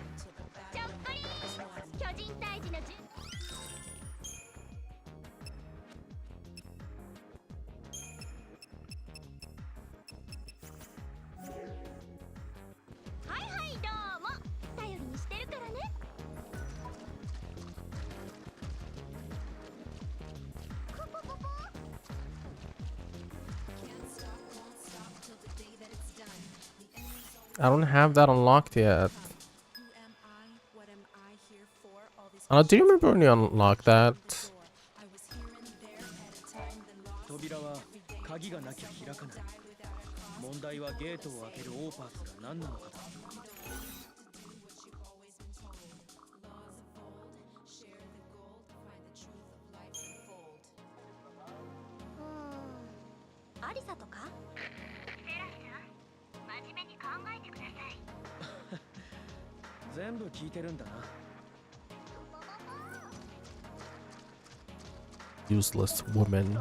I don't have that unlocked yet. Do you remember when you unlocked that? 扉は鍵がなきゃ開かない。問題はゲートを開けるオーパーツが何なのかだ。アリサとか？真面目に考えてください。全部聞いてるんだな。Useless woman.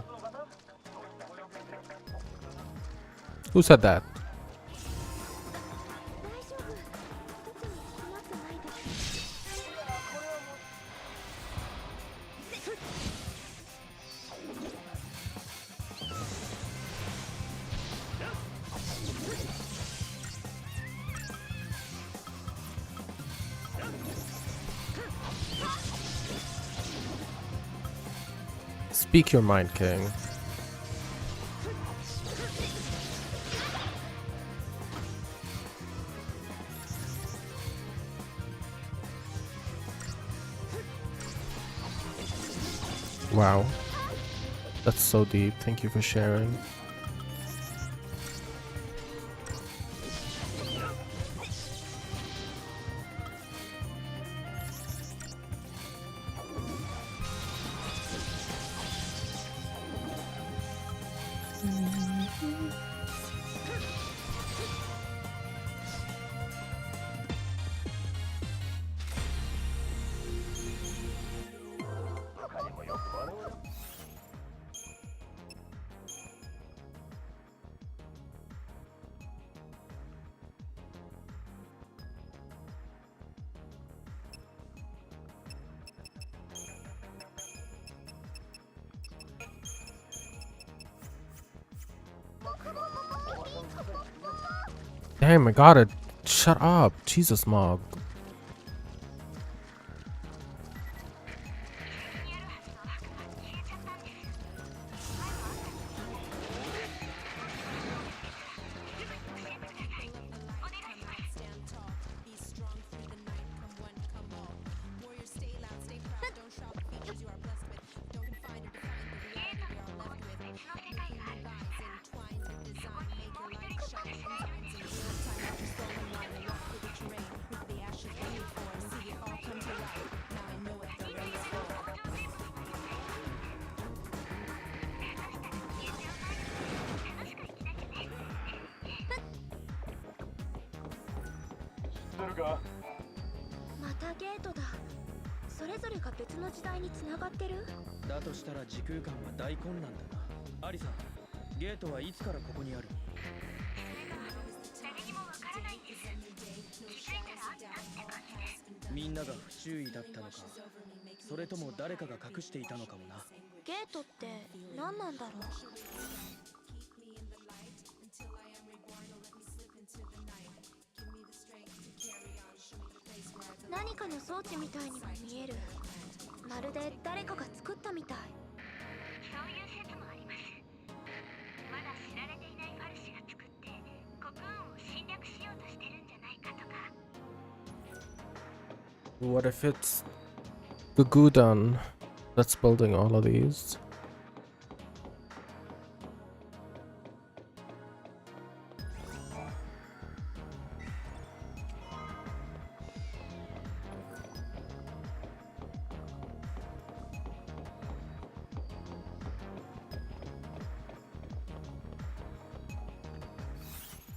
Who said that? Speak your mind, King. Wow. That's so deep. Thank you for sharing. Damn, I got it. Shut up. Jesus, Mog. What if it's the Gudon? That's building all of these.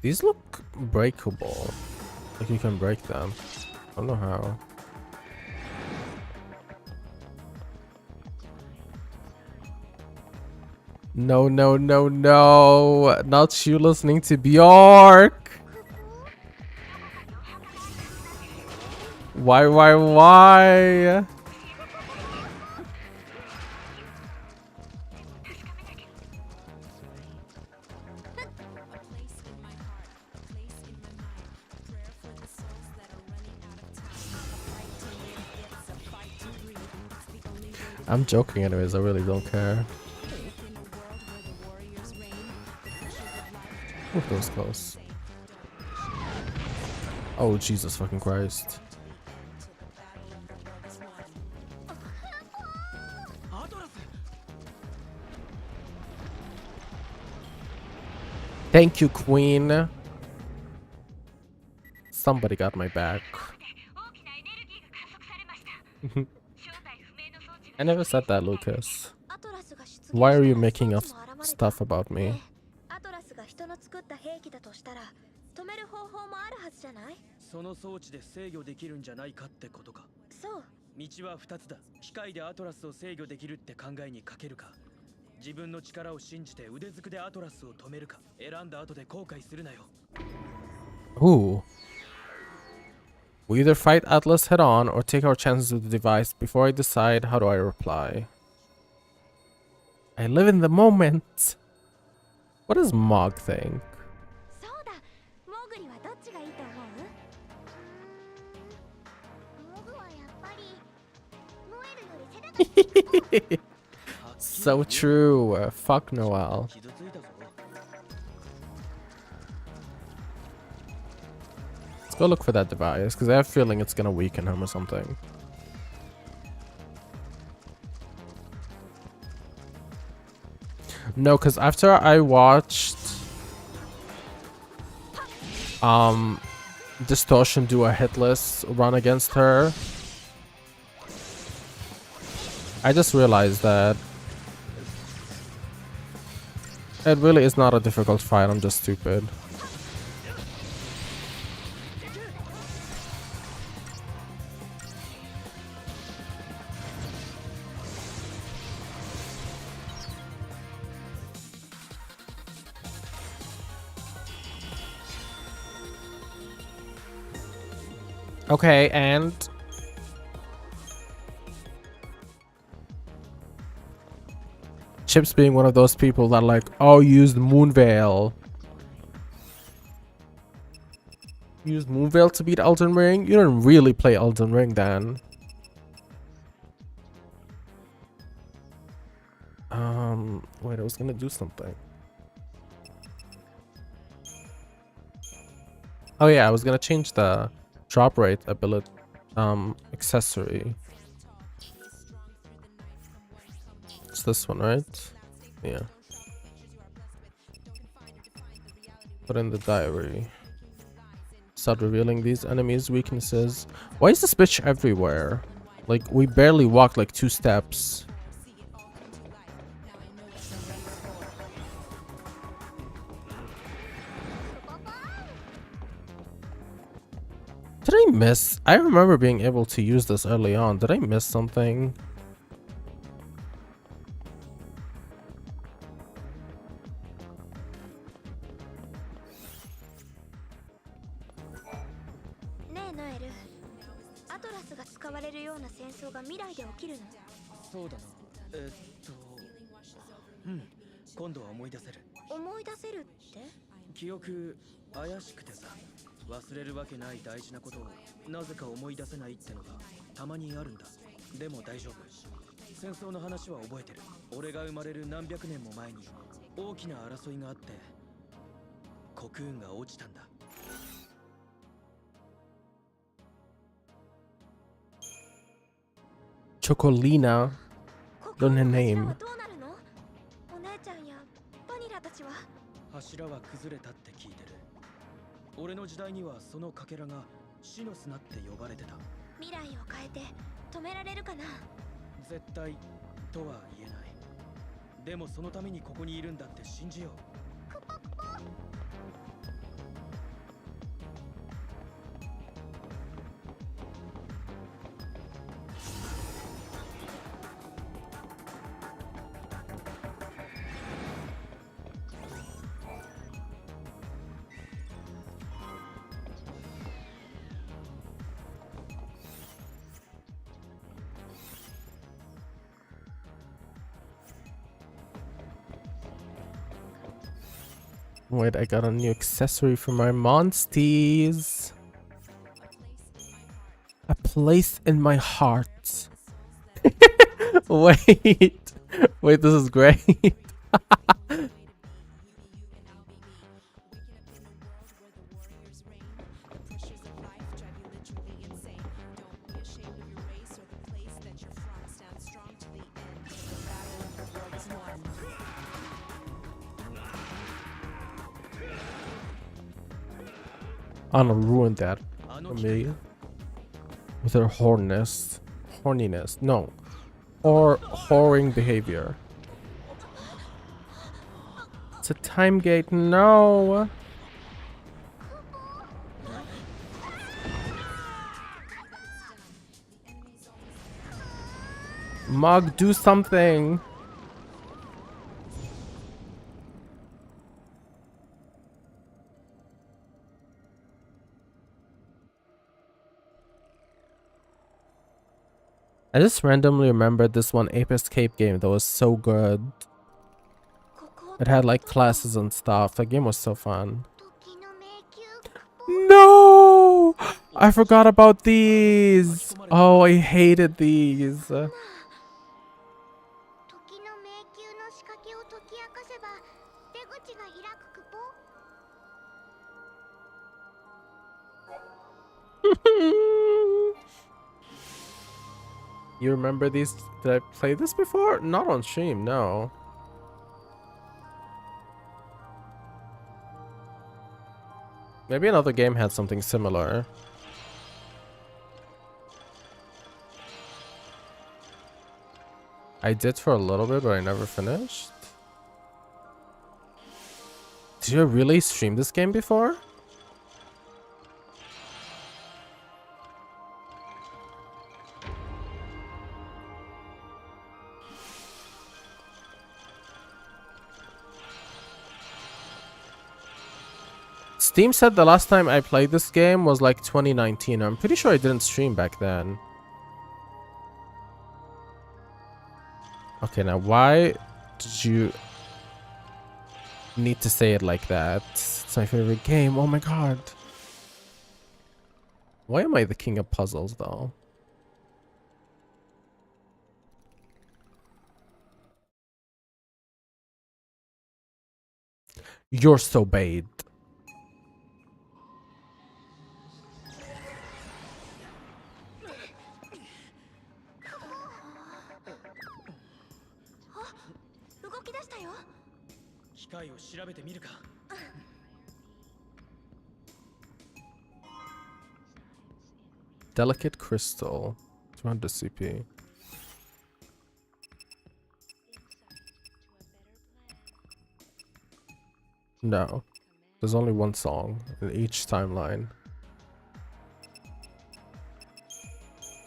These look breakable. Like you can break them. I don't know how. No, no, no, no. Not you listening to Bjork. Why? I'm joking anyways, I really don't care. Ooh, that was close. Oh, Jesus fucking Christ. Thank you, Queen. Somebody got my back. I never said that, Lucas. Why are you making up stuff about me? アトラスが人の作った兵器だとしたら止める方法もあるはずじゃない？その装置で制御できるんじゃないかってことか。そう。道は2つだ。機械でアトラスを制御できるって考えにかけるか、自分の力を信じて腕ずくでアトラスを止めるか、選んだ後で後悔するなよ。Ooh. We either fight Atlas head on or take our chances with the device. Before I decide, how do I reply? I live in the moment. What does Mog think? そうだ。モグリはどっちがいいと思う？モグはやっぱりノエルより背高い。So true. Fuck Noel. Let's go look for that device, because I have a feeling it's gonna weaken him or something. No, because after I watched Distortion do a hitless run against her, I just realized that it really is not a difficult fight, I'm just stupid. Okay, and Chips being one of those people that like, oh, used Moonveil. Used Moonveil to beat Elden Ring? You didn't really play Elden Ring then. Wait, I was gonna do something. Oh yeah, I was gonna change the drop rate ability accessory. It's this one, right? Yeah. Put in the diary. Start revealing these enemies' weaknesses. Why is this bitch everywhere? Like, we barely walked like 2 steps. Did I miss? I remember being able to use this early on. Did I miss something? Chocolina. Learn her name. どうなるの？お姉ちゃんやバニラたちは。柱は崩れたって聞いてる。俺の時代にはそのかけらが死の砂って呼ばれてた。未来を変えて止められるかな？絶対とは言えない。でもそのためにここにいるんだって信じよう。Wait, I got a new accessory for my monsties. A place in my heart. Wait. Wait, this is great. Anna ruined that for me with her horniness. No, or whoring behavior. It's a time gate. No. Mug, do something. I just randomly remembered this one Ape Escape game that was so good. It had like classes and stuff. That game was so fun. No! I forgot about these. Oh, I hated these. You remember these? Did I play this before? Not on stream, no. Maybe another game had something similar. I did for a little bit, but I never finished. Did you really stream this game before? Steam said the last time I played this game was like 2019. I'm pretty sure I didn't stream back then. Okay, now why did you need to say it like that? It's my favorite game. Oh my god. Why am I the king of puzzles though? You're so bad. Delicate crystal, 200 CP. No, there's only one song in each timeline.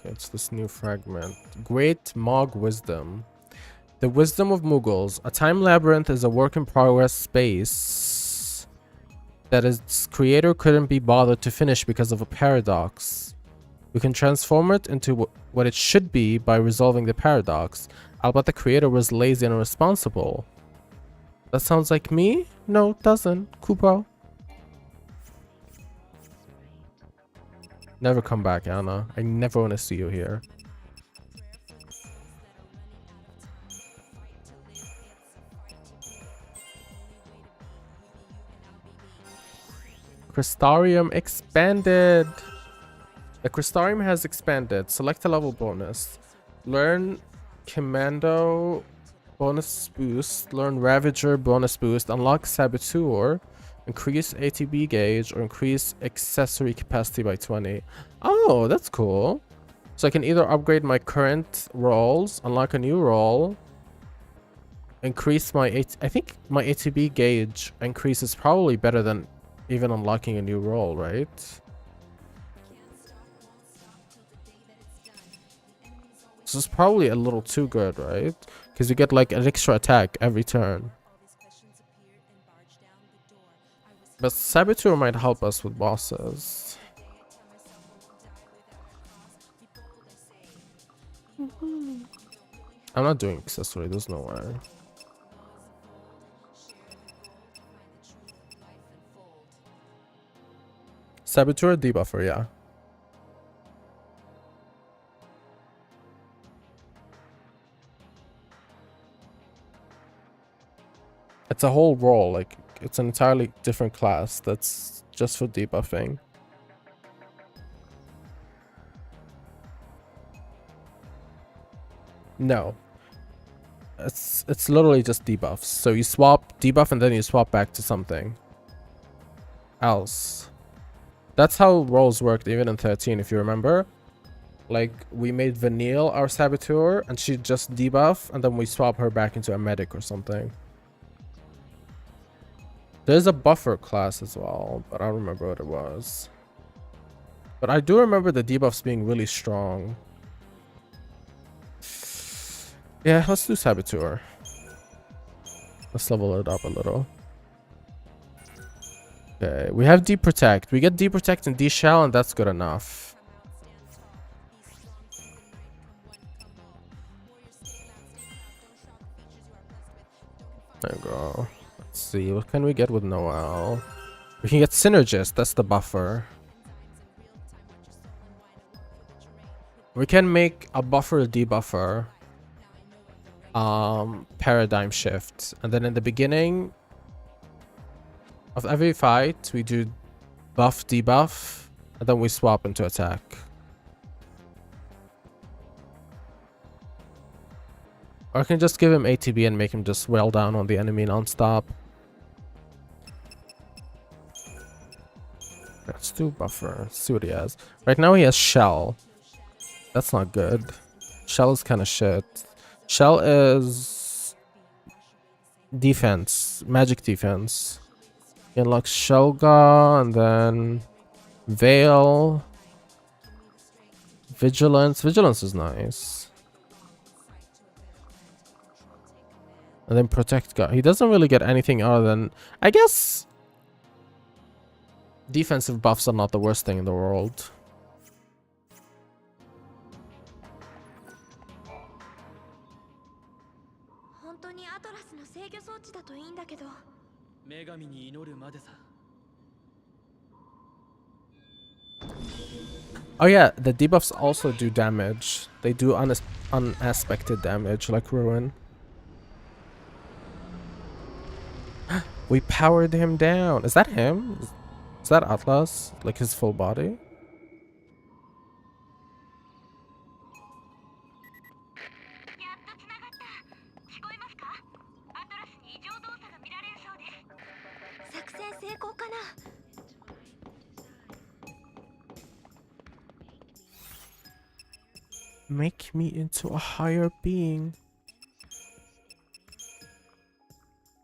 Okay, it's this new fragment. Great Mog Wisdom. The Wisdom of Mughals. A time labyrinth is a work in progress space that its creator couldn't be bothered to finish because of a paradox. We can transform it into what it should be by resolving the paradox. Albeit the creator was lazy and irresponsible. That sounds like me? No, it doesn't. Kupo. Never come back, Anna. I never want to see you here. Crystarium expanded. The Crystarium has expanded. Select a level bonus. Learn Commando bonus boost, learn Ravager bonus boost, unlock Saboteur, increase ATB gauge, or increase accessory capacity by 20. Oh, that's cool. So I can either upgrade my current rolls, unlock a new roll, increase my I think my ATB gauge increase is probably better than even unlocking a new roll, right? This is probably a little too good, right? Because you get like an extra attack every turn. But Saboteur might help us with bosses. I'm not doing accessory, there's no way. Saboteur debuffer, yeah. It's a whole role, like it's an entirely different class that's just for debuffing. No. It's literally just debuffs. So you swap debuff and then you swap back to something else. That's how roles worked even in 13, if you remember. Like, we made Vanille our Saboteur, and she'd just debuff, and then we swap her back into a medic or something. There's a buffer class as well, but I don't remember what it was. But I do remember the debuffs being really strong. Yeah, let's do Saboteur. Let's level it up a little. Okay, we have Deep Protect. We get Deep Protect and D-Shell, and that's good enough. There we go. Let's see, what can we get with Noel? We can get Synergist, that's the buffer. We can make a buffer debuffer. Paradigm shift. And then in the beginning of every fight, we do buff, debuff, and then we swap into attack. Or I can just give him ATB and make him just rail down on the enemy non-stop. Let's do buffer. Let's see what he has. Right now he has Shell. That's not good. Shell is kind of shit. Shell is defense, magic defense. He unlocks Shelga and then Veil. Vigilance. Vigilance is nice. And then Protect God. He doesn't really get anything other than, I guess, defensive buffs are not the worst thing in the world. Oh yeah, the debuffs also do damage. They do unaspected damage, like Ruin. We powered him down. Is that him? Is that Atlas? Like his full body? Make me into a higher being.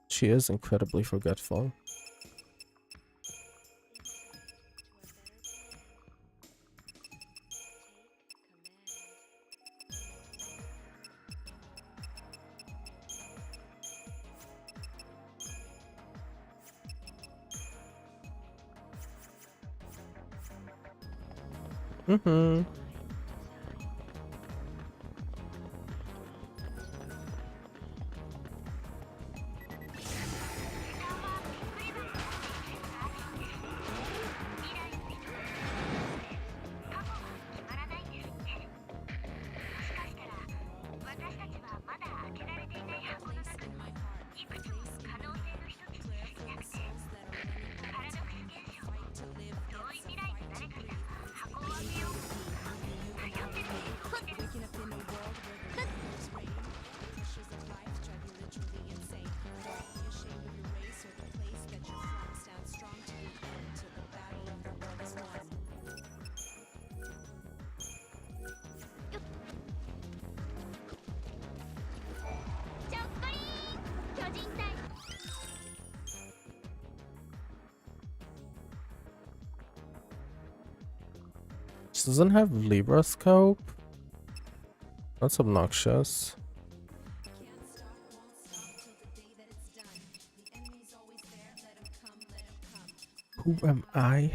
She is incredibly forgetful. Mm-hmm. This doesn't have Libra scope. That's obnoxious. Who am I?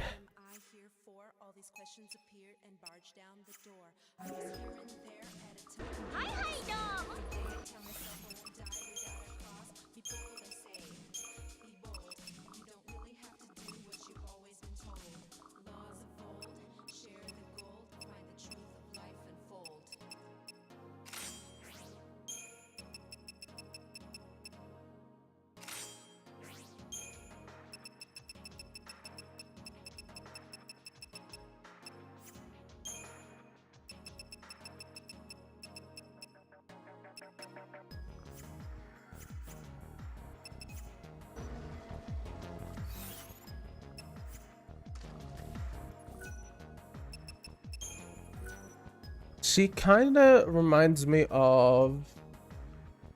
She kind of reminds me of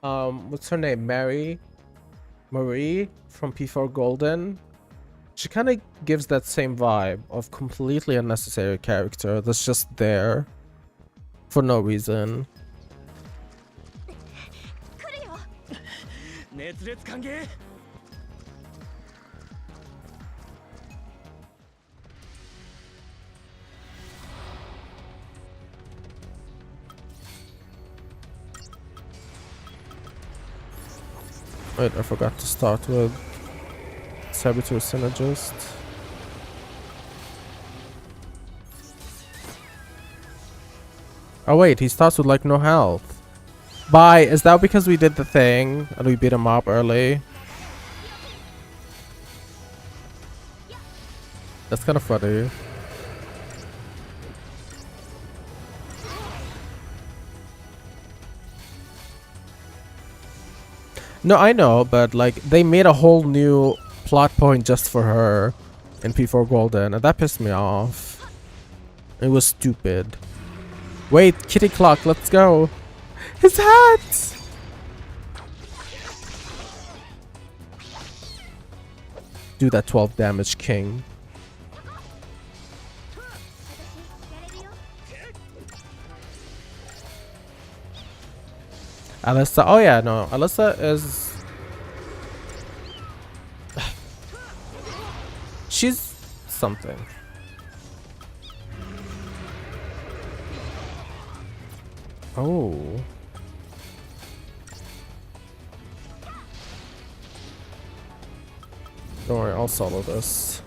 what's her name? Marie from P4 Golden. She kind of gives that same vibe of completely unnecessary character that's just there for no reason. Wait, I forgot to start with Saboteur Synergist. Oh wait, he starts with like no health. Bye, is that because we did the thing and we beat him up early? That's kind of funny. No, I know, but like they made a whole new plot point just for her in P4 Golden, and that pissed me off. It was stupid. Wait, kitty clock, let's go. His hat! Do that 12 damage, king. Alyssa, oh yeah, no, Alyssa is... She's something. Oh. Don't worry, I'll solo this.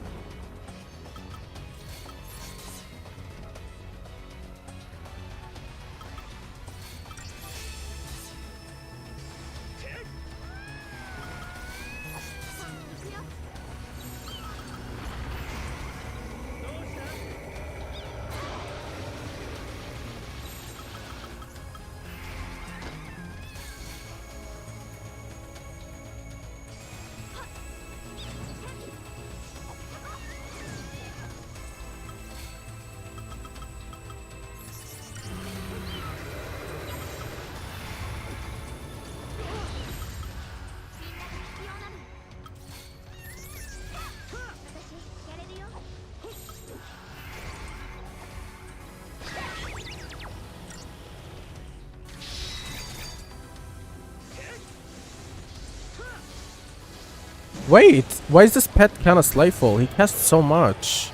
Wait, why is this pet kind of slayful? He casts so much.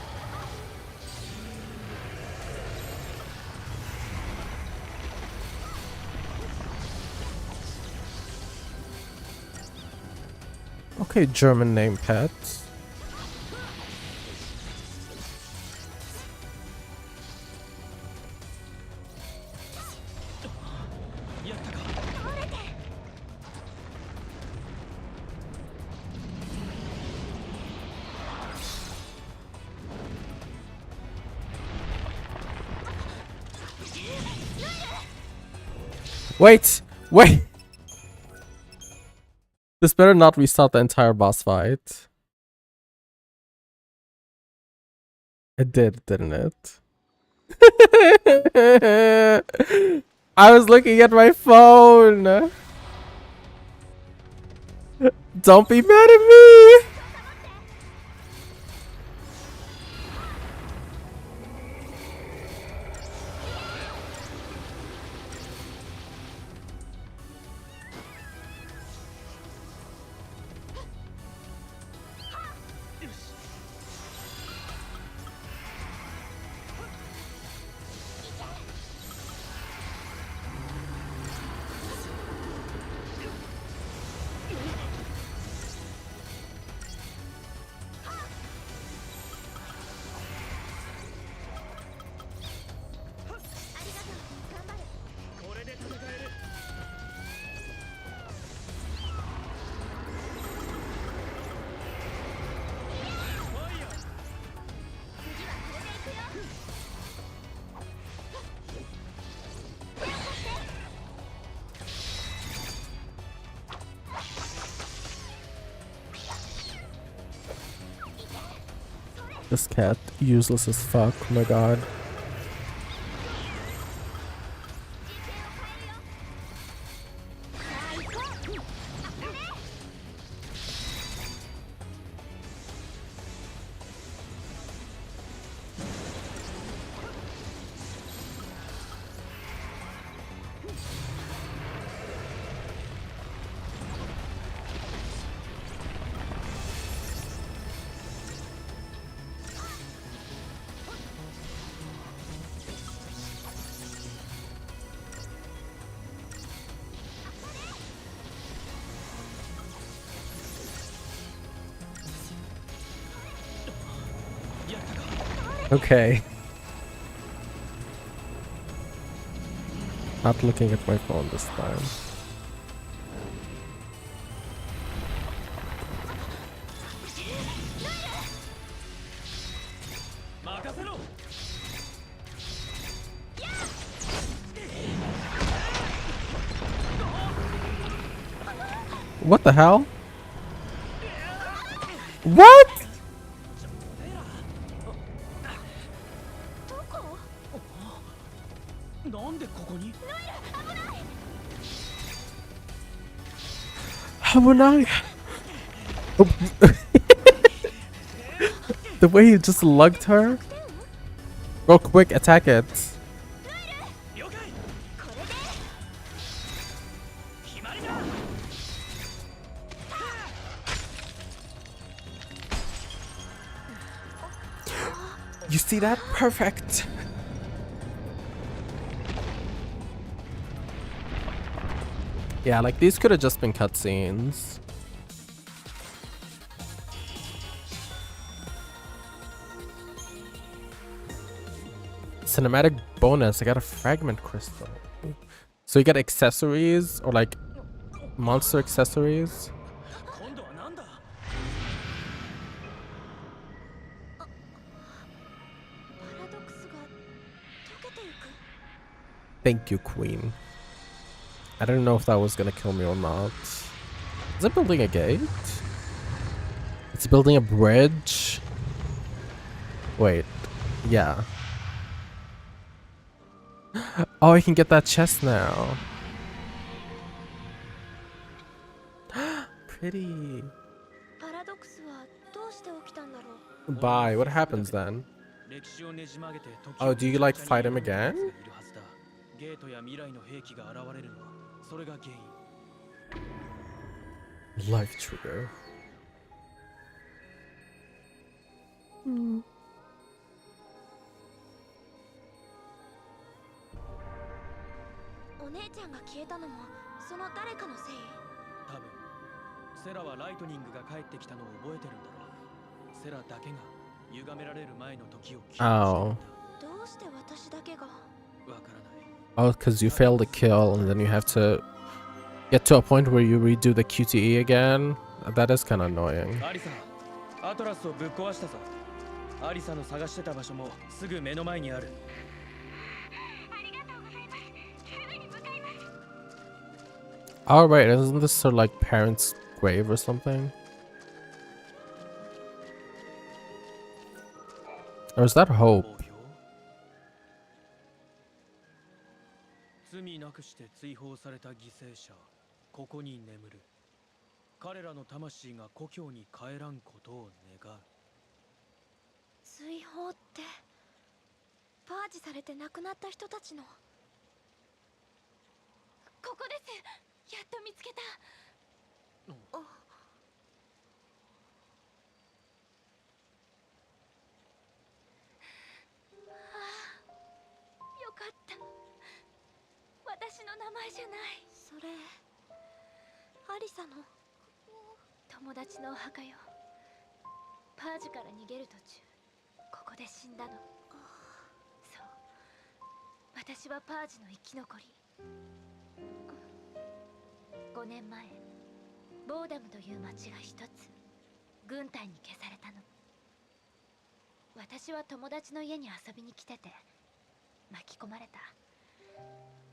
Okay, German name pet. Wait! Wait! This better not restart the entire boss fight. It did, didn't it? I was looking at my phone! Don't be mad at me! This cat useless as fuck. Oh my god. Okay. Not looking at my phone this time. What the hell? What? Hamunai. Oh. The way he just lugged her. Go quick, attack it. You see that? Perfect. Yeah, like these could have just been cutscenes. Cinematic bonus. I got a fragment crystal. So you get accessories or like monster accessories. Thank you, Queen. I didn't know if that was gonna kill me or not. Is it building a gate? It's building a bridge. Wait. Yeah. Oh, I can get that chest now. Pretty. Bye. What happens then? Oh, do you like fight him again? Life trigger. Mm. お姉ちゃんが消えたのもその誰かのせい？多分セラはライトニングが帰ってきたのを覚えてるんだろう。セラだけが歪められる前の時を記憶していた。どうして私だけが？わからない。Oh, because you failed the kill and then you have to get to a point where you redo the QTE again. That is kind of annoying. アリサ、アトラスをぶっ壊したぞ。アリサの探してた場所もすぐ目の前にある。Alright, isn't this her like parents' grave or something? Or is that Hope? 罪なくして追放された犠牲者、ここに眠る。彼らの魂が故郷に帰らんことを願う。追放ってパージされて亡くなった人たちの。ここです。やっと見つけた。あ、よかった。私の名前じゃない。それアリサの友達のお墓よ。パージから逃げる途中ここで死んだの。そう、私はパージの生き残り。5年前、ボーダムという町が一つ軍隊に消されたの。私は友達の家に遊びに来てて巻き込まれた。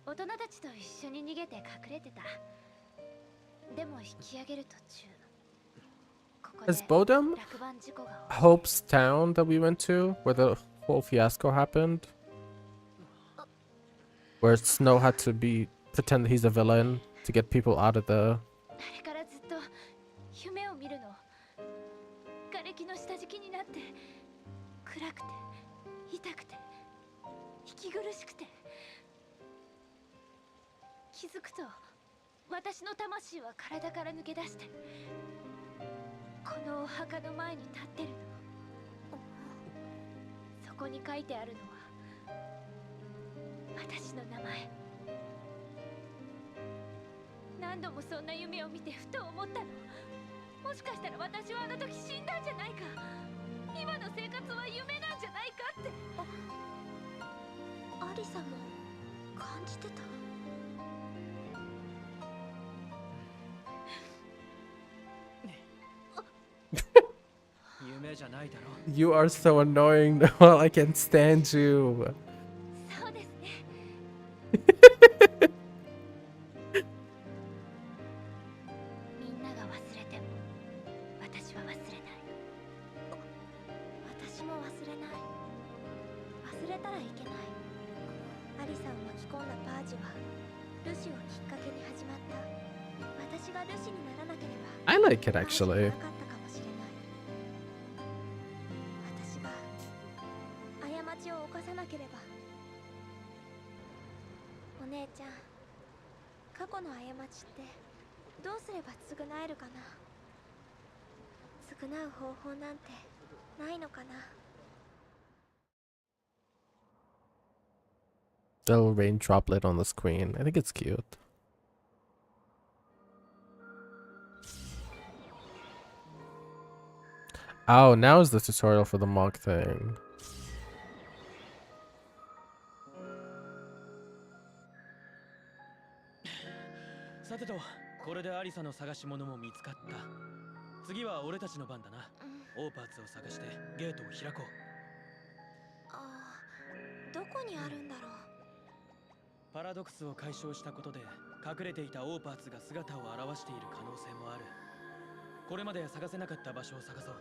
大人たちと一緒に逃げて隠れてた。でも引き上げる途中、Is Bodum Hope's town that we went to, where the whole fiasco happened? Where Snow had to pretend he's a villain to get people out of the... あれからずっと夢を見るの。瓦礫の下敷きになって暗くて痛くて息苦しくて気づくと私の魂は体から抜け出してこのお墓の前に立ってるの。そこに書いてあるのは私の名前。何度もそんな夢を見てふと思ったの。もしかしたら私はあの時死んだんじゃないか。今の生活は夢なんじゃないかって。アリサも感じてた。夢じゃないだろ。 You are so annoying, Noel. I can't stand you. そうですね。みんなが忘れても私は忘れない。私も忘れない。忘れたらいけない。アリサを巻き込んだパージはルシをきっかけに始まった。私がルシにならなければ I like it actually. 過ちを犯さなければ。お姉ちゃん、過去の過ちってどうすれば償えるかな。償う方法なんてないのかな。 Little rain droplet on the screen. I think it's cute. Oh, now is the tutorial for the monk thing. さてと、これでアリサの探し物も見つかった。次は俺たちの番だな。オーパーツを探してゲートを開こう。ああ、どこにあるんだろう。パラドクスを解消したことで隠れていたオーパーツが姿を現している可能性もある。これまで探せなかった場所を探そう。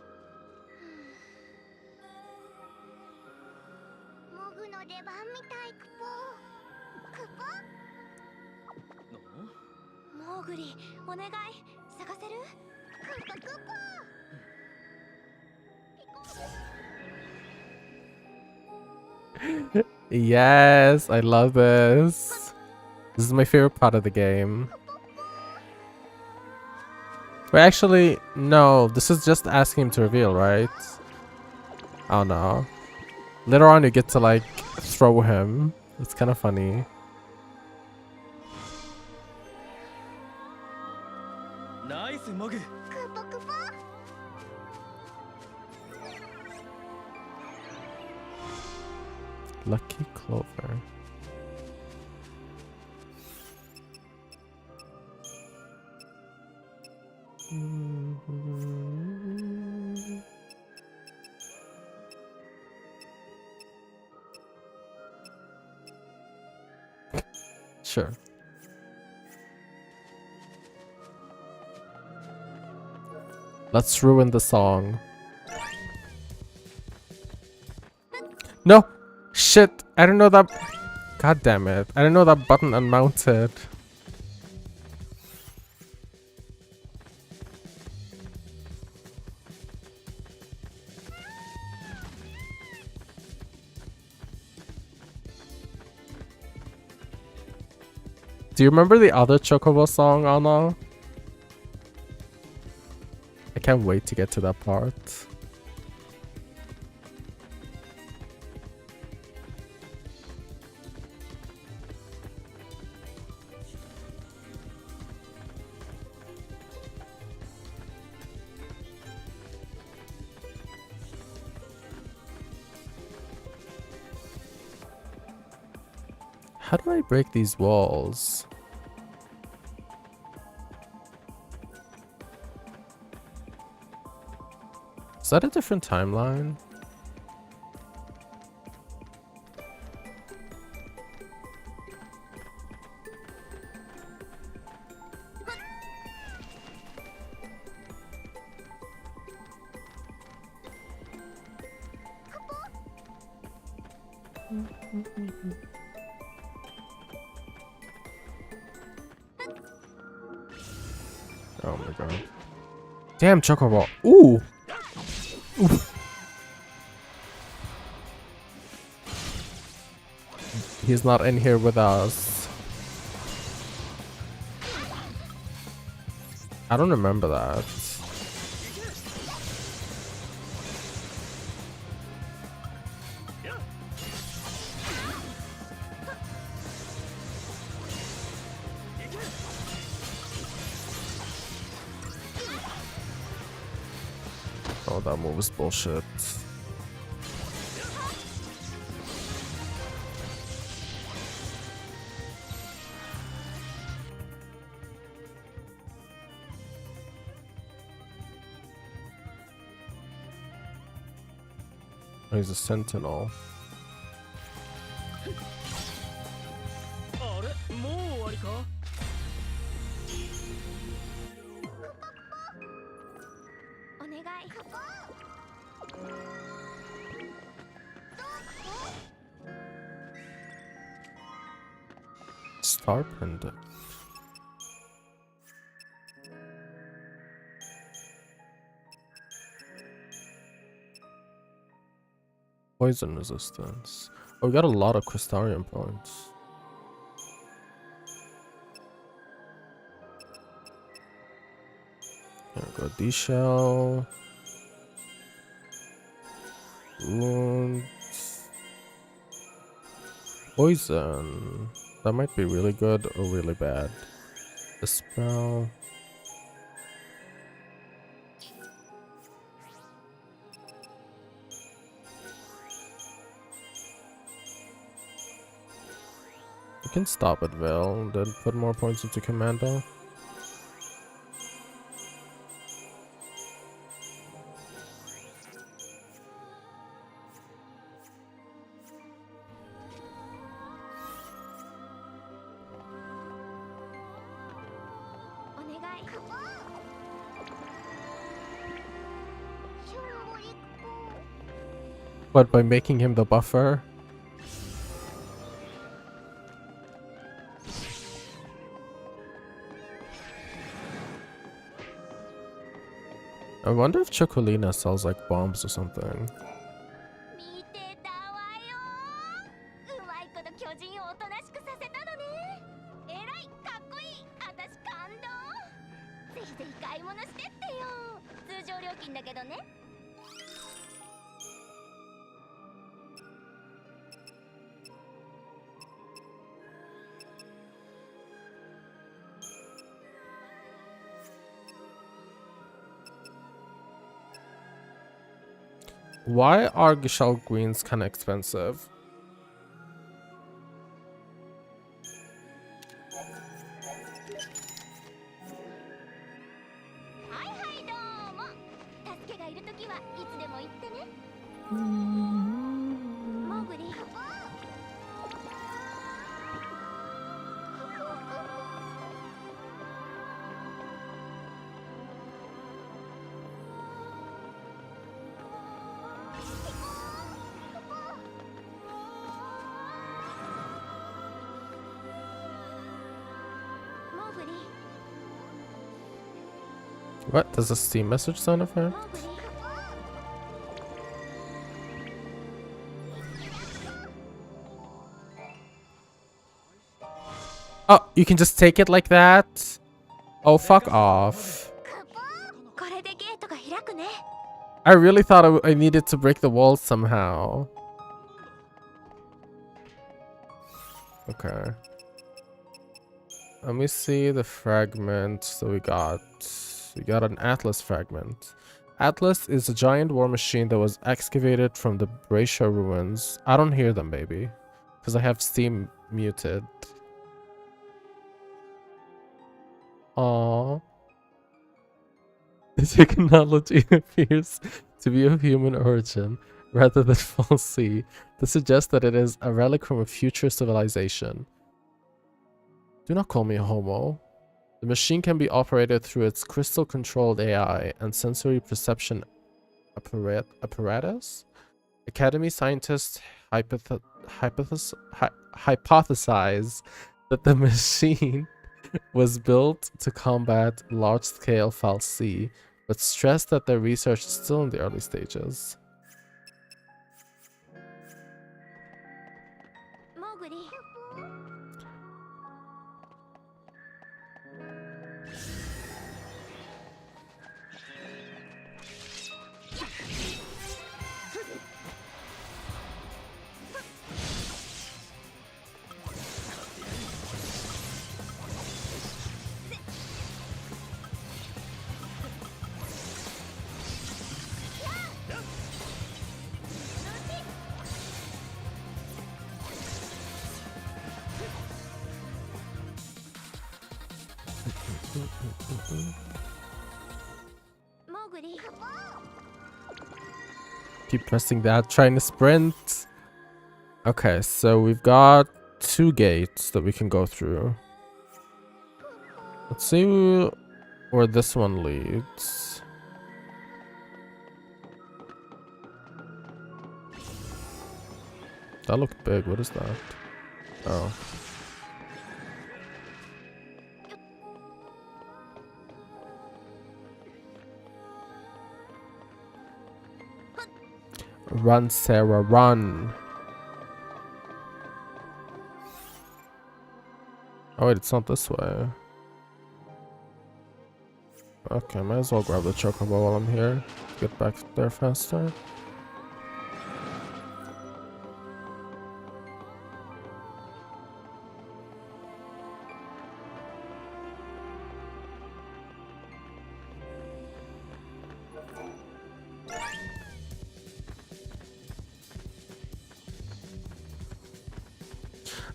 モグの出番みたい、クポ。クポ？モーグリ、お願い、探せる？クポクポ。Yes, I love this. This is my favorite part of the game. Wait, actually, no. This is just asking him to reveal, right? Oh no. Later on, you get to like throw him. It's kind of funny. Nice, Mogu. Lucky Clover. Sure. Let's ruin the song. No! Shit! I don't know that. God damn it. I didn't know that button unmounted. Do you remember the other Chocobo song, Anna? I can't wait to get to that part. How do I break these walls? Is that a different timeline? Oh my god. Damn, Chocobo. Ooh! Ooh. He's not in here with us. I don't remember that. Oh, that move is bullshit. Oh, he's a sentinel. あれもう終わりか Star pendant. Poison resistance. Oh, we got a lot of Crystarium points. There we go. D-shell. Wound. Poison. That might be really good or really bad. The spell. You can stop at Veil and then put more points into Commando. But by making him the buffer? I wonder if Chocolina sells like bombs or something. うまいこと巨人をおとなしくさせたのね。えらいかっこいい。私感動。ぜひぜひ買い物してってよ。通常料金だけどね。 Why are Gishal Greens kind of expensive? What? Does a Steam message sound effect? Oh, you can just take it like that? Oh, fuck off. I really thought I needed to break the wall somehow. Okay. Let me see the fragments that we got. We got an Atlas fragment. Atlas is a giant war machine that was excavated from the Brescia ruins. I don't hear them, baby. Because I have Steam muted. Aww. The technology appears to be of human origin rather than falsely. This suggests that it is a relic from a future civilization. Do not call me a homo. The machine can be operated through its crystal-controlled AI and sensory perception apparatus. Academy scientists hypothesize that the machine was built to combat large-scale fal'Cie, but stress that their research is still in the early stages. Keep pressing that, trying to sprint. Okay, so we've got 2 gates that we can go through. Let's see where this one leads. That looked big. What is that? Oh. Run, Sarah, run. Oh wait, it's not this way. Okay, might as well grab the chocobo while I'm here. Get back there faster.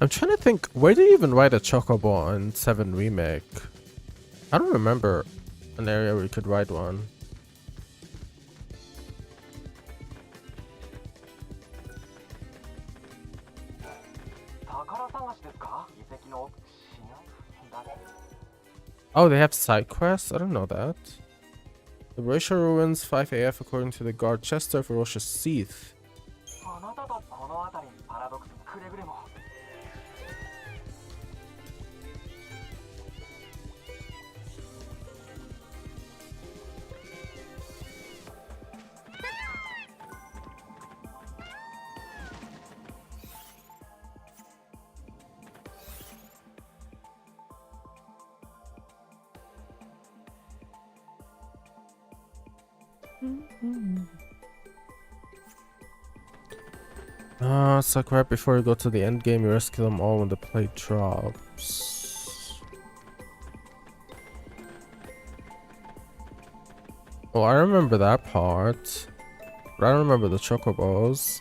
I'm trying to think, where do you even ride a chocobo in 7 Remake? I don't remember an area where you could ride one. Oh, they have side quests? I don't know that. The Roisha Ruins, 5 AF according to the guard Chester for Roisha Seath. It's like right before you go to the end game, you rescue them all when the plate drops. Well, I remember that part, but I don't remember the chocobos.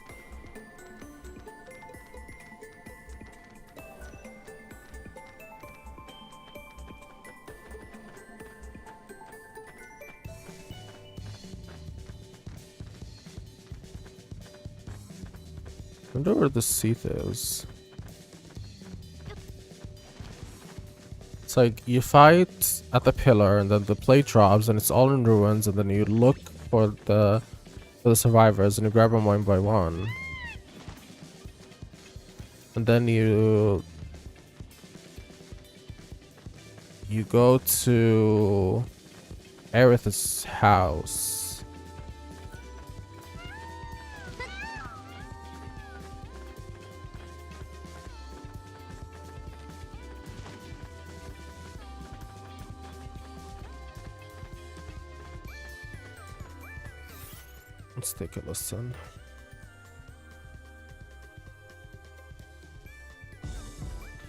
I wonder where the Seath is. It's like you fight at the pillar and then the plate drops and it's all in ruins, and then you look for the survivors and you grab them one by one. And then you go to Aerith's house. Let's take a listen.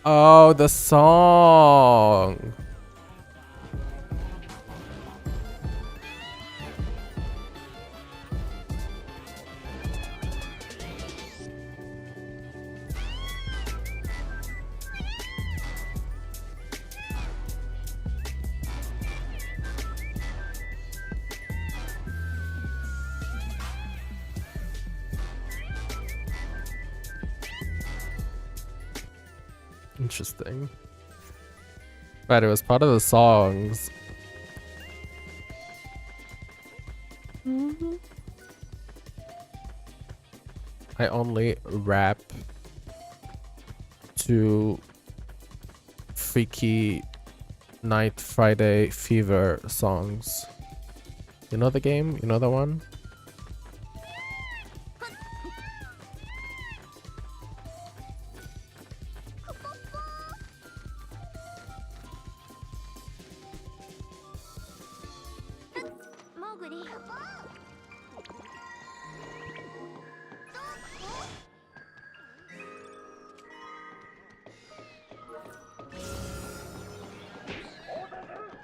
Oh, the song. Interesting. Right, it was part of the songs. I only rap to Freaky Night Friday Fever songs. You know the game? You know the one?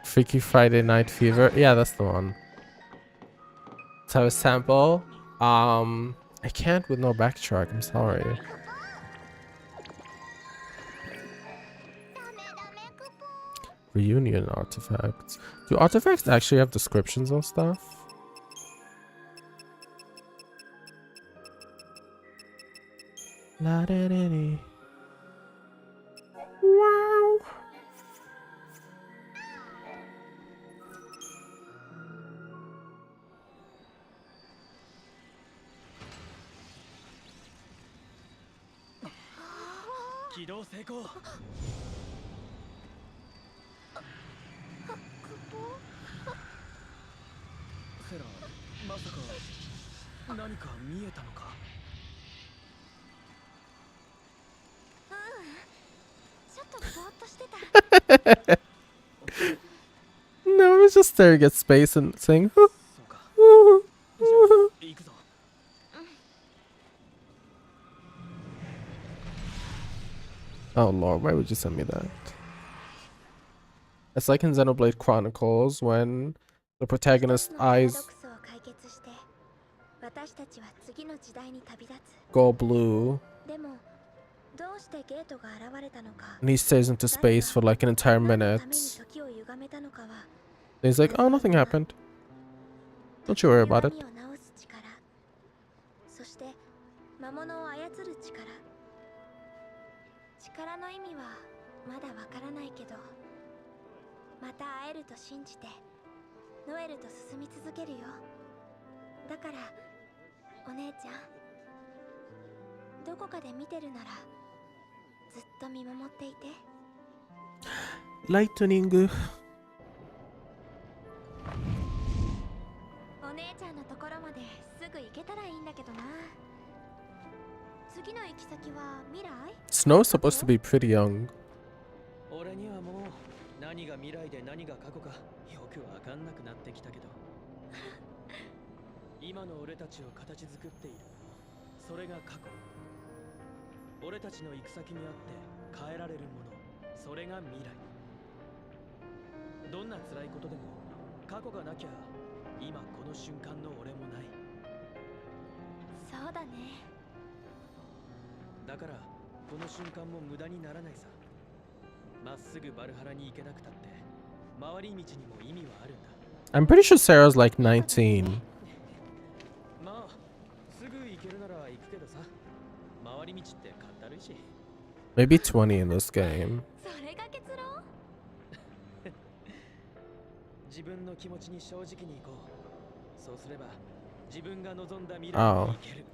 Freaky Friday Night Fever. Yeah, that's the one. Let's have a sample. I can't with no backtrack. I'm sorry. Reunion artifacts. Do artifacts actually have descriptions on stuff? La da da da. Wow. No, I was just staring at space and saying, oh lord, why would you send me that? It's like in Xenoblade Chronicles when the protagonist's eyes go blue and he stays into space for like an entire minute. And he's like, oh, nothing happened. Don't you worry about it. 力の意味はまだわからないけど、また会えると信じてノエルと進み続けるよ。だからお姉ちゃん、どこかで見てるならずっと見守っていて。ライトニング。お姉ちゃんのところまですぐ行けたらいいんだけどな。 Snow's supposed to be pretty young. 俺にはもう何が未来で何が過去かよくわかんなくなってきたけど今の俺たちを形作っているそれが過去俺たちの行く先にあって変えられるものそれが未来どんな辛いことでも過去がなきゃ今この瞬間の俺もないそうだね だからこの瞬間も無駄にならないさまっすぐバルハラに行けなくたって回り道にも意味はあるんだ I'm pretty sure Sarah's like 19. まあすぐ行けるなら行くけどさ回り道ってかったるいし Maybe 20 in this game. それが結論自分の気持ちに正直に行こうそうすれば自分が望んだ未来に行ける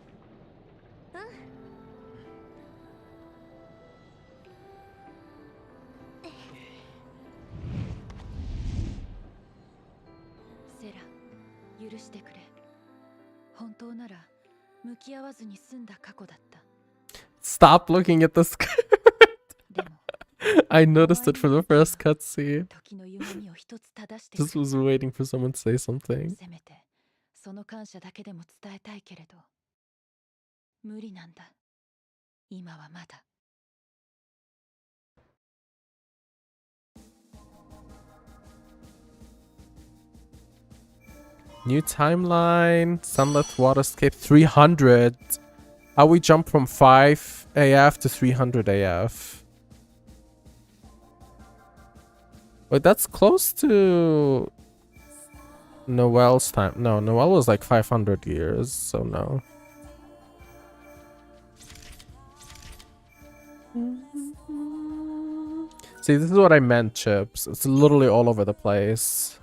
許してくれ。本当なら向き合わずに済んだ過去だった。 Stop looking at the script. I noticed it for the first cutscene. Just was waiting for someone to say something. せめてその感謝だけでも伝えたいけれど無理なんだ。今はまだ。 New timeline. Sunlit Waterscape 300. How we jump from 5 AF to 300 AF. Wait, that's close to Noel's time. No, Noel was like 500 years, so no. See, this is what I meant, Chips. It's literally all over the place.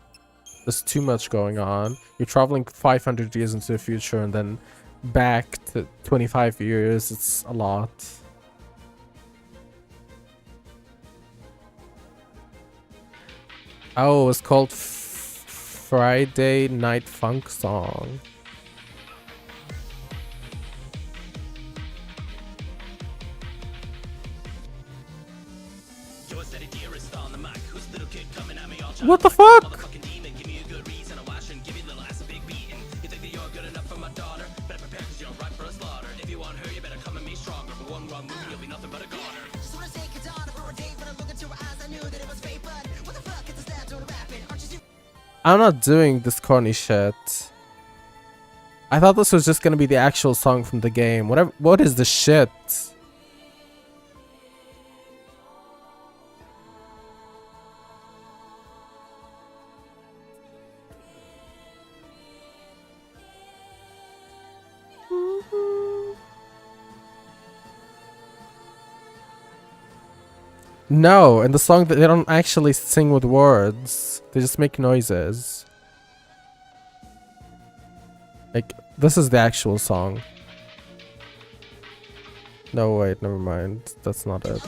There's too much going on. You're traveling 500 years into the future and then back to 25 years. It's a lot. Oh, it's called Friday Night Funk Song. What the fuck? I'm not doing this corny shit. I thought this was just gonna be the actual song from the game. What is the shit? No, in the song that they don't actually sing with words. They just make noises. Like, this is the actual song. No, wait, never mind. That's not it.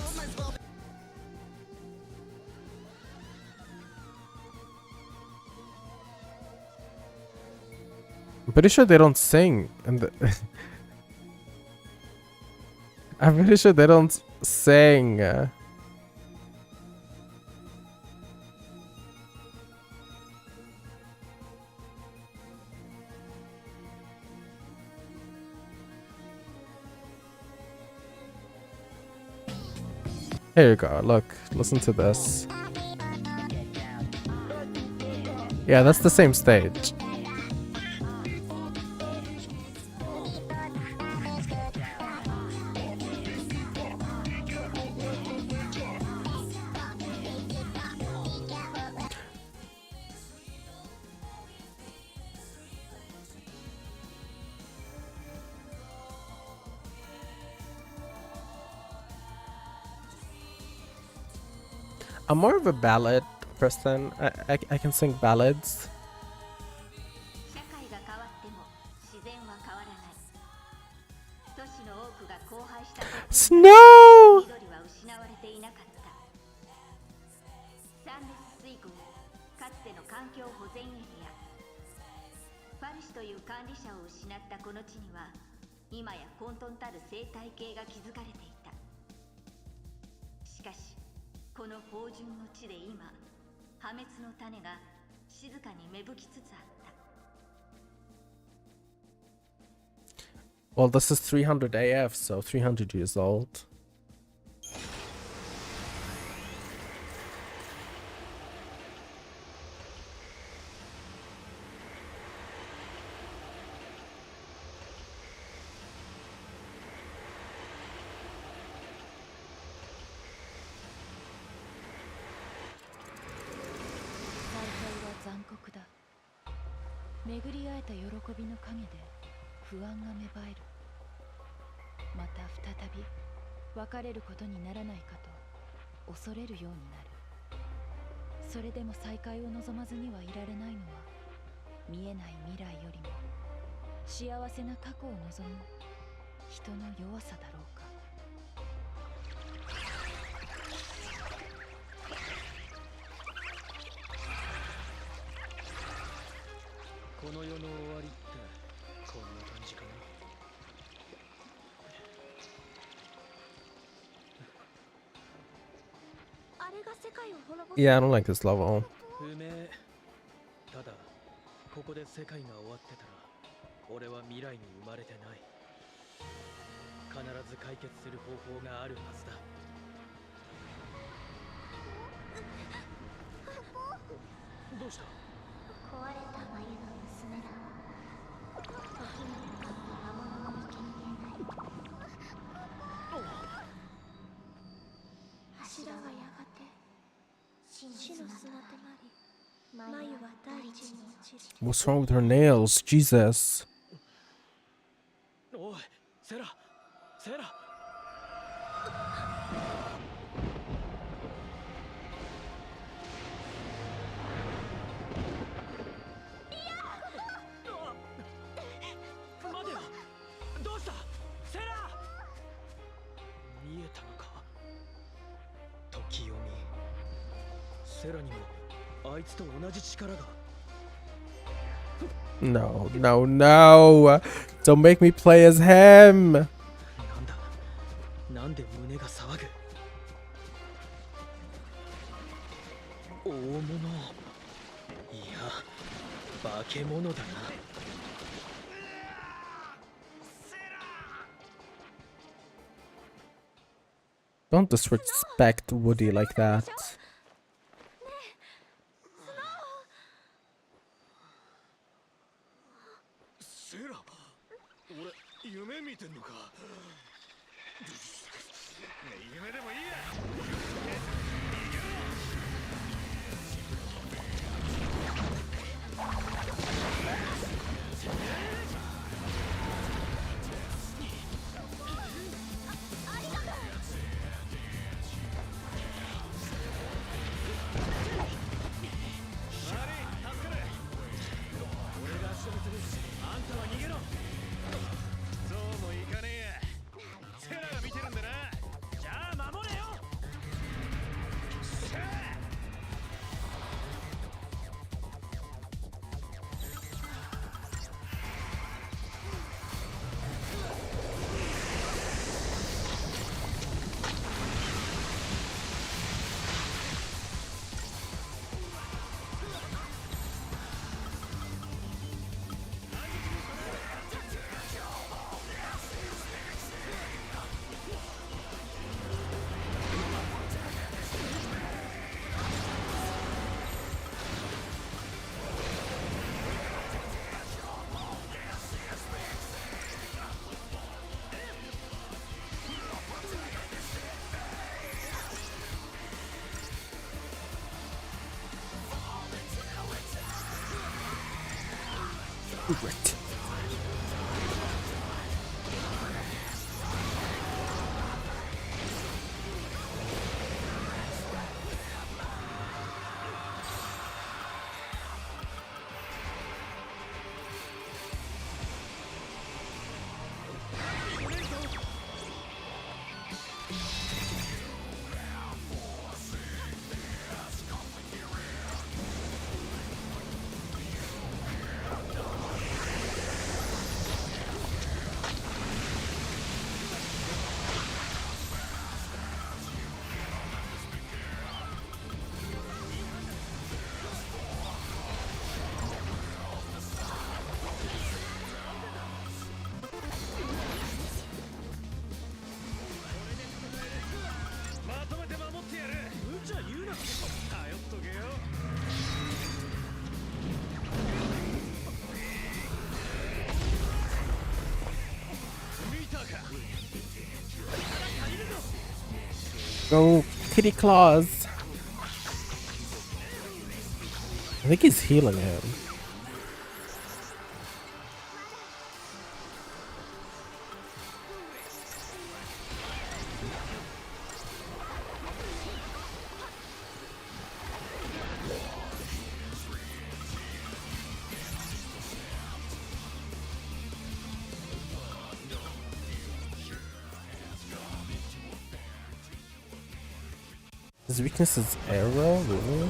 I'm pretty sure they don't sing. And I'm pretty sure they don't sing. Here you go. Look, listen to this. Yeah, that's the same stage. I'm more of a ballad person. I can sing ballads. Snow! Well, this is 300 AF, so 300 years old. Yeah, I don't like this level. ただここで世界が終わってたら俺は未来に生まれてない必ず解決する方法があるはずだどうした壊れた眉の娘ら時に向かった魔物の生贄ない柱はやがて死の砂となり眉は大地に落ちる What's wrong with her nails? Jesus. おいセラセラ 待てよどうしたセラ見えたのか時読みセラにもあいつと同じ力が。 No, no, no! Don't make me play as him! なんだ、なんで胸が騒ぐ。大物。いや、化け物だな。 Don't disrespect Woody like that. セラ、俺夢見てんのか。夢でもいいや。 Right. Go, kitty claws. I think he's healing him. His weakness is arrow, really?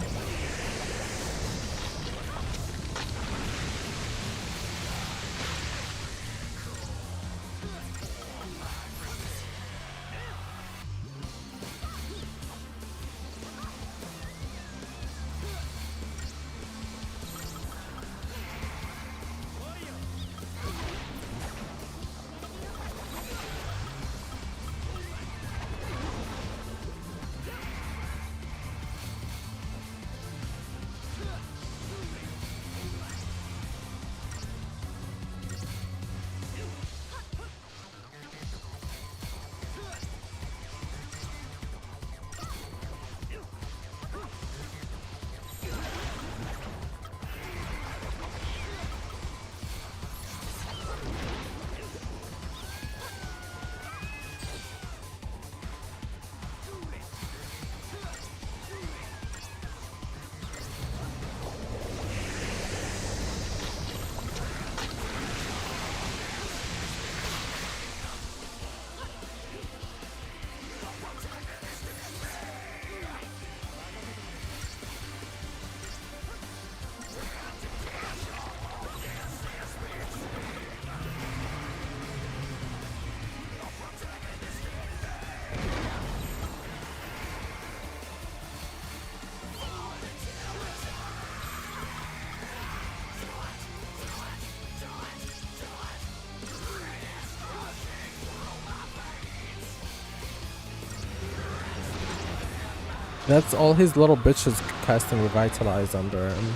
That's all his little bitches casting Revitalize under him.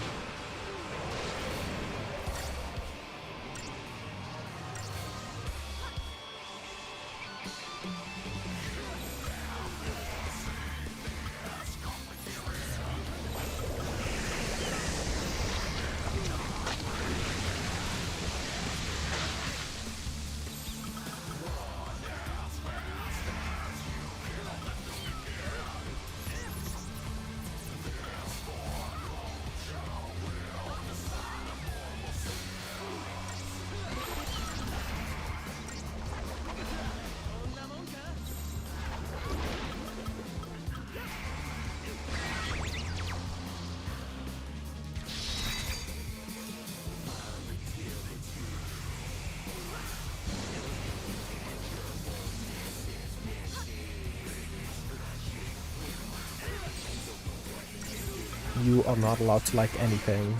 You are not allowed to like anything.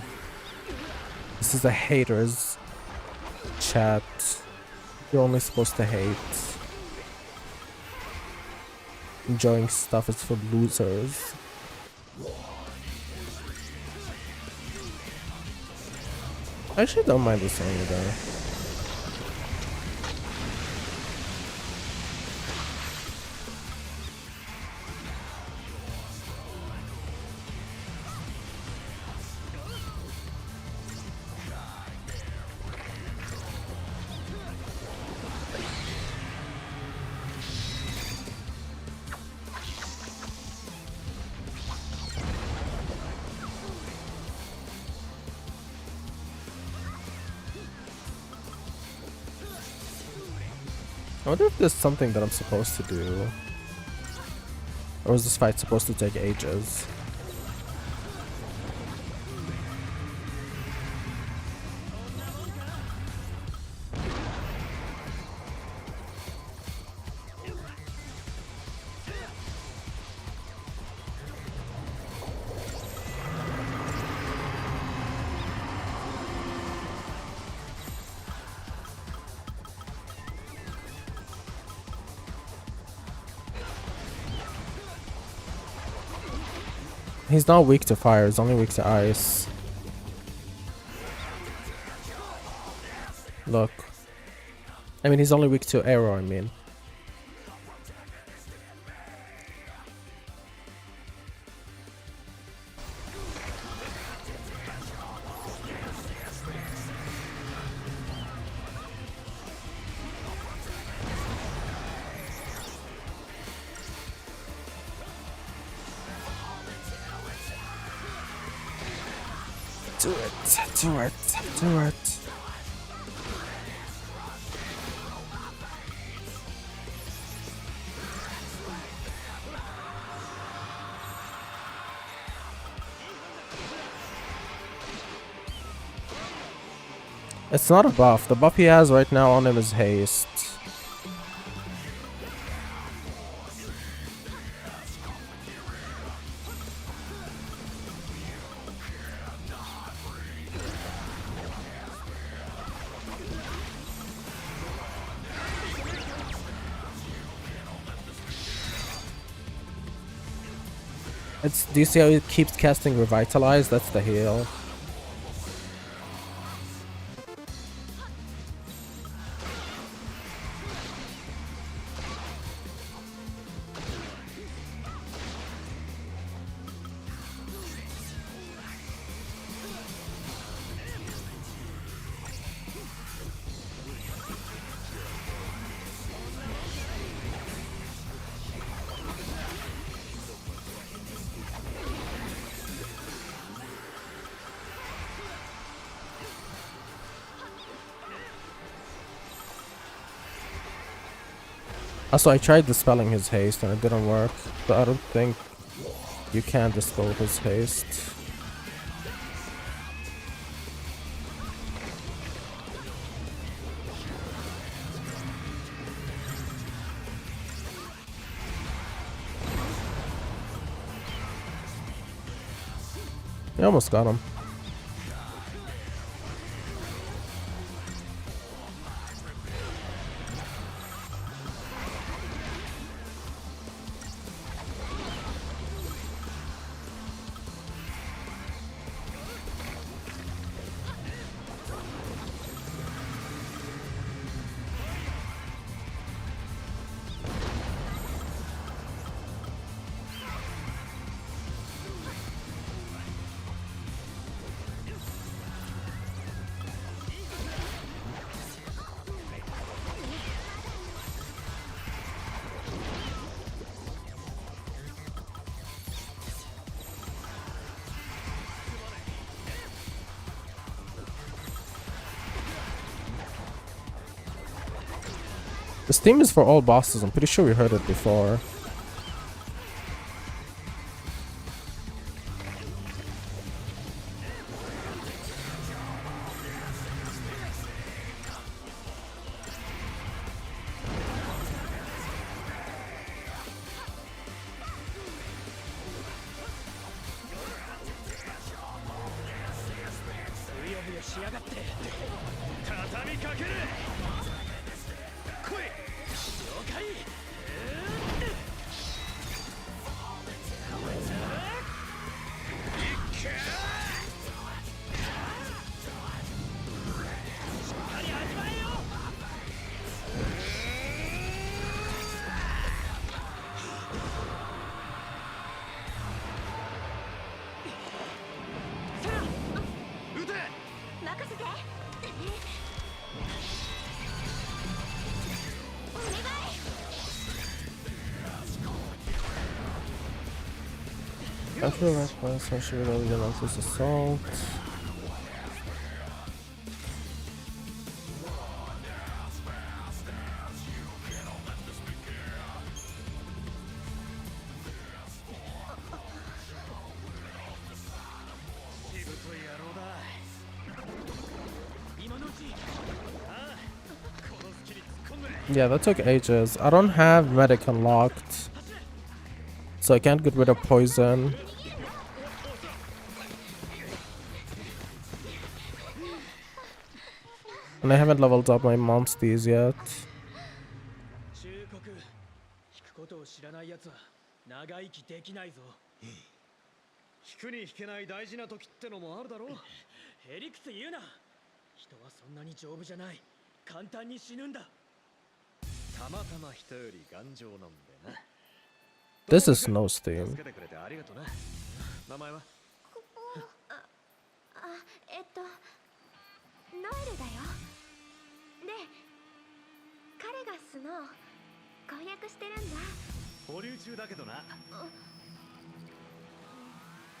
This is a haters chat. You're only supposed to hate. Enjoying stuff is for losers. I actually don't mind the song though. I wonder if there's something that I'm supposed to do. Or is this fight supposed to take ages? He's not weak to fire, he's only weak to ice. Look. I mean, he's only weak to arrow, I mean. Do it, do it, do it. It's not a buff. The buff he has right now on him is haste. Do you see how he keeps casting Revitalize? That's the heal. Also, I tried dispelling his haste and it didn't work, but I don't think you can dispel his haste. You almost got him. This theme is for all bosses. I'm pretty sure we heard it before. After the last class, I should really get this assault. Yeah, that took ages. I don't have medic unlocked, so I can't get rid of poison. And I haven't leveled up my monsters yet. This is no Steam. ノエルだよ。で、彼がスノー婚約してるんだ。保留中だけどな。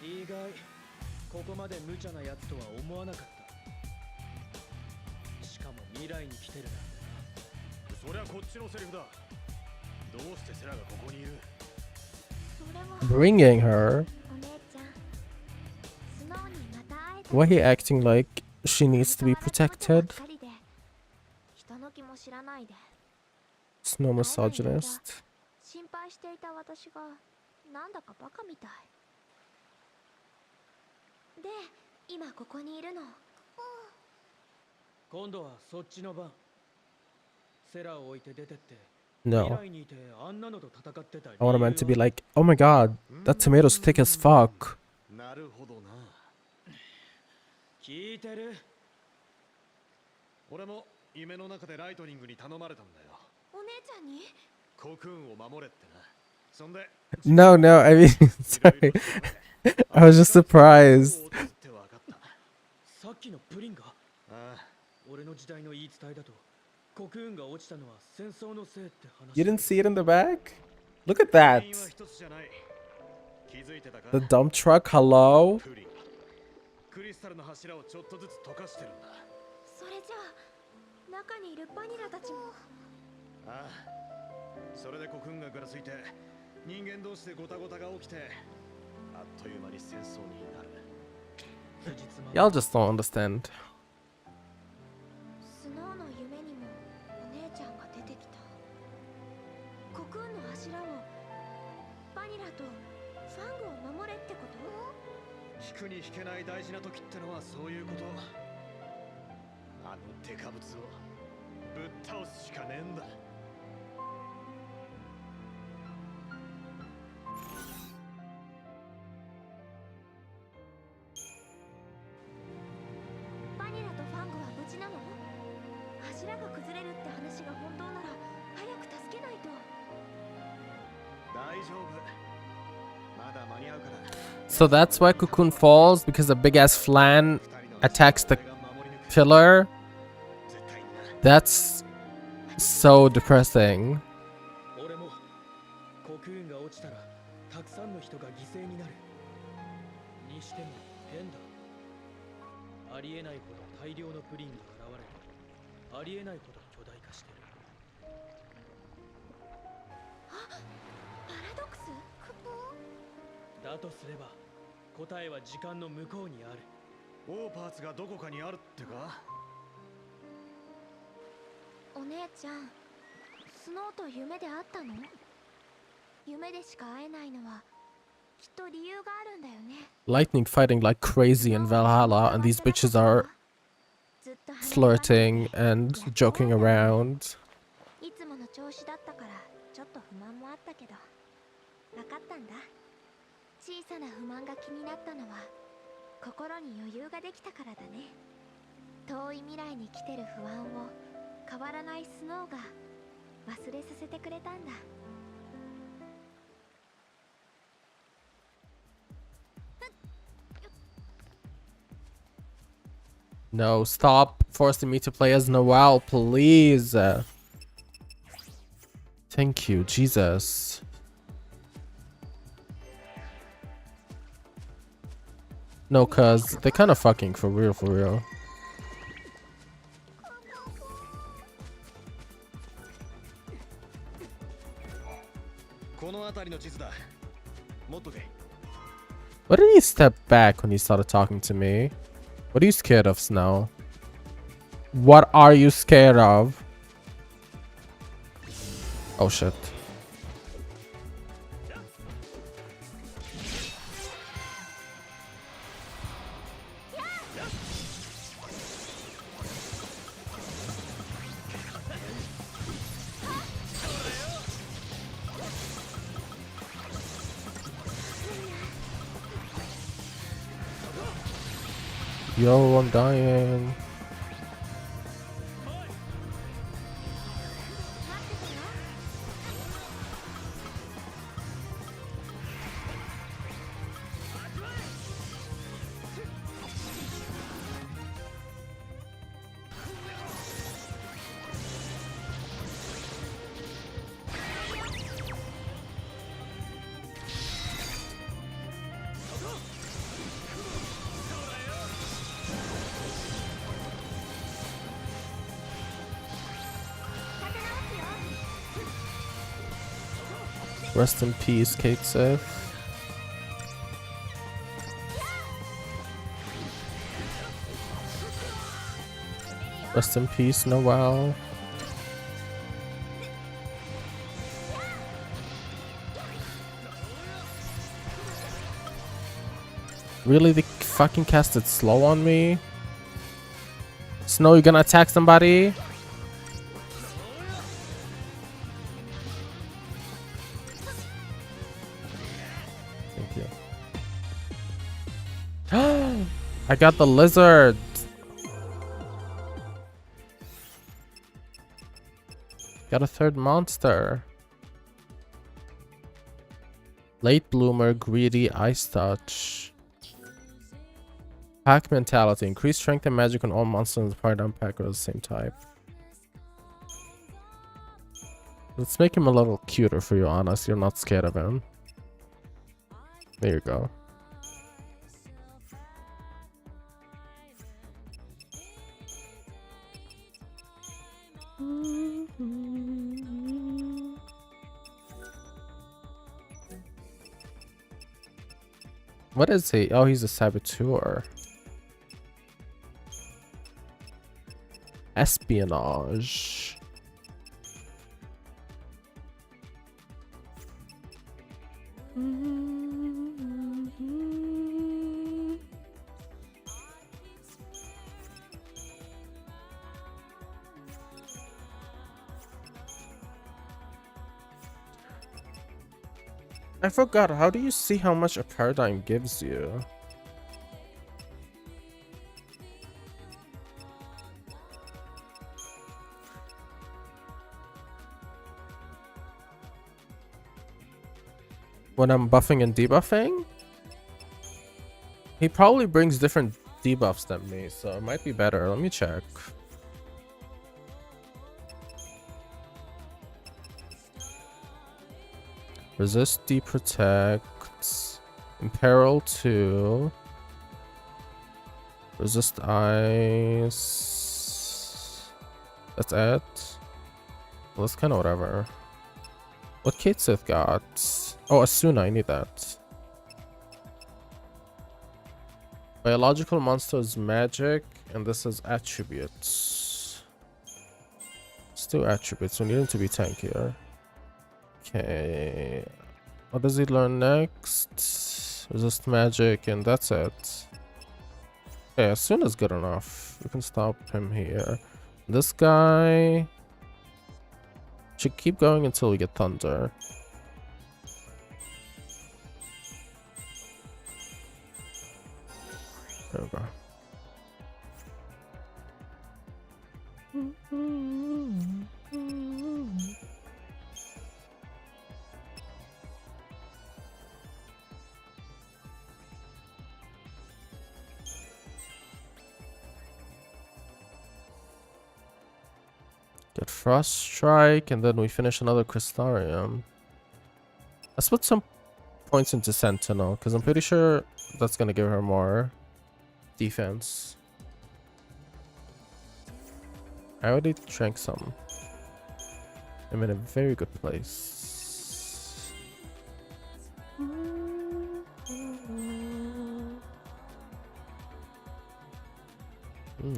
意外、ここまで無茶なやつとは思わなかった。しかも未来に来てるなんてな。そりゃこっちのセリフだ。どうしてセラがここにいる？ Bringing her? Why he acting like she needs to be protected? Snow misogynist. 心配していた私がなんだかバカみたい。で、今ここにいるの。今度はそっちの番。セラを置いて出てって。 No. I want a man to be like, oh my god, that tomato's thick as fuck. なるほどな。聞いてる？俺も夢の中でライトニングに頼まれたんだよ。お姉ちゃんに？コクーンを守れってな。そんで No, no, I mean, sorry. I was just surprised. さっきのプリンが？俺の時代の言い伝えだと。 You didn't see it in the back? Look at that. The dump truck, hello? クリスタルの柱をちょっとずつ溶かしてるんだ。それじゃあ中にいるバニラたちも。ああ。それでコクンがぐらついて人間同士でゴタゴタが起きてあっという間に戦争になる。 Y'all just don't understand. スノーの夢にもお姉ちゃんが出てきた。コクーンの柱をバニラとファングを守れってこと？ 引くに引けない大事な時ってのはそういうこと。あのデカブツをぶっ倒すしかねえんだ。バニラとファングは無事なの？柱が崩れるって話が本当なら早く助けないと。大丈夫。 So that's why Cocoon falls, because a big ass flan attacks the pillar. That's so depressing. パラドクス？だとすれば答えは時間の向こうにある。オーパーツがどこかにあるってか？お姉ちゃん、スノーと夢で会ったの？夢でしか会えないのはきっと理由があるんだよね。 Lightning fighting like crazy in Valhalla, and these bitches are flirting and joking around. いつもの調子だったからちょっと不満もあったけど、分かったんだ。小さな不満が気になったのは心に余裕ができたからだね。遠い未来に来てる不安を変わらないスノーが忘れさせてくれたんだ。No, stop forcing me to play as Noelle, please. Thank you, Jesus. No, cuz they're kind of fucking for real, for real. Why did he step back when he started talking to me? What are you scared of, Snow? What are you scared of? Oh shit. Yo, I'm dying. Rest in peace, Kate Sith. Rest in peace, Noelle. Really? They fucking casted slow on me? Snow, you gonna attack somebody? I got the lizard. Got a third monster. Late bloomer, greedy, ice touch. Pack mentality. Increase strength and magic on all monsters in the Part1 pack are the same type. Let's make him a little cuter for you, honest. You're not scared of him. There you go. What is he? Oh, he's a saboteur. Espionage. I forgot, how do you see how much a paradigm gives you? When I'm buffing and debuffing? He probably brings different debuffs than me, so it might be better. Let me check. Resist, deprotect, imperil 2, resist ice. That's it. Well, that's kind of whatever. What Kate Sith got? Oh, Asuna, I need that. Biological monsters magic, and this is attributes. Let's do attributes. We need him to be tankier. Okay. What does he learn next? Resist magic, and that's it. Okay, Asuna's good enough. We can stop him here. This guy should keep going until we get thunder. There we go. Get Frost Strike, and then we finish another Crystarium. Let's put some points into Sentinel, because I'm pretty sure that's going to give her more defense. I already drank some. I'm in a very good place.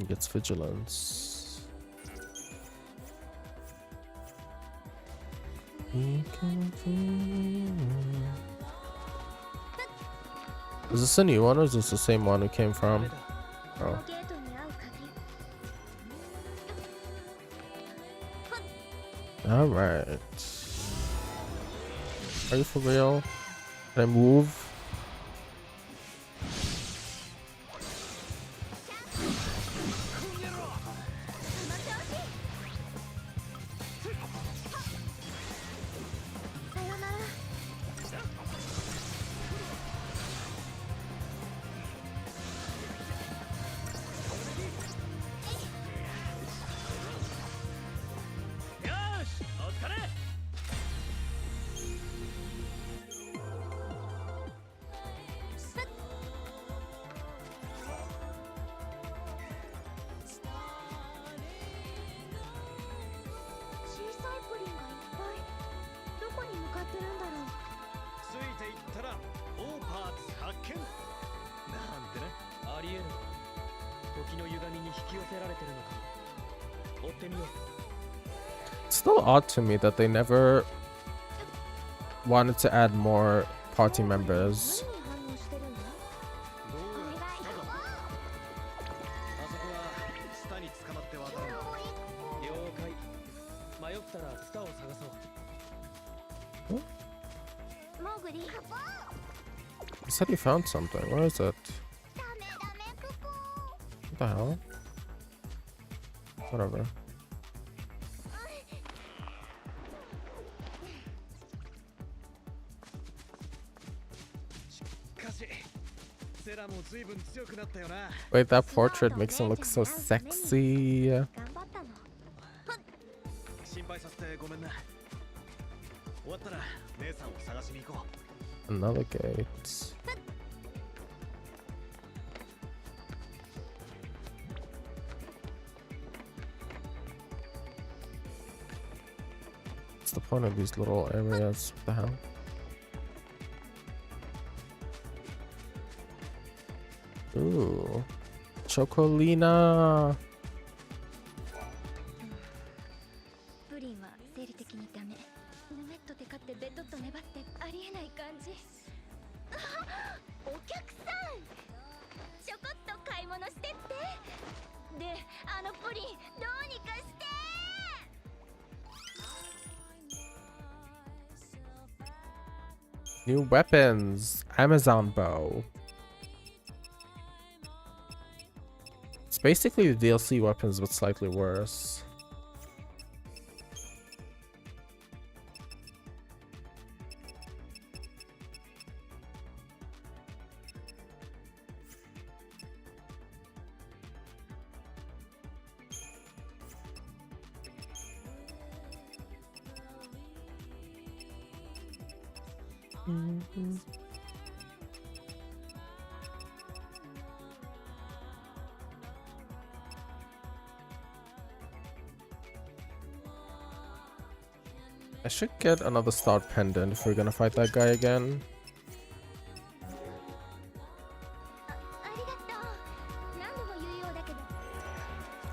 Gets Vigilance. Is this a new one or is this the same one we came from? Oh. Alright. Are you for real? Can I move? It's still odd to me that they never wanted to add more party members. He said he found something. Where is it? What the hell? Whatever. Wait, that portrait makes him look so sexy. Another gate. What's the point of these little areas? What the hell? Ooh, Chocolina. New weapons. Amazon bow. It's basically the DLC weapons, but slightly worse. I should get another start pendant if we're gonna fight that guy again.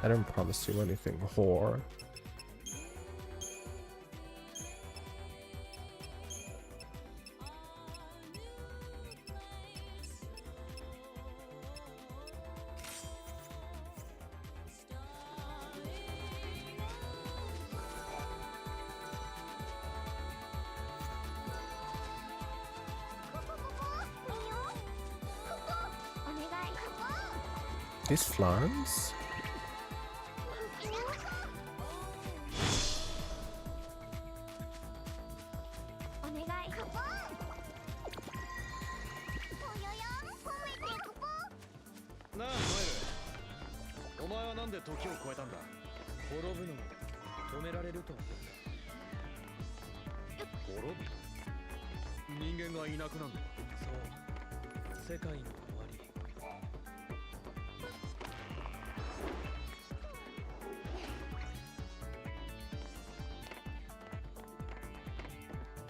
I didn't promise you anything, whore. These flowers?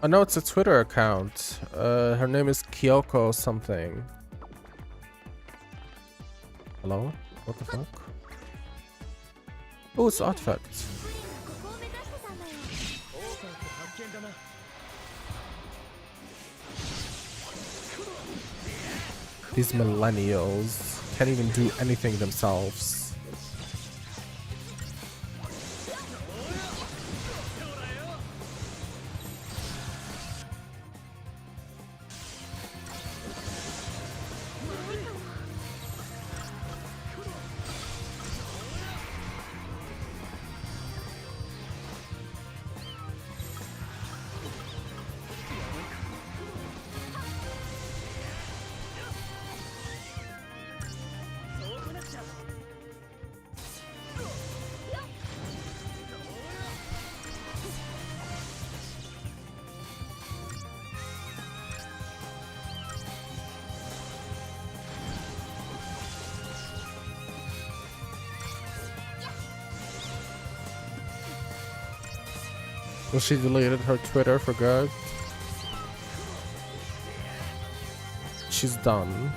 Oh no, it's a Twitter account. Her name is Kyoko something. Hello? What the fuck? Oh, it's artifacts. These millennials can't even do anything themselves. Well, she deleted her Twitter for good. She's done.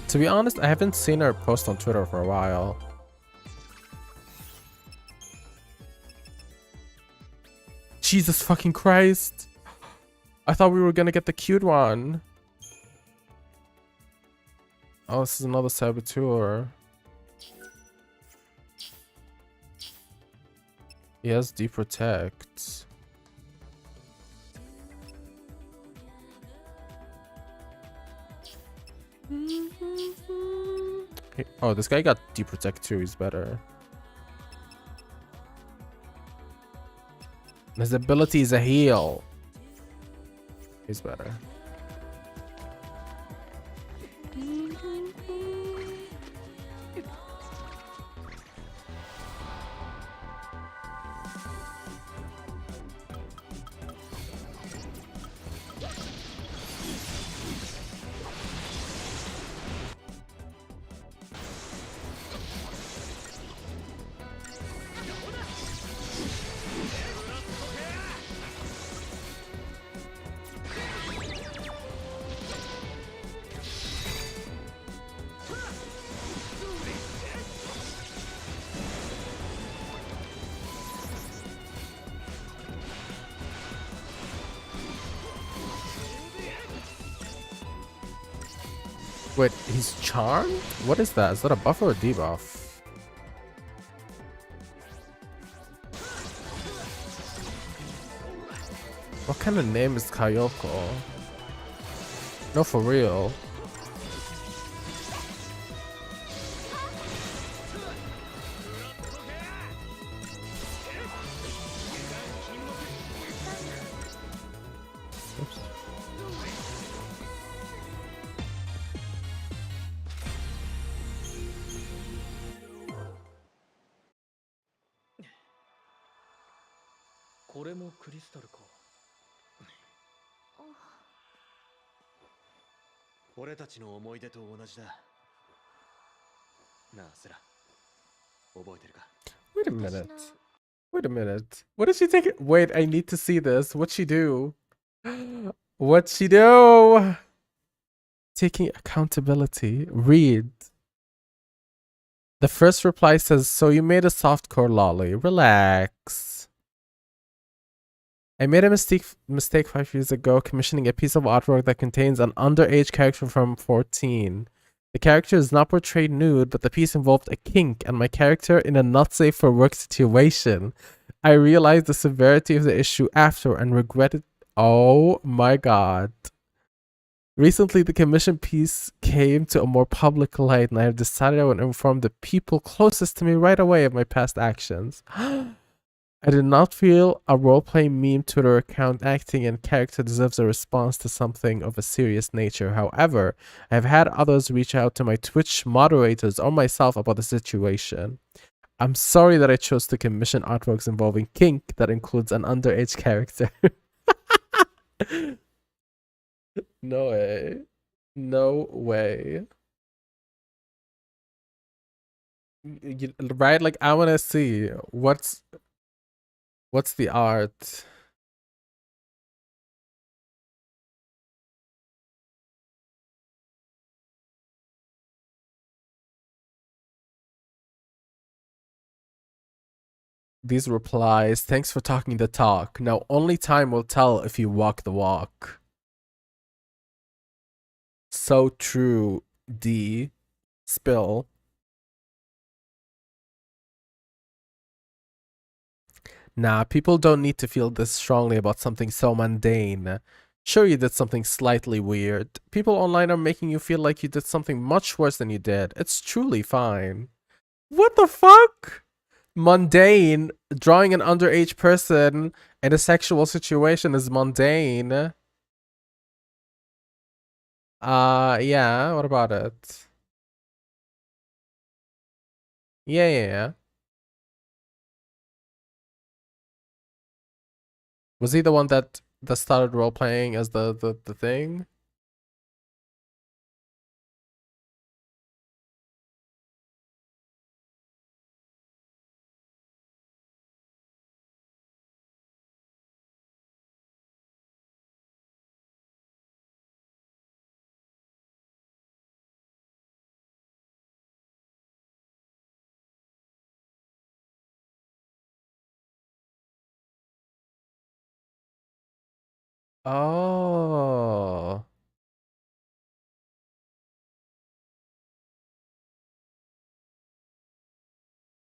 To be honest, I haven't seen her post on Twitter for a while. Jesus fucking Christ. I thought we were gonna get the cute one. Oh, this is another saboteur. He has deep protect. Oh, this guy got deep protect too. He's better. His ability is a heal. He's better. Wait, he's charmed? What is that? Is that a buff or a debuff? What kind of name is Kayoko? No, for real. Oops. Crystal 俺たちの思い出と同じだ。なあ、セラ。覚えてるか Wait a minute. Wait a minute. What did she take it? Wait, I need to see this. What'd she do? What'd she do? Taking accountability. Read. The first reply says, so you made a softcore lolly. Relax. I made a mistake 5 years ago commissioning a piece of artwork that contains an underage character from 14. The character is not portrayed nude, but the piece involved a kink and my character in a not safe for work situation. I realized the severity of the issue after and regretted. Oh my god. Recently, the commission piece came to a more public light, and I have decided I would inform the people closest to me right away of my past actions. I did not feel a roleplay meme Twitter account acting and character deserves a response to something of a serious nature. However, I have had others reach out to my Twitch moderators or myself about the situation. I'm sorry that I chose to commission artworks involving kink that includes an underage character. No way. No way. Right? Like, I want to see what's the art. These replies, thanks for talking the talk. Now only time will tell if you walk the walk. So true, D. Spill. Nah, people don't need to feel this strongly about something so mundane. Sure, you did something slightly weird. People online are making you feel like you did something much worse than you did. It's truly fine. What the fuck? Mundane. Drawing an underage person in a sexual situation is mundane. Yeah, what about it? Yeah. Was he the one that started role playing as the thing? Oh.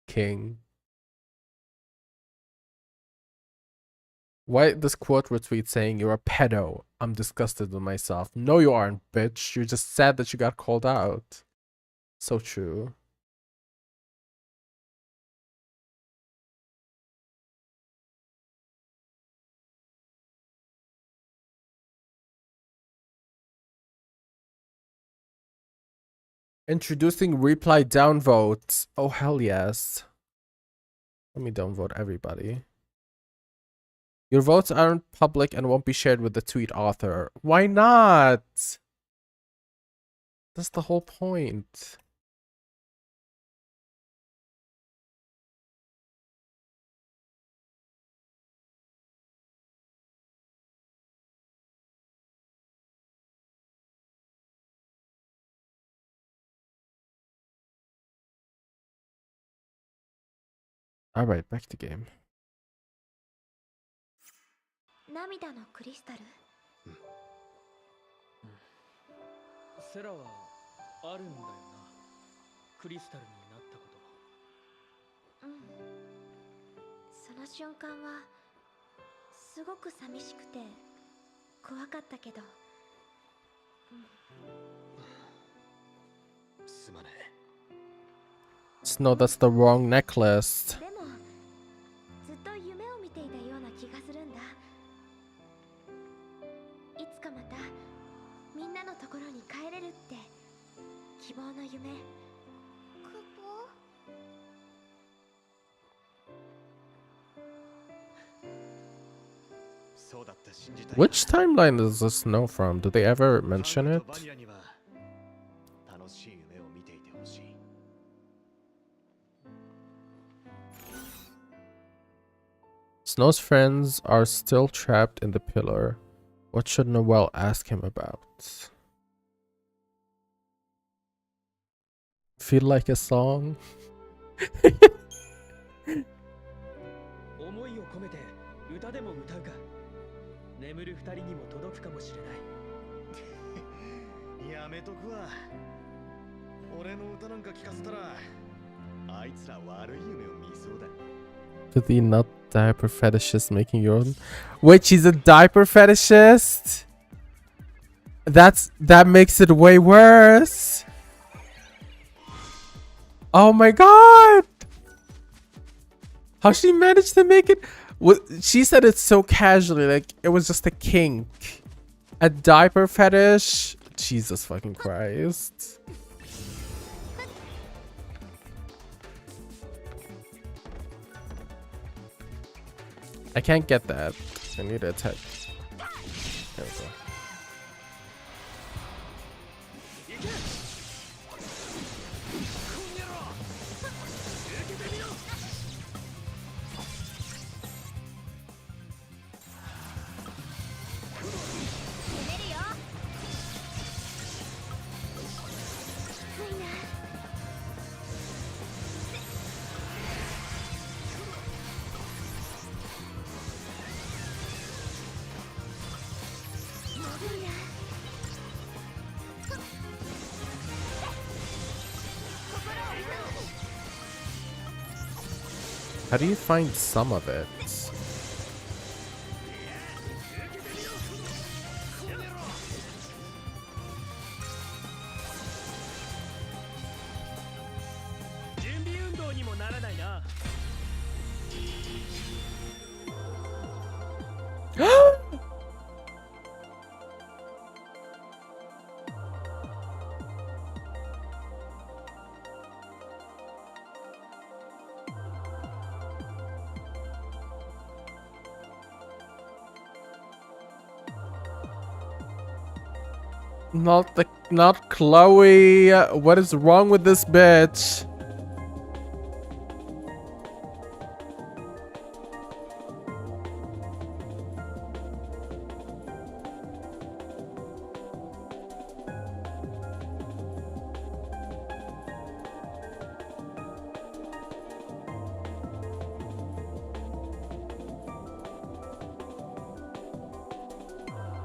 King. Why this quote retweet saying you're a pedo? I'm disgusted with myself. No, you aren't, bitch. You're just sad that you got called out. So true. Introducing reply downvotes. Oh, hell yes. Let me downvote everybody. Your votes aren't public and won't be shared with the tweet author. Why not? That's the whole point. Alright, back to game. 涙のクリスタルセラはあるんだよな、クリスタルになったこと。うん。その瞬間はすごく寂しくて怖かったけど、すまねえ。 No, that's the wrong necklace. でもずっと夢を見ていたような気がするんだ。いつかまたみんなのところに帰れるって希望の夢。Which timeline does this know from? Do they ever mention it? Snow's friends are still trapped in the pillar. What should Noel ask him about? Feel like a song? 思いを込めて歌でも歌うか。眠る二人にも届くかもしれない。やめとくわ。俺の歌なんか聞かせたら、あいつら悪い夢を見そうだ。To the not diaper fetishist making your own. Wait, she's a diaper fetishist? That makes it way worse. Oh my god! How she managed to make it? She said it so casually, like it was just a kink. A diaper fetish? Jesus fucking Christ. I can't get that. I need to attack. There we go. How do you find some of it? Not Chloe. What is wrong with this bitch?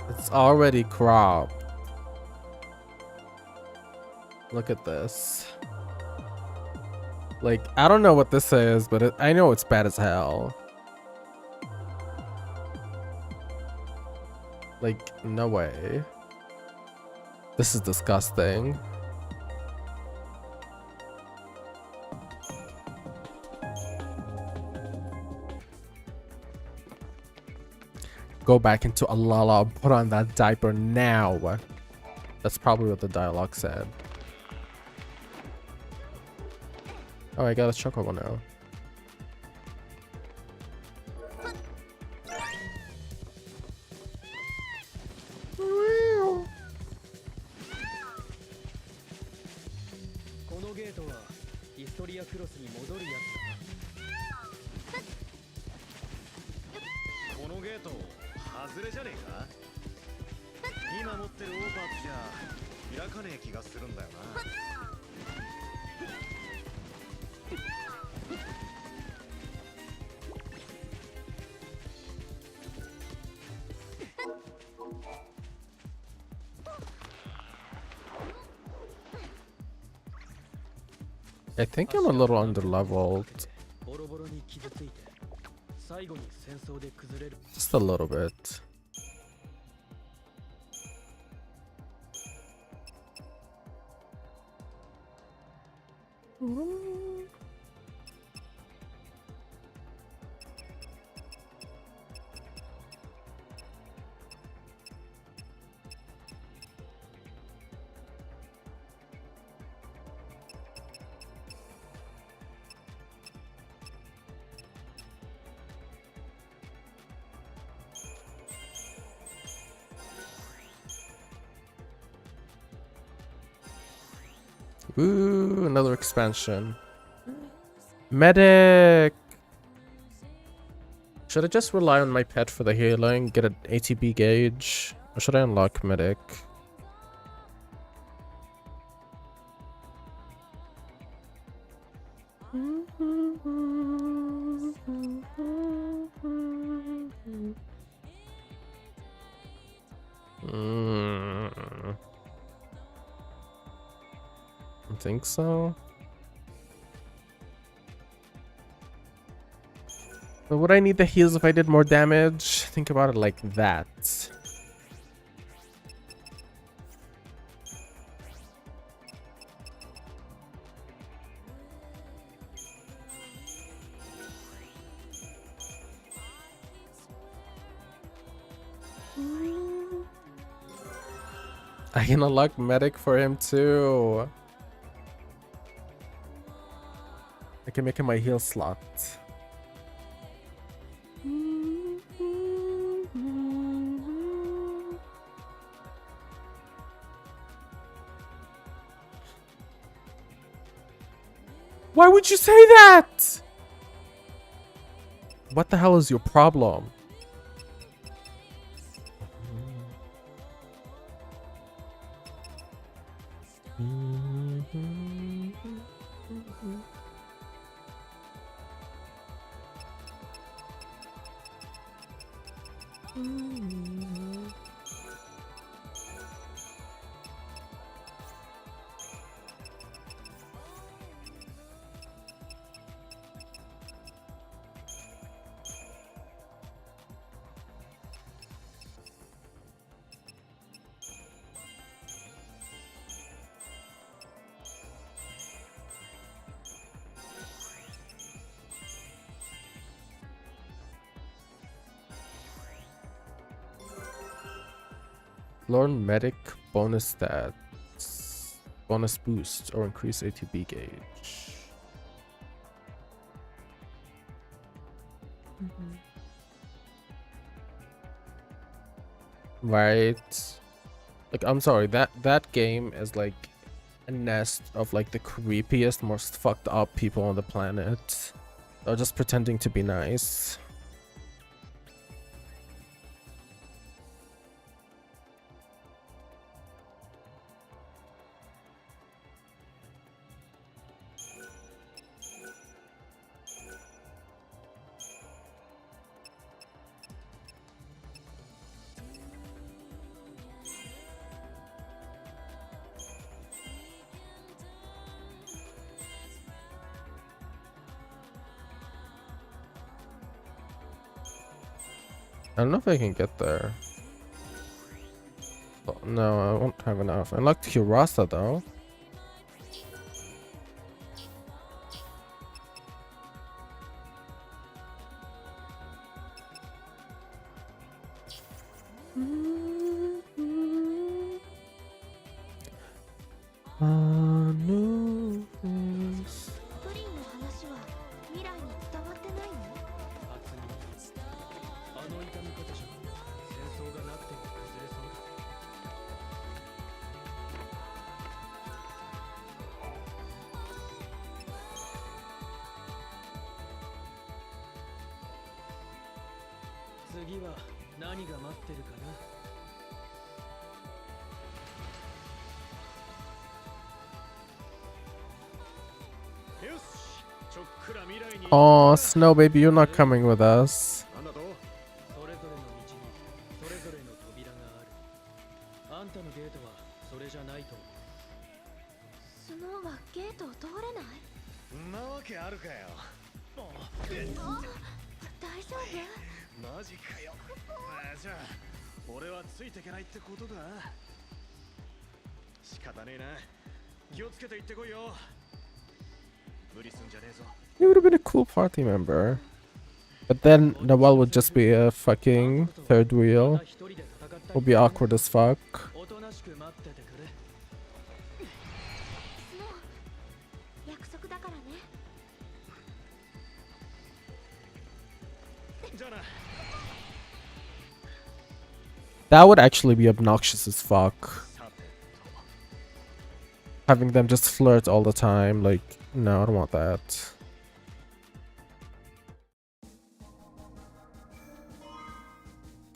It's already cropped. Look at this. Like, I don't know what this is, but I know it's bad as hell. Like, no way. This is disgusting. Go back into Alala and put on that diaper now. That's probably what the dialogue said. Oh, I got a chocobo now. I think I'm a little underleveled. Just a little bit. Ooh, another expansion. Medic! Should I just rely on my pet for the healing, get an ATB gauge, or should I unlock medic? I think so. But would I need the heals if I did more damage? Think about it like that. I can unlock medic for him too. I can make him my heal slot. Why would you say that? What the hell is your problem? Learn medic bonus stats, bonus boost, or increase ATB gauge. Right. Like, I'm sorry, that game is like a nest of like the creepiest, most fucked up people on the planet. They're just pretending to be nice. I don't know if I can get there. Oh, no, I won't have enough. I unlocked Hirasa though. Oh, Snow Baby, you're not coming with us. それぞれの道にそれぞれの扉がある。あんたのゲートはそれじゃないと。スノーはゲートを通れない？そんなわけあるかよ。大丈夫？マジかよ。じゃあ俺はついていけないってことだ。仕方ねえな。気をつけて行ってこいよ。無理すんじゃねえぞ。 He would have been a cool party member. But then Nawal would just be a fucking third wheel. Would be awkward as fuck. That would actually be obnoxious as fuck. Having them just flirt all the time, like, no, I don't want that.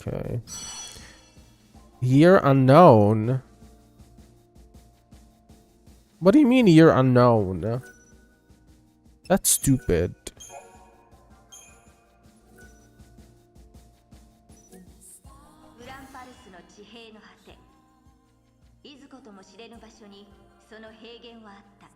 Okay. Year unknown? What do you mean year unknown? That's stupid. ウランパルスの地平の果て、いずことも知れぬ場所にその平原はあった。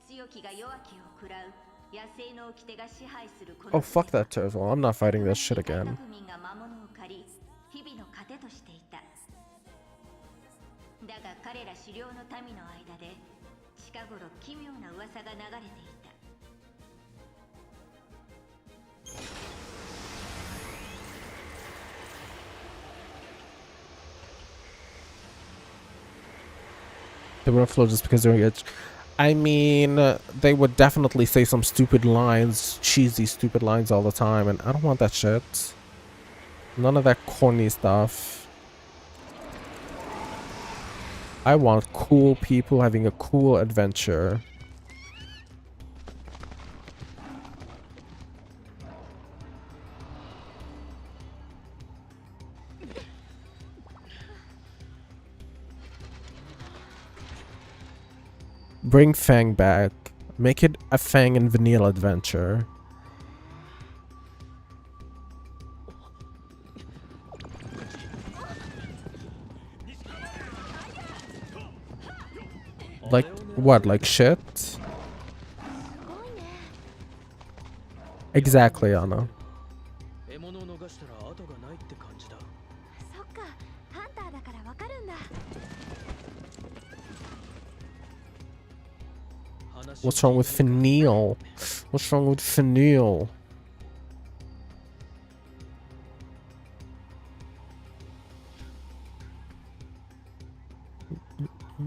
強きが弱きを食らう野生の掟が支配するこの Oh, fuck that turtle. I'm not fighting this shit again. 国民が魔物を狩り、日々の糧としていた。だが彼ら狩猟の民の間で近頃奇妙な噂が流れていた。They wouldn't flow just because they're rich. I mean, they would definitely say some stupid lines, cheesy stupid lines all the time, and I don't want that shit. None of that corny stuff. I want cool people having a cool adventure. Bring Fang back. Make it a Fang and Vanille adventure. Like what? Like shit? Exactly, Anna. 獲物を逃したら後がないって感じだ。そっか、ハンターだからわかるんだ。 What's wrong with Vanille? What's wrong with Vanille? あ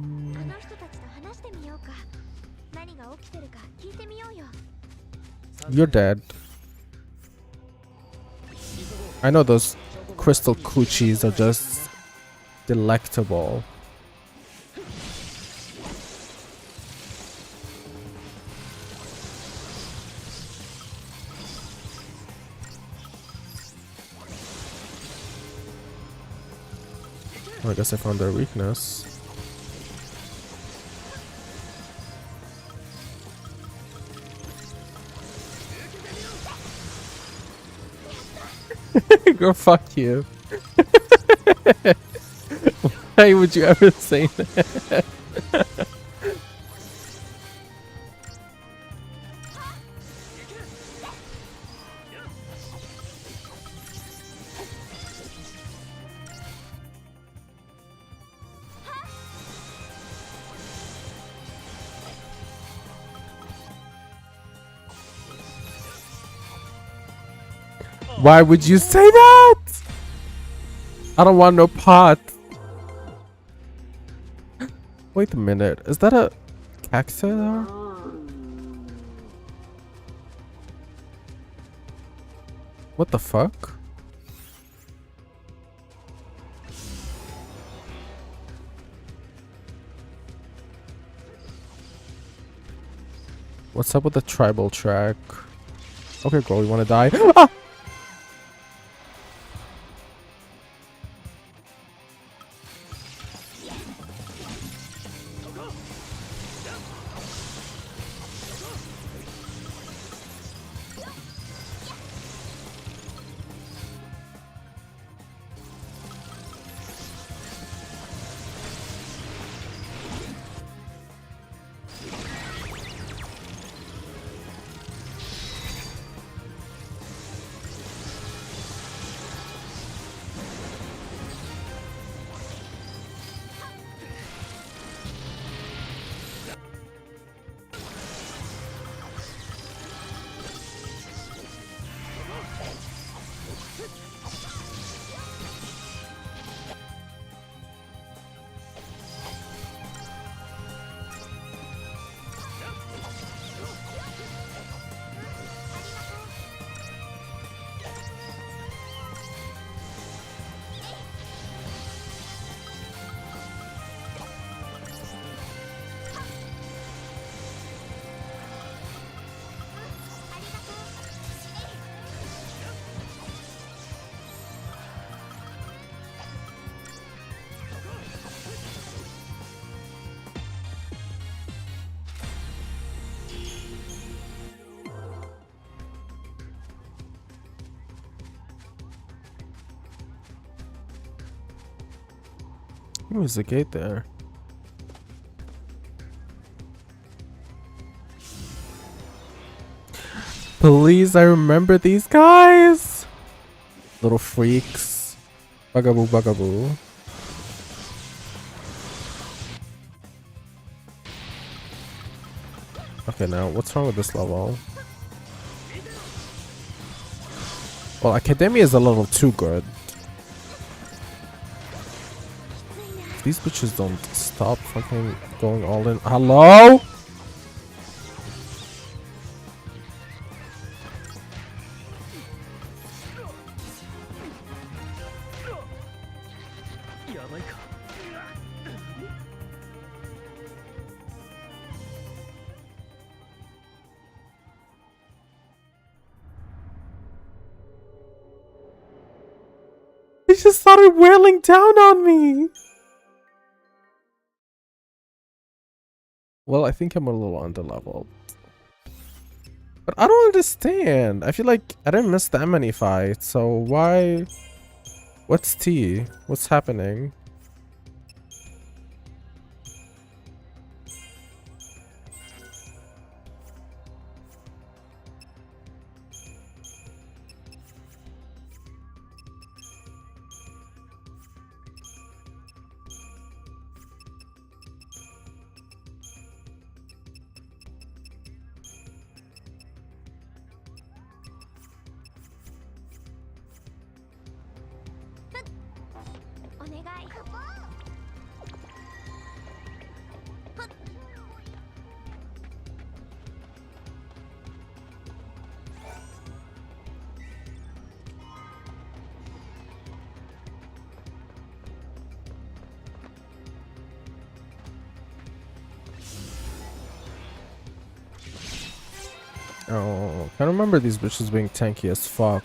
の人たちと話してみようか。何が起きてるか聞いてみようよ。 You're dead. I know those crystal coochies are just delectable. Well, I guess I found their weakness. Girl, fuck you. Why would you ever say that? Why would you say that? I don't want no pot. Wait a minute. Is that a cactus there? What the fuck? What's up with the tribal track? Okay, girl, you wanna die? Ah! There's a gate there. Please, I remember these guys. Little freaks. Bugaboo, bugaboo. Okay, now what's wrong with this level? Well, Academia is a little too good. If these bitches don't stop fucking going all in. Hello? They just started wailing down on me. Well, I think I'm a little underleveled. But I don't understand. I feel like I didn't miss that many fights, so why? What's T? What's happening? Oh, I remember these bitches being tanky as fuck.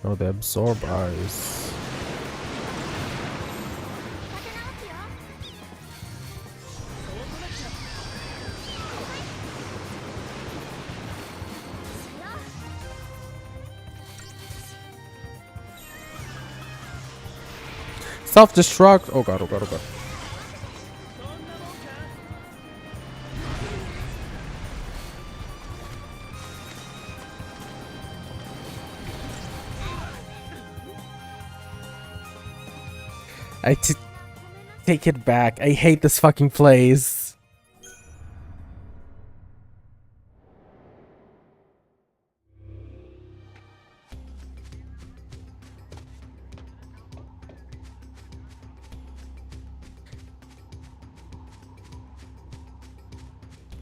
Oh, they absorb eyes. Self-destruct. Oh god, oh god, oh god. Take it back. I hate this fucking place.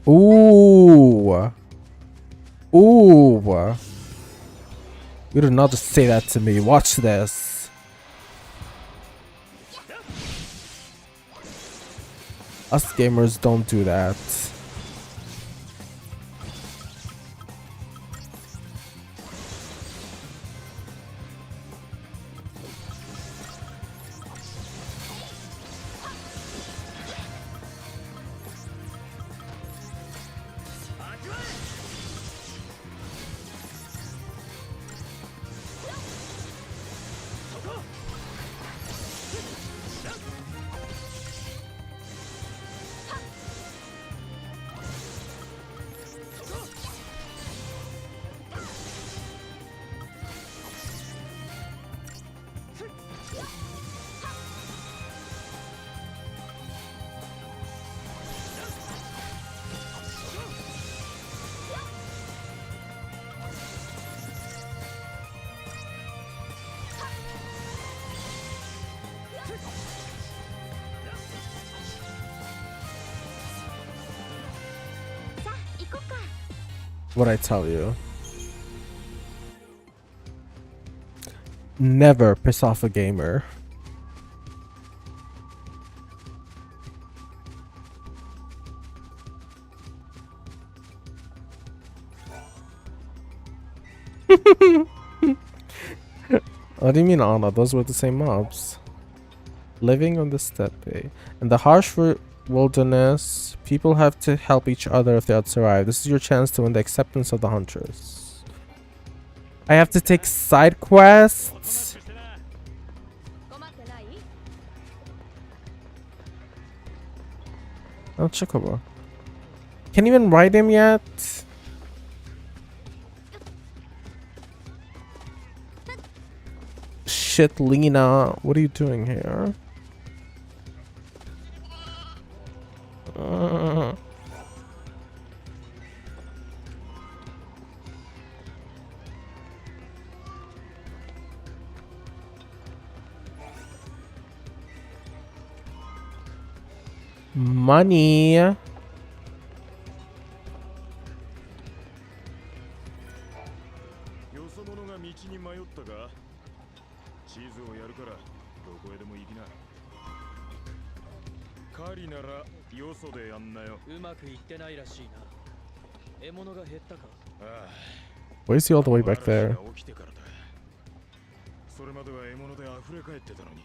Ooh. Ooh. You did not just say that to me. Watch this. Us gamers don't do that. What I tell you. Never piss off a gamer. What do you mean, Anna? Those were the same mobs. living on the steppe. In the harsh wilderness, people have to help each other if they are to survive. This is your chance to win the acceptance of the hunters. I have to take side quests. Oh, Chocobo. Can't even ride him yet. Shit, Lena, what are you doing here? Money. よそ者が道に迷ったか。地図をやるからどこへでも行きな。狩りならよそでやんなよ。うまくいってないらしいな。獲物が減ったか。ああ。Why is he all the way back there? それまでは獲物で溢れ返ってたのに、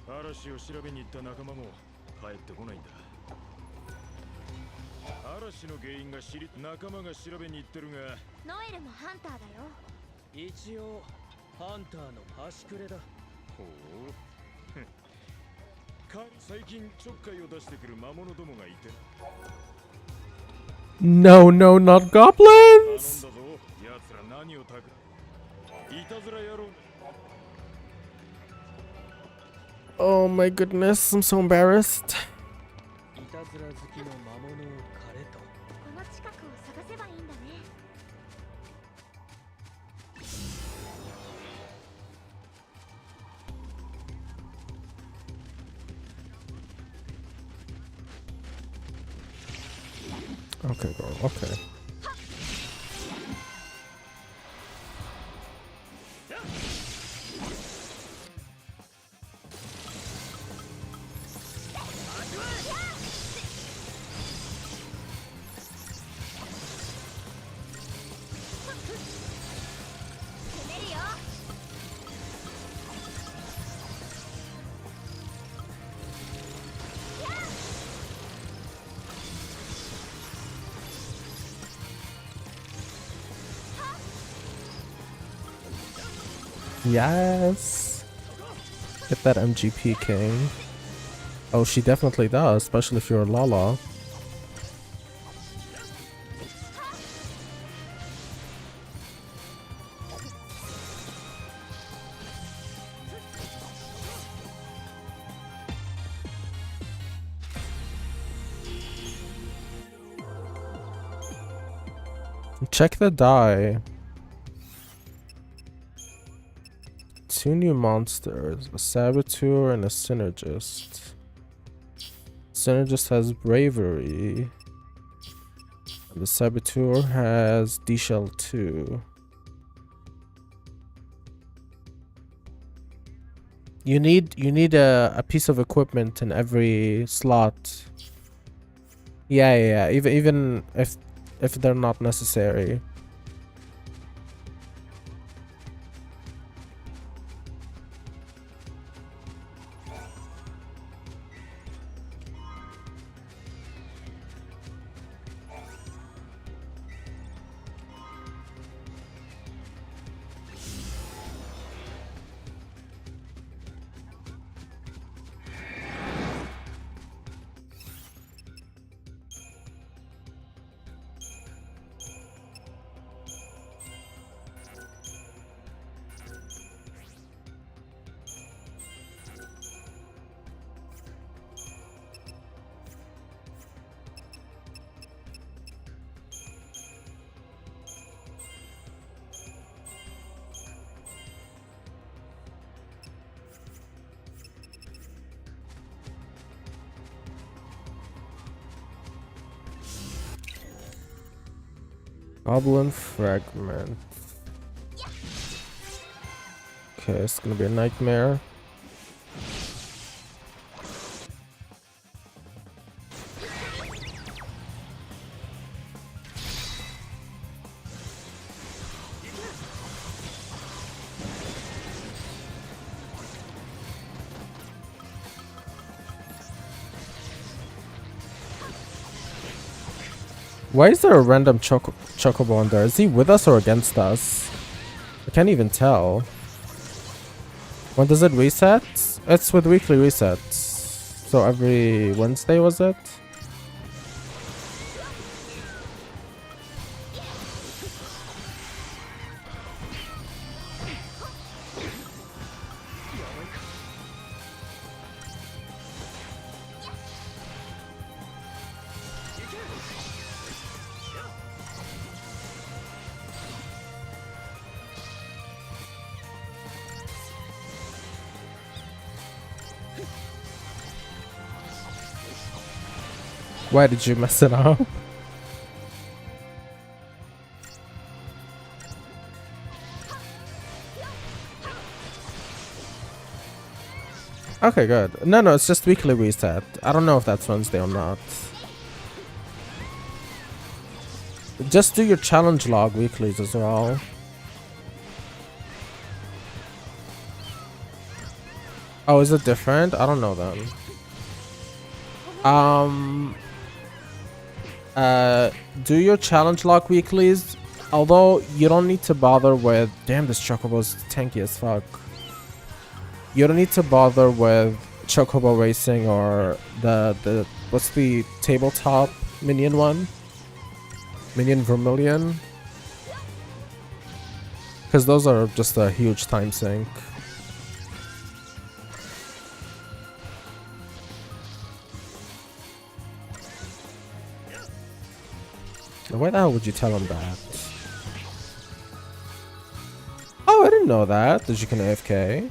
嵐を調べに行った仲間も帰ってこないんだ。嵐の原因が仲間が調べに行ってるが。ノエルもハンターだよ。一応ハンターの端くれだ。ほう。最近ちょっかいを出してくる魔物どもがいて。No, no, not goblins! 頼んだぞ、奴ら何をたく。いたずら野郎。Oh my goodness, I'm so embarrassed. いたずら好きの魔物を狩れと。この近くを探せばいいんだね。Okay, girl, okay. Yes. Get that MGP king. Oh, she definitely does, especially if you're a Lala. Check the die. 2 new monsters, a saboteur and a synergist. Synergist has bravery. And the saboteur has D-Shell 2. You need a piece of equipment in every slot. Yeah. Even if they're not necessary. Goblin fragment. Okay, it's gonna be a nightmare. Why is there a random chocobo on there? Is he with us or against us? I can't even tell. When does it reset? It's with weekly resets. So every Wednesday, was it? Why did you mess it up? Okay, good. No, it's just weekly reset. I don't know if that's Wednesday or not. Just do your challenge log weeklies as well. Oh, is it different? I don't know then. Do your challenge log weeklies. Although you don't need to bother with... Damn, this chocobo's tanky as fuck. You don't need to bother with chocobo racing or the what's the tabletop minion one? Minion Vermilion. Because those are just a huge time sink. Why the hell would you tell him that? Oh, I didn't know that you can AFK.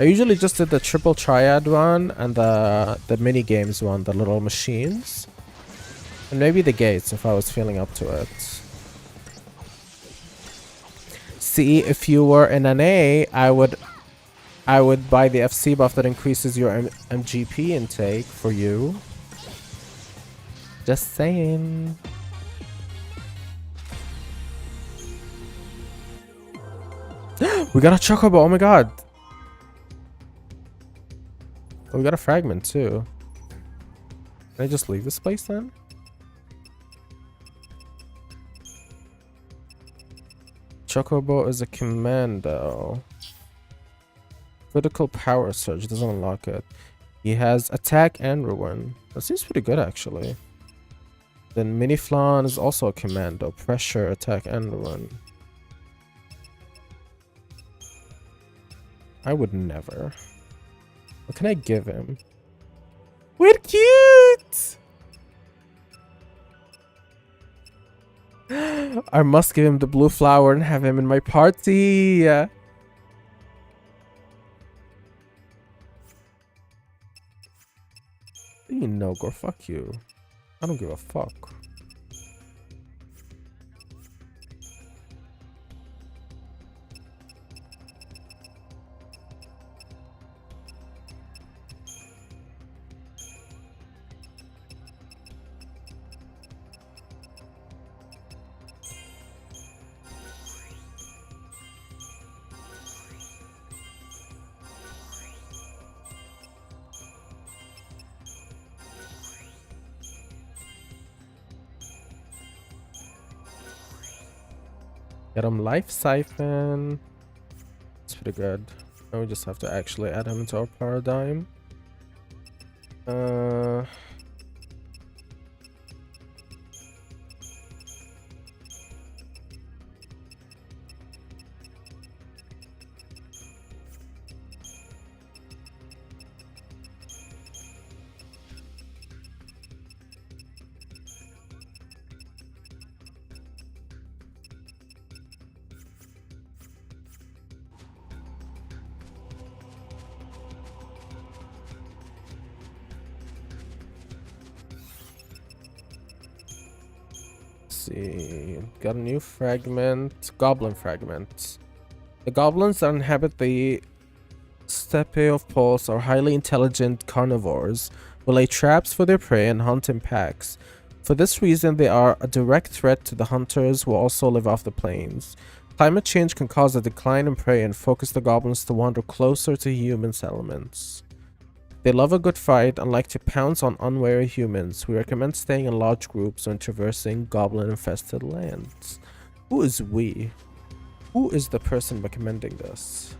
I usually just did the triple triad one and the mini games one, the little machines. And maybe the gates if I was feeling up to it. See, if you were in an A, I would buy the FC buff that increases your MGP intake for you. Just saying. We got a chocobo, oh my god. Oh, we got a fragment too. Can I just leave this place then? Chocobo is a commando. Critical power surge doesn't unlock it. He has attack and ruin. That seems pretty good actually. Then Mini Flan is also a commando. Pressure, attack, and ruin. I would never. What can I give him? We're cute! I must give him the blue flower and have him in my party. You know, girl, fuck you. I don't give a fuck. Get him Life Siphon. It's pretty good. Now we just have to actually add him into our paradigm. See, got a new fragment, goblin fragment. The goblins that inhabit the steppe of Pulse are highly intelligent carnivores who lay traps for their prey and hunt in packs. For this reason, they are a direct threat to the hunters who also live off the plains. Climate change can cause a decline in prey and focus the goblins to wander closer to human settlements. They love a good fight and like to pounce on unwary humans. We recommend staying in large groups when traversing goblin-infested lands. Who is we? Who is the person recommending this?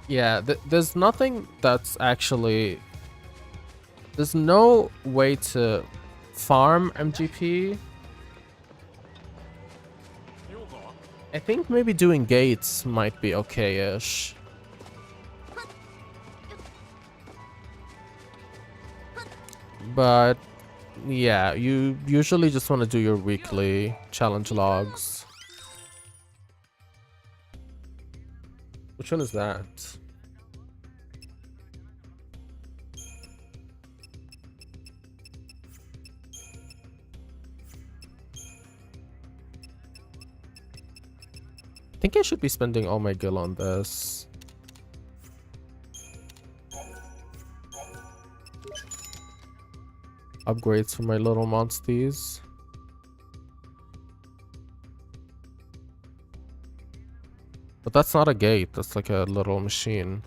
Yeah, there's nothing that's actually... There's no way to farm MGP. I think maybe doing gates might be okay-ish. But yeah, you usually just want to do your weekly challenge logs. Which one is that? I think I should be spending all my gil on this. Upgrades for my little monsties. But that's not a gate, that's like a little machine.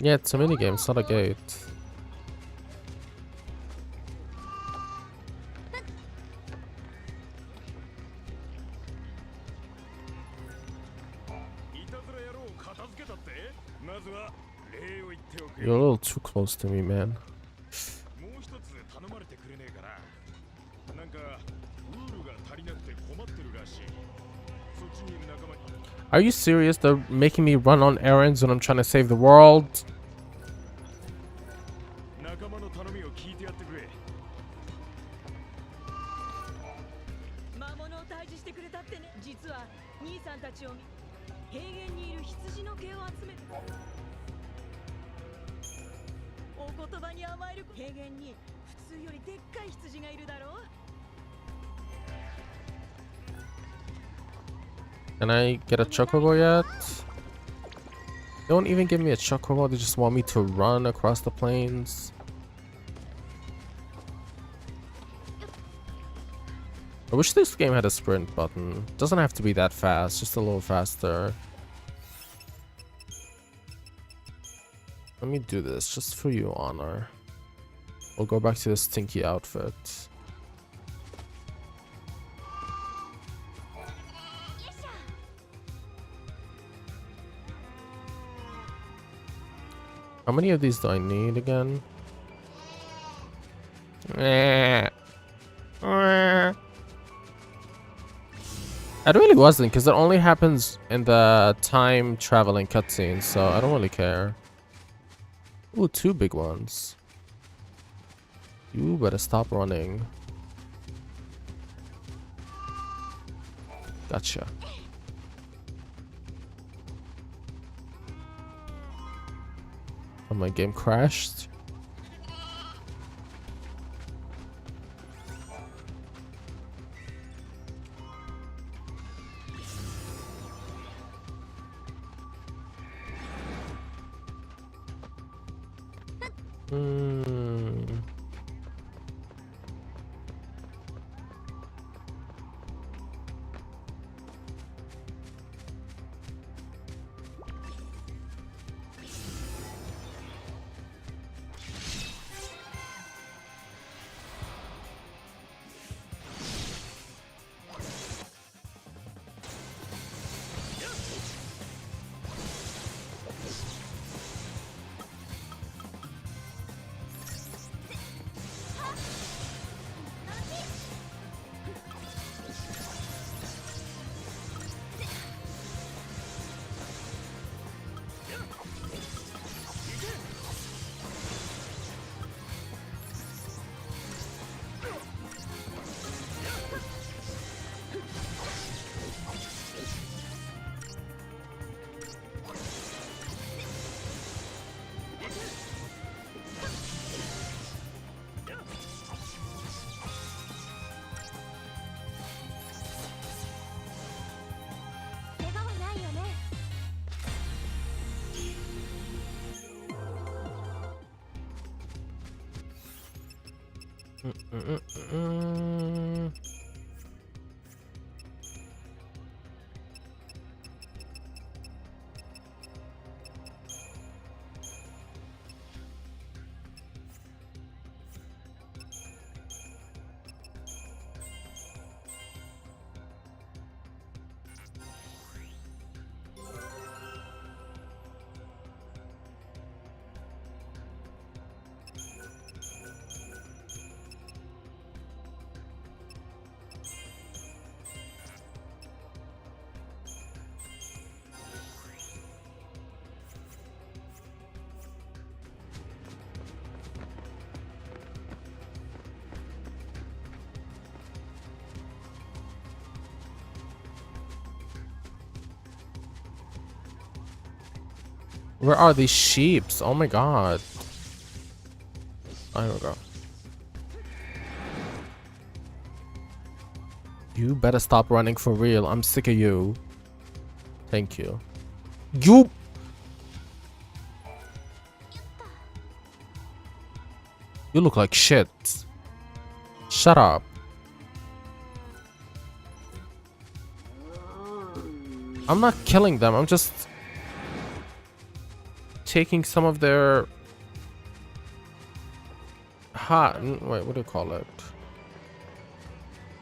Yeah, it's a minigame, it's not a gate. You're a little too close to me, man. Are you serious? They're making me run on errands when I'm trying to save the world? Can I get a chocobo yet? They don't even give me a chocobo, they just want me to run across the plains. I wish this game had a sprint button. Doesn't have to be that fast, just a little faster. Let me do this just for you, Honor. We'll go back to this stinky outfit. How many of these do I need again? It really wasn't, because it only happens in the time traveling cutscene, so I don't really care. Ooh, 2 big ones. You better stop running. Gotcha. Oh, my game crashed. Where are these sheeps? Oh my god. Oh, here we go. You better stop running for real. I'm sick of you. Thank you. You. You look like shit. Shut up. I'm not killing them. I'm just taking some of their wait, what do you call it?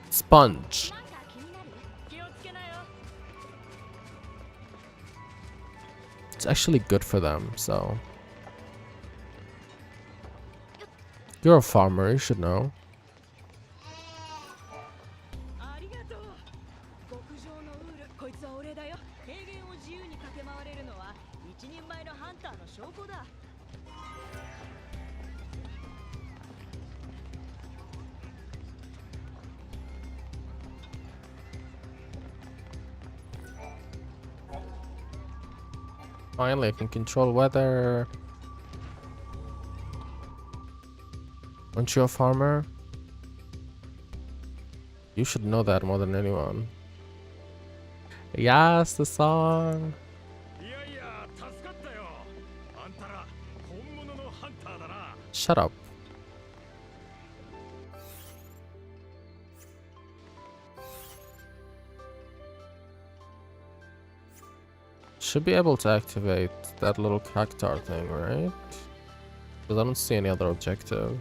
Sponge. It's actually good for them, so. You're a farmer, you should know. Finally, I can control weather. Aren't you a farmer? You should know that more than anyone. Yes, the song. Shut up. Should be able to activate that little cactar thing, right? Because I don't see any other objective.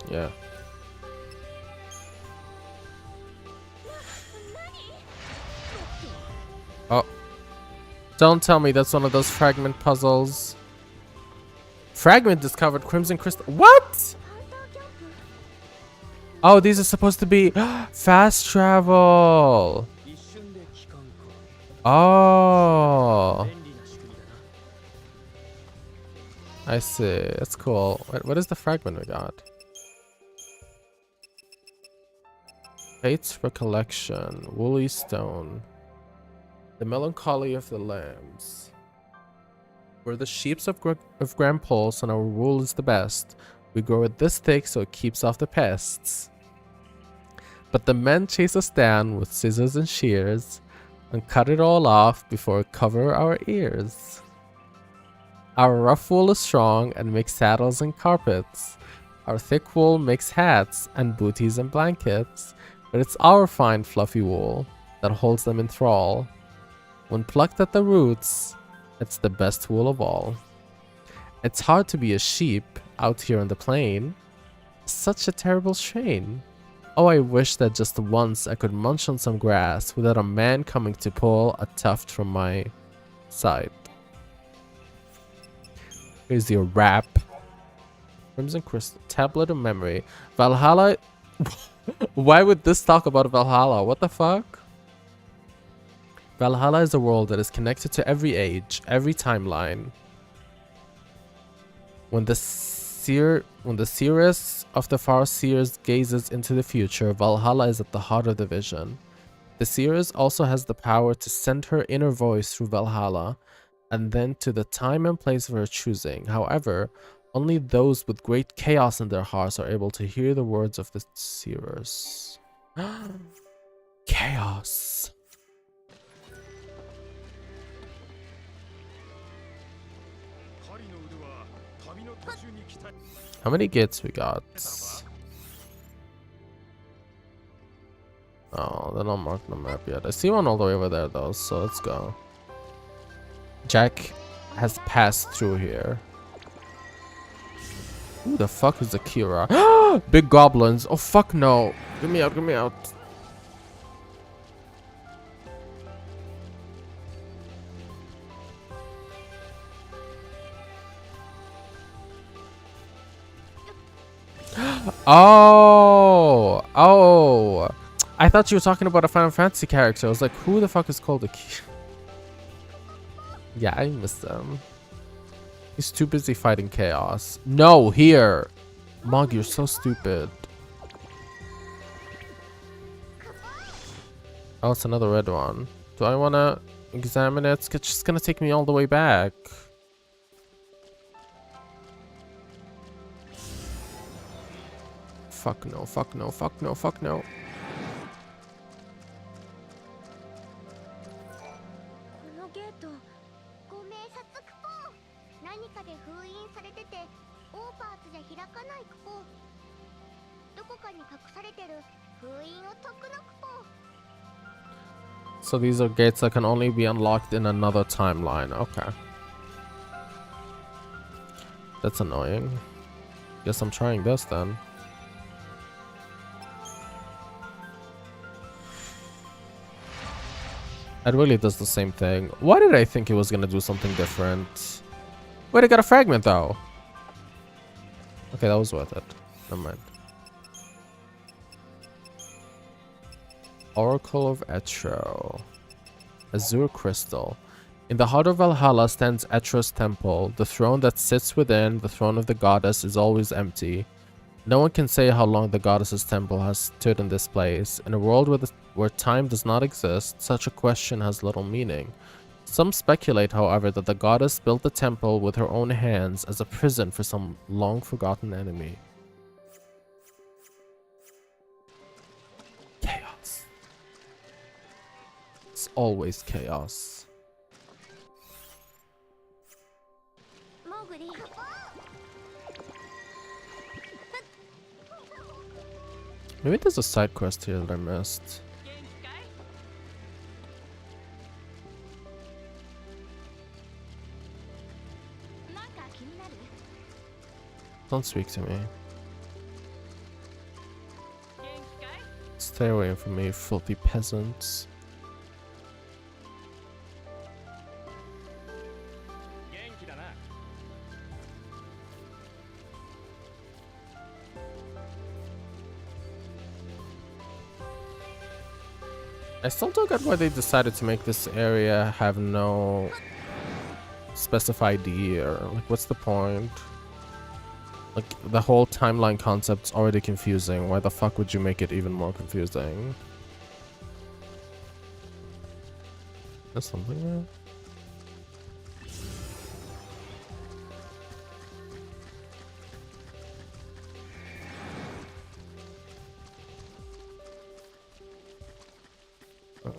Yeah. Oh. Don't tell me that's one of those fragment puzzles. Fragment discovered Crimson Crystal. What? Oh, these are supposed to be fast travel. Oh. I see. That's cool. Wait, what is the fragment we got? Fate's Recollection. Woolly Stone. The Melancholy of the Lambs. We're the sheeps of Grand Pulse and our wool is the best. We grow it this thick so it keeps off the pests. But the men chase us down with scissors and shears and cut it all off before it cover our ears. Our rough wool is strong and makes saddles and carpets. Our thick wool makes hats and booties and blankets. But it's our fine fluffy wool that holds them in thrall. When plucked at the roots, it's the best wool of all. It's hard to be a sheep out here on the plain. Such a terrible strain. Oh, I wish that just once I could munch on some grass without a man coming to pull a tuft from my side. Here's your rap. Crimson Crystal. Tablet of Memory. Valhalla. Why would this talk about Valhalla? What the fuck? Valhalla is a world that is connected to every age, every timeline. When the seeress of the far seers gazes into the future, Valhalla is at the heart of the vision. The seeress also has the power to send her inner voice through Valhalla, and then to the time and place of her choosing. However, only those with great chaos in their hearts are able to hear the words of the seeress. Chaos. How many gates we got? Oh, they're not marked on the map yet. I see one all the way over there though, so let's go. Jack has passed through here. Who the fuck is Akira? Big goblins. Oh fuck no. Get me out, get me out. Oh. I thought you were talking about a Final Fantasy character. I was like, who the fuck is called Akira? Yeah, I missed them. He's too busy fighting chaos. No, here. Mog, you're so stupid. Oh, it's another red one. Do I want to examine it? It's just going to take me all the way back. Fuck no, fuck no, fuck no, fuck no. So these are gates that can only be unlocked in another timeline. Okay. That's annoying. Guess I'm trying this then. It really does the same thing. Why did I think it was gonna do something different? Wait, I got a fragment though. Okay, that was worth it. Never mind. Oracle of Etro. Azure Crystal. In the heart of Valhalla stands Etro's temple. The throne that sits within, the throne of the goddess, is always empty. No one can say how long the goddess's temple has stood in this place. In a world where time does not exist, such a question has little meaning. Some speculate, however, that the goddess built the temple with her own hands as a prison for some long-forgotten enemy. Chaos. It's always chaos. Maybe there's a side quest here that I missed. Don't speak to me. Stay away from me, filthy peasants. I still don't get why they decided to make this area have no specified year. Like, what's the point? Like, the whole timeline concept's already confusing. Why the fuck would you make it even more confusing? There's something there?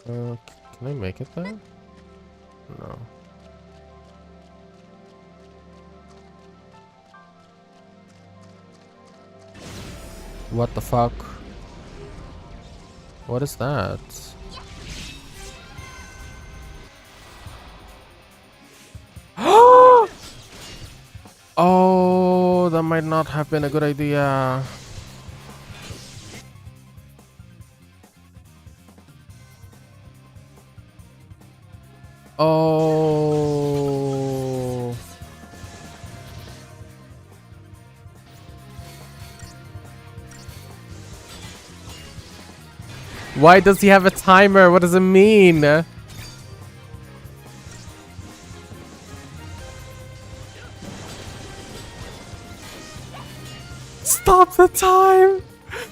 Can I make it there? No. What the fuck? What is that? Oh, that might not have been a good idea. Oh. Why does he have a timer? What does it mean? Stop the time!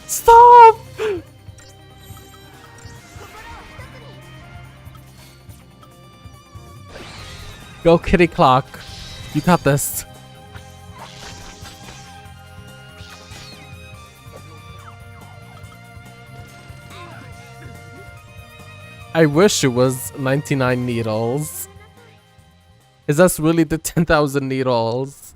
Stop! Go kitty clock. You got this. I wish it was 99 needles. Is that really the 10,000 needles?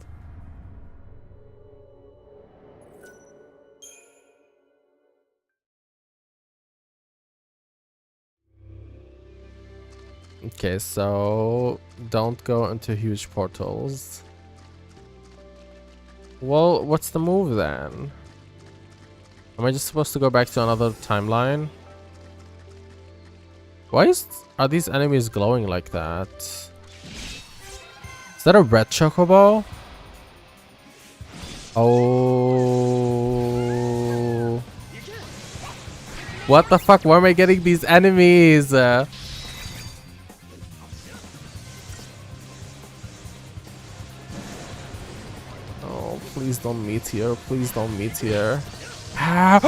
Okay, so don't go into huge portals. Well, what's the move then? Am I just supposed to go back to another timeline? Are these enemies glowing like that? Is that a red chocobo? Oh. What the fuck? Where am I getting these enemies? Oh, please don't meet here. Please don't meet here. Ah!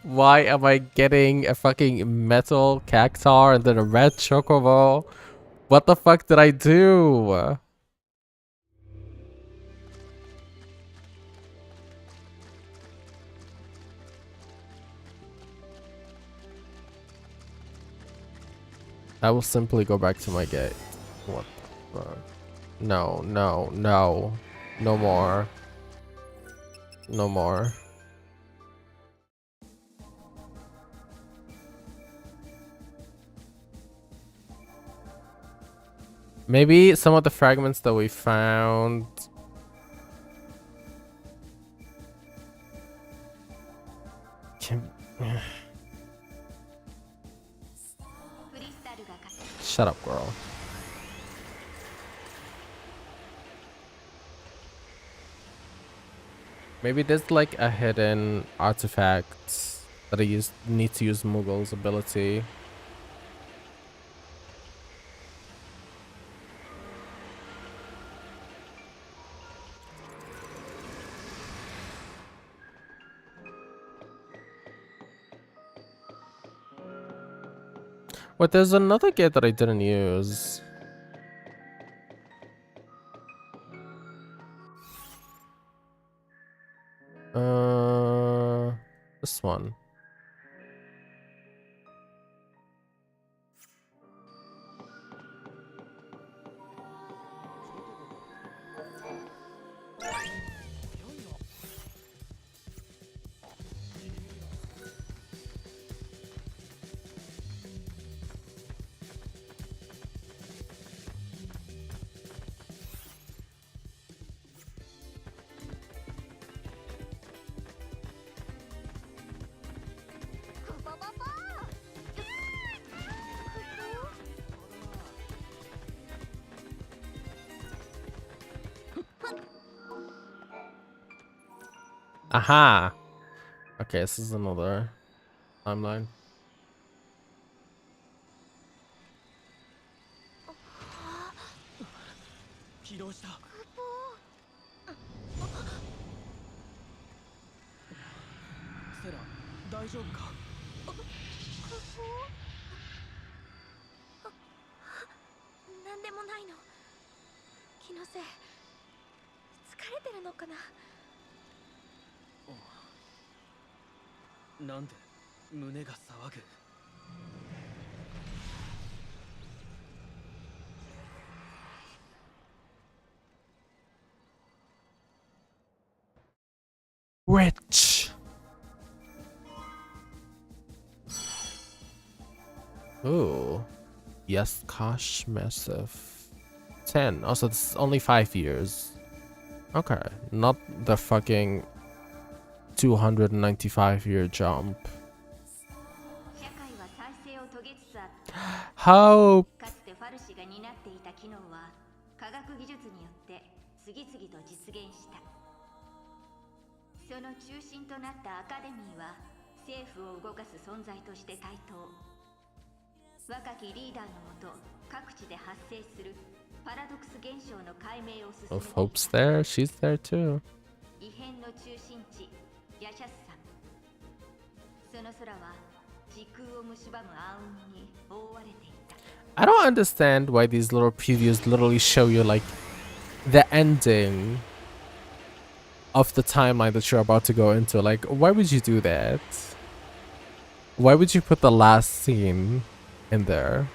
Why am I getting a fucking metal cactar and then a red chocobo? What the fuck did I do? I will simply go back to my gate. What the fuck? No, no, no. No more. No more. Maybe some of the fragments that we found. Shut up, girl. Maybe there's like a hidden artifact that I need to use Mughul's ability. Wait, there's another gate that I didn't use. This one. Aha! Okay, this is another timeline. Rich. Ooh. Yes, Kosh Massive. 10. Also, this is only 5 years. Okay. Not the fucking 295-year jump. Hope. かつてファルシが担っていた機能は科学技術によって次々と実現した。その中心となったアカデミーは政府を動かす存在として台頭。若きリーダーのもと各地で発生するパラドクス現象の解明を進めていた。Hope's there. She's there too. 異変の中心地ヤシャス山。その空は時空を蝕む暗雲に覆われていた。 I don't understand why these little previews literally show you like the ending of the timeline that you're about to go into. Like, why would you do that? Why would you put the last scene in there?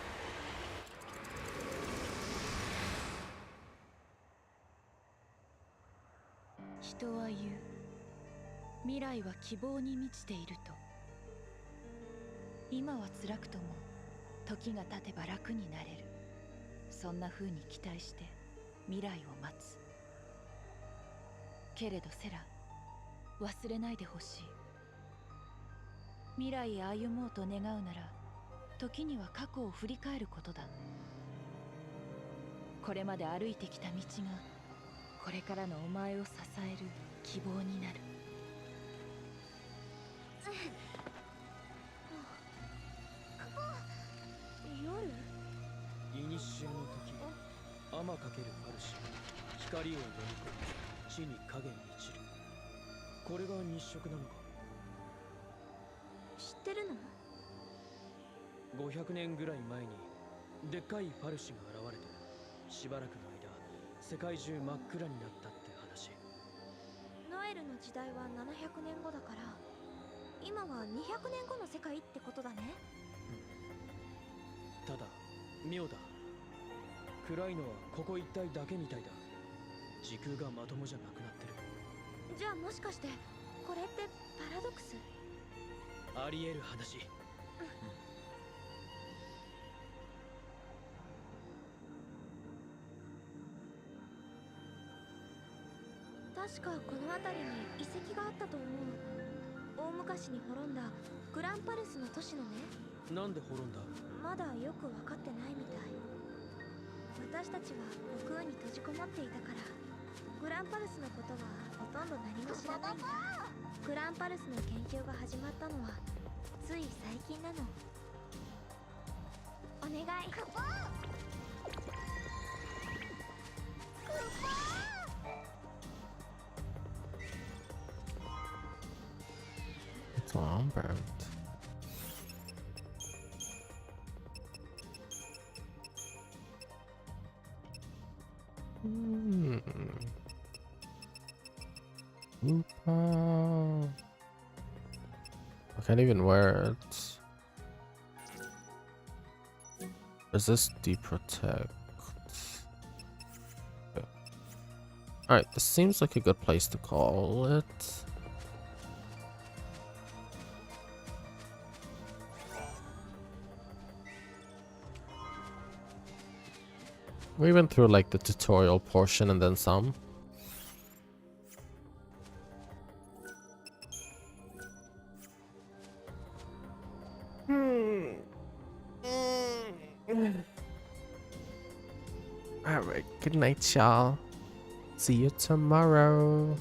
?500 年ぐらい前にでっかいファルシが現れてしばらくの間世界中真っ暗になったって話。ノエルの時代は700年後だから今は200年後の世界ってことだね。ただ妙だ。暗いのはここ一帯だけみたいだ。時空がまともじゃなくなってる。じゃあもしかしてこれってパラドクス？ありえる話。確かこの辺りに遺跡があったと思う。大昔に滅んだグランパルスの都市のね。なんで滅んだ？まだよく分かってないみたい。私たちは国空に閉じこもっていたからグランパルスのことはほとんど何も知らないんだ。グランパルスの研究が始まったのはつい最近なの。お願い。It's all burnt. I can't even wear it. Resist, deprotect. Okay. Alright, this seems like a good place to call it. We went through like the tutorial portion and then some. Alright, good night, y'all. See you tomorrow.